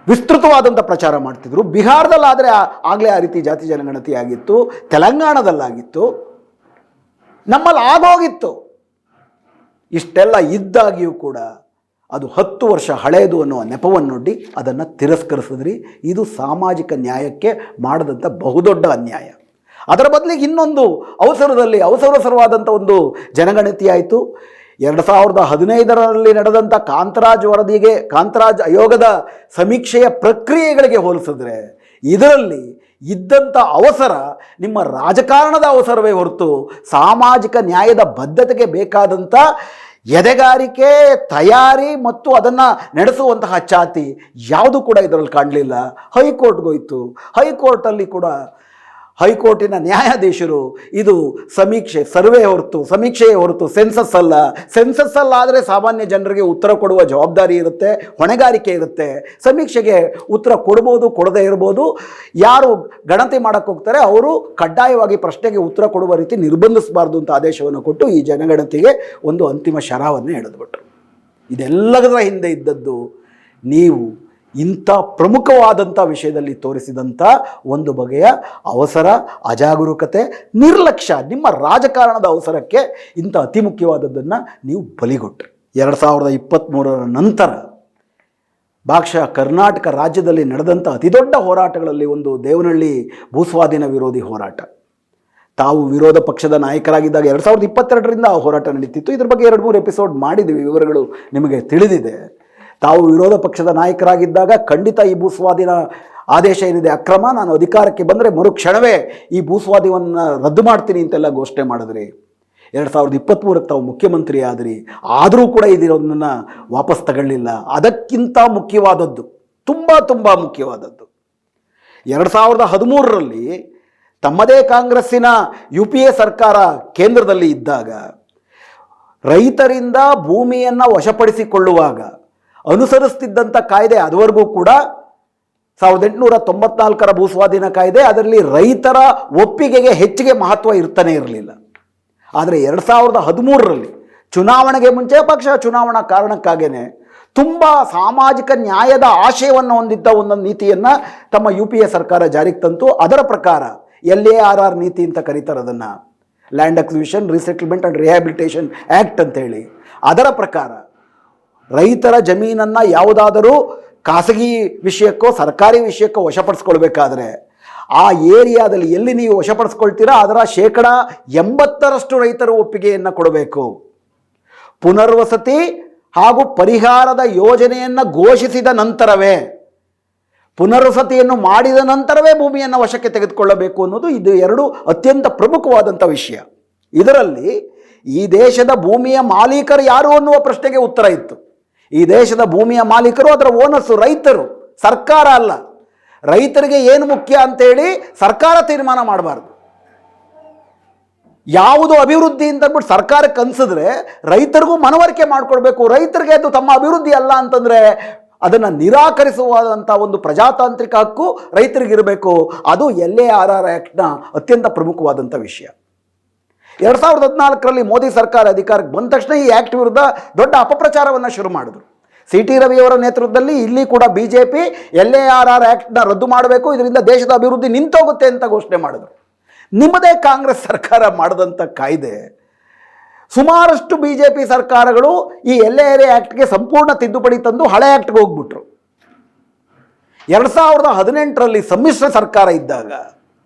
ವಿಸ್ತೃತವಾದಂಥ ಪ್ರಚಾರ ಮಾಡ್ತಿದ್ರು. ಬಿಹಾರದಲ್ಲಾದರೆ ಆಗಲೇ ಆ ರೀತಿ ಜಾತಿ ಜನಗಣತಿ ಆಗಿತ್ತು, ತೆಲಂಗಾಣದಲ್ಲಾಗಿತ್ತು, ನಮ್ಮಲ್ಲಿ ಆಗೋಗಿತ್ತು. ಇಷ್ಟೆಲ್ಲ ಇದ್ದಾಗಿಯೂ ಕೂಡ ಅದು 10 ವರ್ಷ ಹಳೆಯದು ಅನ್ನುವ ನೆಪವನ್ನೊಡ್ಡಿ ಅದನ್ನು ತಿರಸ್ಕರಿಸಿದ್ರಿ. ಇದು ಸಾಮಾಜಿಕ ನ್ಯಾಯಕ್ಕೆ ಮಾಡದಂಥ ಬಹುದೊಡ್ಡ ಅನ್ಯಾಯ. ಅದರ ಬದಲಿಗೆ ಇನ್ನೊಂದು ಅವಸರವಾದಂಥ ಒಂದು ಜನಗಣತಿ ಆಯಿತು. 2015ರಲ್ಲಿ ನಡೆದಂಥ ಕಾಂತರಾಜ್ ಆಯೋಗದ ಸಮೀಕ್ಷೆಯ ಪ್ರಕ್ರಿಯೆಗಳಿಗೆ ಹೋಲಿಸಿದ್ರೆ ಇದರಲ್ಲಿ ಇದ್ದಂಥ ಅವಸರ ನಿಮ್ಮ ರಾಜಕಾರಣದ ಅವಸರವೇ ಹೊರತು ಸಾಮಾಜಿಕ ನ್ಯಾಯದ ಬದ್ಧತೆಗೆ ಬೇಕಾದಂಥ ಎದೆಗಾರಿಕೆ, ತಯಾರಿ ಮತ್ತು ಅದನ್ನು ನಡೆಸುವಂತಹ ಚಾತಿ ಯಾವುದು ಕೂಡ ಇದರಲ್ಲಿ ಕಾಣಲಿಲ್ಲ. ಹೈಕೋರ್ಟ್ಗೋಯ್ತು. ಹೈಕೋರ್ಟಲ್ಲಿ ಕೂಡ ಹೈಕೋರ್ಟಿನ ನ್ಯಾಯಾಧೀಶರು ಇದು ಸಮೀಕ್ಷೆಯೇ ಹೊರತು ಸೆನ್ಸಸ್ ಅಲ್ಲ. ಸೆನ್ಸಸ್ ಅಲ್ಲಾದರೆ ಸಾಮಾನ್ಯ ಜನರಿಗೆ ಉತ್ತರ ಕೊಡುವ ಜವಾಬ್ದಾರಿ ಇರುತ್ತೆ, ಹೊಣೆಗಾರಿಕೆ ಇರುತ್ತೆ. ಸಮೀಕ್ಷೆಗೆ ಉತ್ತರ ಕೊಡ್ಬೋದು, ಕೊಡದೇ ಇರ್ಬೋದು. ಯಾರು ಗಣತಿ ಮಾಡೋಕ್ಕೆ ಹೋಗ್ತಾರೆ ಅವರು ಕಡ್ಡಾಯವಾಗಿ ಪ್ರಶ್ನೆಗೆ ಉತ್ತರ ಕೊಡುವ ರೀತಿ ನಿರ್ಬಂಧಿಸಬಾರ್ದು ಅಂತ ಆದೇಶವನ್ನು ಕೊಟ್ಟು ಈ ಜನಗಣತಿಗೆ ಒಂದು ಅಂತಿಮ ಶರವನ್ನು ಎಳೆದುಬಿಟ್ರು. ಇದೆಲ್ಲದರ ಹಿಂದೆ ಇದ್ದದ್ದು ನೀವು ಇಂಥ ಪ್ರಮುಖವಾದಂಥ ವಿಷಯದಲ್ಲಿ ತೋರಿಸಿದಂಥ ಒಂದು ಬಗೆಯ ಅವಸರ, ಅಜಾಗರೂಕತೆ, ನಿರ್ಲಕ್ಷ್ಯ. ನಿಮ್ಮ ರಾಜಕಾರಣದ ಅವಸರಕ್ಕೆ ಇಂಥ ಅತಿ ಮುಖ್ಯವಾದದ್ದನ್ನು ನೀವು ಬಲಿಗೊಟ್ರಿ. 2023 ನಂತರ ಬಹುಶಃ ಕರ್ನಾಟಕ ರಾಜ್ಯದಲ್ಲಿ ನಡೆದಂಥ ಅತಿದೊಡ್ಡ ಹೋರಾಟಗಳಲ್ಲಿ ಒಂದು ದೇವನಹಳ್ಳಿ ಭೂಸ್ವಾಧೀನ ವಿರೋಧಿ ಹೋರಾಟ. ತಾವು ವಿರೋಧ ಪಕ್ಷದ ನಾಯಕರಾಗಿದ್ದಾಗ 2022ರಿಂದ ಆ ಹೋರಾಟ ನಡೀತಿತ್ತು. ಇದ್ರ ಬಗ್ಗೆ 2-3 ಎಪಿಸೋಡ್ ಮಾಡಿದ್ದೀವಿ, ವಿವರಗಳು ನಿಮಗೆ ತಿಳಿದಿದೆ. ತಾವು ವಿರೋಧ ಪಕ್ಷದ ನಾಯಕರಾಗಿದ್ದಾಗ ಖಂಡಿತ ಈ ಭೂಸ್ವಾಧೀನ ಆದೇಶ ಏನಿದೆ ಅಕ್ರಮ, ನಾನು ಅಧಿಕಾರಕ್ಕೆ ಬಂದರೆ ಮರುಕ್ಷಣವೇ ಈ ಭೂಸ್ವಾಧೀನವನ್ನು ರದ್ದು ಮಾಡ್ತೀನಿ ಅಂತೆಲ್ಲ ಘೋಷಣೆ ಮಾಡಿದ್ರಿ. 2023ಕ್ಕೆ ತಾವು ಮುಖ್ಯಮಂತ್ರಿ ಆದ್ರಿ, ಆದರೂ ಕೂಡ ಇದನ್ನು ವಾಪಸ್ ತಗೊಳ್ಳಿಲ್ಲ. ಅದಕ್ಕಿಂತ ಮುಖ್ಯವಾದದ್ದು, ತುಂಬ ಮುಖ್ಯವಾದದ್ದು, 2013ರಲ್ಲಿ ತಮ್ಮದೇ ಕಾಂಗ್ರೆಸ್ಸಿನ UPA ಸರ್ಕಾರ ಕೇಂದ್ರದಲ್ಲಿ ಇದ್ದಾಗ ರೈತರಿಂದ ಭೂಮಿಯನ್ನು ವಶಪಡಿಸಿಕೊಳ್ಳುವಾಗ ಅನುಸರಿಸ್ತಿದ್ದಂಥ ಕಾಯ್ದೆ, ಅದುವರೆಗೂ ಕೂಡ 1894ರ ಭೂಸ್ವಾಧೀನ ಕಾಯ್ದೆ, ಅದರಲ್ಲಿ ರೈತರ ಒಪ್ಪಿಗೆಗೆ ಹೆಚ್ಚಿಗೆ ಮಹತ್ವ ಇರ್ತಾನೆ ಇರಲಿಲ್ಲ. ಆದರೆ 2013ರಲ್ಲಿ ಚುನಾವಣೆಗೆ ಮುಂಚೆ ಪಕ್ಷ ಚುನಾವಣಾ ಕಾರಣಕ್ಕಾಗೇ ತುಂಬ ಸಾಮಾಜಿಕ ನ್ಯಾಯದ ಆಶಯವನ್ನು ಹೊಂದಿದ್ದ ಒಂದೊಂದು ನೀತಿಯನ್ನು ತಮ್ಮ UPA ಸರ್ಕಾರ ಜಾರಿಗೆ ತಂತು. ಅದರ ಪ್ರಕಾರ LARR ನೀತಿ ಅಂತ ಕರೀತಾರೆ ಅದನ್ನು, land acquisition resettlement and rehabilitation act ಅಂತೇಳಿ. ಅದರ ಪ್ರಕಾರ ರೈತರ ಜಮೀನನ್ನು ಯಾವುದಾದರೂ ಖಾಸಗಿ ವಿಷಯಕ್ಕೋ ಸರ್ಕಾರಿ ವಿಷಯಕ್ಕೋ ವಶಪಡಿಸ್ಕೊಳ್ಬೇಕಾದ್ರೆ ಆ ಏರಿಯಾದಲ್ಲಿ ಎಲ್ಲಿ ನೀವು ವಶಪಡಿಸ್ಕೊಳ್ತೀರಾ ಅದರ 80% ರೈತರ ಒಪ್ಪಿಗೆಯನ್ನು ಕೊಡಬೇಕು. ಪುನರ್ವಸತಿ ಹಾಗೂ ಪರಿಹಾರದ ಯೋಜನೆಯನ್ನು ಘೋಷಿಸಿದ ನಂತರವೇ, ಪುನರ್ವಸತಿಯನ್ನು ಮಾಡಿದ ನಂತರವೇ ಭೂಮಿಯನ್ನು ವಶಕ್ಕೆ ತೆಗೆದುಕೊಳ್ಳಬೇಕು ಅನ್ನೋದು ಇದು 2 ಅತ್ಯಂತ ಪ್ರಮುಖವಾದಂಥ ವಿಷಯ. ಇದರಲ್ಲಿ ಈ ದೇಶದ ಭೂಮಿಯ ಮಾಲೀಕರು ಯಾರು ಅನ್ನುವ ಪ್ರಶ್ನೆಗೆ ಉತ್ತರ ಇತ್ತು. ಈ ದೇಶದ ಭೂಮಿಯ ಮಾಲೀಕರು, ಅದರ ಓನರ್ಸು ರೈತರು, ಸರ್ಕಾರ ಅಲ್ಲ. ರೈತರಿಗೆ ಏನು ಮುಖ್ಯ ಅಂತೇಳಿ ಸರ್ಕಾರ ತೀರ್ಮಾನ ಮಾಡಬಾರ್ದು. ಯಾವುದು ಅಭಿವೃದ್ಧಿ ಅಂತ ಅಂದ್ಬಿಟ್ಟು ಸರ್ಕಾರಕ್ಕೆ ಅನಿಸಿದ್ರೆ ರೈತರಿಗೂ ಮನವರಿಕೆ ಮಾಡಿಕೊಡ್ಬೇಕು. ರೈತರಿಗೆ ಅದು ತಮ್ಮ ಅಭಿವೃದ್ಧಿ ಅಲ್ಲ ಅಂತಂದರೆ ಅದನ್ನು ನಿರಾಕರಿಸುವಂಥ ಒಂದು ಪ್ರಜಾತಾಂತ್ರಿಕ ಹಕ್ಕು ರೈತರಿಗಿರಬೇಕು. ಅದು LARR ಆ್ಯಕ್ಟ್ನ ಅತ್ಯಂತ ಪ್ರಮುಖವಾದಂಥ ವಿಷಯ. 2014ರಲ್ಲಿ ಮೋದಿ ಸರ್ಕಾರ ಅಧಿಕಾರಕ್ಕೆ ಬಂದ ತಕ್ಷಣ ಈ ಆ್ಯಕ್ಟ್ ವಿರುದ್ಧ ದೊಡ್ಡ ಅಪಪ್ರಚಾರವನ್ನು ಶುರು ಮಾಡಿದ್ರು. CT ರವಿಯವರ ನೇತೃತ್ವದಲ್ಲಿ ಇಲ್ಲಿ ಕೂಡ BJP LARR ಆ್ಯಕ್ಟ್ನ ರದ್ದು ಮಾಡಬೇಕು, ಇದರಿಂದ ದೇಶದ ಅಭಿವೃದ್ಧಿ ನಿಂತೋಗುತ್ತೆ ಅಂತ ಘೋಷಣೆ ಮಾಡಿದ್ರು. ನಿಮ್ಮದೇ ಕಾಂಗ್ರೆಸ್ ಸರ್ಕಾರ ಮಾಡಿದಂಥ ಕಾಯ್ದೆ ಸುಮಾರಷ್ಟು BJP ಸರ್ಕಾರಗಳು ಈ LARR ಆ್ಯಕ್ಟ್ಗೆ ಸಂಪೂರ್ಣ ತಿದ್ದುಪಡಿ ತಂದು ಹಳೆ ಆ್ಯಕ್ಟ್ಗೆ ಹೋಗ್ಬಿಟ್ರು. 2018ರಲ್ಲಿ ಸಮ್ಮಿಶ್ರ ಸರ್ಕಾರ ಇದ್ದಾಗ,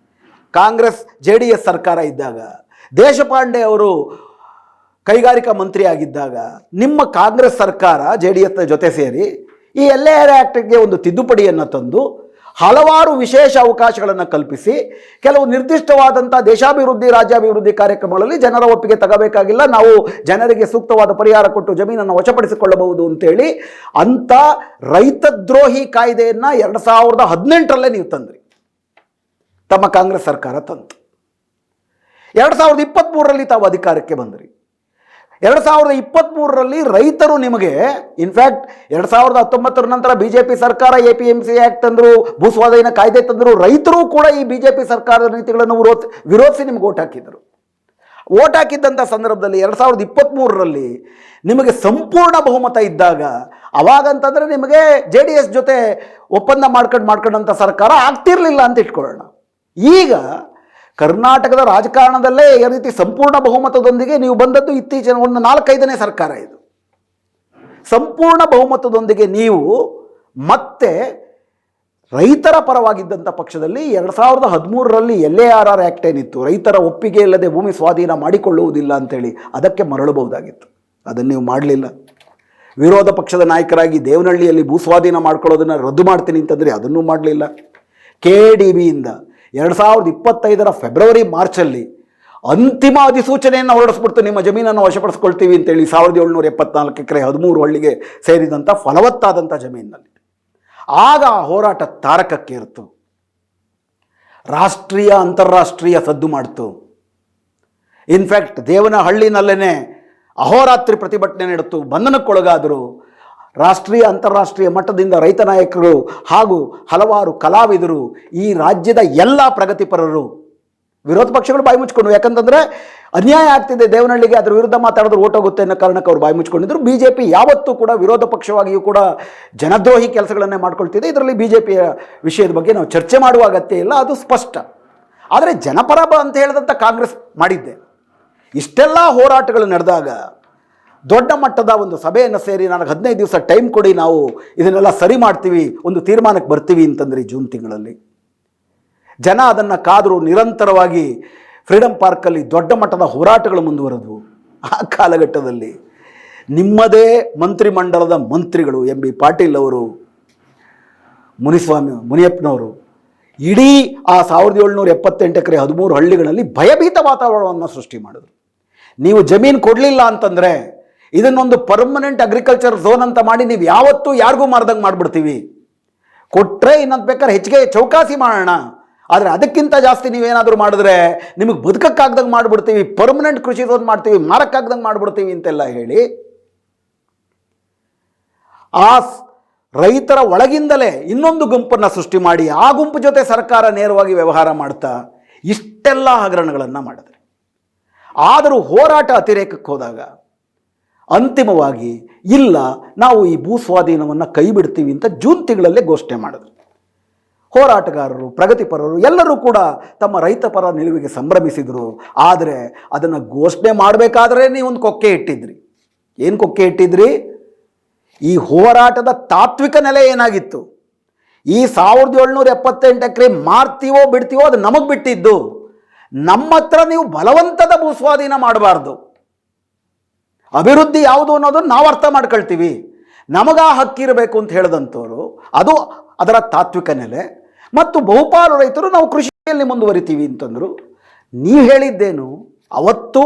ಕಾಂಗ್ರೆಸ್ JDS ಸರ್ಕಾರ ಇದ್ದಾಗ, ದೇಶಪಾಂಡೆ ಅವರು ಕೈಗಾರಿಕಾ ಮಂತ್ರಿ ಆಗಿದ್ದಾಗ ನಿಮ್ಮ ಕಾಂಗ್ರೆಸ್ ಸರ್ಕಾರ JDSನ ಜೊತೆ ಸೇರಿ ಈ LARR ಆ್ಯಕ್ಟ್ಗೆ ಒಂದು ತಿದ್ದುಪಡಿಯನ್ನು ತಂದು ಹಲವಾರು ವಿಶೇಷ ಅವಕಾಶಗಳನ್ನು ಕಲ್ಪಿಸಿ ಕೆಲವು ನಿರ್ದಿಷ್ಟವಾದಂಥ ದೇಶಾಭಿವೃದ್ಧಿ, ರಾಜ್ಯಾಭಿವೃದ್ಧಿ ಕಾರ್ಯಕ್ರಮಗಳಲ್ಲಿ ಜನರ ಒಪ್ಪಿಗೆ ತಗೋಬೇಕಾಗಿಲ್ಲ, ನಾವು ಜನರಿಗೆ ಸೂಕ್ತವಾದ ಪರಿಹಾರ ಕೊಟ್ಟು ಜಮೀನನ್ನು ವಶಪಡಿಸಿಕೊಳ್ಳಬಹುದು ಅಂತೇಳಿ ಅಂಥ ರೈತದ್ರೋಹಿ ಕಾಯ್ದೆಯನ್ನು 2018ರಲ್ಲೇ ನೀವು ತಂದ್ರಿ. ತಮ್ಮ ಕಾಂಗ್ರೆಸ್ ಸರ್ಕಾರ ತಂತು. 2023ರಲ್ಲಿ ತಾವು ಅಧಿಕಾರಕ್ಕೆ ಬಂದ್ರಿ. 2023ರಲ್ಲಿ ರೈತರು ನಿಮಗೆ, ಇನ್ಫ್ಯಾಕ್ಟ್ 2019ರ ನಂತರ BJP ಸರ್ಕಾರ APMC ಆ್ಯಕ್ಟ್ ತಂದರು, ಭೂಸ್ವಾಧೀನ ಕಾಯ್ದೆ ತಂದರು. ರೈತರು ಕೂಡ ಈ BJP ಸರ್ಕಾರದ ನೀತಿಗಳನ್ನು ವಿರೋಧಿಸಿ ನಿಮಗೆ ಓಟ್ ಹಾಕಿದರು. ಓಟ್ ಹಾಕಿದ್ದಂಥ ಸಂದರ್ಭದಲ್ಲಿ 2023ರಲ್ಲಿ ನಿಮಗೆ ಸಂಪೂರ್ಣ ಬಹುಮತ ಇದ್ದಾಗ, ಅವಾಗಂತಂದರೆ ನಿಮಗೆ JDS ಜೊತೆ ಒಪ್ಪಂದ ಮಾಡ್ಕೊಂಡಂಥ ಸರ್ಕಾರ ಆಗ್ತಿರ್ಲಿಲ್ಲ ಅಂತ ಇಟ್ಕೊಳ್ಳೋಣ. ಈಗ ಕರ್ನಾಟಕದ ರಾಜಕಾರಣದಲ್ಲೇ ಈ ರೀತಿ ಸಂಪೂರ್ಣ ಬಹುಮತದೊಂದಿಗೆ ನೀವು ಬಂದದ್ದು ಇತ್ತೀಚಿನ ಒಂದು 4-5ನೇ ಸರ್ಕಾರ ಇದು. ಸಂಪೂರ್ಣ ಬಹುಮತದೊಂದಿಗೆ ನೀವು ಮತ್ತೆ ರೈತರ ಪರವಾಗಿದ್ದಂಥ ಪಕ್ಷದಲ್ಲಿ 2013ರಲ್ಲಿ LARR ಆ್ಯಕ್ಟ್ ಏನಿತ್ತು, ರೈತರ ಒಪ್ಪಿಗೆ ಇಲ್ಲದೆ ಭೂಮಿ ಸ್ವಾಧೀನ ಮಾಡಿಕೊಳ್ಳುವುದಿಲ್ಲ ಅಂತೇಳಿ, ಅದಕ್ಕೆ ಮರಳಬಹುದಾಗಿತ್ತು. ಅದನ್ನು ನೀವು ಮಾಡಲಿಲ್ಲ. ವಿರೋಧ ಪಕ್ಷದ ನಾಯಕರಾಗಿ ದೇವನಹಳ್ಳಿಯಲ್ಲಿ ಭೂಸ್ವಾಧೀನ ಮಾಡ್ಕೊಳ್ಳೋದನ್ನು ರದ್ದು ಮಾಡ್ತೀನಿ ಅಂತಂದರೆ ಅದನ್ನೂ ಮಾಡಲಿಲ್ಲ. KDBಯಿಂದ 2025ರ ಫೆಬ್ರವರಿ ಮಾರ್ಚಲ್ಲಿ ಅಂತಿಮ ಅಧಿಸೂಚನೆಯನ್ನು ಹೊರಡಿಸ್ಬಿಡ್ತು, ನಿಮ್ಮ ಜಮೀನನ್ನು ವಶಪಡಿಸ್ಕೊಳ್ತೀವಿ ಅಂತೇಳಿ 1774 ಎಕರೆ 13 ಹಳ್ಳಿಗೆ ಸೇರಿದಂಥ ಫಲವತ್ತಾದಂಥ ಜಮೀನಿನಲ್ಲಿ. ಆಗ ಹೋರಾಟ ತಾರಕಕ್ಕೇರಿತು, ರಾಷ್ಟ್ರೀಯ ಅಂತಾರಾಷ್ಟ್ರೀಯ ಸದ್ದು ಮಾಡ್ತು. ಇನ್ಫ್ಯಾಕ್ಟ್ ದೇವನಹಳ್ಳಿನಲ್ಲೇ ಅಹೋರಾತ್ರಿ ಪ್ರತಿಭಟನೆ ನಡೆತು, ಬಂಧನಕ್ಕೊಳಗಾದರು. ರಾಷ್ಟ್ರೀಯ ಅಂತಾರಾಷ್ಟ್ರೀಯ ಮಟ್ಟದಿಂದ ರೈತ ನಾಯಕರು ಹಾಗೂ ಹಲವಾರು ಕಲಾವಿದರು, ಈ ರಾಜ್ಯದ ಎಲ್ಲ ಪ್ರಗತಿಪರರು, ವಿರೋಧ ಪಕ್ಷಗಳು ಬಾಯಿ ಮುಚ್ಕೊಂಡು, ಯಾಕಂತಂದರೆ ಅನ್ಯಾಯ ಆಗ್ತಿದೆ ದೇವನಹಳ್ಳಿಗೆ, ಅದರ ವಿರುದ್ಧ ಮಾತಾಡಿದ್ರೆ ಓಟ್ ಹೋಗುತ್ತೆ ಅನ್ನೋ ಕಾರಣಕ್ಕೆ ಅವರು ಬಾಯಿ ಮುಚ್ಕೊಂಡಿದ್ರು. BJP ಯಾವತ್ತೂ ಕೂಡ ವಿರೋಧ ಪಕ್ಷವಾಗಿಯೂ ಕೂಡ ಜನದ್ರೋಹಿ ಕೆಲಸಗಳನ್ನೇ ಮಾಡ್ಕೊಳ್ತಿದೆ. ಇದರಲ್ಲಿ BJPಯ ವಿಷಯದ ಬಗ್ಗೆ ನಾವು ಚರ್ಚೆ ಮಾಡುವ ಅಗತ್ಯ ಇಲ್ಲ, ಅದು ಸ್ಪಷ್ಟ. ಆದರೆ ಜನಪರ ಅಂತ ಹೇಳಿದಂಥ ಕಾಂಗ್ರೆಸ್ ಮಾಡಿದ್ದೆ. ಇಷ್ಟೆಲ್ಲ ಹೋರಾಟಗಳು ನಡೆದಾಗ ದೊಡ್ಡ ಮಟ್ಟದ ಒಂದು ಸಭೆಯನ್ನು ಸೇರಿ ನನಗೆ 15 ದಿವಸ ಟೈಮ್ ಕೊಡಿ, ನಾವು ಇದನ್ನೆಲ್ಲ ಸರಿ ಮಾಡ್ತೀವಿ, ಒಂದು ತೀರ್ಮಾನಕ್ಕೆ ಬರ್ತೀವಿ ಅಂತಂದರೆ ಜೂನ್ ತಿಂಗಳಲ್ಲಿ ಜನ ಅದನ್ನು ಕಾದರು. ನಿರಂತರವಾಗಿ ಫ್ರೀಡಮ್ ಪಾರ್ಕಲ್ಲಿ ದೊಡ್ಡ ಮಟ್ಟದ ಹೋರಾಟಗಳು ಮುಂದುವರೆದವು. ಆ ಕಾಲಘಟ್ಟದಲ್ಲಿ ನಿಮ್ಮದೇ ಮಂತ್ರಿಮಂಡಲದ ಮಂತ್ರಿಗಳು MB ಪಾಟೀಲ್ ಅವರು, ಮುನಿಯಪ್ಪನವರು ಇಡೀ ಆ 1778 ಎಕರೆ 13 ಹಳ್ಳಿಗಳಲ್ಲಿ ಭಯಭೀತ ವಾತಾವರಣವನ್ನು ಸೃಷ್ಟಿ ಮಾಡಿದ್ರು. ನೀವು ಜಮೀನು ಕೊಡಲಿಲ್ಲ ಅಂತಂದರೆ ಇದನ್ನೊಂದು ಪರ್ಮನೆಂಟ್ ಅಗ್ರಿಕಲ್ಚರ್ ಝೋನ್ ಅಂತ ಮಾಡಿ ನೀವು ಯಾವತ್ತೂ ಯಾರಿಗೂ ಮಾರ್ದಂಗೆ ಮಾಡಿಬಿಡ್ತೀವಿ, ಕೊಟ್ಟರೆ ಇನ್ನೊಂದು ಬೇಕಾದ್ರೆ ಹೆಚ್ಚಿಗೆ ಚೌಕಾಸಿ ಮಾಡೋಣ, ಆದರೆ ಅದಕ್ಕಿಂತ ಜಾಸ್ತಿ ನೀವೇನಾದರೂ ಮಾಡಿದ್ರೆ ನಿಮಗೆ ಬದುಕಕ್ಕಾಗ್ದಂಗೆ ಮಾಡಿಬಿಡ್ತೀವಿ, ಪರ್ಮನೆಂಟ್ ಕೃಷಿ ಝೋನ್ ಮಾಡ್ತೀವಿ, ಮಾರಕ್ಕಾಗ್ದಂಗೆ ಮಾಡಿಬಿಡ್ತೀವಿ ಅಂತೆಲ್ಲ ಹೇಳಿ ಆ ರೈತರ ಒಳಗಿಂದಲೇ ಇನ್ನೊಂದು ಗುಂಪನ್ನು ಸೃಷ್ಟಿ ಮಾಡಿ ಆ ಗುಂಪು ಜೊತೆ ಸರ್ಕಾರ ನೇರವಾಗಿ ವ್ಯವಹಾರ ಮಾಡ್ತಾ ಇಷ್ಟೆಲ್ಲ ಹಗರಣಗಳನ್ನು ಮಾಡಿದ್ರೆ. ಆದರೂ ಹೋರಾಟ ಅತಿರೇಕಕ್ಕೆ ಹೋದಾಗ ಅಂತಿಮವಾಗಿ ಇಲ್ಲ, ನಾವು ಈ ಭೂ ಸ್ವಾಧೀನವನ್ನು ಕೈ ಬಿಡ್ತೀವಿ ಅಂತ ಜೂನ್ ತಿಂಗಳಲ್ಲೇ ಘೋಷಣೆ ಮಾಡಿದ್ರು. ಹೋರಾಟಗಾರರು, ಪ್ರಗತಿಪರರು ಎಲ್ಲರೂ ಕೂಡ ತಮ್ಮ ರೈತ ಪರ ನಿಲುವಿಗೆ ಸಂಭ್ರಮಿಸಿದರು. ಆದರೆ ಅದನ್ನು ಘೋಷಣೆ ಮಾಡಬೇಕಾದ್ರೆ ನೀವೊಂದು ಕೊಕ್ಕೆ ಇಟ್ಟಿದ್ರಿ. ಏನು ಕೊಕ್ಕೆ ಇಟ್ಟಿದ್ರಿ? ಈ ಹೋರಾಟದ ತಾತ್ವಿಕ ನೆಲೆ ಏನಾಗಿತ್ತು? ಈ 1778 ಎಕರೆ ಮಾರ್ತೀವೋ ಬಿಡ್ತೀವೋ ಅದು ನಮಗೆ ಬಿಟ್ಟಿದ್ದು, ನಮ್ಮ ಹತ್ರ ನೀವು ಬಲವಂತದ ಭೂಸ್ವಾಧೀನ ಮಾಡಬಾರ್ದು. ಅಭಿವೃದ್ಧಿ ಯಾವುದು ಅನ್ನೋದನ್ನು ನಾವು ಅರ್ಥ ಮಾಡ್ಕೊಳ್ತೀವಿ, ನಮಗ ಹಕ್ಕಿರಬೇಕು ಅಂತ ಹೇಳಿದಂಥವ್ರು, ಅದು ಅದರ ತಾತ್ವಿಕ ನೆಲೆ. ಮತ್ತು ಬಹುಪಾಲು ರೈತರು ನಾವು ಕೃಷಿಯಲ್ಲಿ ಮುಂದುವರಿತೀವಿ ಅಂತಂದರು. ನೀವು ಹೇಳಿದ್ದೇನು? ಅವತ್ತು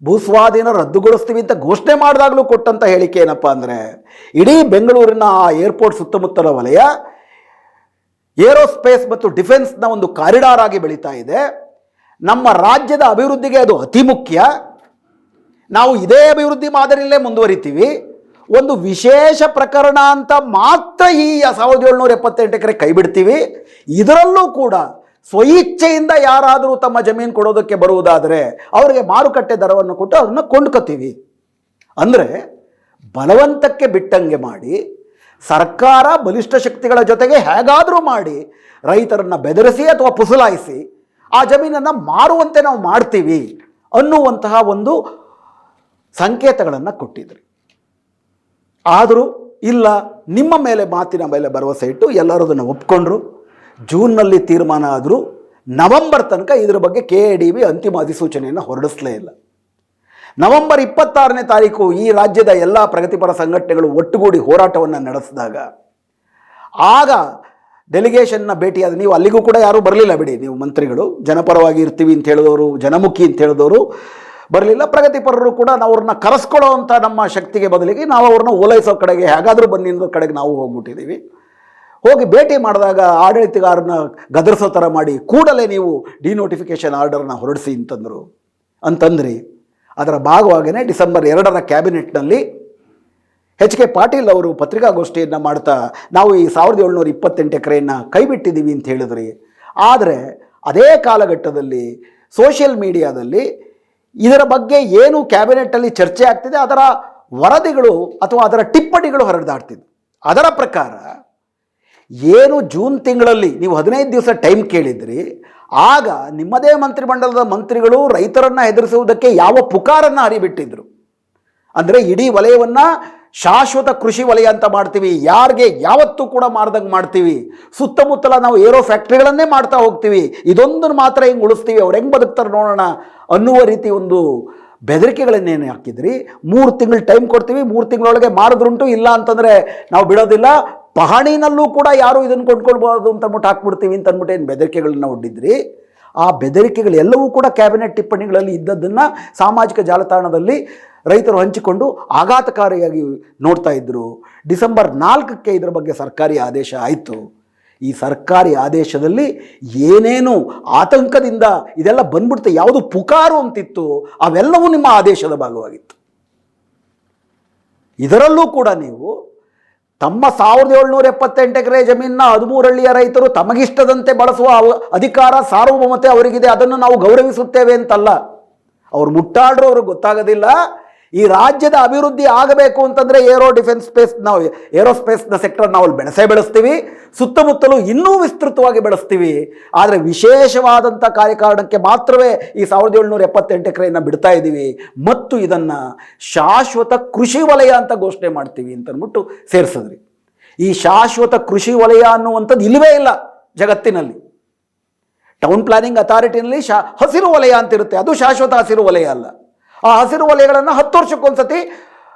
ಭೂಸ್ವಾಧೀನ ರದ್ದುಗೊಳಿಸ್ತೀವಿ ಅಂತ ಘೋಷಣೆ ಮಾಡಿದಾಗಲೂ ಕೊಟ್ಟಂಥ ಹೇಳಿಕೆ ಏನಪ್ಪ ಅಂದರೆ, ಇಡೀ ಬೆಂಗಳೂರಿನ ಆ ಏರ್ಪೋರ್ಟ್ ಸುತ್ತಮುತ್ತಲ ವಲಯ ಏರೋಸ್ಪೇಸ್ ಮತ್ತು ಡಿಫೆನ್ಸ್ನ ಒಂದು ಕಾರಿಡಾರ್ ಆಗಿ ಬೆಳೀತಾ ಇದೆ, ನಮ್ಮ ರಾಜ್ಯದ ಅಭಿವೃದ್ಧಿಗೆ ಅದು ಅತಿ ಮುಖ್ಯ, ನಾವು ಇದೇ ಅಭಿವೃದ್ಧಿ ಮಾದರಿಯಲ್ಲೇ ಮುಂದುವರಿತೀವಿ, ಒಂದು ವಿಶೇಷ ಪ್ರಕರಣ ಅಂತ ಮಾತ್ರ ಈ 1778 ಎಕರೆ ಕೈ ಬಿಡ್ತೀವಿ, ಇದರಲ್ಲೂ ಕೂಡ ಸ್ವಇಚ್ಛೆಯಿಂದ ಯಾರಾದರೂ ತಮ್ಮ ಜಮೀನು ಕೊಡೋದಕ್ಕೆ ಬರುವುದಾದರೆ ಅವರಿಗೆ ಮಾರುಕಟ್ಟೆ ದರವನ್ನು ಕೊಟ್ಟು ಅದನ್ನು ಕೊಂಡ್ಕೊತೀವಿ. ಅಂದರೆ ಬಲವಂತಕ್ಕೆ ಬಿಟ್ಟಂಗೆ ಮಾಡಿ ಸರ್ಕಾರ ಬಲಿಷ್ಠ ಶಕ್ತಿಗಳ ಜೊತೆಗೆ ಹೇಗಾದರೂ ಮಾಡಿ ರೈತರನ್ನು ಬೆದರಿಸಿ ಅಥವಾ ಪುಸಲಾಯಿಸಿ ಆ ಜಮೀನನ್ನು ಮಾರುವಂತೆ ನಾವು ಮಾಡ್ತೀವಿ ಅನ್ನುವಂತಹ ಒಂದು ಸಂಕೇತಗಳನ್ನು ಕೊಟ್ಟಿದ್ರು. ಆದರೂ ಇಲ್ಲ, ನಿಮ್ಮ ಮೇಲೆ ಮಾತಿನ ಮೇಲೆ ಭರವಸೆ ಇಟ್ಟು ಎಲ್ಲರೂ ಅದನ್ನು ಒಪ್ಕೊಂಡ್ರು. ಜೂನ್ನಲ್ಲಿ ತೀರ್ಮಾನ ಆದರೂ ನವೆಂಬರ್ ತನಕ ಇದರ ಬಗ್ಗೆ KADB ಅಂತಿಮ ಅಧಿಸೂಚನೆಯನ್ನು ಹೊರಡಿಸಲೇ ಇಲ್ಲ. ನವೆಂಬರ್ 26ನೇ ತಾರೀಕು ಈ ರಾಜ್ಯದ ಎಲ್ಲ ಪ್ರಗತಿಪರ ಸಂಘಟನೆಗಳು ಒಟ್ಟುಗೂಡಿ ಹೋರಾಟವನ್ನು ನಡೆಸಿದಾಗ ಆಗ ಡೆಲಿಗೇಷನ್ನ ಭೇಟಿಯಾದ, ನೀವು ಅಲ್ಲಿಗೂ ಕೂಡ ಯಾರೂ ಬರಲಿಲ್ಲ ಬಿಡಿ, ನೀವು ಮಂತ್ರಿಗಳು ಜನಪರವಾಗಿ ಇರ್ತೀವಿ ಅಂತ ಹೇಳಿದವರು, ಜನಮುಖಿ ಅಂತ ಹೇಳಿದವರು ಬರಲಿಲ್ಲ. ಪ್ರಗತಿಪರರು ಕೂಡ ನಾವು ಅವ್ರನ್ನ ಕರೆಸ್ಕೊಳ್ಳೋ ಅಂಥ ನಮ್ಮ ಶಕ್ತಿಗೆ ಬದಲಿಗೆ ನಾವು ಅವ್ರನ್ನ ಓಲೈಸೋ ಕಡೆಗೆ ಹೇಗಾದರೂ ಬನ್ನಿ ಅನ್ನೋ ಕಡೆಗೆ ನಾವು ಹೋಗ್ಬಿಟ್ಟಿದ್ದೀವಿ. ಹೋಗಿ ಭೇಟಿ ಮಾಡಿದಾಗ ಆಡಳಿತಗಾರನ ಗದರಿಸೋ ಥರ ಮಾಡಿ ಕೂಡಲೇ ನೀವು ಡಿನೋಟಿಫಿಕೇಷನ್ ಆರ್ಡರ್ನ ಹೊರಡಿಸಿ ಅಂತಂದ್ರಿ. ಅದರ ಭಾಗವಾಗಿಯೇ ಡಿಸೆಂಬರ್ 2ರ ಕ್ಯಾಬಿನೆಟ್ನಲ್ಲಿ HK ಪಾಟೀಲ್ ಅವರು ಪತ್ರಿಕಾಗೋಷ್ಠಿಯನ್ನು ಮಾಡ್ತಾ ನಾವು ಈ 1728 ಎಕರೆಯನ್ನು ಕೈಬಿಟ್ಟಿದ್ದೀವಿ ಅಂತ ಹೇಳಿದ್ರಿ. ಆದರೆ ಅದೇ ಕಾಲಘಟ್ಟದಲ್ಲಿ ಸೋಷಿಯಲ್ ಮೀಡಿಯಾದಲ್ಲಿ ಇದರ ಬಗ್ಗೆ ಏನು ಕ್ಯಾಬಿನೆಟ್ಟಲ್ಲಿ ಚರ್ಚೆ ಆಗ್ತಿದೆ ಅದರ ವರದಿಗಳು ಅಥವಾ ಅದರ ಟಿಪ್ಪಣಿಗಳು ಹರಿದಾಡ್ತಿದ್ವು. ಅದರ ಪ್ರಕಾರ ಏನು ಜೂನ್ ತಿಂಗಳಲ್ಲಿ ನೀವು 15 ದಿವಸ ಟೈಮ್ ಕೇಳಿದ್ರಿ, ಆಗ ನಿಮ್ಮದೇ ಮಂತ್ರಿಮಂಡಲದ ಮಂತ್ರಿಗಳು ರೈತರನ್ನು ಹೆದರಿಸುವುದಕ್ಕೆ ಯಾವ ಪುಕಾರನ್ನು ಹರಿಬಿಟ್ಟಿದ್ರು ಅಂದರೆ, ಇಡೀ ವಲಯವನ್ನು ಶಾಶ್ವತ ಕೃಷಿ ವಲಯ ಅಂತ ಮಾಡ್ತೀವಿ, ಯಾರಿಗೆ ಯಾವತ್ತೂ ಕೂಡ ಮಾರ್ದಂಗೆ ಮಾಡ್ತೀವಿ, ಸುತ್ತಮುತ್ತಲ ನಾವು ಏರೋ ಫ್ಯಾಕ್ಟ್ರಿಗಳನ್ನೇ ಮಾಡ್ತಾ ಹೋಗ್ತೀವಿ, ಇದೊಂದನ್ನು ಮಾತ್ರ ಹೆಂಗೆ ಉಳಿಸ್ತೀವಿ, ಅವ್ರು ಹೆಂಗೆ ಬದುಕ್ತಾರೆ ನೋಡೋಣ ಅನ್ನುವ ರೀತಿ ಒಂದು ಬೆದರಿಕೆಗಳನ್ನೇನು ಹಾಕಿದ್ರಿ. 3 ತಿಂಗಳು ಟೈಮ್ ಕೊಡ್ತೀವಿ, 3 ತಿಂಗಳೊಳಗೆ ಮಾಡಿದ್ರುಂಟು, ಇಲ್ಲ ಅಂತಂದರೆ ನಾವು ಬಿಡೋದಿಲ್ಲ, ಪಹಣಿನಲ್ಲೂ ಕೂಡ ಯಾರು ಇದನ್ನು ಕೊಂಡ್ಕೊಳ್ಬೋದು ಅಂತ ಅಂದ್ಬಿಟ್ಟು ಹಾಕ್ಬಿಡ್ತೀವಿ ಅಂತ ಅಂದ್ಬಿಟ್ಟು ಏನು ಬೆದರಿಕೆಗಳನ್ನ ಒಡ್ಡಿದ್ರಿ. ಆ ಬೆದರಿಕೆಗಳೆಲ್ಲವೂ ಕೂಡ ಕ್ಯಾಬಿನೆಟ್ ಟಿಪ್ಪಣಿಗಳಲ್ಲಿ ಇದ್ದದ್ದನ್ನು ಸಾಮಾಜಿಕ ಜಾಲತಾಣದಲ್ಲಿ ರೈತರು ಹಂಚಿಕೊಂಡು ಆಘಾತಕಾರಿಯಾಗಿ ನೋಡ್ತಾ ಇದ್ದರು. ಡಿಸೆಂಬರ್ 4ಕ್ಕೆ ಇದರ ಬಗ್ಗೆ ಸರ್ಕಾರಿ ಆದೇಶ ಆಯಿತು. ಈ ಸರ್ಕಾರಿ ಆದೇಶದಲ್ಲಿ ಏನೇನು ಆತಂಕದಿಂದ ಇದೆಲ್ಲ ಬಂದ್ಬಿಡ್ತು, ಯಾವುದು ಪುಕಾರು ಅಂತಿತ್ತು ಅವೆಲ್ಲವೂ ನಿಮ್ಮ ಆದೇಶದ ಭಾಗವಾಗಿತ್ತು. ಇದರಲ್ಲೂ ಕೂಡ ನೀವು ತಮ್ಮ 1778 ಎಕರೆ ಜಮೀನನ್ನ 13 ಹಳ್ಳಿಯ ರೈತರು ತಮಗಿಷ್ಟದಂತೆ ಬಳಸುವ ಅಧಿಕಾರ ಸಾರ್ವಭೌಮತೆ ಅವರಿಗಿದೆ, ಅದನ್ನು ನಾವು ಗೌರವಿಸುತ್ತೇವೆ ಅಂತಲ್ಲ. ಅವ್ರು ಮುಟ್ಟಾಡ್ರು, ಅವ್ರಿಗೆ ಗೊತ್ತಾಗೋದಿಲ್ಲ. ಈ ರಾಜ್ಯದ ಅಭಿವೃದ್ಧಿ ಆಗಬೇಕು ಅಂತಂದರೆ ಏರೋಸ್ಪೇಸ್ನ ಸೆಕ್ಟರ್ ನಾವು ಬೆಳೆಸ್ತೀವಿ, ಸುತ್ತಮುತ್ತಲೂ ಇನ್ನೂ ವಿಸ್ತೃತವಾಗಿ ಬೆಳೆಸ್ತೀವಿ. ಆದರೆ ವಿಶೇಷವಾದಂಥ ಕಾರ್ಯಕಾರಣಕ್ಕೆ ಮಾತ್ರವೇ ಈ 1778 ಎಕರೆಯನ್ನು ಬಿಡ್ತಾ ಇದ್ದೀವಿ ಮತ್ತು ಇದನ್ನು ಶಾಶ್ವತ ಕೃಷಿ ವಲಯ ಅಂತ ಘೋಷಣೆ ಮಾಡ್ತೀವಿ ಅಂತ ಅಂದ್ಬಿಟ್ಟು ಸೇರಿಸಿದ್ರಿ. ಈ ಶಾಶ್ವತ ಕೃಷಿ ವಲಯ ಅನ್ನುವಂಥದ್ದು ಇಲ್ಲವೇ ಇಲ್ಲ ಜಗತ್ತಿನಲ್ಲಿ. ಟೌನ್ ಪ್ಲಾನಿಂಗ್ ಅಥಾರಿಟಿನಲ್ಲಿ ಹಸಿರು ವಲಯ ಅಂತಿರುತ್ತೆ, ಅದು ಶಾಶ್ವತ ಹಸಿರು ವಲಯ ಅಲ್ಲ. ಆ ಹಸಿರು ವಲಯಗಳನ್ನು 10 ವರ್ಷಕ್ಕೊಂದ್ಸತಿ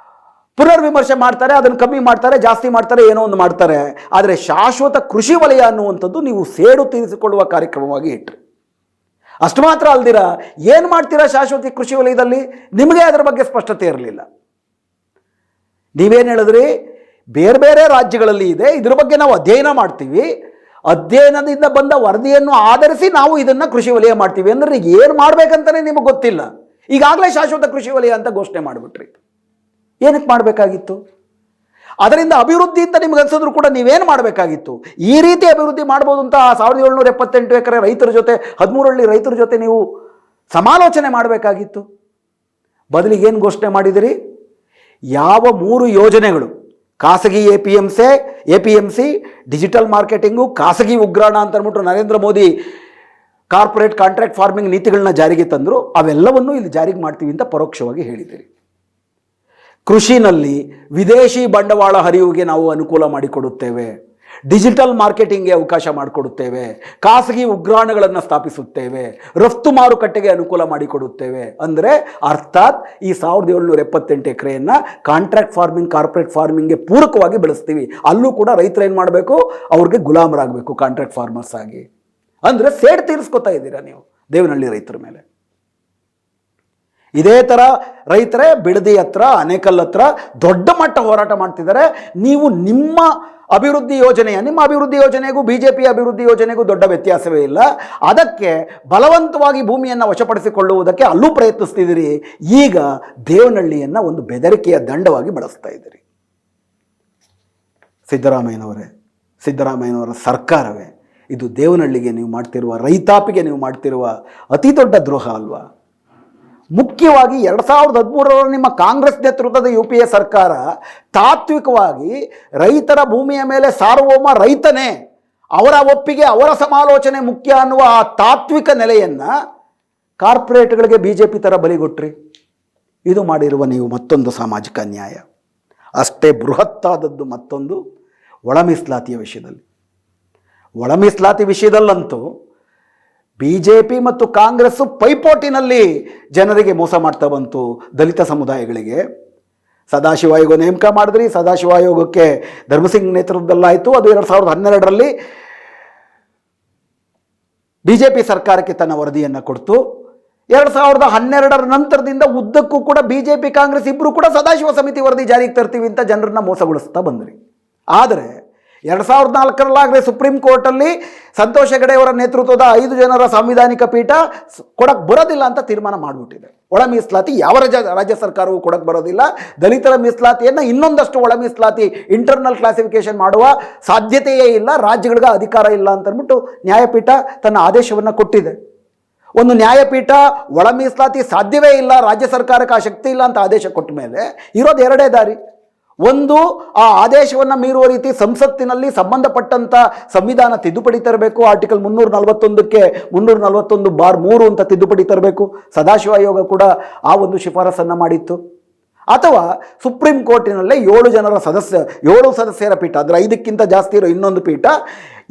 ಪುನರ್ವಿಮರ್ಶೆ ಮಾಡ್ತಾರೆ, ಅದನ್ನು ಕಮ್ಮಿ ಮಾಡ್ತಾರೆ, ಜಾಸ್ತಿ ಮಾಡ್ತಾರೆ, ಏನೋ ಒಂದು ಮಾಡ್ತಾರೆ. ಆದರೆ ಶಾಶ್ವತ ಕೃಷಿ ವಲಯ ಅನ್ನುವಂಥದ್ದು ನೀವು ಸೇಡು ತೀರಿಸಿಕೊಳ್ಳುವ ಕಾರ್ಯಕ್ರಮವಾಗಿ ಇಟ್ಟರು. ಅಷ್ಟು ಮಾತ್ರ ಅಲ್ದಿರ ಏನು ಮಾಡ್ತೀರಾ ಶಾಶ್ವತ ಕೃಷಿ ವಲಯದಲ್ಲಿ, ನಿಮಗೆ ಅದರ ಬಗ್ಗೆ ಸ್ಪಷ್ಟತೆ ಇರಲಿಲ್ಲ. ನೀವೇನು ಹೇಳಿದ್ರಿ, ಬೇರೆ ಬೇರೆ ರಾಜ್ಯಗಳಲ್ಲಿ ಇದೆ, ಇದ್ರ ಬಗ್ಗೆ ನಾವು ಅಧ್ಯಯನ ಮಾಡ್ತೀವಿ, ಅಧ್ಯಯನದಿಂದ ಬಂದ ವರದಿಯನ್ನು ಆಧರಿಸಿ ನಾವು ಇದನ್ನು ಕೃಷಿ ವಲಯ ಮಾಡ್ತೀವಿ ಅಂದ್ರೆ ಏನು ಮಾಡಬೇಕಂತಲೇ ನಿಮಗೆ ಗೊತ್ತಿಲ್ಲ. ಈಗಾಗಲೇ ಶಾಶ್ವತ ಕೃಷಿ ವಲಯ ಅಂತ ಘೋಷಣೆ ಮಾಡಿಬಿಟ್ರಿ. ಏನಕ್ಕೆ ಮಾಡಬೇಕಾಗಿತ್ತು? ಅದರಿಂದ ಅಭಿವೃದ್ಧಿ ಅಂತ ನಿಮ್ಗೆ ಅನ್ಸಿದ್ರು ಕೂಡ ನೀವೇನು ಮಾಡಬೇಕಾಗಿತ್ತು? ಈ ರೀತಿ ಅಭಿವೃದ್ಧಿ ಮಾಡ್ಬೋದು ಅಂತ 1778 ಎಕರೆ ರೈತರ ಜೊತೆ 13 ಹಳ್ಳಿ ರೈತರ ಜೊತೆ ನೀವು ಸಮಾಲೋಚನೆ ಮಾಡಬೇಕಾಗಿತ್ತು. ಬದಲಿಗೆ ಏನು ಘೋಷಣೆ ಮಾಡಿದಿರಿ? ಯಾವ 3 ಯೋಜನೆಗಳು, ಖಾಸಗಿ APMC, ಡಿಜಿಟಲ್ ಮಾರ್ಕೆಟಿಂಗು, ಖಾಸಗಿ ಉಗ್ರಾಣ ಅಂತ ಅಂದ್ಬಿಟ್ಟು Narendra Modi corporate contract farming ನೀತಿಗಳನ್ನ ಜಾರಿಗೆ ತಂದರು, ಅವೆಲ್ಲವನ್ನೂ ಇಲ್ಲಿ ಜಾರಿಗೆ ಮಾಡ್ತೀವಿ ಅಂತ ಪರೋಕ್ಷವಾಗಿ ಹೇಳಿದ್ದೀರಿ. ಕೃಷಿನಲ್ಲಿ ವಿದೇಶಿ ಬಂಡವಾಳ ಹರಿವಿಗೆ ನಾವು ಅನುಕೂಲ ಮಾಡಿಕೊಡುತ್ತೇವೆ, ಡಿಜಿಟಲ್ ಮಾರ್ಕೆಟಿಂಗ್ಗೆ ಅವಕಾಶ ಮಾಡಿಕೊಡುತ್ತೇವೆ, ಖಾಸಗಿ ಉಗ್ರಾಣಗಳನ್ನು ಸ್ಥಾಪಿಸುತ್ತೇವೆ, ರಫ್ತು ಮಾರುಕಟ್ಟೆಗೆ ಅನುಕೂಲ ಮಾಡಿಕೊಡುತ್ತೇವೆ. ಅಂದರೆ ಅರ್ಥಾತ್ ಈ 1778 ಎಕರೆಯನ್ನು ಕಾಂಟ್ರಾಕ್ಟ್ ಫಾರ್ಮಿಂಗ್, ಕಾರ್ಪೊರೇಟ್ ಫಾರ್ಮಿಂಗ್ಗೆ ಪೂರಕವಾಗಿ ಬೆಳೆಸ್ತೀವಿ. ಅಲ್ಲೂ ಕೂಡ ರೈತರು ಏನು ಮಾಡಬೇಕು, ಅವ್ರಿಗೆ ಗುಲಾಮರಾಗಬೇಕು ಕಾಂಟ್ರಾಕ್ಟ್ ಫಾರ್ಮರ್ಸ್ ಆಗಿ. ಅಂದರೆ ಸೇಡ್ ತೀರಿಸ್ಕೊತಾ ಇದ್ದೀರಾ ನೀವು ದೇವನಹಳ್ಳಿ ರೈತರ ಮೇಲೆ. ಇದೇ ಥರ ರೈತರೇ ಬಿಡದಿ ಹತ್ರ, ಆನೇಕಲ್ ಹತ್ರ ದೊಡ್ಡ ಮಟ್ಟ ಹೋರಾಟ ಮಾಡ್ತಿದ್ದಾರೆ. ನೀವು ನಿಮ್ಮ ಅಭಿವೃದ್ಧಿ ಯೋಜನೆಗೂ BJP ಅಭಿವೃದ್ಧಿ ಯೋಜನೆಗೂ ದೊಡ್ಡ ವ್ಯತ್ಯಾಸವೇ ಇಲ್ಲ. ಅದಕ್ಕೆ ಬಲವಂತವಾಗಿ ಭೂಮಿಯನ್ನು ವಶಪಡಿಸಿಕೊಳ್ಳುವುದಕ್ಕೆ ಅಲ್ಲೂ ಪ್ರಯತ್ನಿಸ್ತಿದ್ದೀರಿ. ಈಗ ದೇವನಹಳ್ಳಿಯನ್ನು ಒಂದು ಬೆದರಿಕೆಯ ದಂಡವಾಗಿ ಬಳಸ್ತಾ ಇದ್ದೀರಿ. ಸಿದ್ದರಾಮಯ್ಯನವರ ಸರ್ಕಾರವೇ ಇದು ದೇವನಹಳ್ಳಿಗೆ ನೀವು ಮಾಡ್ತಿರುವ, ರೈತಾಪಿಗೆ ನೀವು ಮಾಡ್ತಿರುವ ಅತಿ ದೊಡ್ಡ ದ್ರೋಹ ಅಲ್ವಾ? ಮುಖ್ಯವಾಗಿ 2013 ನಿಮ್ಮ ಕಾಂಗ್ರೆಸ್ ನೇತೃತ್ವದ UPA ಸರ್ಕಾರ ತಾತ್ವಿಕವಾಗಿ ರೈತರ ಭೂಮಿಯ ಮೇಲೆ ಸಾರ್ವಭೌಮ ರೈತನೇ, ಅವರ ಒಪ್ಪಿಗೆ, ಅವರ ಸಮಾಲೋಚನೆ ಮುಖ್ಯ ಅನ್ನುವ ಆ ತಾತ್ವಿಕ ನೆಲೆಯನ್ನು ಕಾರ್ಪೊರೇಟ್ಗಳಿಗೆ BJP ಥರ ಬಲಿಗೊಟ್ರಿ. ಇದು ಮಾಡಿರುವ ನೀವು ಮತ್ತೊಂದು ಸಾಮಾಜಿಕ ಅನ್ಯಾಯ. ಅಷ್ಟೇ ಬೃಹತ್ತಾದದ್ದು ಮತ್ತೊಂದು ಒಳ ಮೀಸಲಾತಿ ವಿಷಯದಲ್ಲಂತೂ BJP ಮತ್ತು ಕಾಂಗ್ರೆಸ್ಸು ಪೈಪೋಟಿನಲ್ಲಿ ಜನರಿಗೆ ಮೋಸ ಮಾಡ್ತಾ ಬಂತು. ದಲಿತ ಸಮುದಾಯಗಳಿಗೆ ಸದಾಶಿವ ಆಯೋಗ ನೇಮಕ ಮಾಡಿದ್ರಿ, ಸದಾಶಿವ ಆಯೋಗಕ್ಕೆ ಧರ್ಮಸಿಂಗ್ ನೇತೃತ್ವದಲ್ಲಾಯಿತು. ಅದು 2012ರಲ್ಲಿ BJP ಸರ್ಕಾರಕ್ಕೆ ತನ್ನ ವರದಿಯನ್ನು ಕೊಡ್ತು. 2012ರ ನಂತರದಿಂದ ಉದ್ದಕ್ಕೂ ಕೂಡ BJP ಕಾಂಗ್ರೆಸ್ ಇಬ್ಬರು ಕೂಡ ಸದಾಶಿವ ಸಮಿತಿ ವರದಿ ಜಾರಿಗೆ ತರ್ತೀವಿ ಅಂತ ಜನರನ್ನ ಮೋಸಗೊಳಿಸ್ತಾ ಬಂದ್ರಿ. ಆದರೆ 2004ರಲ್ಲಾಗಲೇ ಸುಪ್ರೀಂ ಕೋರ್ಟಲ್ಲಿ ಸಂತೋಷ್ ಹೆಗಡೆ ಅವರ ನೇತೃತ್ವದ 5 ಜನರ ಸಾಂವಿಧಾನಿಕ ಪೀಠ ಕೊಡಕ್ಕೆ ಬರೋದಿಲ್ಲ ಅಂತ ತೀರ್ಮಾನ ಮಾಡಿಬಿಟ್ಟಿದೆ. ಒಳ ಮೀಸಲಾತಿ ಯಾವ ರಾಜ್ಯ ಸರ್ಕಾರವೂ ಕೊಡಕ್ಕೆ ಬರೋದಿಲ್ಲ. ದಲಿತರ ಮೀಸಲಾತಿಯನ್ನು ಇನ್ನೊಂದಷ್ಟು ಒಳ ಮೀಸಲಾತಿ ಇಂಟರ್ನಲ್ ಕ್ಲಾಸಿಫಿಕೇಶನ್ ಮಾಡುವ ಸಾಧ್ಯತೆಯೇ ಇಲ್ಲ, ರಾಜ್ಯಗಳಿಗೆ ಅಧಿಕಾರ ಇಲ್ಲ ಅಂತ ಅಂದ್ಬಿಟ್ಟು ನ್ಯಾಯಪೀಠ ತನ್ನ ಆದೇಶವನ್ನು ಕೊಟ್ಟಿದೆ. ಒಂದು ನ್ಯಾಯಪೀಠ ಒಳ ಮೀಸಲಾತಿ ಸಾಧ್ಯವೇ ಇಲ್ಲ, ರಾಜ್ಯ ಸರ್ಕಾರಕ್ಕೆ ಆ ಶಕ್ತಿ ಇಲ್ಲ ಅಂತ ಆದೇಶ ಕೊಟ್ಟ ಮೇಲೆ ಇರೋದು ಎರಡೇ ದಾರಿ. ಒಂದು, ಆ ಆದೇಶವನ್ನು ಮೀರುವ ರೀತಿ ಸಂಸತ್ತಿನಲ್ಲಿ ಸಂಬಂಧಪಟ್ಟಂಥ ಸಂವಿಧಾನ ತಿದ್ದುಪಡಿ ತರಬೇಕು. ಆರ್ಟಿಕಲ್ 341ಕ್ಕೆ 341(3) ಅಂತ ತಿದ್ದುಪಡಿ ತರಬೇಕು. ಸದಾಶಿವ ಆಯೋಗ ಕೂಡ ಆ ಒಂದು ಶಿಫಾರಸನ್ನು ಮಾಡಿತ್ತು. ಅಥವಾ ಸುಪ್ರೀಂ ಕೋರ್ಟಿನಲ್ಲೇ 7 ಸದಸ್ಯರ ಪೀಠ, ಅಂದರೆ 5ಕ್ಕಿಂತ ಜಾಸ್ತಿ ಇರೋ ಇನ್ನೊಂದು ಪೀಠ,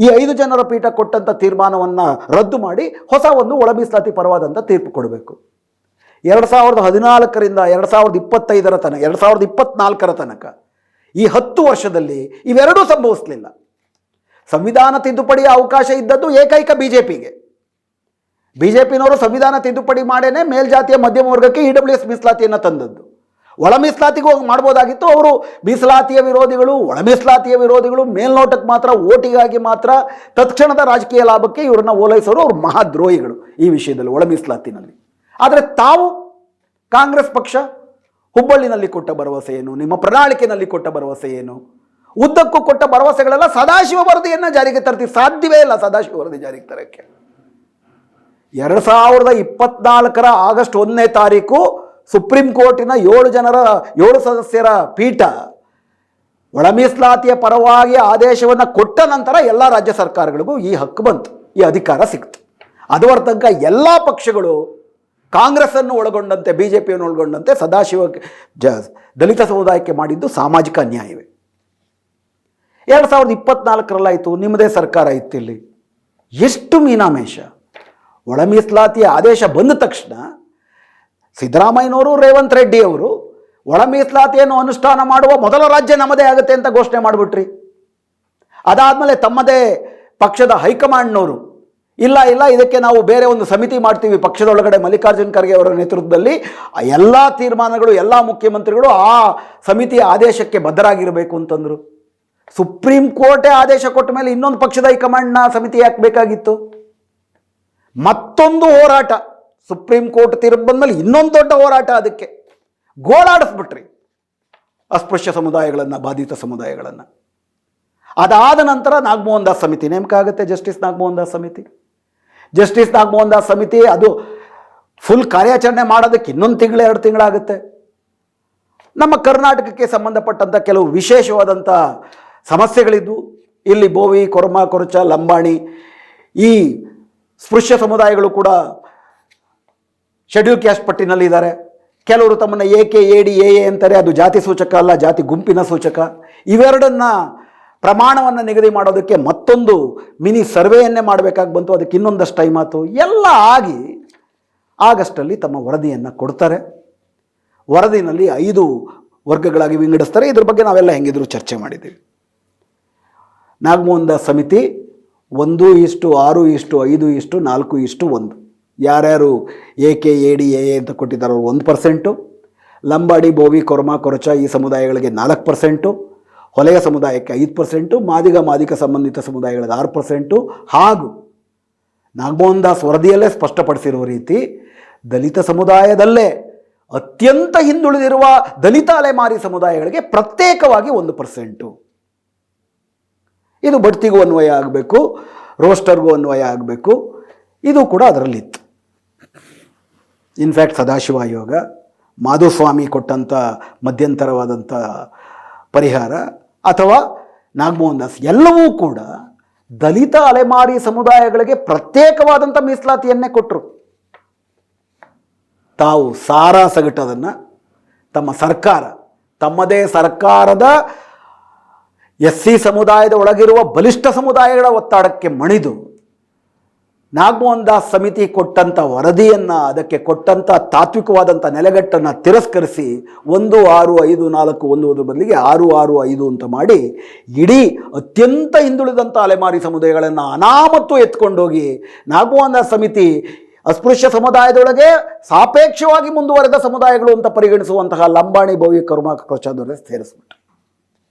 ಈ 5 ಜನರ ಪೀಠ ಕೊಟ್ಟಂಥ ತೀರ್ಮಾನವನ್ನು ರದ್ದು ಮಾಡಿ ಹೊಸ ಒಂದು ಒಳ ಮೀಸಲಾತಿ ಪರವಾದಂಥ ತೀರ್ಪು ಕೊಡಬೇಕು. 2014ರಿಂದ 2024ರ ತನಕ ಈ 10 ವರ್ಷದಲ್ಲಿ ಇವೆರಡೂ ಸಂಭವಿಸಲಿಲ್ಲ. ಸಂವಿಧಾನ ತಿದ್ದುಪಡಿಯ ಅವಕಾಶ ಇದ್ದದ್ದು ಏಕೈಕ BJPಗೆ. BJPನವರು ಸಂವಿಧಾನ ತಿದ್ದುಪಡಿ ಮಾಡೇನೆ ಮೇಲ್ಜಾತಿಯ ಮಧ್ಯಮ ವರ್ಗಕ್ಕೆ EWS ಮೀಸಲಾತಿಯನ್ನು ತಂದದ್ದು. ಒಳ ಮೀಸಲಾತಿಗೂ ಮಾಡ್ಬೋದಾಗಿತ್ತು. ಅವರು ಮೀಸಲಾತಿಯ ವಿರೋಧಿಗಳು, ಒಳ ಮೀಸಲಾತಿಯ ವಿರೋಧಿಗಳು, ಮೇಲ್ನೋಟಕ್ಕೆ ಮಾತ್ರ ಓಟಿಗಾಗಿ ಮಾತ್ರ ತತ್ಕ್ಷಣದ ರಾಜಕೀಯ ಲಾಭಕ್ಕೆ ಇವರನ್ನ ಓಲೈಸೋರು. ಅವರು ಮಹಾದ್ರೋಹಿಗಳು ಈ ವಿಷಯದಲ್ಲಿ, ಒಳ ಮೀಸಲಾತಿನಲ್ಲಿ. ಆದರೆ ತಾವು ಕಾಂಗ್ರೆಸ್ ಪಕ್ಷ ಹುಬ್ಬಳ್ಳಿನಲ್ಲಿ ಕೊಟ್ಟ ಭರವಸೆ ಏನು, ನಿಮ್ಮ ಪ್ರಣಾಳಿಕೆಯಲ್ಲಿ ಕೊಟ್ಟ ಭರವಸೆ ಏನು, ಉದ್ದಕ್ಕೂ ಕೊಟ್ಟ ಭರವಸೆಗಳೆಲ್ಲ ಸದಾಶಿವ ವರದಿಯನ್ನು ಜಾರಿಗೆ ತರ್ತೀವಿ. ಸಾಧ್ಯವೇ ಇಲ್ಲ ಸದಾಶಿವ ವರದಿ ಜಾರಿಗೆ ತರಕ್ಕೆ. 2024 ಆಗಸ್ಟ್ 1ನೇ ತಾರೀಕು ಸುಪ್ರೀಂ ಕೋರ್ಟಿನ 7 ಸದಸ್ಯರ ಪೀಠ ಒಳ ಮೀಸಲಾತಿಯ ಪರವಾಗಿ ಆದೇಶವನ್ನು ಕೊಟ್ಟ ನಂತರ ಎಲ್ಲ ರಾಜ್ಯ ಸರ್ಕಾರಗಳಿಗೂ ಈ ಹಕ್ಕು ಬಂತು, ಈ ಅಧಿಕಾರ ಸಿಕ್ತು. ಅದರ ತನಕ ಎಲ್ಲ ಪಕ್ಷಗಳು ಕಾಂಗ್ರೆಸ್ಸನ್ನು ಒಳಗೊಂಡಂತೆ, BJPಯನ್ನು ಒಳಗೊಂಡಂತೆ ಸದಾಶಿವ ದಲಿತ ಸಮುದಾಯಕ್ಕೆ ಮಾಡಿದ್ದು ಸಾಮಾಜಿಕ ಅನ್ಯಾಯವೇ. 2024 ನಿಮ್ಮದೇ ಸರ್ಕಾರ ಇತ್ತು. ಇಲ್ಲಿ ಎಷ್ಟು ಮೀನಾಮೇಷ. ಒಳ ಮೀಸಲಾತಿಯ ಆದೇಶ ಬಂದ ತಕ್ಷಣ ಸಿದ್ದರಾಮಯ್ಯನವರು, ರೇವಂತ್ ರೆಡ್ಡಿ ಅವರು ಒಳ ಮೀಸಲಾತಿಯನ್ನು ಅನುಷ್ಠಾನ ಮಾಡುವ ಮೊದಲ ರಾಜ್ಯ ನಮ್ಮದೇ ಆಗುತ್ತೆ ಅಂತ ಘೋಷಣೆ ಮಾಡಿಬಿಟ್ರಿ. ಅದಾದಮೇಲೆ ತಮ್ಮದೇ ಪಕ್ಷದ ಹೈಕಮಾಂಡ್ನವರು ಇಲ್ಲ ಇದಕ್ಕೆ ನಾವು ಬೇರೆ ಒಂದು ಸಮಿತಿ ಮಾಡ್ತೀವಿ, ಪಕ್ಷದೊಳಗಡೆ ಮಲ್ಲಿಕಾರ್ಜುನ್ ಖರ್ಗೆ ಅವರ ನೇತೃತ್ವದಲ್ಲಿ ಎಲ್ಲ ತೀರ್ಮಾನಗಳು, ಎಲ್ಲ ಮುಖ್ಯಮಂತ್ರಿಗಳು ಆ ಸಮಿತಿಯ ಆದೇಶಕ್ಕೆ ಬದ್ಧರಾಗಿರಬೇಕು ಅಂತಂದರು. ಸುಪ್ರೀಂ ಕೋರ್ಟೇ ಆದೇಶ ಕೊಟ್ಟ ಮೇಲೆ ಇನ್ನೊಂದು ಪಕ್ಷದ ಹೈಕಮಾಂಡ್ನ ಸಮಿತಿ ಯಾಕೆ ಬೇಕಾಗಿತ್ತು? ಮತ್ತೊಂದು ಹೋರಾಟ, ಸುಪ್ರೀಂ ಕೋರ್ಟ್ ತೀರ್ಪು ಬಂದಮೇಲೆ ಇನ್ನೊಂದು ದೊಡ್ಡ ಹೋರಾಟ, ಅದಕ್ಕೆ ಗೋಳಾಡಿಸ್ಬಿಟ್ರಿ ಅಸ್ಪೃಶ್ಯ ಸಮುದಾಯಗಳನ್ನು, ಬಾಧಿತ ಸಮುದಾಯಗಳನ್ನು. ಅದಾದ ನಂತರ ನಾಗಮೋಹನ್ ದಾಸ್ ಸಮಿತಿ ನೇಮಕ ಆಗುತ್ತೆ, ಜಸ್ಟಿಸ್ ನಾಗಮೋಹನ್ ದಾಸ್ ಸಮಿತಿ. ಅದು ಫುಲ್ ಕಾರ್ಯಾಚರಣೆ ಮಾಡೋದಕ್ಕೆ ಇನ್ನೊಂದು ತಿಂಗಳು 2 ತಿಂಗಳಾಗುತ್ತೆ. ನಮ್ಮ ಕರ್ನಾಟಕಕ್ಕೆ ಸಂಬಂಧಪಟ್ಟಂಥ ಕೆಲವು ವಿಶೇಷವಾದಂಥ ಸಮಸ್ಯೆಗಳಿದ್ದು, ಇಲ್ಲಿ ಬೋವಿ, ಕೊರ್ಮ, ಕೊರಚ, ಲಂಬಾಣಿ ಈ ಸ್ಪೃಶ್ಯ ಸಮುದಾಯಗಳು ಕೂಡ ಶೆಡ್ಯೂಲ್ ಕ್ಯಾಸ್ಟ್ ಪಟ್ಟಿನಲ್ಲಿದ್ದಾರೆ. ಕೆಲವರು ತಮ್ಮನ್ನು AK, AD, AA ಅಂತಾರೆ. ಅದು ಜಾತಿ ಸೂಚಕ ಅಲ್ಲ, ಜಾತಿ ಗುಂಪಿನ ಸೂಚಕ. ಇವೆರಡನ್ನ ಪ್ರಮಾಣವನ್ನು ನಿಗದಿ ಮಾಡೋದಕ್ಕೆ ಮತ್ತೊಂದು ಮಿನಿ ಸರ್ವೆಯನ್ನೇ ಮಾಡಬೇಕಾಗಿ ಬಂತು. ಅದಕ್ಕೆ ಇನ್ನೊಂದಷ್ಟು ಟೈಮ್ ಆಯಿತು. ಎಲ್ಲ ಆಗಿ ಆಗಸ್ಟಲ್ಲಿ ತಮ್ಮ ವರದಿಯನ್ನು ಕೊಡ್ತಾರೆ. ವರದಿನಲ್ಲಿ 5 ವರ್ಗಗಳಾಗಿ ವಿಂಗಡಿಸ್ತಾರೆ. ಇದ್ರ ಬಗ್ಗೆ ನಾವೆಲ್ಲ ಹೆಂಗಿದ್ರು ಚರ್ಚೆ ಮಾಡಿದ್ದೀವಿ. ನಾಗಮೋಹನ್ ದಾಸ್ ಸಮಿತಿ 1:6:5:4:1. ಯಾರ್ಯಾರು AK, AD, AA ಅಂತ ಕೊಟ್ಟಿದ್ದಾರೆ 1%, ಲಂಬಾಡಿ, ಬೋವಿ, ಕೊರ್ಮ, ಕೊರಚ ಈ ಸಮುದಾಯಗಳಿಗೆ 4%, ಹೊಲೆಯ ಸಮುದಾಯಕ್ಕೆ 5%, ಮಾದಿಗ ಸಂಬಂಧಿತ ಸಮುದಾಯಗಳಿಗೆ 6%. ಹಾಗೂ ನಾಗಮೋಹನ್ ದಾಸ್ ವರದಿಯಲ್ಲೇ ಸ್ಪಷ್ಟಪಡಿಸಿರುವ ರೀತಿ ದಲಿತ ಸಮುದಾಯದಲ್ಲೇ ಅತ್ಯಂತ ಹಿಂದುಳಿದಿರುವ ದಲಿತ ಅಲೆಮಾರಿ ಸಮುದಾಯಗಳಿಗೆ ಪ್ರತ್ಯೇಕವಾಗಿ 1%. ಇದು ಬಡ್ತಿಗೂ ಅನ್ವಯ ಆಗಬೇಕು, ರೋಸ್ಟರ್ಗೂ ಅನ್ವಯ ಆಗಬೇಕು. ಇದು ಕೂಡ ಅದರಲ್ಲಿತ್ತು. ಇನ್ಫ್ಯಾಕ್ಟ್ ಸದಾಶಿವ ಆಯೋಗ, ಮಾಧುಸ್ವಾಮಿ ಕೊಟ್ಟಂಥ ಮಧ್ಯಂತರವಾದಂಥ ಪರಿಹಾರ ಅಥವಾ ನಾಗಮೋಹನ್ ದಾಸ್ ಎಲ್ಲವೂ ಕೂಡ ದಲಿತ ಅಲೆಮಾರಿ ಸಮುದಾಯಗಳಿಗೆ ಪ್ರತ್ಯೇಕವಾದಂಥ ಮೀಸಲಾತಿಯನ್ನೇ ಕೊಟ್ಟರು. ತಾವು ಸಾರಾ ಸಗಟದನ್ನು ತಮ್ಮ ಸರ್ಕಾರ, ತಮ್ಮದೇ ಸರ್ಕಾರದ SC ಸಮುದಾಯದ ಒಳಗಿರುವ ಬಲಿಷ್ಠ ಸಮುದಾಯಗಳ ಒತ್ತಡಕ್ಕೆ ಮಣಿದು ನಾಗಮೋಹನ್ ದಾಸ್ ಸಮಿತಿ ಕೊಟ್ಟಂಥ ವರದಿಯನ್ನು, ಅದಕ್ಕೆ ಕೊಟ್ಟಂಥ ತಾತ್ವಿಕವಾದಂಥ ನೆಲೆಗಟ್ಟನ್ನು ತಿರಸ್ಕರಿಸಿ 1:6:5:4 ಅನ್ನೋದ್ರ ಬದಲಿಗೆ 6:6:5 ಅಂತ ಮಾಡಿ ಇಡೀ ಅತ್ಯಂತ ಹಿಂದುಳಿದಂಥ ಅಲೆಮಾರಿ ಸಮುದಾಯಗಳನ್ನು ಅನಾಮತ್ತು ಎತ್ಕೊಂಡೋಗಿ ನಾಗಮೋಹನ್ ದಾಸ್ ಸಮಿತಿ ಅಸ್ಪೃಶ್ಯ ಸಮುದಾಯದೊಳಗೆ ಸಾಪೇಕ್ಷವಾಗಿ ಮುಂದುವರೆದ ಸಮುದಾಯಗಳು ಅಂತ ಪರಿಗಣಿಸುವಂತಹ ಲಂಬಾಣಿ, ಬೋವಿ, ಕೊರ್ಮ, ಕೊರಚದವರೇ ಸೇರಿಸ್ಬಿಟ್ರು.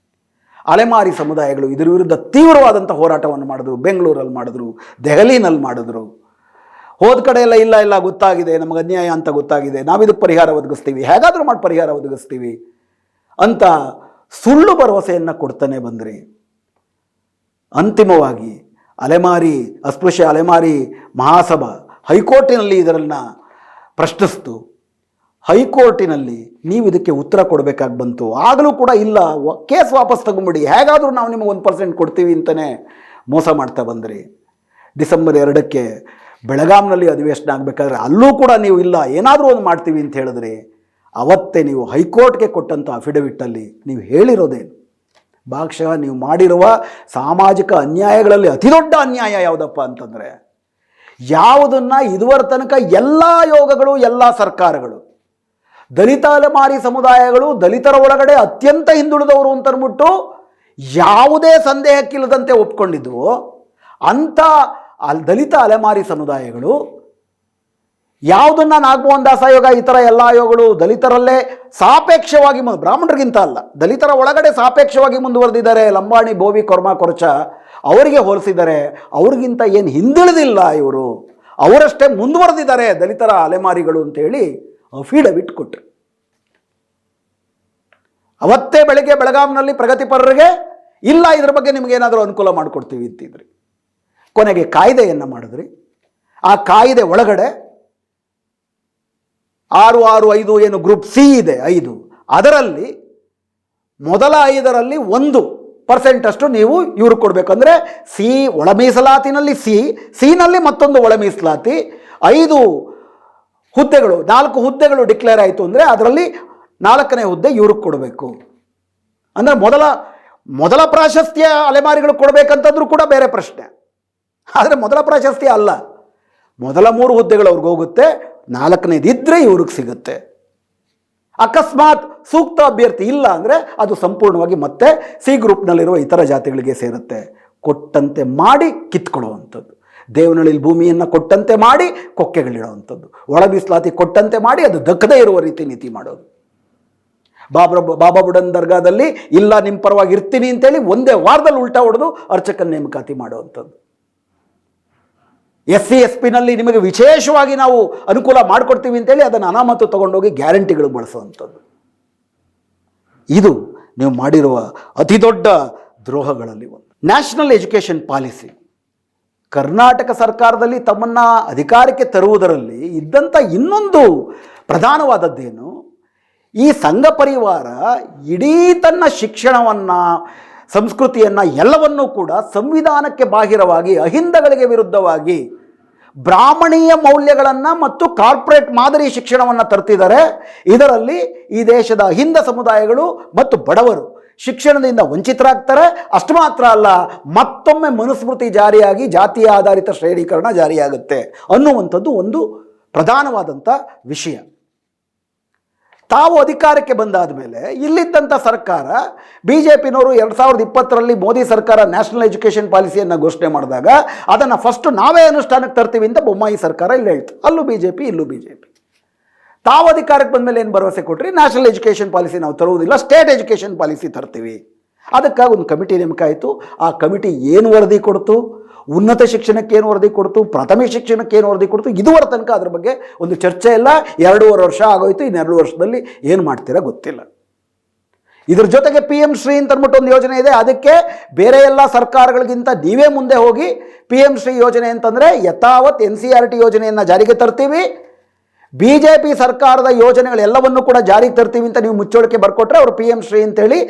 ಅಲೆಮಾರಿ ಸಮುದಾಯಗಳು ಇದರ ವಿರುದ್ಧ ತೀವ್ರವಾದಂಥ ಹೋರಾಟವನ್ನು ಮಾಡಿದ್ರು. ಬೆಂಗಳೂರಲ್ಲಿ ಮಾಡಿದ್ರು, ದೆಹಲಿನಲ್ಲಿ ಮಾಡಿದ್ರು. ಹೋದ ಕಡೆ ಇಲ್ಲ ಗೊತ್ತಾಗಿದೆ, ನಮಗೆ ಅನ್ಯಾಯ ಅಂತ ಗೊತ್ತಾಗಿದೆ, ನಾವಿದಕ್ಕೆ ಪರಿಹಾರ ಒದಗಿಸ್ತೀವಿ, ಹೇಗಾದರೂ ಮಾಡಿ ಪರಿಹಾರ ಒದಗಿಸ್ತೀವಿ ಅಂತ ಸುಳ್ಳು ಭರವಸೆಯನ್ನು ಕೊಡ್ತಾನೆ ಬಂದ್ರಿ. ಅಂತಿಮವಾಗಿ ಅಸ್ಪೃಶ್ಯ ಅಲೆಮಾರಿ ಮಹಾಸಭಾ ಹೈಕೋರ್ಟಿನಲ್ಲಿ ಇದರನ್ನು ಪ್ರಶ್ನಿಸ್ತು. ಹೈಕೋರ್ಟಿನಲ್ಲಿ ನೀವು ಇದಕ್ಕೆ ಉತ್ತರ ಕೊಡಬೇಕಾಗಿ ಬಂತು. ಆಗಲೂ ಕೂಡ ಇಲ್ಲ, ಕೇಸ್ ವಾಪಸ್ ತಗೊಂಬಿಡಿ, ಹೇಗಾದರೂ ನಾವು ನಿಮಗೆ 1% ಕೊಡ್ತೀವಿ ಅಂತಲೇ ಮೋಸ ಮಾಡ್ತಾ ಬಂದ್ರಿ. ಡಿಸೆಂಬರ್ 2ಕ್ಕೆ ಬೆಳಗಾಂನಲ್ಲಿ ಅಧಿವೇಶನ ಆಗಬೇಕಾದ್ರೆ ಅಲ್ಲೂ ಕೂಡ ನೀವು ಇಲ್ಲ, ಏನಾದರೂ ಒಂದು ಮಾಡ್ತೀವಿ ಅಂತ ಹೇಳಿದ್ರಿ. ಅವತ್ತೇ ನೀವು ಹೈಕೋರ್ಟ್ಗೆ ಕೊಟ್ಟಂಥ ಅಫಿಡವಿಟ್ಟಲ್ಲಿ ನೀವು ಹೇಳಿರೋದೇನು? ಭಾಗಶಃ ನೀವು ಮಾಡಿರುವ ಸಾಮಾಜಿಕ ಅನ್ಯಾಯಗಳಲ್ಲಿ ಅತಿ ದೊಡ್ಡ ಅನ್ಯಾಯ ಯಾವುದಪ್ಪ ಅಂತಂದರೆ, ಯಾವುದನ್ನು ಇದುವರ ತನಕ ಎಲ್ಲ ಯೋಗಗಳು, ಎಲ್ಲ ಸರ್ಕಾರಗಳು ದಲಿತ ಅಲೆಮಾರಿ ಸಮುದಾಯಗಳು ದಲಿತರ ಒಳಗಡೆ ಅತ್ಯಂತ ಹಿಂದುಳಿದವರು ಅಂತನ್ಬಿಟ್ಟು ಯಾವುದೇ ಸಂದೇಹಕ್ಕಿಲ್ಲದಂತೆ ಒಪ್ಕೊಂಡಿದ್ವು, ಅಂಥ ದಲಿತ ಅಲೆಮಾರಿ ಸಮುದಾಯಗಳು ಯಾವುದನ್ನು ನಾಗಮೋಹನ್ ದಾಸ್ ಆಯೋಗ ಈ ಥರ ಎಲ್ಲ ಆಯೋಗಗಳು ದಲಿತರಲ್ಲೇ ಸಾಪೇಕ್ಷವಾಗಿ ಬ್ರಾಹ್ಮಣರಿಗಿಂತ ಅಲ್ಲ, ದಲಿತರ ಒಳಗಡೆ ಸಾಪೇಕ್ಷವಾಗಿ ಮುಂದುವರೆದಿದ್ದಾರೆ. ಲಂಬಾಣಿ, ಬೋವಿ, ಕೊರ್ಮ, ಕೊರಚ ಅವರಿಗೆ ಹೋಲಿಸಿದರೆ ಅವ್ರಿಗಿಂತ ಏನು ಹಿಂದುಳಿದಿಲ್ಲ ಇವರು, ಅವರಷ್ಟೇ ಮುಂದುವರೆದಿದ್ದಾರೆ ದಲಿತರ ಅಲೆಮಾರಿಗಳು ಅಂತೇಳಿ ಅಫಿಡವಿಟ್ ಕೊಟ್ಟರು. ಅವತ್ತೇ ಬೆಳಗ್ಗೆ ಬೆಳಗಾಂನಲ್ಲಿ ಪ್ರಗತಿಪರರಿಗೆ ಇಲ್ಲ ಇದ್ರ ಬಗ್ಗೆ ನಿಮಗೇನಾದರೂ ಅನುಕೂಲ ಮಾಡಿಕೊಡ್ತೀವಿ ಅಂತಿದ್ರಿ. ಕೊನೆಗೆ ಕಾಯ್ದೆಯನ್ನು ಮಾಡಿದ್ರಿ. ಆ ಕಾಯ್ದೆ ಒಳಗಡೆ 665 ಏನು ಗ್ರೂಪ್ ಸಿ ಇದೆ 5, ಅದರಲ್ಲಿ ಮೊದಲ 5ರಲ್ಲಿ 1% ನೀವು ಇವ್ರಿಗೆ ಕೊಡಬೇಕಂದ್ರೆ ಸಿ ಒಳ ಮೀಸಲಾತಿನಲ್ಲಿ ಸಿನಲ್ಲಿ ಮತ್ತೊಂದು ಒಳ ಮೀಸಲಾತಿ 5 ಹುದ್ದೆಗಳು 4 ಹುದ್ದೆಗಳು ಡಿಕ್ಲೇರ್ ಆಯಿತು ಅಂದರೆ ಅದರಲ್ಲಿ 4ನೇ ಹುದ್ದೆ ಇವ್ರಿಗೆ ಕೊಡಬೇಕು. ಅಂದರೆ ಮೊದಲ ಪ್ರಾಶಸ್ತ್ಯ ಅಲೆಮಾರಿಗಳು ಕೊಡಬೇಕಂತಂದ್ರೂ ಕೂಡ ಬೇರೆ ಪ್ರಶ್ನೆ. ಆದರೆ ಮೊದಲ ಪ್ರಾಶಸ್ತ್ಯ ಅಲ್ಲ, ಮೊದಲ 3 ಹುದ್ದೆಗಳು ಅವ್ರಿಗೆ ಹೋಗುತ್ತೆ, 4ನೇದಿದ್ದರೆ ಇವ್ರಿಗೆ ಸಿಗುತ್ತೆ. ಅಕಸ್ಮಾತ್ ಸೂಕ್ತ ಅಭ್ಯರ್ಥಿ ಇಲ್ಲ ಅಂದರೆ ಅದು ಸಂಪೂರ್ಣವಾಗಿ ಮತ್ತೆ ಸಿ ಗ್ರೂಪ್ನಲ್ಲಿರುವ ಇತರ ಜಾತಿಗಳಿಗೆ ಸೇರುತ್ತೆ. ಕೊಟ್ಟಂತೆ ಮಾಡಿ ಕಿತ್ಕೊಳ್ಳುವಂಥದ್ದು, ದೇವನಹಳ್ಳಿ ಭೂಮಿಯನ್ನು ಕೊಟ್ಟಂತೆ ಮಾಡಿ ಕೊಕ್ಕೆಗಳಿಡುವಂಥದ್ದು, ಒಳ ಮೀಸಲಾತಿ ಕೊಟ್ಟಂತೆ ಮಾಡಿ ಅದು ದಕ್ಕದೇ ಇರುವ ರೀತಿ ನೀತಿ ಮಾಡೋದು. ಬಾಬಾ ಬುಡನ್ ದರ್ಗಾದಲ್ಲಿ ಇಲ್ಲ ನಿಮ್ಮ ಪರವಾಗಿ ಇರ್ತೀನಿ ಅಂತೇಳಿ ಒಂದೇ ವಾರದಲ್ಲಿ ಉಲ್ಟಾ ಹೊಡೆದು ಅರ್ಚಕನ ನೇಮಕಾತಿ ಮಾಡುವಂಥದ್ದು. SC SPನಲ್ಲಿ ನಿಮಗೆ ವಿಶೇಷವಾಗಿ ನಾವು ಅನುಕೂಲ ಮಾಡಿಕೊಡ್ತೀವಿ ಅಂತೇಳಿ ಅದನ್ನು ಅನಾಮತು ತಗೊಂಡೋಗಿ ಗ್ಯಾರಂಟಿಗಳು ಬಳಸುವಂಥದ್ದು. ಇದು ನೀವು ಮಾಡಿರುವ ಅತಿ ದೊಡ್ಡ ದ್ರೋಹಗಳಲ್ಲಿ ಒಂದು. ನ್ಯಾಷನಲ್ ಎಜುಕೇಷನ್ ಪಾಲಿಸಿ ಕರ್ನಾಟಕ ಸರ್ಕಾರದಲ್ಲಿ ತಮ್ಮನ್ನು ಅಧಿಕಾರಕ್ಕೆ ತರುವುದರಲ್ಲಿ ಇದ್ದಂಥ ಇನ್ನೊಂದು ಪ್ರಧಾನವಾದದ್ದೇನು, ಈ ಸಂಘ ಪರಿವಾರ ಇಡೀ ತನ್ನ ಶಿಕ್ಷಣವನ್ನು, ಸಂಸ್ಕೃತಿಯನ್ನು ಎಲ್ಲವನ್ನೂ ಕೂಡ ಸಂವಿಧಾನಕ್ಕೆ ಬಾಹಿರವಾಗಿ, ಅಹಿಂದಗಳಿಗೆ ವಿರುದ್ಧವಾಗಿ ಬ್ರಾಹ್ಮಣೀಯ ಮೌಲ್ಯಗಳನ್ನು ಮತ್ತು ಕಾರ್ಪೊರೇಟ್ ಮಾದರಿ ಶಿಕ್ಷಣವನ್ನು ತರ್ತಿದ್ದಾರೆ. ಇದರಲ್ಲಿ ಈ ದೇಶದ ಅಹಿಂದ ಸಮುದಾಯಗಳು ಮತ್ತು ಬಡವರು ಶಿಕ್ಷಣದಿಂದ ವಂಚಿತರಾಗ್ತಾರೆ. ಅಷ್ಟು ಮಾತ್ರ ಅಲ್ಲ, ಮತ್ತೊಮ್ಮೆ ಮನುಸ್ಮೃತಿ ಜಾರಿಯಾಗಿ ಜಾತಿಯ ಆಧಾರಿತ ಶ್ರೇಣೀಕರಣ ಜಾರಿಯಾಗುತ್ತೆ ಅನ್ನುವಂಥದ್ದು ಒಂದು ಪ್ರಧಾನವಾದಂಥ ವಿಷಯ. ತಾವು ಅಧಿಕಾರಕ್ಕೆ ಬಂದಾದ ಮೇಲೆ ಇಲ್ಲಿದ್ದಂಥ ಸರ್ಕಾರ BJPನವರು 2020ರಲ್ಲಿ ಮೋದಿ ಸರ್ಕಾರ ನ್ಯಾಷನಲ್ ಎಜುಕೇಷನ್ ಪಾಲಿಸಿಯನ್ನು ಘೋಷಣೆ ಮಾಡಿದಾಗ ಅದನ್ನು ಫಸ್ಟ್ ನಾವೇ ಅನುಷ್ಠಾನಕ್ಕೆ ತರ್ತೀವಿ ಅಂತ ಬೊಮ್ಮಾಯಿ ಸರ್ಕಾರ ಇಲ್ಲಿ ಹೇಳ್ತು. ಅಲ್ಲೂ BJP ಇಲ್ಲೂ BJP. ತಾವು ಅಧಿಕಾರಕ್ಕೆ ಬಂದ ಮೇಲೆ ಏನು ಭರವಸೆ ಕೊಟ್ಟರೆ ನ್ಯಾಷನಲ್ ಎಜುಕೇಷನ್ ಪಾಲಿಸಿ ನಾವು ತರುವುದಿಲ್ಲ, ಸ್ಟೇಟ್ ಎಜುಕೇಷನ್ ಪಾಲಿಸಿ ತರ್ತೀವಿ. ಅದಕ್ಕಾಗಿ ಒಂದು ಕಮಿಟಿ ನೇಮಕ ಆಯಿತು. ಆ ಕಮಿಟಿ ಏನು ವರದಿ ಕೊಡ್ತು, ಉನ್ನತ ಶಿಕ್ಷಣಕ್ಕೆ ಏನು ವರದಿ ಕೊಡ್ತು, ಪ್ರಾಥಮಿಕ ಶಿಕ್ಷಣಕ್ಕೆ ಏನು ವರದಿ ಕೊಡ್ತು, ಇದುವರೆ ತನಕ ಅದ್ರ ಬಗ್ಗೆ ಒಂದು ಚರ್ಚೆ ಇಲ್ಲ. 2.5 ವರ್ಷ ಆಗೋಯ್ತು. ಇನ್ನು 2 ವರ್ಷದಲ್ಲಿ ಏನು ಮಾಡ್ತೀರಾ ಗೊತ್ತಿಲ್ಲ. ಇದ್ರ ಜೊತೆಗೆ PM ಶ್ರೀ ಅಂತ ಅಂದ್ಬಿಟ್ಟು ಒಂದು ಯೋಜನೆ ಇದೆ. ಅದಕ್ಕೆ ಬೇರೆ ಎಲ್ಲ ಸರ್ಕಾರಗಳಿಗಿಂತ ನೀವೇ ಮುಂದೆ ಹೋಗಿ PM ಶ್ರೀ ಯೋಜನೆ ಅಂತಂದರೆ ಯಥಾವತ್ NCERT ಯೋಜನೆಯನ್ನು ಜಾರಿಗೆ ತರ್ತೀವಿ, BJP ಸರ್ಕಾರದ ಯೋಜನೆಗಳೆಲ್ಲವನ್ನೂ ಕೂಡ ಜಾರಿಗೆ ತರ್ತೀವಿ ಅಂತ ನೀವು ಮುಚ್ಚೋಳಿಕೆ ಬರ್ಕೊಟ್ರೆ ಅವರು PM ಶ್ರೀ ಅಂತೇಳಿ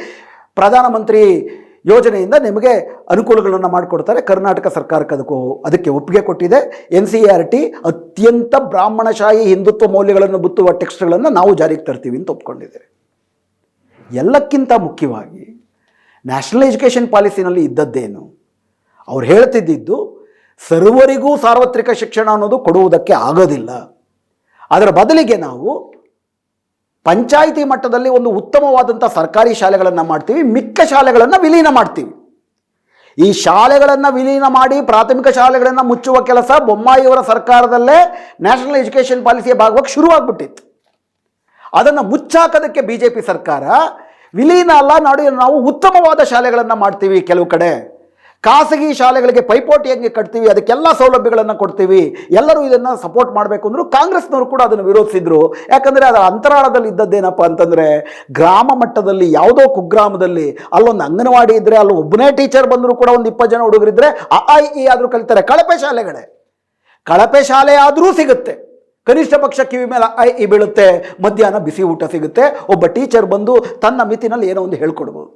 ಪ್ರಧಾನಮಂತ್ರಿ ಯೋಜನೆಯಿಂದ ನಿಮಗೆ ಅನುಕೂಲಗಳನ್ನು ಮಾಡಿಕೊಡ್ತಾರೆ. ಕರ್ನಾಟಕ ಸರ್ಕಾರಕ್ಕೆ ಅದಕ್ಕೆ ಒಪ್ಪಿಗೆ ಕೊಟ್ಟಿದೆ. NCERT ಅತ್ಯಂತ ಬ್ರಾಹ್ಮಣಶಾಹಿ ಹಿಂದುತ್ವ ಮೌಲ್ಯಗಳನ್ನು ಬುತ್ತುವ ಟೆಕ್ಸ್ಟ್ಗಳನ್ನು ನಾವು ಜಾರಿಗೆ ತರ್ತೀವಿ ಅಂತ ಒಪ್ಕೊಂಡಿದ್ದೇವೆ. ಎಲ್ಲಕ್ಕಿಂತ ಮುಖ್ಯವಾಗಿ ನ್ಯಾಷನಲ್ ಎಜುಕೇಷನ್ ಪಾಲಿಸಿನಲ್ಲಿ ಇದ್ದದ್ದೇನು, ಅವ್ರು ಹೇಳ್ತಿದ್ದಿದ್ದು ಸರ್ವರಿಗೂ ಸಾರ್ವತ್ರಿಕ ಶಿಕ್ಷಣ ಅನ್ನೋದು ಕೊಡುವುದಕ್ಕೆ ಆಗೋದಿಲ್ಲ. ಅದರ ಬದಲಿಗೆ ನಾವು ಪಂಚಾಯಿತಿ ಮಟ್ಟದಲ್ಲಿ ಒಂದು ಉತ್ತಮವಾದಂಥ ಸರ್ಕಾರಿ ಶಾಲೆಗಳನ್ನು ಮಾಡ್ತೀವಿ, ಮಿಕ್ಕ ಶಾಲೆಗಳನ್ನು ವಿಲೀನ ಮಾಡ್ತೀವಿ. ಈ ಶಾಲೆಗಳನ್ನು ವಿಲೀನ ಮಾಡಿ ಪ್ರಾಥಮಿಕ ಶಾಲೆಗಳನ್ನು ಮುಚ್ಚುವ ಕೆಲಸ ಬೊಮ್ಮಾಯಿಯವರ ಸರ್ಕಾರದಲ್ಲೇ ನ್ಯಾಷನಲ್ ಎಜುಕೇಷನ್ ಪಾಲಿಸಿಯ ಭಾಗವಾಗಿ ಶುರುವಾಗ್ಬಿಟ್ಟಿತ್ತು. ಅದನ್ನು ಮುಚ್ಚಾಕೋದಕ್ಕೆ BJP ಸರ್ಕಾರ ವಿಲೀನ ಅಲ್ಲ, ನಾವು ಉತ್ತಮವಾದ ಶಾಲೆಗಳನ್ನು ಮಾಡ್ತೀವಿ, ಕೆಲವು ಕಡೆ ಖಾಸಗಿ ಶಾಲೆಗಳಿಗೆ ಪೈಪೋಟಿ ಹೆಂಗೆ ಕಟ್ತೀವಿ, ಅದಕ್ಕೆಲ್ಲ ಸೌಲಭ್ಯಗಳನ್ನು ಕೊಡ್ತೀವಿ, ಎಲ್ಲರೂ ಇದನ್ನು ಸಪೋರ್ಟ್ ಮಾಡಬೇಕು ಅಂದರು. ಕಾಂಗ್ರೆಸ್ನವರು ಕೂಡ ಅದನ್ನು ವಿರೋಧಿಸಿದರು. ಯಾಕಂದರೆ ಅದರ ಅಂತರಾಳದಲ್ಲಿ ಇದ್ದದ್ದೇನಪ್ಪ ಅಂತಂದರೆ, ಗ್ರಾಮ ಮಟ್ಟದಲ್ಲಿ ಯಾವುದೋ ಕುಗ್ರಾಮದಲ್ಲಿ ಅಲ್ಲೊಂದು ಅಂಗನವಾಡಿ ಇದ್ದರೆ ಅಲ್ಲಿ ಒಬ್ಬನೇ ಟೀಚರ್ ಬಂದರೂ ಕೂಡ ಒಂದು 20 ಜನ ಹುಡುಗರಿದ್ದರೆ ಅ ಆದರೂ ಕಲಿತಾರೆ. ಕಳಪೆ ಶಾಲೆ ಆದರೂ ಸಿಗುತ್ತೆ, ಕನಿಷ್ಠ ಪಕ್ಷ ಕಿವಿ ಮೇಲೆ ಅ ಬೀಳುತ್ತೆ, ಮಧ್ಯಾಹ್ನ ಬಿಸಿ ಊಟ ಸಿಗುತ್ತೆ, ಒಬ್ಬ ಟೀಚರ್ ಬಂದು ತನ್ನ ಮಿತಿನಲ್ಲಿ ಏನೋ ಒಂದು ಹೇಳ್ಕೊಡ್ಬೋದು.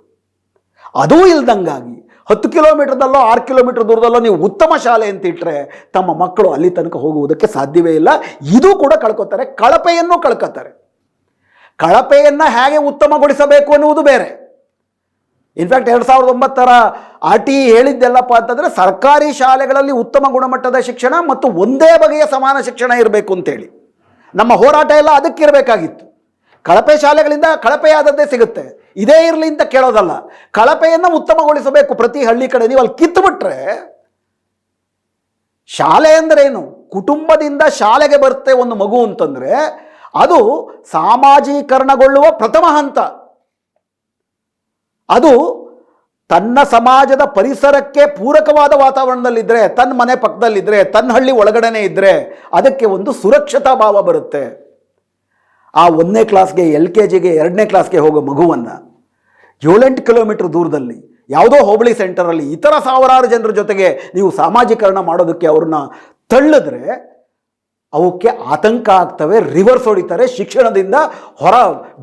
ಅದೂ ಇಲ್ದಂಗಾಗಿ 10 ಕಿಲೋಮೀಟರ್ದಲ್ಲೋ 6 ಕಿಲೋಮೀಟರ್ ದೂರದಲ್ಲೋ ನೀವು ಉತ್ತಮ ಶಾಲೆ ಅಂತ ಇಟ್ಟರೆ ತಮ್ಮ ಮಕ್ಕಳು ಅಲ್ಲಿ ತನಕ ಹೋಗುವುದಕ್ಕೆ ಸಾಧ್ಯವೇ ಇಲ್ಲ. ಇದು ಕೂಡ ಕಳ್ಕೊತಾರೆ, ಕಳಪೆಯನ್ನು ಕಳ್ಕೊತಾರೆ. ಕಳಪೆಯನ್ನು ಹೇಗೆ ಉತ್ತಮಗೊಳಿಸಬೇಕು ಅನ್ನುವುದು ಬೇರೆ. ಇನ್ಫ್ಯಾಕ್ಟ್ 2009ರ RTE ಹೇಳಿದ್ದೆಲ್ಲಪ್ಪ ಅಂತಂದರೆ ಸರ್ಕಾರಿ ಶಾಲೆಗಳಲ್ಲಿ ಉತ್ತಮ ಗುಣಮಟ್ಟದ ಶಿಕ್ಷಣ ಮತ್ತು ಒಂದೇ ಬಗೆಯ ಸಮಾನ ಶಿಕ್ಷಣ ಇರಬೇಕು ಅಂತೇಳಿ ನಮ್ಮ ಹೋರಾಟ ಎಲ್ಲ ಅದಕ್ಕಿರಬೇಕಾಗಿತ್ತು. ಕಳಪೆ ಶಾಲೆಗಳಿಂದ ಕಳಪೆಯಾದದ್ದೇ ಸಿಗುತ್ತೆ, ಇದೇ ಇರಲಿ ಅಂತ ಕೇಳೋದಲ್ಲ. ಕಳಪೆಯನ್ನು ಉತ್ತಮಗೊಳಿಸಬೇಕು ಪ್ರತಿ ಹಳ್ಳಿ ಕಡೆ. ನೀವು ಅಲ್ಲಿ ಕಿತ್ತುಬಿಟ್ರೆ ಶಾಲೆ ಅಂದ್ರೇನು? ಕುಟುಂಬದಿಂದ ಶಾಲೆಗೆ ಬರುತ್ತೆ ಒಂದು ಮಗು ಅಂತಂದರೆ ಅದು ಸಾಮಾಜೀಕರಣಗೊಳ್ಳುವ ಪ್ರಥಮ ಹಂತ. ಅದು ತನ್ನ ಸಮಾಜದ ಪರಿಸರಕ್ಕೆ ಪೂರಕವಾದ ವಾತಾವರಣದಲ್ಲಿದ್ದರೆ, ತನ್ನ ಮನೆ ಪಕ್ಕದಲ್ಲಿದ್ದರೆ, ತನ್ನ ಹಳ್ಳಿ ಒಳಗಡೆನೇ ಇದ್ದರೆ ಅದಕ್ಕೆ ಒಂದು ಸುರಕ್ಷತಾ ಭಾವ ಬರುತ್ತೆ. ಆ 1ನೇ ಕ್ಲಾಸ್ಗೆ LKGಗೆ 2ನೇ ಕ್ಲಾಸ್ಗೆ ಹೋಗೋ ಮಗುವನ್ನು 7-8 ಕಿಲೋಮೀಟರ್ ದೂರದಲ್ಲಿ ಯಾವುದೋ ಹೋಬಳಿ ಸೆಂಟರಲ್ಲಿ ಇತರ ಸಾವಿರಾರು ಜನರ ಜೊತೆಗೆ ನೀವು ಸಾಮಾಜೀಕರಣ ಮಾಡೋದಕ್ಕೆ ಅವ್ರನ್ನ ತಳ್ಳಿದ್ರೆ ಅವಕ್ಕೆ ಆತಂಕ ಆಗ್ತವೆ, ರಿವರ್ಸ್ ಹೊಡಿತಾರೆ, ಶಿಕ್ಷಣದಿಂದ ಹೊರ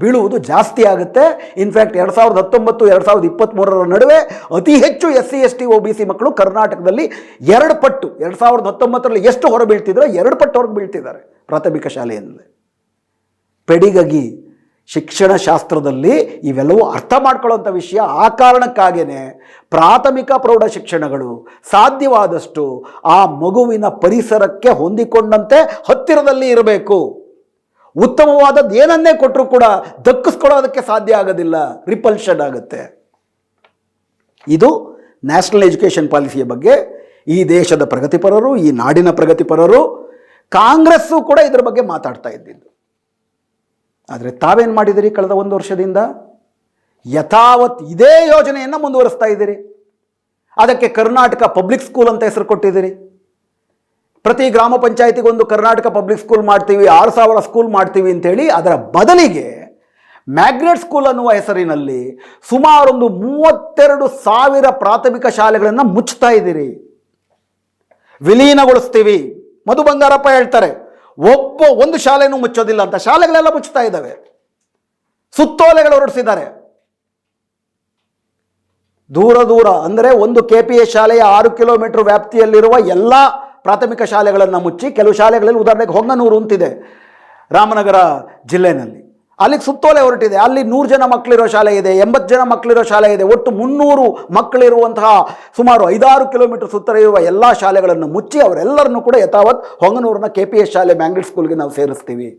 ಬೀಳುವುದು ಜಾಸ್ತಿ ಆಗುತ್ತೆ. ಇನ್ಫ್ಯಾಕ್ಟ್ 2019-2023 ನಡುವೆ ಅತಿ ಹೆಚ್ಚು SC ST OBC ಮಕ್ಕಳು ಕರ್ನಾಟಕದಲ್ಲಿ 2 ಪಟ್ಟು 2019ರಲ್ಲಿ ಎಷ್ಟು ಹೊರ ಬೀಳ್ತಿದ್ರೋ 2 ಪಟ್ಟು ಹೊರಗೆ ಬೀಳ್ತಿದ್ದಾರೆ ಪ್ರಾಥಮಿಕ ಶಾಲೆಯಿಂದಲೇ. ಪೆಡಿಗಗಿ ಶಿಕ್ಷಣ ಶಾಸ್ತ್ರದಲ್ಲಿ ಇವೆಲ್ಲವೂ ಅರ್ಥ ಮಾಡ್ಕೊಳ್ಳೋಂಥ ವಿಷಯ. ಆ ಕಾರಣಕ್ಕಾಗೇ ಪ್ರಾಥಮಿಕ ಪ್ರೌಢ ಶಿಕ್ಷಣಗಳು ಸಾಧ್ಯವಾದಷ್ಟು ಆ ಮಗುವಿನ ಪರಿಸರಕ್ಕೆ ಹೊಂದಿಕೊಂಡಂತೆ ಹತ್ತಿರದಲ್ಲಿ ಇರಬೇಕು. ಉತ್ತಮವಾದದ್ದು ಏನನ್ನೇ ಕೊಟ್ಟರೂ ಕೂಡ ದಕ್ಕಿಸ್ಕೊಳ್ಳೋದಕ್ಕೆ ಸಾಧ್ಯ ಆಗೋದಿಲ್ಲ, ರಿಪಲ್ಷನ್ ಆಗುತ್ತೆ. ಇದು ನ್ಯಾಷನಲ್ ಎಜುಕೇಷನ್ ಪಾಲಿಸಿಯ ಬಗ್ಗೆ ಈ ದೇಶದ ಪ್ರಗತಿಪರರು, ಈ ನಾಡಿನ ಪ್ರಗತಿಪರರು, ಕಾಂಗ್ರೆಸ್ಸು ಕೂಡ ಇದರ ಬಗ್ಗೆ ಮಾತಾಡ್ತಾ ಇದ್ದಿದ್ದು. ಆದರೆ ತಾವೇನು ಮಾಡಿದಿರಿ? ಕಳೆದ 1 ವರ್ಷದಿಂದ ಯಥಾವತ್ ಇದೇ ಯೋಜನೆಯನ್ನು ಮುಂದುವರಿಸ್ತಾ ಇದ್ದೀರಿ. ಅದಕ್ಕೆ ಕರ್ನಾಟಕ ಪಬ್ಲಿಕ್ ಸ್ಕೂಲ್ ಅಂತ ಹೆಸರು ಕೊಟ್ಟಿದ್ದೀರಿ. ಪ್ರತಿ ಗ್ರಾಮ ಪಂಚಾಯತಿಗೊಂದು ಕರ್ನಾಟಕ ಪಬ್ಲಿಕ್ ಸ್ಕೂಲ್ ಮಾಡ್ತೀವಿ, 6,000 ಸ್ಕೂಲ್ ಮಾಡ್ತೀವಿ ಅಂತೇಳಿ ಅದರ ಬದಲಿಗೆ ಮ್ಯಾಗ್ನೆಟ್ ಸ್ಕೂಲ್ ಅನ್ನುವ ಹೆಸರಿನಲ್ಲಿ ಸುಮಾರು 32,000 ಪ್ರಾಥಮಿಕ ಶಾಲೆಗಳನ್ನು ಮುಚ್ತಾ ಇದ್ದೀರಿ, ವಿಲೀನಗೊಳಿಸ್ತೀವಿ. ಮಧು ಬಂಗಾರಪ್ಪ ಹೇಳ್ತಾರೆ ಒಂದು ಶಾಲೆನೂ ಮುಚ್ಚೋದಿಲ್ಲ ಅಂತ. ಶಾಲೆಗಳೆಲ್ಲ ಮುಚ್ಚುತ್ತಾ ಇದ್ದಾವೆ, ಸುತ್ತೋಲೆಗಳು ಹೊರಡಿಸಿದ್ದಾರೆ. ದೂರ ದೂರ ಅಂದರೆ ಒಂದು KPS ಶಾಲೆಯ 6 ಕಿಲೋಮೀಟರ್ ವ್ಯಾಪ್ತಿಯಲ್ಲಿರುವ ಎಲ್ಲ ಪ್ರಾಥಮಿಕ ಶಾಲೆಗಳನ್ನು ಮುಚ್ಚಿ, ಕೆಲವು ಶಾಲೆಗಳಲ್ಲಿ ಉದಾಹರಣೆಗೆ ಹೊಂಗನೂರು ಅಂತಿದೆ ರಾಮನಗರ ಜಿಲ್ಲೆಯಲ್ಲಿ, ಅಲ್ಲಿಗೆ ಸುತ್ತೋಲೆ ಹೊರಟಿದೆ. ಅಲ್ಲಿ 100 ಜನ ಮಕ್ಕಳಿರೋ ಶಾಲೆ ಇದೆ, 80 ಜನ ಮಕ್ಕಳಿರೋ ಶಾಲೆ ಇದೆ. ಒಟ್ಟು 300 ಮಕ್ಕಳಿರುವಂತಹ ಸುಮಾರು 5-6 ಕಿಲೋಮೀಟರ್ ಸುತ್ತ ಇರುವ ಎಲ್ಲ ಶಾಲೆಗಳನ್ನು ಮುಚ್ಚಿ ಅವರೆಲ್ಲರನ್ನೂ ಕೂಡ ಯಥಾವತ್ ಹೊಂಗನೂರಿನ KPS ಶಾಲೆ ಮ್ಯಾಗ್ನೆಟ್ ಸ್ಕೂಲ್ಗೆ ನಾವು ಸೇರಿಸ್ತೀವಿ.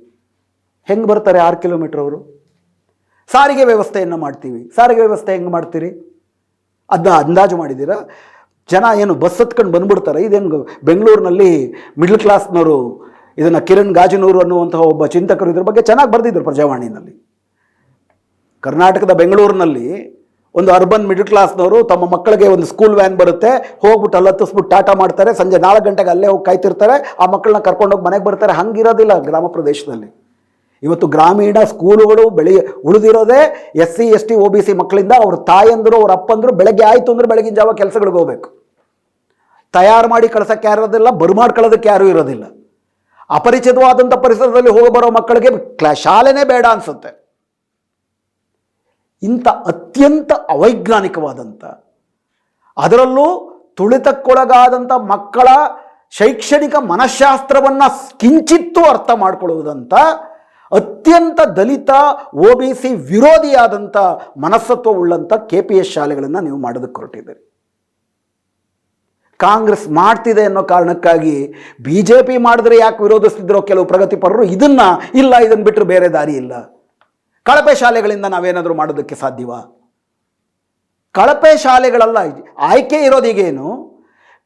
ಹೆಂಗೆ ಬರ್ತಾರೆ 6 ಕಿಲೋಮೀಟರ್ ಅವರು? ಸಾರಿಗೆ ವ್ಯವಸ್ಥೆಯನ್ನು ಮಾಡ್ತೀವಿ. ಸಾರಿಗೆ ವ್ಯವಸ್ಥೆ ಹೆಂಗೆ ಮಾಡ್ತೀರಿ? ಅದನ್ನ ಅಂದಾಜು ಮಾಡಿದ್ದೀರಾ? ಜನ ಏನು ಬಸ್ ಹತ್ಕೊಂಡು ಬಂದ್ಬಿಡ್ತಾರೆ? ಇದೇನು ಬೆಂಗಳೂರಿನಲ್ಲಿ ಮಿಡ್ಲ್ ಕ್ಲಾಸ್ನವರು, ಇದನ್ನು ಕಿರಣ್ ಗಾಜನೂರು ಅನ್ನುವಂತಹ ಒಬ್ಬ ಚಿಂತಕರು ಇದ್ರ ಬಗ್ಗೆ ಚೆನ್ನಾಗಿ ಬರೆದಿದ್ದರು ಪ್ರಜಾವಾಣಿನಲ್ಲಿ. ಕರ್ನಾಟಕದ ಬೆಂಗಳೂರಿನಲ್ಲಿ ಒಂದು ಅರ್ಬನ್ ಮಿಡ್ಲ್ ಕ್ಲಾಸ್ನವರು ತಮ್ಮ ಮಕ್ಕಳಿಗೆ ಒಂದು ಸ್ಕೂಲ್ ವ್ಯಾನ್ ಬರುತ್ತೆ, ಹೋಗ್ಬಿಟ್ಟು ಅಲ್ಲಿ ಹತ್ತಿಸ್ಬಿಟ್ಟು ಟಾಟಾ ಮಾಡ್ತಾರೆ, ಸಂಜೆ 4 ಗಂಟೆಗೆ ಅಲ್ಲೇ ಹೋಗಿ ಕಾಯ್ತಿರ್ತಾರೆ, ಆ ಮಕ್ಕಳನ್ನ ಕರ್ಕೊಂಡೋಗಿ ಮನೆಗೆ ಬರ್ತಾರೆ. ಹಂಗಿರೋದಿಲ್ಲ ಗ್ರಾಮ ಪ್ರದೇಶದಲ್ಲಿ. ಇವತ್ತು ಗ್ರಾಮೀಣ ಸ್ಕೂಲುಗಳು ಉಳಿದಿರೋದೇ SC ST OBC ಮಕ್ಕಳಿಂದ. ಅವ್ರ ತಾಯಂದರು, ಅವ್ರ ಅಪ್ಪಂದರು ಬೆಳಗ್ಗೆ ಆಯಿತು ಅಂದರೆ ಬೆಳಗಿನ ಜಾವ ಕೆಲಸಗಳಿಗೆ ಹೋಗಬೇಕು. ತಯಾರು ಮಾಡಿ ಕಳ್ಸೋಕ್ಕೆ ಯಾರು ಇರೋದಿಲ್ಲ, ಬರ್ಮಾಡ್ಕೊಳ್ಳೋದಕ್ಕೆ ಯಾರೂ ಇರೋದಿಲ್ಲ. ಅಪರಿಚಿತವಾದಂಥ ಪರಿಸರದಲ್ಲಿ ಹೋಗಿ ಬರೋ ಮಕ್ಕಳಿಗೆ ಶಾಲೆನೇ ಬೇಡ ಅನಿಸುತ್ತೆ. ಇಂಥ ಅತ್ಯಂತ ಅವೈಜ್ಞಾನಿಕವಾದಂಥ, ಅದರಲ್ಲೂ ತುಳಿತಕ್ಕೊಳಗಾದಂಥ ಮಕ್ಕಳ ಶೈಕ್ಷಣಿಕ ಮನಃಶಾಸ್ತ್ರವನ್ನು ಕಿಂಚಿತ್ತೂ ಅರ್ಥ ಮಾಡಿಕೊಳ್ಳುವುದಂಥ ಅತ್ಯಂತ ದಲಿತ OBC ವಿರೋಧಿಯಾದಂಥ ಮನಸ್ತತ್ವವುಳ್ಳಂಥ KPS ಶಾಲೆಗಳನ್ನು ನೀವು ಮಾಡೋದಕ್ಕೆ ಹೊರಟಿದ್ದೀರಿ. ಕಾಂಗ್ರೆಸ್ ಮಾಡ್ತಿದೆ ಅನ್ನೋ ಕಾರಣಕ್ಕಾಗಿ BJP ಮಾಡಿದ್ರೆ ಯಾಕೆ ವಿರೋಧಿಸ್ತಿದ್ರೋ ಕೆಲವು ಪ್ರಗತಿಪರರು, ಇದನ್ನು ಬಿಟ್ಟರೆ ಬೇರೆ ದಾರಿ ಇಲ್ಲ. ಕಳಪೆ ಶಾಲೆಗಳಿಂದ ನಾವೇನಾದರೂ ಮಾಡೋದಕ್ಕೆ ಸಾಧ್ಯವಾ? ಕಳಪೆ ಶಾಲೆಗಳಲ್ಲ ಆಯ್ಕೆ ಇರೋದೀಗೇನು?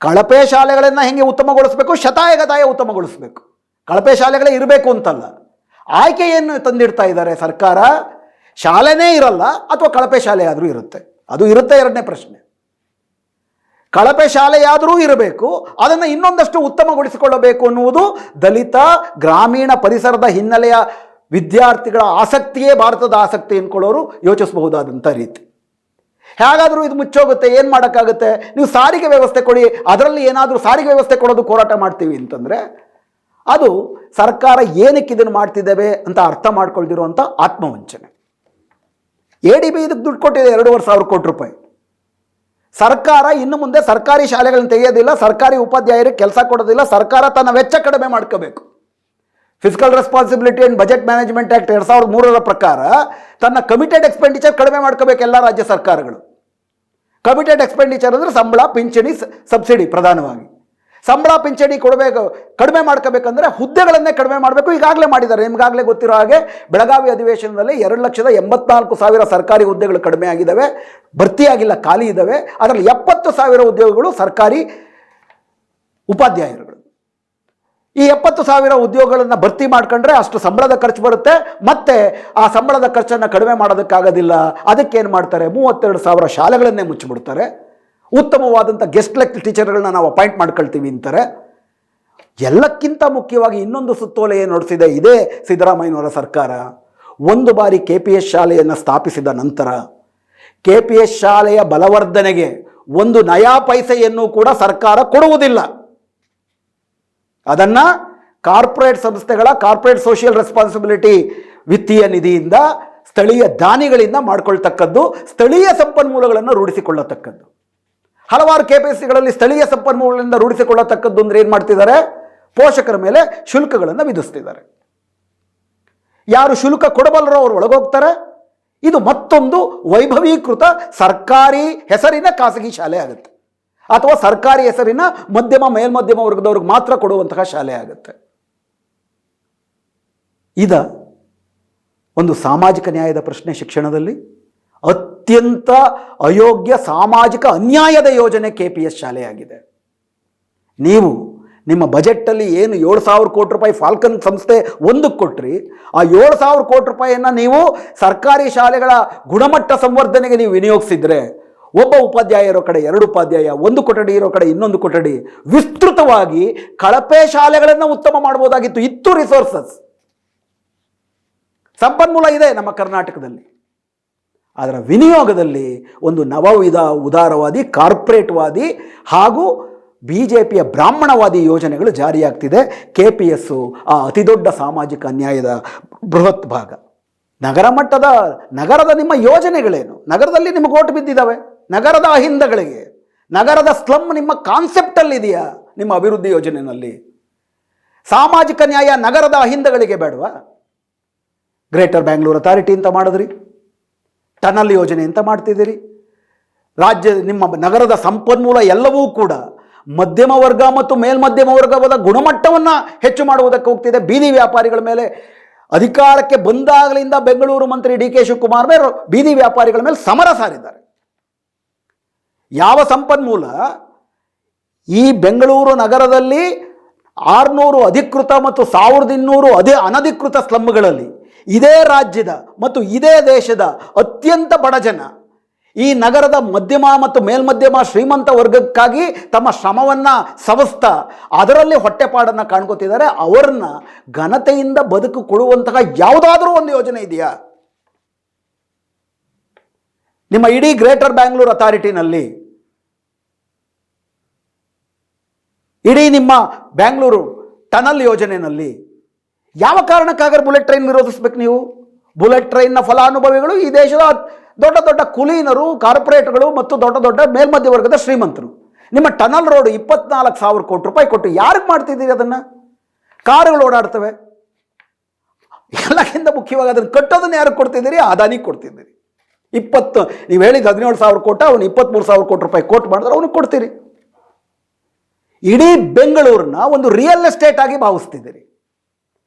ಕಳಪೆ ಶಾಲೆಗಳನ್ನು ಹೆಂಗೆ ಉತ್ತಮಗೊಳಿಸಬೇಕು? ಶತಾಯಗತಾಯ ಉತ್ತಮಗೊಳಿಸಬೇಕು. ಕಳಪೆ ಶಾಲೆಗಳೇ ಇರಬೇಕು ಅಂತಲ್ಲ. ಆಯ್ಕೆ ಏನು ತಂದಿಡ್ತಾ ಇದ್ದಾರೆ ಸರ್ಕಾರ? ಶಾಲೆನೇ ಇರಲ್ಲ ಅಥವಾ ಕಳಪೆ ಶಾಲೆ ಆದರೂ ಇರುತ್ತೆ. ಅದು ಇರುತ್ತೆ, ಎರಡನೇ ಪ್ರಶ್ನೆ. ಕಳಪೆ ಶಾಲೆಯಾದರೂ ಇರಬೇಕು, ಅದನ್ನು ಇನ್ನೊಂದಷ್ಟು ಉತ್ತಮಗೊಳಿಸಿಕೊಳ್ಳಬೇಕು ಅನ್ನುವುದು ದಲಿತ ಗ್ರಾಮೀಣ ಪರಿಸರದ ಹಿನ್ನೆಲೆಯ ವಿದ್ಯಾರ್ಥಿಗಳ ಆಸಕ್ತಿಯೇ ಭಾರತದ ಆಸಕ್ತಿ ಅಂದ್ಕೊಳ್ಳೋರು ಯೋಚಿಸಬಹುದಾದಂಥ ರೀತಿ. ಹೇಗಾದರೂ ಇದು ಮುಚ್ಚೋಗುತ್ತೆ, ಏನು ಮಾಡೋಕ್ಕಾಗುತ್ತೆ? ನೀವು ಸಾರಿಗೆ ವ್ಯವಸ್ಥೆ ಕೊಡಿ, ಅದರಲ್ಲಿ ಏನಾದರೂ ಸಾರಿಗೆ ವ್ಯವಸ್ಥೆ ಕೊಡೋದು ಹೋರಾಟ ಮಾಡ್ತೀವಿ ಅಂತಂದರೆ ಅದು ಸರ್ಕಾರ ಏನಕ್ಕೆ ಇದನ್ನು ಮಾಡ್ತಿದ್ದೇವೆ ಅಂತ ಅರ್ಥ ಮಾಡ್ಕೊಳ್ದಿರುವಂಥ ಆತ್ಮವಂಚನೆ. ADB ಇದಕ್ಕೆ ದುಡ್ಡು ಕೊಟ್ಟಿದೆ, 2,500 ಕೋಟಿ ರೂಪಾಯಿ. ಸರ್ಕಾರ ಇನ್ನು ಮುಂದೆ ಸರ್ಕಾರಿ ಶಾಲೆಗಳನ್ನು ತೆಗೆಯೋದಿಲ್ಲ, ಸರ್ಕಾರಿ ಉಪಾಧ್ಯಾಯರಿಗೆ ಕೆಲಸ ಕೊಡೋದಿಲ್ಲ. ಸರ್ಕಾರ ತನ್ನ ವೆಚ್ಚ ಕಡಿಮೆ ಮಾಡ್ಕೋಬೇಕು. Physical responsibility and budget management act 2003 ಪ್ರಕಾರ ತನ್ನ ಕಮಿಟೆಡ್ ಎಕ್ಸ್ಪೆಂಡಿಚರ್ ಕಡಿಮೆ ಮಾಡ್ಕೋಬೇಕು ಎಲ್ಲ ರಾಜ್ಯ ಸರ್ಕಾರಗಳು. ಕಮಿಟೆಡ್ ಎಕ್ಸ್ಪೆಂಡಿಚರ್ ಅಂದರೆ ಸಂಬಳ, ಪಿಂಚಣಿ, ಸಬ್ಸಿಡಿ. ಪ್ರಧಾನವಾಗಿ ಸಂಬಳ ಪಿಂಚಣಿ ಕಡಿಮೆ ಮಾಡ್ಕೋಬೇಕಂದ್ರೆ ಹುದ್ದೆಗಳನ್ನೇ ಕಡಿಮೆ ಮಾಡಬೇಕು. ಈಗಾಗಲೇ ಮಾಡಿದ್ದಾರೆ. ನಿಮಗಾಗಲೇ ಗೊತ್ತಿರೋ ಹಾಗೆ ಬೆಳಗಾವಿ ಅಧಿವೇಶನದಲ್ಲಿ 2,84,000 ಸರ್ಕಾರಿ ಹುದ್ದೆಗಳು ಕಡಿಮೆ ಆಗಿದ್ದಾವೆ, ಭರ್ತಿಯಾಗಿಲ್ಲ, ಖಾಲಿ ಇದ್ದಾವೆ. ಅದರಲ್ಲಿ 70,000 ಉದ್ಯೋಗಗಳು ಸರ್ಕಾರಿ ಉಪಾಧ್ಯಾಯರುಗಳು. ಈ 70,000 ಉದ್ಯೋಗಗಳನ್ನು ಭರ್ತಿ ಮಾಡ್ಕೊಂಡ್ರೆ ಅಷ್ಟು ಸಂಬಳದ ಖರ್ಚು ಬರುತ್ತೆ, ಮತ್ತೆ ಆ ಸಂಬಳದ ಖರ್ಚನ್ನು ಕಡಿಮೆ ಮಾಡೋದಕ್ಕಾಗೋದಿಲ್ಲ. ಅದಕ್ಕೇನು ಮಾಡ್ತಾರೆ, 32,000 ಶಾಲೆಗಳನ್ನೇ ಮುಚ್ಚಿಬಿಡ್ತಾರೆ. ಉತ್ತಮವಾದಂಥ ಗೆಸ್ಟ್ ಟೀಚರ್ಗಳನ್ನ ನಾವು ಅಪಾಯಿಂಟ್ ಮಾಡ್ಕೊಳ್ತೀವಿ ಅಂತಾರೆ. ಎಲ್ಲಕ್ಕಿಂತ ಮುಖ್ಯವಾಗಿ ಇನ್ನೊಂದು ಸುತ್ತೋಲೆ ಏನು ನಡೆಸಿದೆ ಇದೇ ಸಿದ್ದರಾಮಯ್ಯನವರ ಸರ್ಕಾರ. ಒಂದು ಬಾರಿ KPS ಶಾಲೆಯನ್ನು ಸ್ಥಾಪಿಸಿದ ನಂತರ KPS ಶಾಲೆಯ ಬಲವರ್ಧನೆಗೆ ಒಂದು ನಯಾ ಪೈಸೆಯನ್ನು ಕೂಡ ಸರ್ಕಾರ ಕೊಡುವುದಿಲ್ಲ. ಅದನ್ನು ಕಾರ್ಪೊರೇಟ್ ಸಂಸ್ಥೆಗಳ ಕಾರ್ಪೊರೇಟ್ ಸೋಷಿಯಲ್ ರೆಸ್ಪಾನ್ಸಿಬಿಲಿಟಿ ವಿತ್ತೀಯ ನಿಧಿಯಿಂದ ಸ್ಥಳೀಯ ದಾನಿಗಳಿಂದ ಮಾಡ್ಕೊಳ್ತಕ್ಕದ್ದು, ಸ್ಥಳೀಯ ಸಂಪನ್ಮೂಲಗಳನ್ನು ರೂಢಿಸಿಕೊಳ್ಳತಕ್ಕದ್ದು. ಹಲವಾರು KPSಗಳಲ್ಲಿ ಸ್ಥಳೀಯ ಸಂಪನ್ಮೂಲಗಳಿಂದ ರೂಢಿಸಿಕೊಳ್ಳತಕ್ಕದ್ದು ಅಂದರೆ ಏನು ಮಾಡ್ತಿದ್ದಾರೆ, ಪೋಷಕರ ಮೇಲೆ ಶುಲ್ಕಗಳನ್ನು ವಿಧಿಸ್ತಿದ್ದಾರೆ. ಯಾರು ಶುಲ್ಕ ಕೊಡಬಲ್ಲರೋ ಅವರು ಒಳಗೋಗ್ತಾರೆ. ಇದು ಮತ್ತೊಂದು ವೈಭವೀಕೃತ ಸರ್ಕಾರಿ ಹೆಸರಿನ ಖಾಸಗಿ ಶಾಲೆ ಆಗುತ್ತೆ, ಅಥವಾ ಸರ್ಕಾರಿ ಹೆಸರಿನ ಮಧ್ಯಮ ಮೇಲ್ಮಧ್ಯಮ ವರ್ಗದವ್ರಿಗೆ ಮಾತ್ರ ಕೊಡುವಂತಹ ಶಾಲೆ ಆಗುತ್ತೆ. ಇದ ಒಂದು ಸಾಮಾಜಿಕ ನ್ಯಾಯದ ಪ್ರಶ್ನೆ ಶಿಕ್ಷಣದಲ್ಲಿ ಅತ್ಯಂತ ಅಯೋಗ್ಯ ಸಾಮಾಜಿಕ ಅನ್ಯಾಯದ ಯೋಜನೆ KPS ಶಾಲೆಯಾಗಿದೆ. ನೀವು ನಿಮ್ಮ ಬಜೆಟ್ಟಲ್ಲಿ ಏನು 7,000 ಕೋಟಿ ರೂಪಾಯಿ ಫಾಲ್ಕನ್ ಸಂಸ್ಥೆ ಒಂದಕ್ಕೆ ಕೊಟ್ರಿ, ಆ 7,000 ಕೋಟಿ ರೂಪಾಯಿಯನ್ನು ನೀವು ಸರ್ಕಾರಿ ಶಾಲೆಗಳ ಗುಣಮಟ್ಟ ಸಂವರ್ಧನೆಗೆ ನೀವು ವಿನಿಯೋಗಿಸಿದ್ರೆ, ಒಬ್ಬ ಉಪಾಧ್ಯಾಯ ಇರೋ ಕಡೆ 2 ಉಪಾಧ್ಯಾಯ, ಒಂದು ಕೊಠಡಿ ಇರೋ ಕಡೆ ಇನ್ನೊಂದು ಕೊಠಡಿ, ವಿಸ್ತೃತವಾಗಿ ಕಳಪೆ ಶಾಲೆಗಳನ್ನು ಉತ್ತಮ ಮಾಡ್ಬೋದಾಗಿತ್ತು. ಇತ್ತು ರಿಸೋರ್ಸಸ್, ಸಂಪನ್ಮೂಲ ಇದೆ ನಮ್ಮ ಕರ್ನಾಟಕದಲ್ಲಿ. ಅದರ ವಿನಿಯೋಗದಲ್ಲಿ ಒಂದು ಉದಾರವಾದಿ ಕಾರ್ಪೊರೇಟ್ವಾದಿ ಹಾಗೂ BJPಯ ಬ್ರಾಹ್ಮಣವಾದಿ ಯೋಜನೆಗಳು ಜಾರಿಯಾಗ್ತಿದೆ. KPS ಆ ಅತಿದೊಡ್ಡ ಸಾಮಾಜಿಕ ಅನ್ಯಾಯದ ಬೃಹತ್ ಭಾಗ. ನಗರದ ನಿಮ್ಮ ಯೋಜನೆಗಳೇನು? ನಗರದಲ್ಲಿ ನಿಮಗೆ ಓಟ್ ಬಿದ್ದಿದ್ದಾವೆ. ನಗರದ ಅಹಿಂದಗಳಿಗೆ, ನಗರದ ಸ್ಲಮ್ ನಿಮ್ಮ ಕಾನ್ಸೆಪ್ಟಲ್ಲಿದೆಯಾ? ನಿಮ್ಮ ಅಭಿವೃದ್ಧಿ ಯೋಜನೆಯಲ್ಲಿ ಸಾಮಾಜಿಕ ನ್ಯಾಯ ನಗರದ ಅಹಿಂದಗಳಿಗೆ ಬೇಡವಾ? ಗ್ರೇಟರ್ ಬ್ಯಾಂಗ್ಳೂರ್ ಅಥಾರಿಟಿ ಅಂತ ಮಾಡಿದ್ರಿ, ಟನಲ್ ಯೋಜನೆ ಅಂತ ಮಾಡ್ತಿದ್ದೀರಿ. ನಿಮ್ಮ ನಗರದ ಸಂಪನ್ಮೂಲ ಎಲ್ಲವೂ ಕೂಡ ಮಧ್ಯಮ ವರ್ಗ ಮತ್ತು ಮೇಲ್ಮಧ್ಯಮ ವರ್ಗದ ಗುಣಮಟ್ಟವನ್ನು ಹೆಚ್ಚು ಮಾಡುವುದಕ್ಕೆ ಹೋಗ್ತಿದೆ. ಬೀದಿ ವ್ಯಾಪಾರಿಗಳ ಮೇಲೆ ಅಧಿಕಾರಕ್ಕೆ ಬಂದಾಗಲಿಂದ ಬೆಂಗಳೂರು ಮಂತ್ರಿ DK ಶಿವಕುಮಾರ್ ಮೇಲೆ ಬೀದಿ ವ್ಯಾಪಾರಿಗಳ ಮೇಲೆ ಸಮರ ಸಾರಿದ್ದಾರೆ. ಯಾವ ಸಂಪನ್ಮೂಲ ಈ ಬೆಂಗಳೂರು ನಗರದಲ್ಲಿ 600 ಅಧಿಕೃತ ಮತ್ತು 1,200 ಅನಧಿಕೃತ ಸ್ಲಮ್ಗಳಲ್ಲಿ ಇದೇ ರಾಜ್ಯದ ಮತ್ತು ಇದೇ ದೇಶದ ಅತ್ಯಂತ ಬಡ ಜನ ಈ ನಗರದ ಮಧ್ಯಮ ಮತ್ತು ಮೇಲ್ಮಧ್ಯಮ ಶ್ರೀಮಂತ ವರ್ಗಕ್ಕಾಗಿ ತಮ್ಮ ಶ್ರಮವನ್ನು ಸವಸ್ತಾ ಅದರಲ್ಲಿ ಹೊಟ್ಟೆಪಾಡನ್ನು ಕಾಣ್ಕೋತಿದ್ದಾರೆ. ಅವರನ್ನ ಘನತೆಯಿಂದ ಬದುಕು ಕೊಡುವಂತಹ ಯಾವುದಾದ್ರೂ ಒಂದು ಯೋಜನೆ ಇದೆಯಾ? ನಿಮ್ಮ ಇಡೀ ಗ್ರೇಟರ್ ಬ್ಯಾಂಗ್ಳೂರ್ ಅಥಾರಿಟಿನಲ್ಲಿ, ಇಡೀ ನಿಮ್ಮ ಬ್ಯಾಂಗ್ಳೂರು ಟನಲ್ ಯೋಜನೆಯಲ್ಲಿ ಯಾವ ಕಾರಣಕ್ಕಾಗರೆ ಬುಲೆಟ್ ಟ್ರೈನ್ ವಿರೋಧಿಸ್ಬೇಕು ನೀವು? ಬುಲೆಟ್ ಟ್ರೈನ್ನ ಫಲಾನುಭವಿಗಳು ಈ ದೇಶದ ದೊಡ್ಡ ದೊಡ್ಡ ಕುಲೀನರು, ಕಾರ್ಪೊರೇಟ್ಗಳು ಮತ್ತು ದೊಡ್ಡ ದೊಡ್ಡ ಮೇಲ್ಮಧ್ಯ ವರ್ಗದ ಶ್ರೀಮಂತರು. ನಿಮ್ಮ ಟನಲ್ ರೋಡ್ 24,000 ಕೋಟಿ ರೂಪಾಯಿ ಕೊಟ್ಟು ಯಾರಿಗೆ ಮಾಡ್ತಿದ್ದೀರಿ? ಅದನ್ನು ಕಾರುಗಳು ಓಡಾಡ್ತವೆ. ಎಲ್ಲಕ್ಕಿಂತ ಮುಖ್ಯವಾಗಿ ಅದನ್ನು ಕಟ್ಟೋದನ್ನು ಯಾರಿಗೆ ಕೊಡ್ತಿದ್ದೀರಿ? ಅದಾನಿಗೆ ಕೊಡ್ತಿದ್ದೀರಿ. ನೀವು ಹೇಳಿದ 17,000 ಕೋಟಿ, ಅವನು 23,000 ಕೋಟಿ ರೂಪಾಯಿ ಕೋಟ್ ಮಾಡಿದ್ರೆ ಅವನಿಗೆ ಕೊಡ್ತೀರಿ. ಇಡೀ ಬೆಂಗಳೂರನ್ನ ಒಂದು ರಿಯಲ್ ಎಸ್ಟೇಟ್ ಆಗಿ ಭಾವಿಸ್ತಿದ್ದೀರಿ.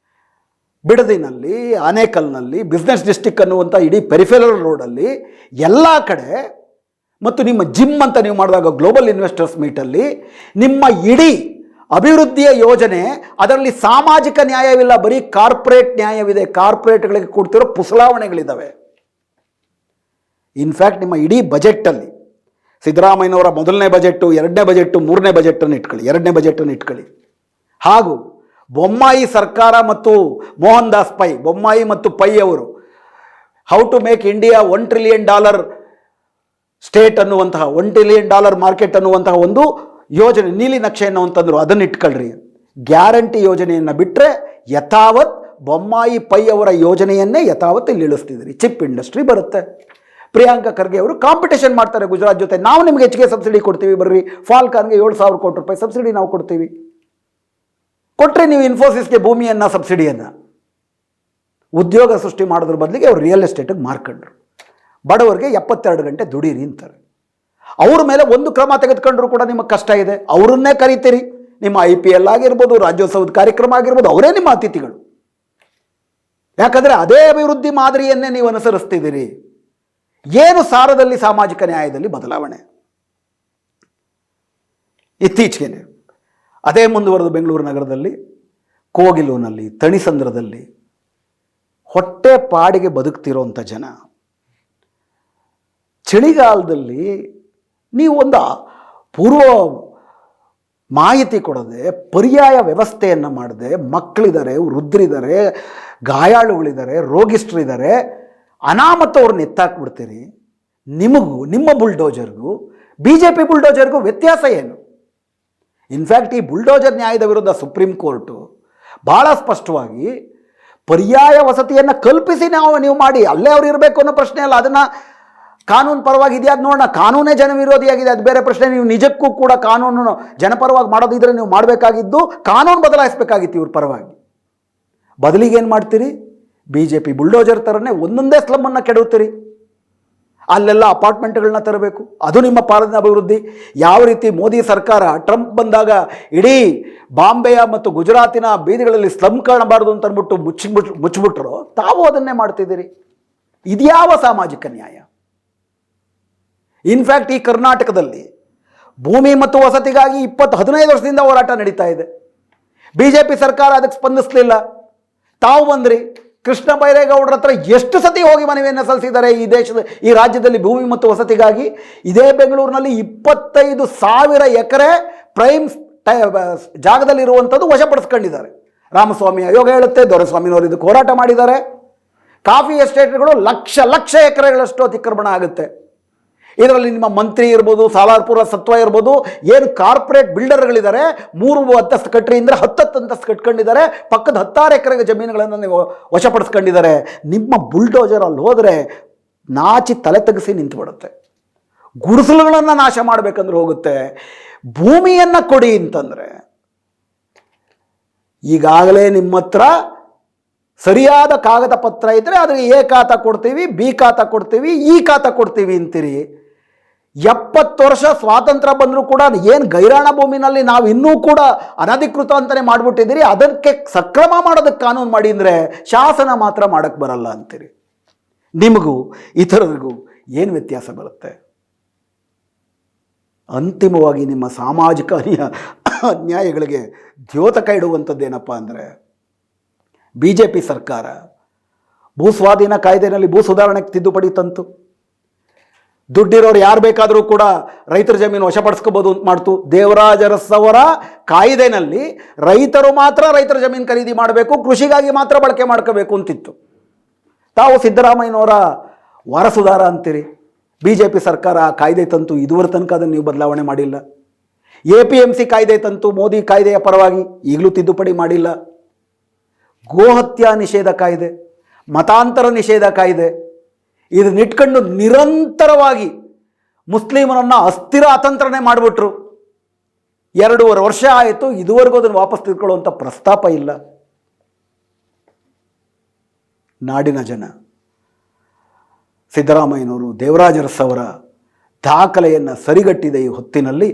ಬಿಡದಿನಲ್ಲಿ, ಆನೇಕಲ್ನಲ್ಲಿ, ಬಿಸ್ನೆಸ್ ಡಿಸ್ಟಿಕ್ ಅನ್ನುವಂಥ ಇಡೀ ಪೆರಿಫೆರಲ್ ರೋಡಲ್ಲಿ ಎಲ್ಲ ಕಡೆ, ಮತ್ತು ನಿಮ್ಮ ಜಿಮ್ ಅಂತ ನೀವು ಮಾಡಿದಾಗ ಗ್ಲೋಬಲ್ ಇನ್ವೆಸ್ಟರ್ಸ್ ಮೀಟಲ್ಲಿ ನಿಮ್ಮ ಇಡೀ ಅಭಿವೃದ್ಧಿಯ ಯೋಜನೆ, ಅದರಲ್ಲಿ ಸಾಮಾಜಿಕ ನ್ಯಾಯವಿಲ್ಲ, ಬರೀ ಕಾರ್ಪೊರೇಟ್ ನ್ಯಾಯವಿದೆ. ಕಾರ್ಪೊರೇಟ್ಗಳಿಗೆ ಕೊಡ್ತಿರೋ ಪುಸಲಾವಣೆಗಳಿದ್ದಾವೆ. ಇನ್ಫ್ಯಾಕ್ಟ್ ನಿಮ್ಮ ಇಡೀ ಬಜೆಟ್ಟಲ್ಲಿ ಸಿದ್ದರಾಮಯ್ಯನವರ ಮೊದಲನೇ ಬಜೆಟ್ಟು, 2ನೇ ಬಜೆಟ್ಟು, 3ನೇ ಬಜೆಟನ್ನು ಇಟ್ಕೊಳ್ಳಿ, 2ನೇ ಬಜೆಟನ್ನು ಇಟ್ಕೊಳ್ಳಿ. ಹಾಗೂ ಬೊಮ್ಮಾಯಿ ಸರ್ಕಾರ ಮತ್ತು ಮೋಹನ್ ದಾಸ್ ಪೈ, ಬೊಮ್ಮಾಯಿ ಮತ್ತು ಪೈ ಅವರು how to make India $1 trillion state ಅನ್ನುವಂತಹ, $1 ಟ್ರಿಲಿಯನ್ ಮಾರ್ಕೆಟ್ ಅನ್ನುವಂತಹ ಒಂದು ಯೋಜನೆ, ನೀಲಿ ನಕ್ಷೆ ಅನ್ನುವಂತಂದ್ರು, ಅದನ್ನು ಇಟ್ಕೊಳ್ರಿ. ಗ್ಯಾರಂಟಿ ಯೋಜನೆಯನ್ನು ಬಿಟ್ಟರೆ ಯಥಾವತ್ ಬೊಮ್ಮಾಯಿ ಪೈ ಅವರ ಯೋಜನೆಯನ್ನೇ ಯಥಾವತ್ ಇಲ್ಲಿ ಇಳಿಸ್ತಿದ್ರಿ. ಚಿಪ್ ಇಂಡಸ್ಟ್ರಿ ಬರುತ್ತೆ. ಪ್ರಿಯಾಂಕಾ ಖರ್ಗೆ ಅವರು ಕಾಂಪಿಟೇಷನ್ ಮಾಡ್ತಾರೆ ಗುಜರಾತ್ ಜೊತೆ. ನಾವು ನಿಮಗೆ ಹೆಚ್ಚಿಗೆ ಸಬ್ಸಿಡಿ ಕೊಡ್ತೀವಿ, ಬರ್ರಿ. ಫಾಲ್ಕಾನ್ಗೆ 7,000 ಕೋಟಿ ರೂಪಾಯಿ ಸಬ್ಸಿಡಿ ನಾವು ಕೊಡ್ತೀವಿ. ಕೊಟ್ಟರೆ ನೀವು ಇನ್ಫೋಸಿಸ್ಗೆ ಭೂಮಿಯನ್ನು, ಸಬ್ಸಿಡಿಯನ್ನು, ಉದ್ಯೋಗ ಸೃಷ್ಟಿ ಮಾಡೋದ್ರ ಬದಲಿಗೆ ಅವರು ರಿಯಲ್ ಎಸ್ಟೇಟಿಗೆ ಮಾರ್ಕೊಂಡ್ರು. ಬಡವರಿಗೆ 72 ಗಂಟೆ ದುಡೀರಿ ಅಂತಾರೆ. ಅವ್ರ ಮೇಲೆ ಒಂದು ಕ್ರಮ ತೆಗೆದುಕೊಂಡ್ರು ಕೂಡ ನಿಮಗೆ ಕಷ್ಟ ಇದೆ. ಅವರನ್ನೇ ಕರಿತೀರಿ. ನಿಮ್ಮ IPL ಆಗಿರ್ಬೋದು, ರಾಜ್ಯೋತ್ಸವದ ಕಾರ್ಯಕ್ರಮ ಆಗಿರ್ಬೋದು, ಅವರೇ ನಿಮ್ಮ ಅತಿಥಿಗಳು. ಯಾಕಂದರೆ ಅದೇ ಅಭಿವೃದ್ಧಿ ಮಾದರಿಯನ್ನೇ ನೀವು ಅನುಸರಿಸ್ತಿದ್ದೀರಿ. ಏನು ಸಾರದಲ್ಲಿ ಸಾಮಾಜಿಕ ನ್ಯಾಯದಲ್ಲಿ ಬದಲಾವಣೆ? ಇತ್ತೀಚೆಗೆ ಅದೇ ಮುಂದುವರೆದು ಬೆಂಗಳೂರು ನಗರದಲ್ಲಿ ಕೋಗಿಲುನಲ್ಲಿ, ತಣಿಸಂದ್ರದಲ್ಲಿ ಹೊಟ್ಟೆ ಪಾಡಿಗೆ ಬದುಕ್ತಿರೋಂಥ ಜನ ಚಳಿಗಾಲದಲ್ಲಿ ನೀವು ಒಂದು ಪೂರ್ವ ಮಾಹಿತಿ ಕೊಡದೆ, ಪರ್ಯಾಯ ವ್ಯವಸ್ಥೆಯನ್ನು ಮಾಡದೆ, ಮಕ್ಕಳಿದ್ದಾರೆ, ವೃದ್ಧರಿದ್ದಾರೆ, ಗಾಯಾಳುಗಳಿದ್ದಾರೆ, ರೋಗಿಷ್ಠರಿದ್ದಾರೆ, ಅನಾಮತ್ತು ಅವ್ರನ್ನ ಎತ್ತಾಕ್ಬಿಡ್ತೀರಿ. ನಿಮಗೂ ನಿಮ್ಮ ಬುಲ್ಡೋಜರ್ಗೂ BJP ಬುಲ್ಡೋಜರ್ಗೂ ವ್ಯತ್ಯಾಸ ಏನು? ಇನ್ಫ್ಯಾಕ್ಟ್ ಈ ಬುಲ್ಡೋಜರ್ ನ್ಯಾಯದ ವಿರುದ್ಧ ಸುಪ್ರೀಂ ಕೋರ್ಟು ಭಾಳ ಸ್ಪಷ್ಟವಾಗಿ ಪರ್ಯಾಯ ವಸತಿಯನ್ನು ಕಲ್ಪಿಸಿ ನೀವು ಮಾಡಿ, ಅಲ್ಲೇ ಅವ್ರು ಇರಬೇಕು ಅನ್ನೋ ಪ್ರಶ್ನೆ ಅಲ್ಲ. ಅದನ್ನು ಕಾನೂನು ಪರವಾಗಿ ಇದೆಯಾ ಅದು ನೋಡೋಣ. ಕಾನೂನೇ ಜನವಿರೋಧಿಯಾಗಿದೆ, ಅದು ಬೇರೆ ಪ್ರಶ್ನೆ. ನೀವು ನಿಜಕ್ಕೂ ಕೂಡ ಕಾನೂನು ಜನಪರವಾಗಿ ಮಾಡೋದಿದ್ರೆ ನೀವು ಮಾಡಬೇಕಾಗಿದ್ದು ಕಾನೂನು ಬದಲಾಯಿಸಬೇಕಾಗಿತ್ತು ಇವ್ರ ಪರವಾಗಿ. ಬದಲಿಗೆ ಏನು ಮಾಡ್ತೀರಿ? BJP ಬುಲ್ಡೋಜರ್ ಥರನೇ ಒಂದೊಂದೇ ಸ್ಲಮ್ಮನ್ನು ಕೆಡುತ್ತೀರಿ. ಅಲ್ಲೆಲ್ಲ ಅಪಾರ್ಟ್ಮೆಂಟ್ಗಳನ್ನ ತರಬೇಕು, ಅದು ನಿಮ್ಮ ಪಾಲನೆ ಅಭಿವೃದ್ಧಿ. ಯಾವ ರೀತಿ ಮೋದಿ ಸರ್ಕಾರ ಟ್ರಂಪ್ ಬಂದಾಗ ಇಡೀ ಬಾಂಬೆಯ ಮತ್ತು ಗುಜರಾತಿನ ಬೀದಿಗಳಲ್ಲಿ ಸ್ಲಮ್ ಕಾಣಬಾರ್ದು ಅಂತ ಅಂದ್ಬಿಟ್ಟು ಮುಚ್ಚಿಬಿಟ್ರು, ತಾವು ಅದನ್ನೇ ಮಾಡ್ತಿದ್ದೀರಿ. ಇದ್ಯಾವ ಸಾಮಾಜಿಕ ನ್ಯಾಯ? ಇನ್ಫ್ಯಾಕ್ಟ್ ಈ ಕರ್ನಾಟಕದಲ್ಲಿ ಭೂಮಿ ಮತ್ತು ವಸತಿಗಾಗಿ 15 ವರ್ಷದಿಂದ ಹೋರಾಟ ನಡೀತಾ ಇದೆ. BJP ಸರ್ಕಾರ ಅದಕ್ಕೆ ಸ್ಪಂದಿಸಲಿಲ್ಲ. ತಾವು ಬಂದ್ರಿ, ಕೃಷ್ಣ ಬೈರೇಗೌಡರ ಹತ್ರ ಎಷ್ಟು ಸತಿ ಹೋಗಿ ಮನವಿಯನ್ನು ಸಲ್ಲಿಸಿದ್ದಾರೆ ಈ ರಾಜ್ಯದಲ್ಲಿ ಭೂಮಿ ಮತ್ತು ವಸತಿಗಾಗಿ. ಇದೇ ಬೆಂಗಳೂರಿನಲ್ಲಿ 25,000 ಎಕರೆ ಪ್ರೈಮ್ ಜಾಗದಲ್ಲಿರುವಂಥದ್ದು ವಶಪಡಿಸ್ಕೊಂಡಿದ್ದಾರೆ. ರಾಮಸ್ವಾಮಿ ಆಯೋಗ ಹೇಳುತ್ತೆ, ದೊರೆಸ್ವಾಮಿನವರು ಇದಕ್ಕೆ ಹೋರಾಟ ಮಾಡಿದ್ದಾರೆ. ಕಾಫಿ ಎಸ್ಟೇಟ್ಗಳು ಲಕ್ಷ ಎಕರೆಗಳಷ್ಟು ಅತಿಕ್ರಮಣ ಆಗುತ್ತೆ. ಇದರಲ್ಲಿ ನಿಮ್ಮ ಮಂತ್ರಿ ಇರ್ಬೋದು, ಸಾಲಾರ್ಪುರ ಸತ್ವ ಇರ್ಬೋದು, ಏನು ಕಾರ್ಪೊರೇಟ್ ಬಿಲ್ಡರ್ಗಳಿದ್ದಾರೆ, 3 ಅಂತಸ್ತು ಕಟ್ರಿ ಅಂದರೆ 10 ಅಂತಸ್ತು ಕಟ್ಕೊಂಡಿದ್ದಾರೆ, ಪಕ್ಕದ 16 ಎಕರೆಗೆ ಜಮೀನುಗಳನ್ನು ನೀವು ವಶಪಡಿಸ್ಕೊಂಡಿದ್ದಾರೆ. ನಿಮ್ಮ ಬುಲ್ಡೋಜರ್ ಅಲ್ಲಿ ಹೋದರೆ ನಾಚಿ ತಲೆ ತೆಗೆಸಿ ನಿಂತುಬಿಡುತ್ತೆ. ಗುಡಿಸಲುಗಳನ್ನು ನಾಶ ಮಾಡಬೇಕಂದ್ರೆ ಹೋಗುತ್ತೆ. ಭೂಮಿಯನ್ನು ಕೊಡಿ ಅಂತಂದರೆ ಈಗಾಗಲೇ ನಿಮ್ಮ ಹತ್ರ ಸರಿಯಾದ ಕಾಗದ ಪತ್ರ ಇದ್ದರೆ ಅದಕ್ಕೆ A ಖಾತಾ ಕೊಡ್ತೀವಿ, B ಖಾತಾ ಕೊಡ್ತೀವಿ, E ಖಾತಾ ಕೊಡ್ತೀವಿ ಅಂತೀರಿ. 70 ವರ್ಷ ಸ್ವಾತಂತ್ರ್ಯ ಬಂದರೂ ಕೂಡ ಏನು ಗೈರಾಣ ಭೂಮಿನಲ್ಲಿ ನಾವು ಇನ್ನೂ ಕೂಡ ಅನಧಿಕೃತ ಅಂತಲೇ ಮಾಡಿಬಿಟ್ಟಿದ್ದೀರಿ. ಅದಕ್ಕೆ ಸಕ್ರಮ ಮಾಡೋದಕ್ಕೆ ಕಾನೂನು ಮಾಡಿ ಅಂದರೆ ಶಾಸನ ಮಾತ್ರ ಮಾಡೋಕ್ಕೆ ಬರಲ್ಲ ಅಂತೀರಿ. ನಿಮಗೂ ಇತರರಿಗೂ ಏನು ವ್ಯತ್ಯಾಸ ಬರುತ್ತೆ? ಅಂತಿಮವಾಗಿ ನಿಮ್ಮ ಸಾಮಾಜಿಕ ಅನ್ಯಾಯಗಳಿಗೆ ದ್ಯೋತಕ ಇಡುವಂಥದ್ದೇನಪ್ಪ ಅಂದರೆ BJP ಸರ್ಕಾರ ಭೂಸ್ವಾಧೀನ ಕಾಯ್ದೆಯಲ್ಲಿ ಭೂ ಸುಧಾರಣೆಗೆ ತಿದ್ದುಪಡಿ ತಂತು. ದುಡ್ಡಿರೋರು ಯಾರು ಬೇಕಾದರೂ ಕೂಡ ರೈತರ ಜಮೀನು ವಶಪಡಿಸ್ಕೋಬೋದು ಅಂತ ಮಾಡ್ತು. ದೇವರಾಜ ಅರಸ್ ಅವರ ಕಾಯ್ದೆನಲ್ಲಿ ರೈತರು ಮಾತ್ರ ರೈತರ ಜಮೀನು ಖರೀದಿ ಮಾಡಬೇಕು, ಕೃಷಿಗಾಗಿ ಮಾತ್ರ ಬಳಕೆ ಮಾಡ್ಕೋಬೇಕು ಅಂತಿತ್ತು. ತಾವು ಸಿದ್ದರಾಮಯ್ಯನವರ ವಾರಸುದಾರ ಅಂತೀರಿ. BJP ಸರ್ಕಾರ ಕಾಯ್ದೆ ತಂತು, ಇದುವರೆ ತನಕ ಅದನ್ನು ನೀವು ಬದಲಾವಣೆ ಮಾಡಿಲ್ಲ. APMC ಕಾಯ್ದೆ ತಂತು, ಮೋದಿ ಕಾಯ್ದೆಯ ಪರವಾಗಿ, ಈಗಲೂ ತಿದ್ದುಪಡಿ ಮಾಡಿಲ್ಲ. ಗೋಹತ್ಯಾ ನಿಷೇಧ ಕಾಯ್ದೆ, ಮತಾಂತರ ನಿಷೇಧ ಕಾಯ್ದೆ, ಇದನ್ನಿಟ್ಕೊಂಡು ನಿರಂತರವಾಗಿ ಮುಸ್ಲಿಮರನ್ನು ಅಸ್ಥಿರ ಅತಂತ್ರನೇ ಮಾಡಿಬಿಟ್ರು. 2.5 ವರ್ಷ ಆಯಿತು, ಇದುವರೆಗೂ ಅದನ್ನು ವಾಪಸ್ ತಿಳ್ಕೊಳ್ಳುವಂಥ ಪ್ರಸ್ತಾಪ ಇಲ್ಲ. ನಾಡಿನ ಜನ ಸಿದ್ದರಾಮಯ್ಯನವರು, ದೇವರಾಜ ಅರಸ್ ಅವರ ದಾಖಲೆಯನ್ನು ಸರಿಗಟ್ಟಿದ ಈ ಹೊತ್ತಿನಲ್ಲಿ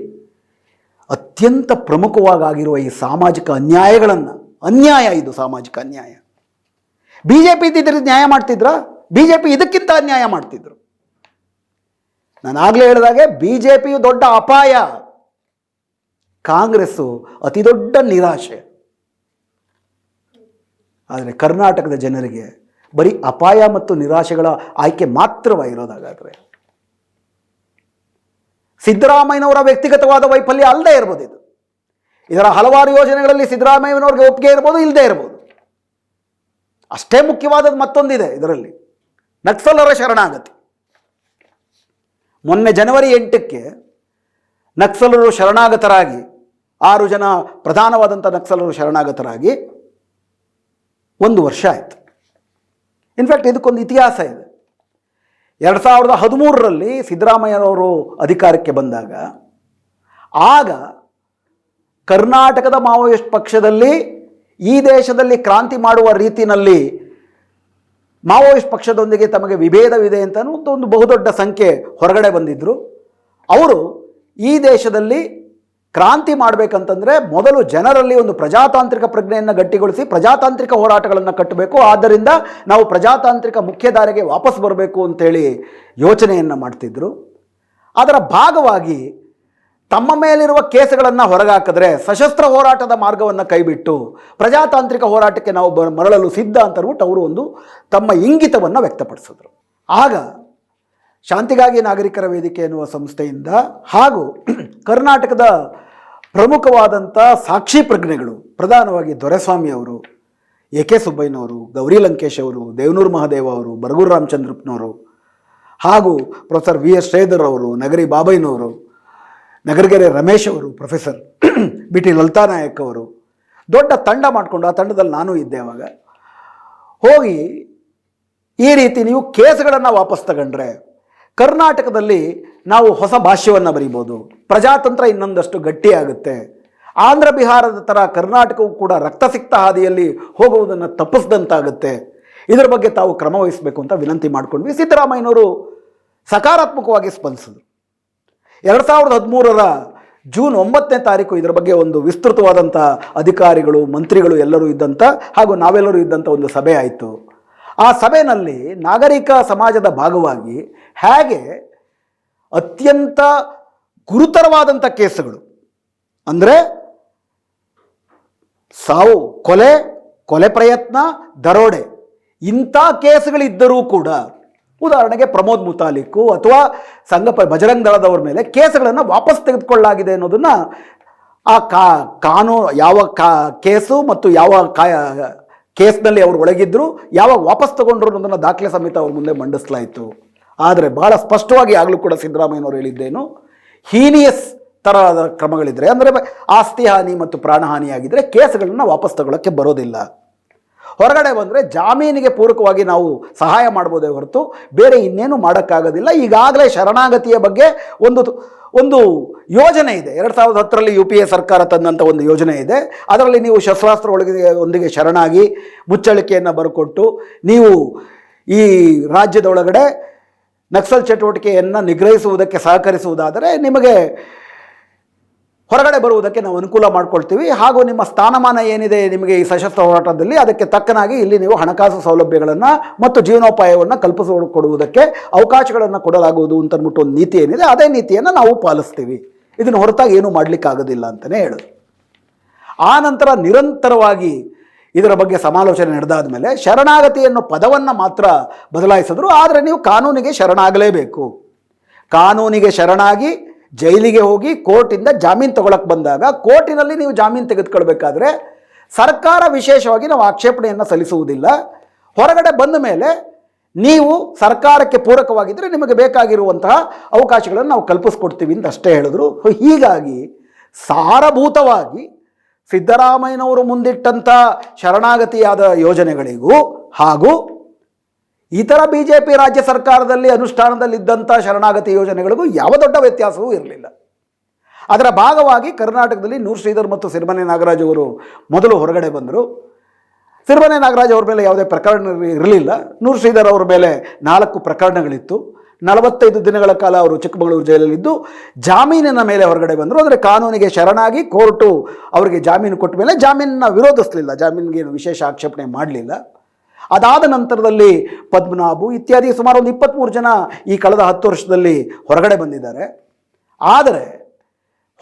ಅತ್ಯಂತ ಪ್ರಮುಖವಾಗಿರುವ ಈ ಸಾಮಾಜಿಕ ಅನ್ಯಾಯಗಳನ್ನು, ಅನ್ಯಾಯ ಇದು ಸಾಮಾಜಿಕ ಅನ್ಯಾಯ. BJP ಇದ್ದಿದ್ರೆ ನ್ಯಾಯ ಮಾಡ್ತಿದ್ರಾ? BJP ಇದಕ್ಕಿಂತ ಅನ್ಯಾಯ ಮಾಡ್ತಿದ್ರು. ನಾನು ಆಗಲೇ ಹೇಳಿದಾಗೆ BJP ದೊಡ್ಡ ಅಪಾಯ, ಕಾಂಗ್ರೆಸ್ಸು ಅತಿ ದೊಡ್ಡ ನಿರಾಶೆ. ಆದರೆ ಕರ್ನಾಟಕದ ಜನರಿಗೆ ಬರೀ ಅಪಾಯ ಮತ್ತು ನಿರಾಶೆಗಳ ಆಯ್ಕೆ ಮಾತ್ರವಾಗಿರೋದಾಗಾದರೆ ಸಿದ್ದರಾಮಯ್ಯನವರ ವ್ಯಕ್ತಿಗತವಾದ ವೈಫಲ್ಯ ಅಲ್ಲದೆ ಇರ್ಬೋದು. ಇದರ ಹಲವಾರು ಯೋಜನೆಗಳಲ್ಲಿ ಸಿದ್ದರಾಮಯ್ಯನವ್ರಿಗೆ ಒಪ್ಪಿಗೆ ಇರ್ಬೋದು, ಇಲ್ಲದೆ ಇರ್ಬೋದು. ಅಷ್ಟೇ ಮುಖ್ಯವಾದದ್ದು ಮತ್ತೊಂದಿದೆ ಇದರಲ್ಲಿ, ನಕ್ಸಲರ ಶರಣಾಗತಿ. ಮೊನ್ನೆ ಜನವರಿ 8ಕ್ಕೆ ನಕ್ಸಲರು ಶರಣಾಗತರಾಗಿ 6 ಜನ ಪ್ರಧಾನವಾದಂಥ ನಕ್ಸಲರು ಶರಣಾಗತರಾಗಿ 1 ವರ್ಷ ಆಯಿತು. ಇನ್ಫ್ಯಾಕ್ಟ್ ಇದಕ್ಕೊಂದು ಇತಿಹಾಸ ಇದೆ. 2013ರಲ್ಲಿ ಸಿದ್ದರಾಮಯ್ಯನವರು ಅಧಿಕಾರಕ್ಕೆ ಬಂದಾಗ ಆಗ ಕರ್ನಾಟಕದ ಮಾವೋಯಿಸ್ಟ್ ಪಕ್ಷದಲ್ಲಿ ಈ ದೇಶದಲ್ಲಿ ಕ್ರಾಂತಿ ಮಾಡುವ ರೀತಿಯಲ್ಲಿ ಮಾವೋಯಿಸ್ಟ್ ಪಕ್ಷದೊಂದಿಗೆ ತಮಗೆ ವಿಭೇದವಿದೆ ಅಂತ ಒಂದು ಬಹುದೊಡ್ಡ ಸಂಖ್ಯೆ ಹೊರಗಡೆ ಬಂದಿದ್ದರು. ಅವರು ಈ ದೇಶದಲ್ಲಿ ಕ್ರಾಂತಿ ಮಾಡಬೇಕಂತಂದರೆ ಮೊದಲು ಜನರಲ್ಲಿ ಒಂದು ಪ್ರಜಾತಾಂತ್ರಿಕ ಪ್ರಜ್ಞೆಯನ್ನು ಗಟ್ಟಿಗೊಳಿಸಿ ಪ್ರಜಾತಾಂತ್ರಿಕ ಹೋರಾಟಗಳನ್ನು ಕಟ್ಟಬೇಕು, ಆದ್ದರಿಂದ ನಾವು ಪ್ರಜಾತಾಂತ್ರಿಕ ಮುಖ್ಯಧಾರೆಗೆ ವಾಪಸ್ ಬರಬೇಕು ಅಂತೇಳಿ ಯೋಚನೆಯನ್ನು ಮಾಡ್ತಿದ್ದರು. ಅದರ ಭಾಗವಾಗಿ ತಮ್ಮ ಮೇಲಿರುವ ಕೇಸುಗಳನ್ನು ಹೊರಗಾಕಿದ್ರೆ ಸಶಸ್ತ್ರ ಹೋರಾಟದ ಮಾರ್ಗವನ್ನು ಕೈಬಿಟ್ಟು ಪ್ರಜಾತಾಂತ್ರಿಕ ಹೋರಾಟಕ್ಕೆ ನಾವು ಮರಳಲು ಸಿದ್ಧ ಅಂತ ಅಂದ್ಬಿಟ್ಟು ಅವರು ಒಂದು ತಮ್ಮ ಇಂಗಿತವನ್ನು ವ್ಯಕ್ತಪಡಿಸಿದ್ರು. ಆಗ ಶಾಂತಿಗಾಗಿ ನಾಗರಿಕರ ವೇದಿಕೆ ಎನ್ನುವ ಸಂಸ್ಥೆಯಿಂದ ಹಾಗೂ ಕರ್ನಾಟಕದ ಪ್ರಮುಖವಾದಂಥ ಸಾಕ್ಷಿ ಪ್ರಜ್ಞೆಗಳು, ಪ್ರಧಾನವಾಗಿ ದೊರೆಸ್ವಾಮಿ ಅವರು, ಎ ಕೆ ಸುಬ್ಬಯ್ಯನವರು, ಗೌರಿ ಲಂಕೇಶ್ ಅವರು, ದೇವನೂರು ಮಹಾದೇವ ಅವರು, ಬರಗೂರು ರಾಮಚಂದ್ರಪ್ಪನವರು ಹಾಗೂ ಪ್ರೊಫೆಸರ್ ವಿ ಎಸ್ ಶ್ರೀಧರ್ ಅವರು, ನಗರಿ ಬಾಬಯ್ಯನವರು, ನಗರಗೆರೆ ರಮೇಶ್ ಅವರು, professor B T Lalitha Naik ಅವರು ದೊಡ್ಡ ತಂಡ ಮಾಡಿಕೊಂಡು, ಆ ತಂಡದಲ್ಲಿ ನಾನು ಇದ್ದೆ ಅವಾಗ, ಹೋಗಿ ಈ ರೀತಿ ನೀವು ಕೇಸ್ಗಳನ್ನು ವಾಪಸ್ ತಗೊಂಡ್ರೆ ಕರ್ನಾಟಕದಲ್ಲಿ ನಾವು ಹೊಸ ಭಾಷ್ಯವನ್ನು ಬರೀಬೋದು, ಪ್ರಜಾತಂತ್ರ ಇನ್ನೊಂದಷ್ಟು ಗಟ್ಟಿಯಾಗುತ್ತೆ, ಆಂಧ್ರ ಬಿಹಾರದ ಥರ ಕರ್ನಾಟಕವು ಕೂಡ ರಕ್ತಸಿಕ್ತ ಹಾದಿಯಲ್ಲಿ ಹೋಗುವುದನ್ನು ತಪ್ಪಿಸಿದಂತಾಗುತ್ತೆ, ಇದರ ಬಗ್ಗೆ ತಾವು ಕ್ರಮ ವಹಿಸಬೇಕು ಅಂತ ವಿನಂತಿ ಮಾಡಿಕೊಂಡ್ವಿ. ಸಿದ್ದರಾಮಯ್ಯನವರು ಸಕಾರಾತ್ಮಕವಾಗಿ ಸ್ಪಂದಿಸಿದರು. 2013 ಜೂನ್ 9 ಇದರ ಬಗ್ಗೆ ಒಂದು ವಿಸ್ತೃತವಾದಂಥ ಅಧಿಕಾರಿಗಳು, ಮಂತ್ರಿಗಳು ಎಲ್ಲರೂ ಇದ್ದಂಥ ಹಾಗೂ ನಾವೆಲ್ಲರೂ ಇದ್ದಂಥ ಒಂದು ಸಭೆ ಆಯಿತು. ಆ ಸಭೆಯಲ್ಲಿ ನಾಗರಿಕ ಸಮಾಜದ ಭಾಗವಾಗಿ ಹೇಗೆ ಅತ್ಯಂತ ಗುರುತರವಾದಂಥ ಕೇಸುಗಳು ಅಂದರೆ ಸಾವು, ಕೊಲೆ ಪ್ರಯತ್ನ, ದರೋಡೆ ಇಂಥ ಕೇಸುಗಳಿದ್ದರೂ ಕೂಡ, ಉದಾಹರಣೆಗೆ ಪ್ರಮೋದ್ ಮುತಾಲಿಕ್ಕು ಅಥವಾ ಬಜರಂಗ್ ದಳದವ್ರ ಮೇಲೆ ಕೇಸುಗಳನ್ನು ವಾಪಸ್ ತೆಗೆದುಕೊಳ್ಳಲಾಗಿದೆ ಅನ್ನೋದನ್ನು ಆ ಯಾವ ಕೇಸು ಮತ್ತು ಯಾವ ಕೇಸ್ನಲ್ಲಿ ಅವರು ಒಳಗಿದ್ರು, ಯಾವಾಗ ವಾಪಸ್ ತಗೊಂಡ್ರು ಅನ್ನೋದನ್ನು ದಾಖಲೆ ಸಮೇತ ಅವ್ರ ಮುಂದೆ ಮಂಡಿಸಲಾಯಿತು. ಆದರೆ ಭಾಳ ಸ್ಪಷ್ಟವಾಗಿ ಆಗಲೂ ಕೂಡ ಸಿದ್ದರಾಮಯ್ಯನವರು ಹೇಳಿದ್ದೇನು, ಹೀನಿಯಸ್ ಥರದ ಕ್ರಮಗಳಿದ್ರೆ ಅಂದರೆ ಆಸ್ತಿ ಹಾನಿ ಮತ್ತು ಪ್ರಾಣಹಾನಿಯಾಗಿದ್ದರೆ ಕೇಸುಗಳನ್ನು ವಾಪಸ್ ತಗೊಳ್ಳೋಕ್ಕೆ ಬರೋದಿಲ್ಲ. ಹೊರಗಡೆ ಬಂದರೆ ಜಾಮೀನಿಗೆ ಪೂರಕವಾಗಿ ನಾವು ಸಹಾಯ ಮಾಡ್ಬೋದೇ ಹೊರತು ಬೇರೆ ಇನ್ನೇನು ಮಾಡೋಕ್ಕಾಗೋದಿಲ್ಲ. ಈಗಾಗಲೇ ಶರಣಾಗತಿಯ ಬಗ್ಗೆ ಒಂದು ಯೋಜನೆ ಇದೆ. 2010 UPA ಸರ್ಕಾರ ತಂದಂಥ ಒಂದು ಯೋಜನೆ ಇದೆ. ಅದರಲ್ಲಿ ನೀವು ಶಸ್ತ್ರಾಸ್ತ್ರ ಒಂದಿಗೆ ಶರಣಾಗಿ ಮುಚ್ಚಳಿಕೆಯನ್ನು ಬರೆಕೊಟ್ಟು ನೀವು ಈ ರಾಜ್ಯದ ಒಳಗಡೆ ನಕ್ಸಲ್ ಚಟುವಟಿಕೆಯನ್ನು ನಿಗ್ರಹಿಸುವುದಕ್ಕೆ ಸಹಕರಿಸುವುದಾದರೆ ನಿಮಗೆ ಹೊರಗಡೆ ಬರುವುದಕ್ಕೆ ನಾವು ಅನುಕೂಲ ಮಾಡಿಕೊಳ್ತೀವಿ, ಹಾಗೂ ನಿಮ್ಮ ಸ್ಥಾನಮಾನ ಏನಿದೆ ನಿಮಗೆ ಈ ಸಶಸ್ತ್ರ ಹೋರಾಟದಲ್ಲಿ ಅದಕ್ಕೆ ತಕ್ಕನಾಗಿ ಇಲ್ಲಿ ನೀವು ಹಣಕಾಸು ಸೌಲಭ್ಯಗಳನ್ನು ಮತ್ತು ಜೀವನೋಪಾಯವನ್ನು ಕಲ್ಪಿಸಿಕೊಡುವುದಕ್ಕೆ ಅವಕಾಶಗಳನ್ನು ಕೊಡಲಾಗುವುದು ಅಂತ ಅಂದ್ಬಿಟ್ಟು ಒಂದು ನೀತಿ ಏನಿದೆ, ಅದೇ ನೀತಿಯನ್ನು ನಾವು ಪಾಲಿಸ್ತೀವಿ, ಇದನ್ನು ಹೊರತಾಗಿ ಏನೂ ಮಾಡಲಿಕ್ಕಾಗೋದಿಲ್ಲ ಅಂತಲೇ ಹೇಳೋದು. ಆ ನಂತರ ನಿರಂತರವಾಗಿ ಇದರ ಬಗ್ಗೆ ಸಮಾಲೋಚನೆ ನಡೆದಾದ ಮೇಲೆ ಶರಣಾಗತಿ ಅನ್ನೋ ಪದವನ್ನು ಮಾತ್ರ ಬದಲಾಯಿಸಿದ್ರು. ಆದರೆ ನೀವು ಕಾನೂನಿಗೆ ಶರಣಾಗಲೇಬೇಕು. ಕಾನೂನಿಗೆ ಶರಣಾಗಿ ಜೈಲಿಗೆ ಹೋಗಿ ಕೋರ್ಟಿಂದ ಜಾಮೀನು ತಗೊಳಕ್ಕೆ ಬಂದಾಗ ಕೋರ್ಟಿನಲ್ಲಿ ನೀವು ಜಾಮೀನು ತೆಗೆದುಕೊಳ್ಬೇಕಾದ್ರೆ ಸರ್ಕಾರ ವಿಶೇಷವಾಗಿ ನಾವು ಆಕ್ಷೇಪಣೆಯನ್ನು ಸಲ್ಲಿಸುವುದಿಲ್ಲ. ಹೊರಗಡೆ ಬಂದ ಮೇಲೆ ನೀವು ಸರ್ಕಾರಕ್ಕೆ ಪೂರಕವಾಗಿದ್ದರೆ ನಿಮಗೆ ಬೇಕಾಗಿರುವಂತಹ ಅವಕಾಶಗಳನ್ನು ನಾವು ಕಲ್ಪಿಸ್ಕೊಡ್ತೀವಿ ಅಂತ ಅಷ್ಟೇ ಹೇಳಿದ್ರು. ಹೀಗಾಗಿ ಸಾರಭೂತವಾಗಿ ಸಿದ್ದರಾಮಯ್ಯನವರು ಮುಂದಿಟ್ಟಂಥ ಶರಣಾಗತಿಯಾದ ಯೋಜನೆಗಳಿಗೂ ಹಾಗೂ ಇತರ BJP ರಾಜ್ಯ ಸರ್ಕಾರದಲ್ಲಿ ಅನುಷ್ಠಾನದಲ್ಲಿದ್ದಂಥ ಶರಣಾಗತಿ ಯೋಜನೆಗಳಿಗೂ ಯಾವ ದೊಡ್ಡ ವ್ಯತ್ಯಾಸವೂ ಇರಲಿಲ್ಲ. ಅದರ ಭಾಗವಾಗಿ ಕರ್ನಾಟಕದಲ್ಲಿ ನೂರ್ ಶ್ರೀಧರ್ ಮತ್ತು ಸಿರಿಮನೆ ನಾಗರಾಜ್ ಅವರು ಮೊದಲು ಹೊರಗಡೆ ಬಂದರು. ಸಿರಿಮನೆ ನಾಗರಾಜ್ ಅವ್ರ ಮೇಲೆ ಯಾವುದೇ ಪ್ರಕರಣ ಇರಲಿಲ್ಲ. ನೂರ್ ಶ್ರೀಧರ್ ಅವ್ರ ಮೇಲೆ 4 ಪ್ರಕರಣಗಳಿತ್ತು. 45 ದಿನಗಳ ಕಾಲ ಅವರು ಚಿಕ್ಕಮಗಳೂರು ಜೈಲಲ್ಲಿದ್ದು ಜಾಮೀನಿನ ಮೇಲೆ ಹೊರಗಡೆ ಬಂದರು. ಅಂದರೆ ಕಾನೂನಿಗೆ ಶರಣಾಗಿ ಕೋರ್ಟು ಅವರಿಗೆ ಜಾಮೀನು ಕೊಟ್ಟ ಮೇಲೆ ಜಾಮೀನನ್ನ ವಿರೋಧಿಸಲಿಲ್ಲ, ಜಾಮೀನಿಗೆ ವಿಶೇಷ ಆಕ್ಷೇಪಣೆ ಮಾಡಲಿಲ್ಲ. ಅದಾದ ನಂತರದಲ್ಲಿ ಪದ್ಮನಾಭು ಇತ್ಯಾದಿ ಸುಮಾರು ಒಂದು 23 ಜನ ಈ ಕಳೆದ 10 ವರ್ಷದಲ್ಲಿ ಹೊರಗಡೆ ಬಂದಿದ್ದಾರೆ. ಆದರೆ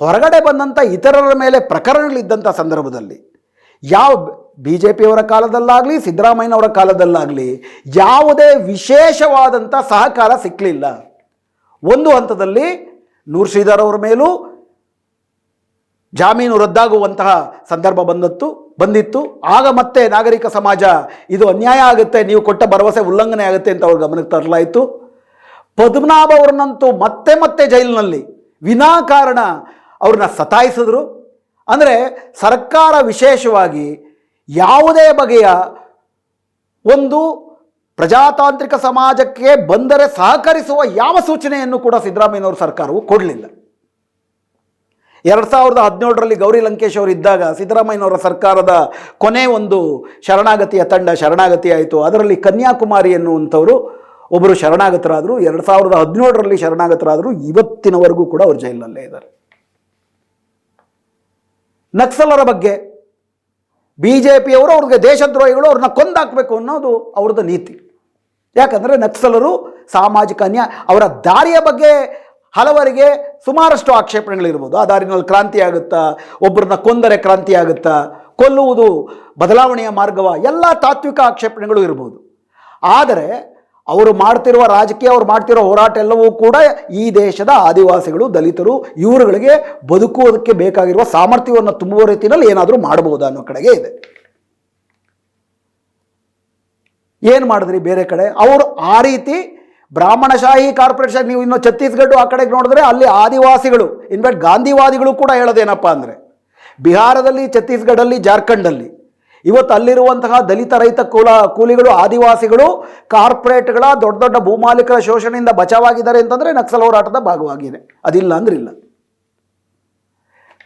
ಹೊರಗಡೆ ಬಂದಂಥ ಇತರರ ಮೇಲೆ ಪ್ರಕರಣಗಳಿದ್ದಂಥ ಸಂದರ್ಭದಲ್ಲಿ ಯಾವ BJPಯವರ ಕಾಲದಲ್ಲಾಗಲಿ ಸಿದ್ದರಾಮಯ್ಯನವರ ಕಾಲದಲ್ಲಾಗಲಿ ಯಾವುದೇ ವಿಶೇಷವಾದಂಥ ಸಹಕಾರ ಸಿಕ್ಕಲಿಲ್ಲ. ಒಂದು ಹಂತದಲ್ಲಿ ನೂರ್ ಶ್ರೀಧರ್ ಅವರ ಮೇಲೂ ಜಾಮೀನು ರದ್ದಾಗುವಂತಹ ಸಂದರ್ಭ ಬಂದಿತ್ತು. ಆಗ ಮತ್ತೆ ನಾಗರಿಕ ಸಮಾಜ ಇದು ಅನ್ಯಾಯ ಆಗುತ್ತೆ, ನೀವು ಕೊಟ್ಟ ಭರವಸೆ ಉಲ್ಲಂಘನೆ ಆಗುತ್ತೆ ಅಂತ ಅವ್ರ ಗಮನಕ್ಕೆ ತರಲಾಯಿತು. ಪದ್ಮನಾಭ ಅವರನ್ನಂತೂ ಮತ್ತೆ ಜೈಲಿನಲ್ಲಿ ವಿನಾಕಾರಣ ಅವ್ರನ್ನ ಸತಾಯಿಸಿದ್ರು. ಅಂದರೆ ಸರ್ಕಾರ ವಿಶೇಷವಾಗಿ ಯಾವುದೇ ಬಗೆಯ ಒಂದು ಪ್ರಜಾತಾಂತ್ರಿಕ ಸಮಾಜಕ್ಕೆ ಬಂದರೆ ಸಹಕರಿಸುವ ಯಾವ ಸೂಚನೆಯನ್ನು ಕೂಡ ಸಿದ್ದರಾಮಯ್ಯನವ್ರ ಸರ್ಕಾರವು ಕೊಡಲಿಲ್ಲ. 2017 ಗೌರಿ ಲಂಕೇಶ್ ಅವರು ಇದ್ದಾಗ ಸಿದ್ದರಾಮಯ್ಯನವರ ಸರ್ಕಾರದ ಕೊನೆ ಒಂದು ಶರಣಾಗತಿಯ ತಂಡ ಶರಣಾಗತಿ ಆಯಿತು. ಅದರಲ್ಲಿ ಕನ್ಯಾಕುಮಾರಿ ಎನ್ನುವಂಥವರು ಒಬ್ಬರು ಶರಣಾಗತರಾದರು. 2017 ಶರಣಾಗತರಾದರು. ಇವತ್ತಿನವರೆಗೂ ಕೂಡ ಅವರು ಜೈಲಿನಲ್ಲೇ ಇದ್ದಾರೆ. ನಕ್ಸಲರ ಬಗ್ಗೆ BJPಯವರು ಅವ್ರಿಗೆ ದೇಶದ್ರೋಹಿಗಳು, ಅವ್ರನ್ನ ಕೊಂದಾಕಬೇಕು ಅನ್ನೋದು ಅವ್ರದ್ದು ನೀತಿ. ಯಾಕಂದರೆ ನಕ್ಸಲರು ಸಾಮಾಜಿಕ ಅನ್ಯಾಯ, ಅವರ ದಾರಿಯ ಬಗ್ಗೆ ಹಲವರಿಗೆ ಸುಮಾರಷ್ಟು ಆಕ್ಷೇಪಣೆಗಳಿರ್ಬೋದು. ಆ ದಾರಿನಲ್ಲಿ ಕ್ರಾಂತಿ ಆಗುತ್ತಾ, ಒಬ್ಬರನ್ನ ಕೊಂದರೆ ಕ್ರಾಂತಿ ಆಗುತ್ತಾ, ಕೊಲ್ಲುವುದು ಬದಲಾವಣೆಯ ಮಾರ್ಗವ, ಎಲ್ಲ ತಾತ್ವಿಕ ಆಕ್ಷೇಪಣೆಗಳು ಇರ್ಬೋದು. ಆದರೆ ಅವರು ಮಾಡ್ತಿರುವ ರಾಜಕೀಯ, ಅವರು ಮಾಡ್ತಿರೋ ಹೋರಾಟ ಎಲ್ಲವೂ ಕೂಡ ಈ ದೇಶದ ಆದಿವಾಸಿಗಳು, ದಲಿತರು, ಇವರುಗಳಿಗೆ ಬದುಕುವುದಕ್ಕೆ ಬೇಕಾಗಿರುವ ಸಾಮರ್ಥ್ಯವನ್ನು ತುಂಬುವ ರೀತಿಯಲ್ಲಿ ಏನಾದರೂ ಮಾಡಬಹುದಾ ಅನ್ನೋ ಕಡೆಗೆ ಇದೆ. ಏನು ಮಾಡಿದ್ರಿ ಬೇರೆ ಕಡೆ? ಅವರು ಆ ರೀತಿ ಬ್ರಾಹ್ಮಣಶಾಹಿ ಕಾರ್ಪೊರೇಷನ್, ನೀವು ಇನ್ನು ಛತ್ತೀಸ್ಗಢ ಆ ಕಡೆಗೆ ನೋಡಿದ್ರೆ ಅಲ್ಲಿ ಆದಿವಾಸಿಗಳು, ಇನ್ಫ್ಯಾಕ್ಟ್ ಗಾಂಧಿವಾದಿಗಳು ಕೂಡ ಹೇಳೋದೇನಪ್ಪ ಅಂದರೆ, ಬಿಹಾರದಲ್ಲಿ, ಛತ್ತೀಸ್ಗಢಲ್ಲಿ, ಜಾರ್ಖಂಡಲ್ಲಿ ಇವತ್ತು ಅಲ್ಲಿರುವಂತಹ ದಲಿತ ರೈತ ಕೂಲಿಗಳು, ಆದಿವಾಸಿಗಳು ಕಾರ್ಪೊರೇಟ್ಗಳ ದೊಡ್ಡ ದೊಡ್ಡ ಭೂಮಾಲೀಕರ ಶೋಷಣೆಯಿಂದ ಬಚಾವಾಗಿದ್ದಾರೆ ಅಂತಂದರೆ ನಕ್ಸಲ್ ಹೋರಾಟದ ಭಾಗವಾಗಿದೆ. ಅದಿಲ್ಲ ಅಂದ್ರೆ ಇಲ್ಲ.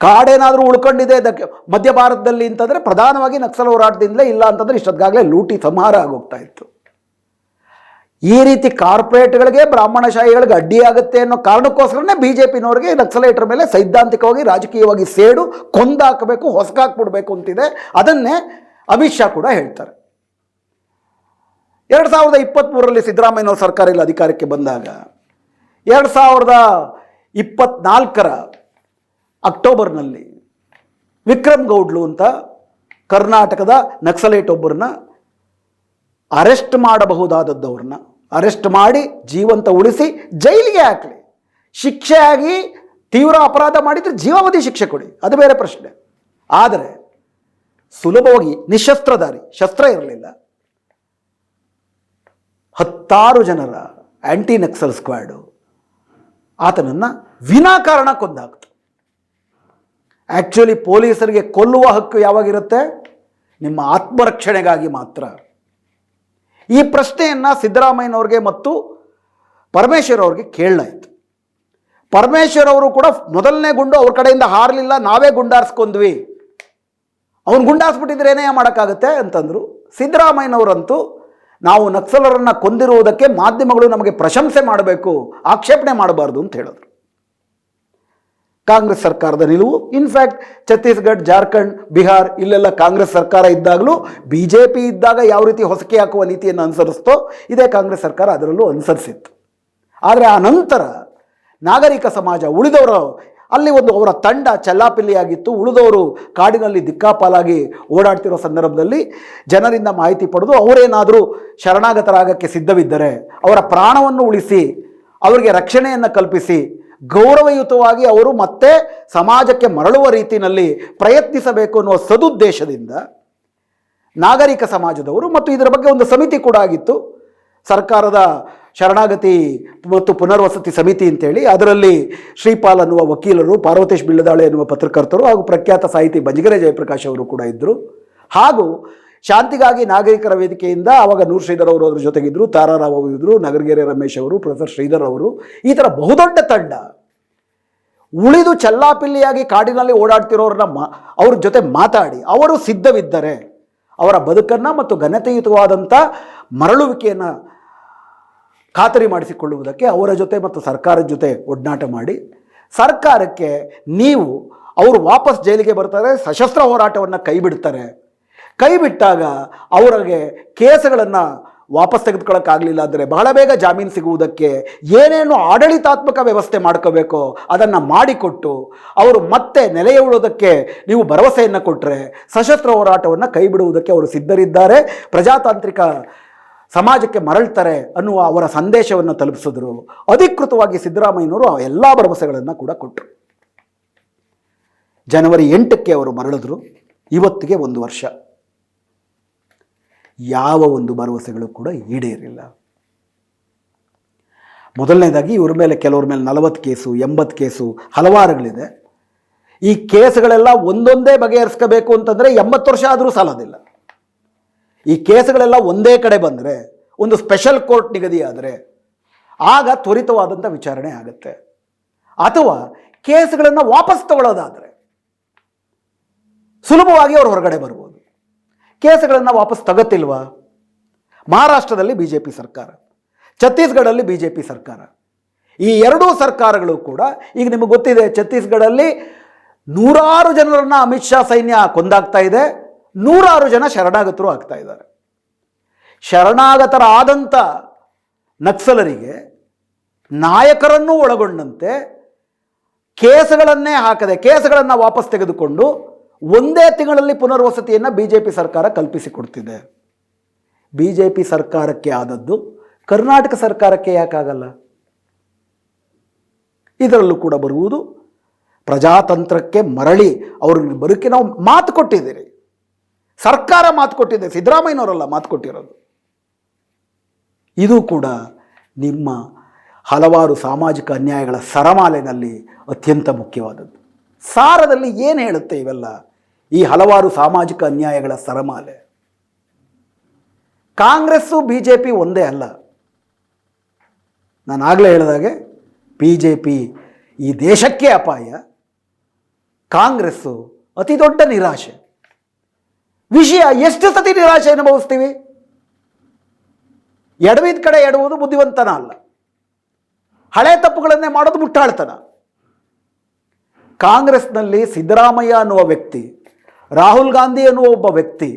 ಕಾಡೇನಾದರೂ ಉಳ್ಕೊಂಡಿದೆ ಮಧ್ಯ ಭಾರತದಲ್ಲಿ ಅಂತಂದರೆ ಪ್ರಧಾನವಾಗಿ ನಕ್ಸಲ್ ಹೋರಾಟದಿಂದಲೇ, ಇಲ್ಲ ಅಂತಂದರೆ ಇಷ್ಟೊತ್ತಾಗಲೇ ಲೂಟಿ ಸಂಹಾರ ಆಗೋಗ್ತಾ ಇತ್ತು. ಈ ರೀತಿ ಕಾರ್ಪೊರೇಟ್ಗಳಿಗೆ, ಬ್ರಾಹ್ಮಣಶಾಹಿಗಳಿಗೆ ಅಡ್ಡಿಯಾಗುತ್ತೆ ಅನ್ನೋ ಕಾರಣಕ್ಕೋಸ್ಕರನೇ BJPನವ್ರಿಗೆ ನಕ್ಸಲೈಟರ ಮೇಲೆ ಸೈದ್ಧಾಂತಿಕವಾಗಿ, ರಾಜಕೀಯವಾಗಿ ಸೇಡು ಕೊಂದಾಕಬೇಕು, ಹೊಸಕಾಕ್ಬಿಡ್ಬೇಕು ಅಂತಿದೆ. ಅದನ್ನೇ ಅಮಿತ್ ಶಾ ಕೂಡ ಹೇಳ್ತಾರೆ. 2023ರಲ್ಲಿ ಸಿದ್ದರಾಮಯ್ಯನವ್ರ ಸರ್ಕಾರ ಇಲ್ಲಿ ಅಧಿಕಾರಕ್ಕೆ ಬಂದಾಗ 2024ರ ಅಕ್ಟೋಬರ್ನಲ್ಲಿ ವಿಕ್ರಮ್ ಗೌಡ್ಲು ಅಂತ ಕರ್ನಾಟಕದ ನಕ್ಸಲೈಟ್ ಒಬ್ಬರನ್ನ ಅರೆಸ್ಟ್ ಮಾಡಬಹುದಾದದ್ದವ್ರನ್ನ ಅರೆಸ್ಟ್ ಮಾಡಿ ಜೀವಂತ ಉಳಿಸಿ ಜೈಲಿಗೆ ಹಾಕಲಿ, ಶಿಕ್ಷೆಯಾಗಿ ತೀವ್ರ ಅಪರಾಧ ಮಾಡಿದರೆ ಜೀವಾವಧಿ ಶಿಕ್ಷೆ ಕೊಡಿ, ಅದು ಬೇರೆ ಪ್ರಶ್ನೆ. ಆದರೆ ಸುಲಭವಾಗಿ ನಿಶಸ್ತ್ರಧಾರಿ, ಶಸ್ತ್ರ ಇರಲಿಲ್ಲ, 10 ಜನರ ಆ್ಯಂಟಿ ನಕ್ಸಲ್ ಸ್ಕ್ವಾಡು ಆತನನ್ನು ವಿನಾಕಾರಣ ಕೊಂದಾಕ್ತು. ಆ್ಯಕ್ಚುಲಿ ಪೊಲೀಸರಿಗೆ ಕೊಲ್ಲುವ ಹಕ್ಕು ಯಾವಾಗಿರುತ್ತೆ? ನಿಮ್ಮ ಆತ್ಮರಕ್ಷಣೆಗಾಗಿ ಮಾತ್ರ. ಈ ಪ್ರಶ್ನೆಯನ್ನು ಸಿದ್ದರಾಮಯ್ಯನವ್ರಿಗೆ ಮತ್ತು ಪರಮೇಶ್ವರ್ ಅವ್ರಿಗೆ ಕೇಳಲಾಯಿತು. ಪರಮೇಶ್ವರ್ ಅವರು ಕೂಡ ಮೊದಲನೇ ಗುಂಡು ಅವ್ರ ಕಡೆಯಿಂದ ಹಾರಲಿಲ್ಲ, ನಾವೇ ಗುಂಡಾರಿಸ್ಕೊಂಡ್ವಿ, ಅವನು ಗುಂಡಾರಿಸ್ಬಿಟ್ಟಿದ್ರೆ ಏನೇ ಮಾಡೋಕ್ಕಾಗುತ್ತೆ ಅಂತಂದರು. ಸಿದ್ದರಾಮಯ್ಯನವರಂತೂ ನಾವು ನಕ್ಸಲರನ್ನು ಕೊಂದಿರುವುದಕ್ಕೆ ಮಾಧ್ಯಮಗಳು ನಮಗೆ ಪ್ರಶಂಸೆ ಮಾಡಬೇಕು, ಆಕ್ಷೇಪಣೆ ಮಾಡಬಾರ್ದು ಅಂತ ಹೇಳಿದ್ರು. ಕಾಂಗ್ರೆಸ್ ಸರ್ಕಾರದ ನಿಲುವು, ಇನ್ಫ್ಯಾಕ್ಟ್ ಛತ್ತೀಸ್ಗಢ, ಜಾರ್ಖಂಡ್, ಬಿಹಾರ್ ಇಲ್ಲೆಲ್ಲ ಕಾಂಗ್ರೆಸ್ ಸರ್ಕಾರ ಇದ್ದಾಗಲೂ BJP ಇದ್ದಾಗ ಯಾವ ರೀತಿ ಹೊಸಕಿ ಹಾಕುವ ನೀತಿಯನ್ನು ಅನುಸರಿಸ್ತೋ ಇದೇ ಕಾಂಗ್ರೆಸ್ ಸರ್ಕಾರ ಅದರಲ್ಲೂ ಅನುಸರಿಸಿತ್ತು. ಆದರೆ ಆ ನಂತರ ನಾಗರಿಕ ಸಮಾಜ, ಉಳಿದವರು, ಅಲ್ಲಿ ಒಂದು ಅವರ ತಂಡ ಚೆಲ್ಲಾಪಿಲ್ಲಿಯಾಗಿತ್ತು. ಉಳಿದವರು ಕಾಡಿನಲ್ಲಿ ದಿಕ್ಕಾಪಾಲಾಗಿ ಓಡಾಡ್ತಿರೋ ಸಂದರ್ಭದಲ್ಲಿ ಜನರಿಂದ ಮಾಹಿತಿ ಪಡೆದು ಅವರೇನಾದರೂ ಶರಣಾಗತರಾಗಕ್ಕೆ ಸಿದ್ಧವಿದ್ದರೆ ಅವರ ಪ್ರಾಣವನ್ನು ಉಳಿಸಿ, ಅವರಿಗೆ ರಕ್ಷಣೆಯನ್ನು ಕಲ್ಪಿಸಿ, ಗೌರವಯುತವಾಗಿ ಅವರು ಮತ್ತೆ ಸಮಾಜಕ್ಕೆ ಮರಳುವ ರೀತಿಯಲ್ಲಿ ಪ್ರಯತ್ನಿಸಬೇಕು ಅನ್ನುವ ಸದುದ್ದೇಶದಿಂದ ನಾಗರಿಕ ಸಮಾಜದವರು, ಮತ್ತು ಇದರ ಬಗ್ಗೆ ಒಂದು ಸಮಿತಿ ಕೂಡ ಆಗಿತ್ತು, ಸರ್ಕಾರದ ಶರಣಾಗತಿ ಮತ್ತು ಪುನರ್ವಸತಿ ಸಮಿತಿ ಅಂತೇಳಿ. ಅದರಲ್ಲಿ ಶ್ರೀಪಾಲ್ ಅನ್ನುವ ವಕೀಲರು, ಪಾರ್ವತೇಶ್ ಬಿಳ್ಳದಾಳೆ ಎನ್ನುವ ಪತ್ರಕರ್ತರು ಹಾಗೂ ಪ್ರಖ್ಯಾತ ಸಾಹಿತಿ ಬಂಜಗೆರೆ ಜಯಪ್ರಕಾಶ್ ಅವರು ಕೂಡ ಇದ್ದರು. ಹಾಗೂ ಶಾಂತಿಗಾಗಿ ನಾಗರಿಕರ ವೇದಿಕೆಯಿಂದ ಆವಾಗ ನೂರ್ ಶ್ರೀಧರ್ ಅವರು ಅದರ ಜೊತೆಗಿದ್ದರು, ತಾರಾರಾವ್ ಅವರು ಇದ್ದರು, ನಗರಗೆರೆ ರಮೇಶ್ ಅವರು, ಪ್ರೊಫೆಸರ್ ಶ್ರೀಧರ್ ಅವರು, ಈ ಥರ ಬಹುದೊಡ್ಡ ತಂಡ ಉಳಿದು ಚೆಲ್ಲಾಪಿಲ್ಲಿಯಾಗಿ ಕಾಡಿನಲ್ಲಿ ಓಡಾಡ್ತಿರೋರನ್ನ ಅವ್ರ ಜೊತೆ ಮಾತಾಡಿ ಅವರು ಸಿದ್ಧವಿದ್ದರೆ ಅವರ ಬದುಕನ್ನು ಮತ್ತು ಘನತೆಯುತವಾದಂಥ ಮರಳುವಿಕೆಯನ್ನು ಖಾತರಿ ಮಾಡಿಸಿಕೊಳ್ಳುವುದಕ್ಕೆ ಅವರ ಜೊತೆ ಮತ್ತು ಸರ್ಕಾರದ ಜೊತೆ ಒಡನಾಟ ಮಾಡಿ, ಸರ್ಕಾರಕ್ಕೆ ನೀವು ಅವರು ವಾಪಸ್ ಜೈಲಿಗೆ ಬರ್ತಾರೆ, ಸಶಸ್ತ್ರ ಹೋರಾಟವನ್ನು ಕೈಬಿಡ್ತಾರೆ, ಕೈಬಿಟ್ಟಾಗ ಅವರಿಗೆ ಕೇಸುಗಳನ್ನು ವಾಪಸ್ ತೆಗೆದುಕೊಳ್ಳೋಕ್ಕಾಗಲಿಲ್ಲ ಅಂದರೆ ಬಹಳ ಬೇಗ ಜಾಮೀನು ಸಿಗುವುದಕ್ಕೆ ಏನೇನು ಆಡಳಿತಾತ್ಮಕ ವ್ಯವಸ್ಥೆ ಮಾಡ್ಕೋಬೇಕೋ ಅದನ್ನು ಮಾಡಿಕೊಟ್ಟು ಅವರು ಮತ್ತೆ ನೆಲೆಯುವುದಕ್ಕೆ ನೀವು ಭರವಸೆಯನ್ನು ಕೊಟ್ಟರೆ ಸಶಸ್ತ್ರ ಹೋರಾಟವನ್ನು ಕೈ ಬಿಡುವುದಕ್ಕೆ ಅವರು ಸಿದ್ಧರಿದ್ದಾರೆ, ಪ್ರಜಾತಾಂತ್ರಿಕ ಸಮಾಜಕ್ಕೆ ಮರಳ್ತಾರೆ ಅನ್ನುವ ಅವರ ಸಂದೇಶವನ್ನು ತಲುಪಿಸಿದ್ರು. ಅಧಿಕೃತವಾಗಿ ಸಿದ್ದರಾಮಯ್ಯನವರು ಆ ಎಲ್ಲ ಭರವಸೆಗಳನ್ನು ಕೂಡ ಕೊಟ್ಟರು. ಜನವರಿ 8ಕ್ಕೆ ಅವರು ಮರಳಿದ್ರು. ಇವತ್ತಿಗೆ 1 ವರ್ಷ. ಯಾವ ಒಂದು ಭರವಸೆಗಳು ಕೂಡ ಈಡೇರಿಲ್ಲ. ಮೊದಲನೇದಾಗಿ ಇವ್ರ ಮೇಲೆ, ಕೆಲವ್ರ ಮೇಲೆ 40 ಕೇಸು, 80 ಕೇಸು, ಹಲವಾರುಗಳಿದೆ. ಈ ಕೇಸುಗಳೆಲ್ಲ ಒಂದೊಂದೇ ಬಗೆಹರಿಸ್ಕೋಬೇಕು ಅಂತಂದರೆ 80 ವರ್ಷ ಆದರೂ ಸಾಲೋದಿಲ್ಲ. ಈ ಕೇಸುಗಳೆಲ್ಲ ಒಂದೇ ಕಡೆ ಬಂದರೆ, ಒಂದು ಸ್ಪೆಷಲ್ ಕೋರ್ಟ್ ನಿಗದಿ ಆದರೆ ಆಗ ತ್ವರಿತವಾದಂಥ ವಿಚಾರಣೆ ಆಗುತ್ತೆ. ಅಥವಾ ಕೇಸುಗಳನ್ನು ವಾಪಸ್ ತಗೊಳ್ಳೋದಾದರೆ ಸುಲಭವಾಗಿ ಅವರು ಹೊರಗಡೆ ಬರ್ಬೋದು. ಕೇಸುಗಳನ್ನು ವಾಪಸ್ ತಗೋತಿಲ್ವಾ? ಮಹಾರಾಷ್ಟ್ರದಲ್ಲಿ BJP ಸರ್ಕಾರ, ಛತ್ತೀಸ್ಗಢಲ್ಲಿ BJP ಸರ್ಕಾರ. ಈ ಎರಡೂ ಸರ್ಕಾರಗಳು ಕೂಡ, ಈಗ ನಿಮಗೆ ಗೊತ್ತಿದೆ, ಛತ್ತೀಸ್ಗಢಲ್ಲಿ 100 ಜನರನ್ನು ಅಮಿತ್ ಶಾ ಸೈನ್ಯ ಕೊಂದಾಗ್ತಾ ಇದೆ, 100 ಜನ ಶರಣಾಗತರು ಆಗ್ತಾ ಇದ್ದಾರೆ. ಶರಣಾಗತರಾದಂಥ ನಕ್ಸಲರಿಗೆ ನಾಯಕರನ್ನೂ ಒಳಗೊಂಡಂತೆ ಕೇಸುಗಳನ್ನೇ ಹಾಕದೆ ಕೇಸುಗಳನ್ನು ವಾಪಸ್ ತೆಗೆದುಕೊಂಡು ಒಂದೇ ತಿಂಗಳಲ್ಲಿ ಪುನರ್ವಸತಿಯನ್ನು BJP ಸರ್ಕಾರ ಕಲ್ಪಿಸಿಕೊಡ್ತಿದೆ. BJP ಸರ್ಕಾರಕ್ಕೆ ಆದದ್ದು ಕರ್ನಾಟಕ ಸರ್ಕಾರಕ್ಕೆ ಯಾಕಾಗಲ್ಲ? ಇದರಲ್ಲೂ ಕೂಡ ಬರುವುದು ಪ್ರಜಾತಂತ್ರಕ್ಕೆ ಮರಳಿ ಅವ್ರಿಗೆ ಬರೋಕ್ಕೆ ನಾವು ಮಾತು ಕೊಟ್ಟಿದ್ದೀರಿ. ಸರ್ಕಾರ ಮಾತು ಕೊಟ್ಟಿದೆ, ಸಿದ್ದರಾಮಯ್ಯನವರಲ್ಲ ಮಾತು ಕೊಟ್ಟಿರೋದು. ಇದು ಕೂಡ ನಿಮ್ಮ ಹಲವಾರು ಸಾಮಾಜಿಕ ಅನ್ಯಾಯಗಳ ಸರಮಾಲೆಯಲ್ಲಿ ಅತ್ಯಂತ ಮುಖ್ಯವಾದದ್ದು. ಸಾರದಲ್ಲಿ ಏನು ಹೇಳುತ್ತೆ ಇವೆಲ್ಲ? ಈ ಹಲವಾರು ಸಾಮಾಜಿಕ ಅನ್ಯಾಯಗಳ ಸರಮಾಲೆ. ಕಾಂಗ್ರೆಸ್ಸು BJP ಒಂದೇ ಅಲ್ಲ. ನಾನು ಆಗಲೇ ಹೇಳಿದಾಗೆ BJP ಈ ದೇಶಕ್ಕೆ ಅಪಾಯ, ಕಾಂಗ್ರೆಸ್ಸು ಅತಿ ದೊಡ್ಡ ನಿರಾಶೆ. ವಿಷಯ ಎಷ್ಟು ಸತಿ ನಿರಾಶೆ ಅನುಭವಿಸ್ತೀವಿ? ಎಡವಿದ ಕಡೆ ಎಡುವುದು ಬುದ್ಧಿವಂತನ ಅಲ್ಲ, ಹಳೆ ತಪ್ಪುಗಳನ್ನೇ ಮಾಡೋದು ಮುಟ್ಟಾಳ್ತನ. ಕಾಂಗ್ರೆಸ್ನಲ್ಲಿ ಸಿದ್ದರಾಮಯ್ಯ ಅನ್ನುವ ವ್ಯಕ್ತಿ, ರಾಹುಲ್ ಗಾಂಧಿ ಅನ್ನುವ ಒಬ್ಬ ವ್ಯಕ್ತಿ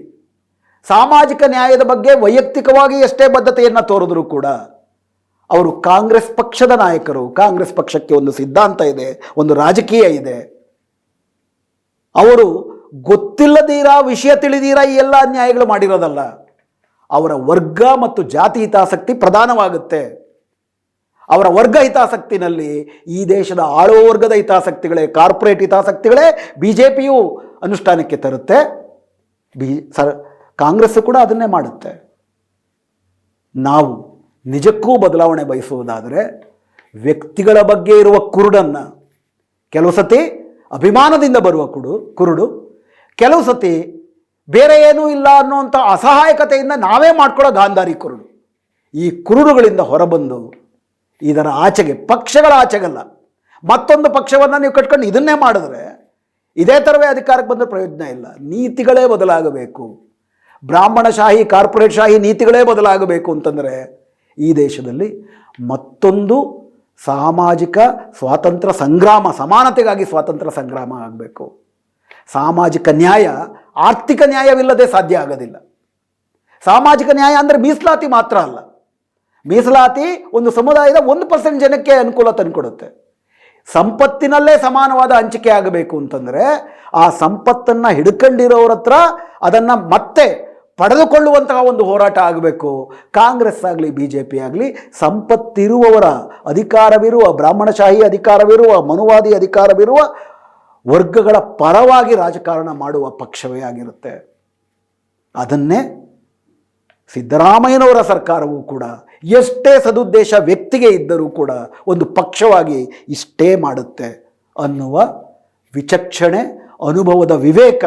ಸಾಮಾಜಿಕ ನ್ಯಾಯದ ಬಗ್ಗೆ ವೈಯಕ್ತಿಕವಾಗಿ ಎಷ್ಟೇ ಬದ್ಧತೆಯನ್ನು ತೋರಿದ್ರು ಕೂಡ ಅವರು ಕಾಂಗ್ರೆಸ್ ಪಕ್ಷದ ನಾಯಕರು. ಕಾಂಗ್ರೆಸ್ ಪಕ್ಷಕ್ಕೆ ಒಂದು ಸಿದ್ಧಾಂತ ಇದೆ, ಒಂದು ರಾಜಕೀಯ ಇದೆ. ಅವರು ಗೊತ್ತಿಲ್ಲದೀರಾ, ವಿಷಯ ತಿಳಿದೀರಾ ಈ ಎಲ್ಲ ಅನ್ಯಾಯಗಳು ಮಾಡಿರೋದಲ್ಲ. ಅವರ ವರ್ಗ ಮತ್ತು ಜಾತಿ ಹಿತಾಸಕ್ತಿ ಪ್ರಧಾನವಾಗುತ್ತೆ. ಅವರ ವರ್ಗ ಹಿತಾಸಕ್ತಿನಲ್ಲಿ ಈ ದೇಶದ ಆಳುವ ವರ್ಗದ ಹಿತಾಸಕ್ತಿಗಳೇ, ಕಾರ್ಪೊರೇಟ್ ಹಿತಾಸಕ್ತಿಗಳೇ BJPಯು ಅನುಷ್ಠಾನಕ್ಕೆ ತರುತ್ತೆ. ಕಾಂಗ್ರೆಸ್ಸು ಕೂಡ ಅದನ್ನೇ ಮಾಡುತ್ತೆ. ನಾವು ನಿಜಕ್ಕೂ ಬದಲಾವಣೆ ಬಯಸುವುದಾದರೆ ವ್ಯಕ್ತಿಗಳ ಬಗ್ಗೆ ಇರುವ ಕುರುಡನ್ನು, ಕೆಲವು ಸತಿ ಅಭಿಮಾನದಿಂದ ಬರುವ ಕುರುಡು, ಕೆಲವು ಸತಿ ಬೇರೆ ಏನೂ ಇಲ್ಲ ಅನ್ನುವಂಥ ಅಸಹಾಯಕತೆಯಿಂದ ನಾವೇ ಮಾಡ್ಕೊಳ್ಳೋ ಗಾಂಧಾರಿ ಕುರುಡು. ಈ ಕುರುಡುಗಳಿಂದ ಹೊರಬಂದು ಇದರ ಆಚೆಗೆ, ಪಕ್ಷಗಳ ಆಚೆಗಲ್ಲ, ಮತ್ತೊಂದು ಪಕ್ಷವನ್ನು ನೀವು ಕಟ್ಕೊಂಡು ಇದನ್ನೇ ಮಾಡಿದ್ರೆ ಇದೇ ಥರವೇ ಅಧಿಕಾರಕ್ಕೆ ಬಂದರೆ ಪ್ರಯೋಜನ ಇಲ್ಲ. ನೀತಿಗಳೇ ಬದಲಾಗಬೇಕು. ಬ್ರಾಹ್ಮಣಶಾಹಿ, ಕಾರ್ಪೊರೇಟ್ ಶಾಹಿ ನೀತಿಗಳೇ ಬದಲಾಗಬೇಕು ಅಂತಂದರೆ ಈ ದೇಶದಲ್ಲಿ ಮತ್ತೊಂದು ಸಾಮಾಜಿಕ ಸ್ವಾತಂತ್ರ್ಯ ಸಂಗ್ರಾಮ, ಸಮಾನತೆಗಾಗಿ ಸ್ವಾತಂತ್ರ್ಯ ಸಂಗ್ರಾಮ ಆಗಬೇಕು. ಸಾಮಾಜಿಕ ನ್ಯಾಯ ಆರ್ಥಿಕ ನ್ಯಾಯವಿಲ್ಲದೆ ಸಾಧ್ಯ ಆಗೋದಿಲ್ಲ. ಸಾಮಾಜಿಕ ನ್ಯಾಯ ಅಂದರೆ ಮೀಸಲಾತಿ ಮಾತ್ರ ಅಲ್ಲ. ಮೀಸಲಾತಿ ಒಂದು ಸಮುದಾಯದ 1% ಜನಕ್ಕೆ ಅನುಕೂಲ ತಂದುಕೊಡುತ್ತೆ. ಸಂಪತ್ತಿನಲ್ಲೇ ಸಮಾನವಾದ ಹಂಚಿಕೆ ಆಗಬೇಕು ಅಂತಂದರೆ ಆ ಸಂಪತ್ತನ್ನು ಹಿಡ್ಕೊಂಡಿರೋರ ಹತ್ರ ಅದನ್ನು ಮತ್ತೆ ಪಡೆದುಕೊಳ್ಳುವಂತಹ ಒಂದು ಹೋರಾಟ ಆಗಬೇಕು. ಕಾಂಗ್ರೆಸ್ ಆಗಲಿ BJP ಆಗಲಿ ಸಂಪತ್ತಿರುವವರ ಅಧಿಕಾರವಿರುವ, ಬ್ರಾಹ್ಮಣಶಾಹಿ ಅಧಿಕಾರವಿರುವ, ಮನುವಾದಿ ಅಧಿಕಾರವಿರುವ ವರ್ಗಗಳ ಪರವಾಗಿ ರಾಜಕಾರಣ ಮಾಡುವ ಪಕ್ಷವೇ ಆಗಿರುತ್ತೆ. ಅದನ್ನೇ ಸಿದ್ದರಾಮಯ್ಯನವರ ಸರ್ಕಾರವೂ ಕೂಡ ಎಷ್ಟೇ ಸದುದ್ದೇಶ ವ್ಯಕ್ತಿಗೆ ಇದ್ದರೂ ಕೂಡ ಒಂದು ಪಕ್ಷವಾಗಿ ಇಷ್ಟೇ ಮಾಡುತ್ತೆ ಅನ್ನುವ ವಿಚಕ್ಷಣೆ, ಅನುಭವದ ವಿವೇಕ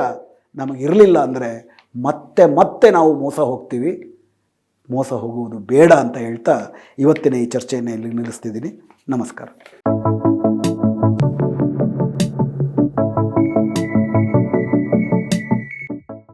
ನಮಗಿರಲಿಲ್ಲ ಅಂದರೆ ಮತ್ತೆ ನಾವು ಮೋಸ ಹೋಗ್ತೀವಿ. ಮೋಸ ಹೋಗುವುದು ಬೇಡ ಅಂತ ಹೇಳ್ತಾ ಇವತ್ತಿನ ಈ ಚರ್ಚೆಯನ್ನು ಇಲ್ಲಿ ನಿಲ್ಲಿಸ್ತಿದ್ದೀನಿ. ನಮಸ್ಕಾರ.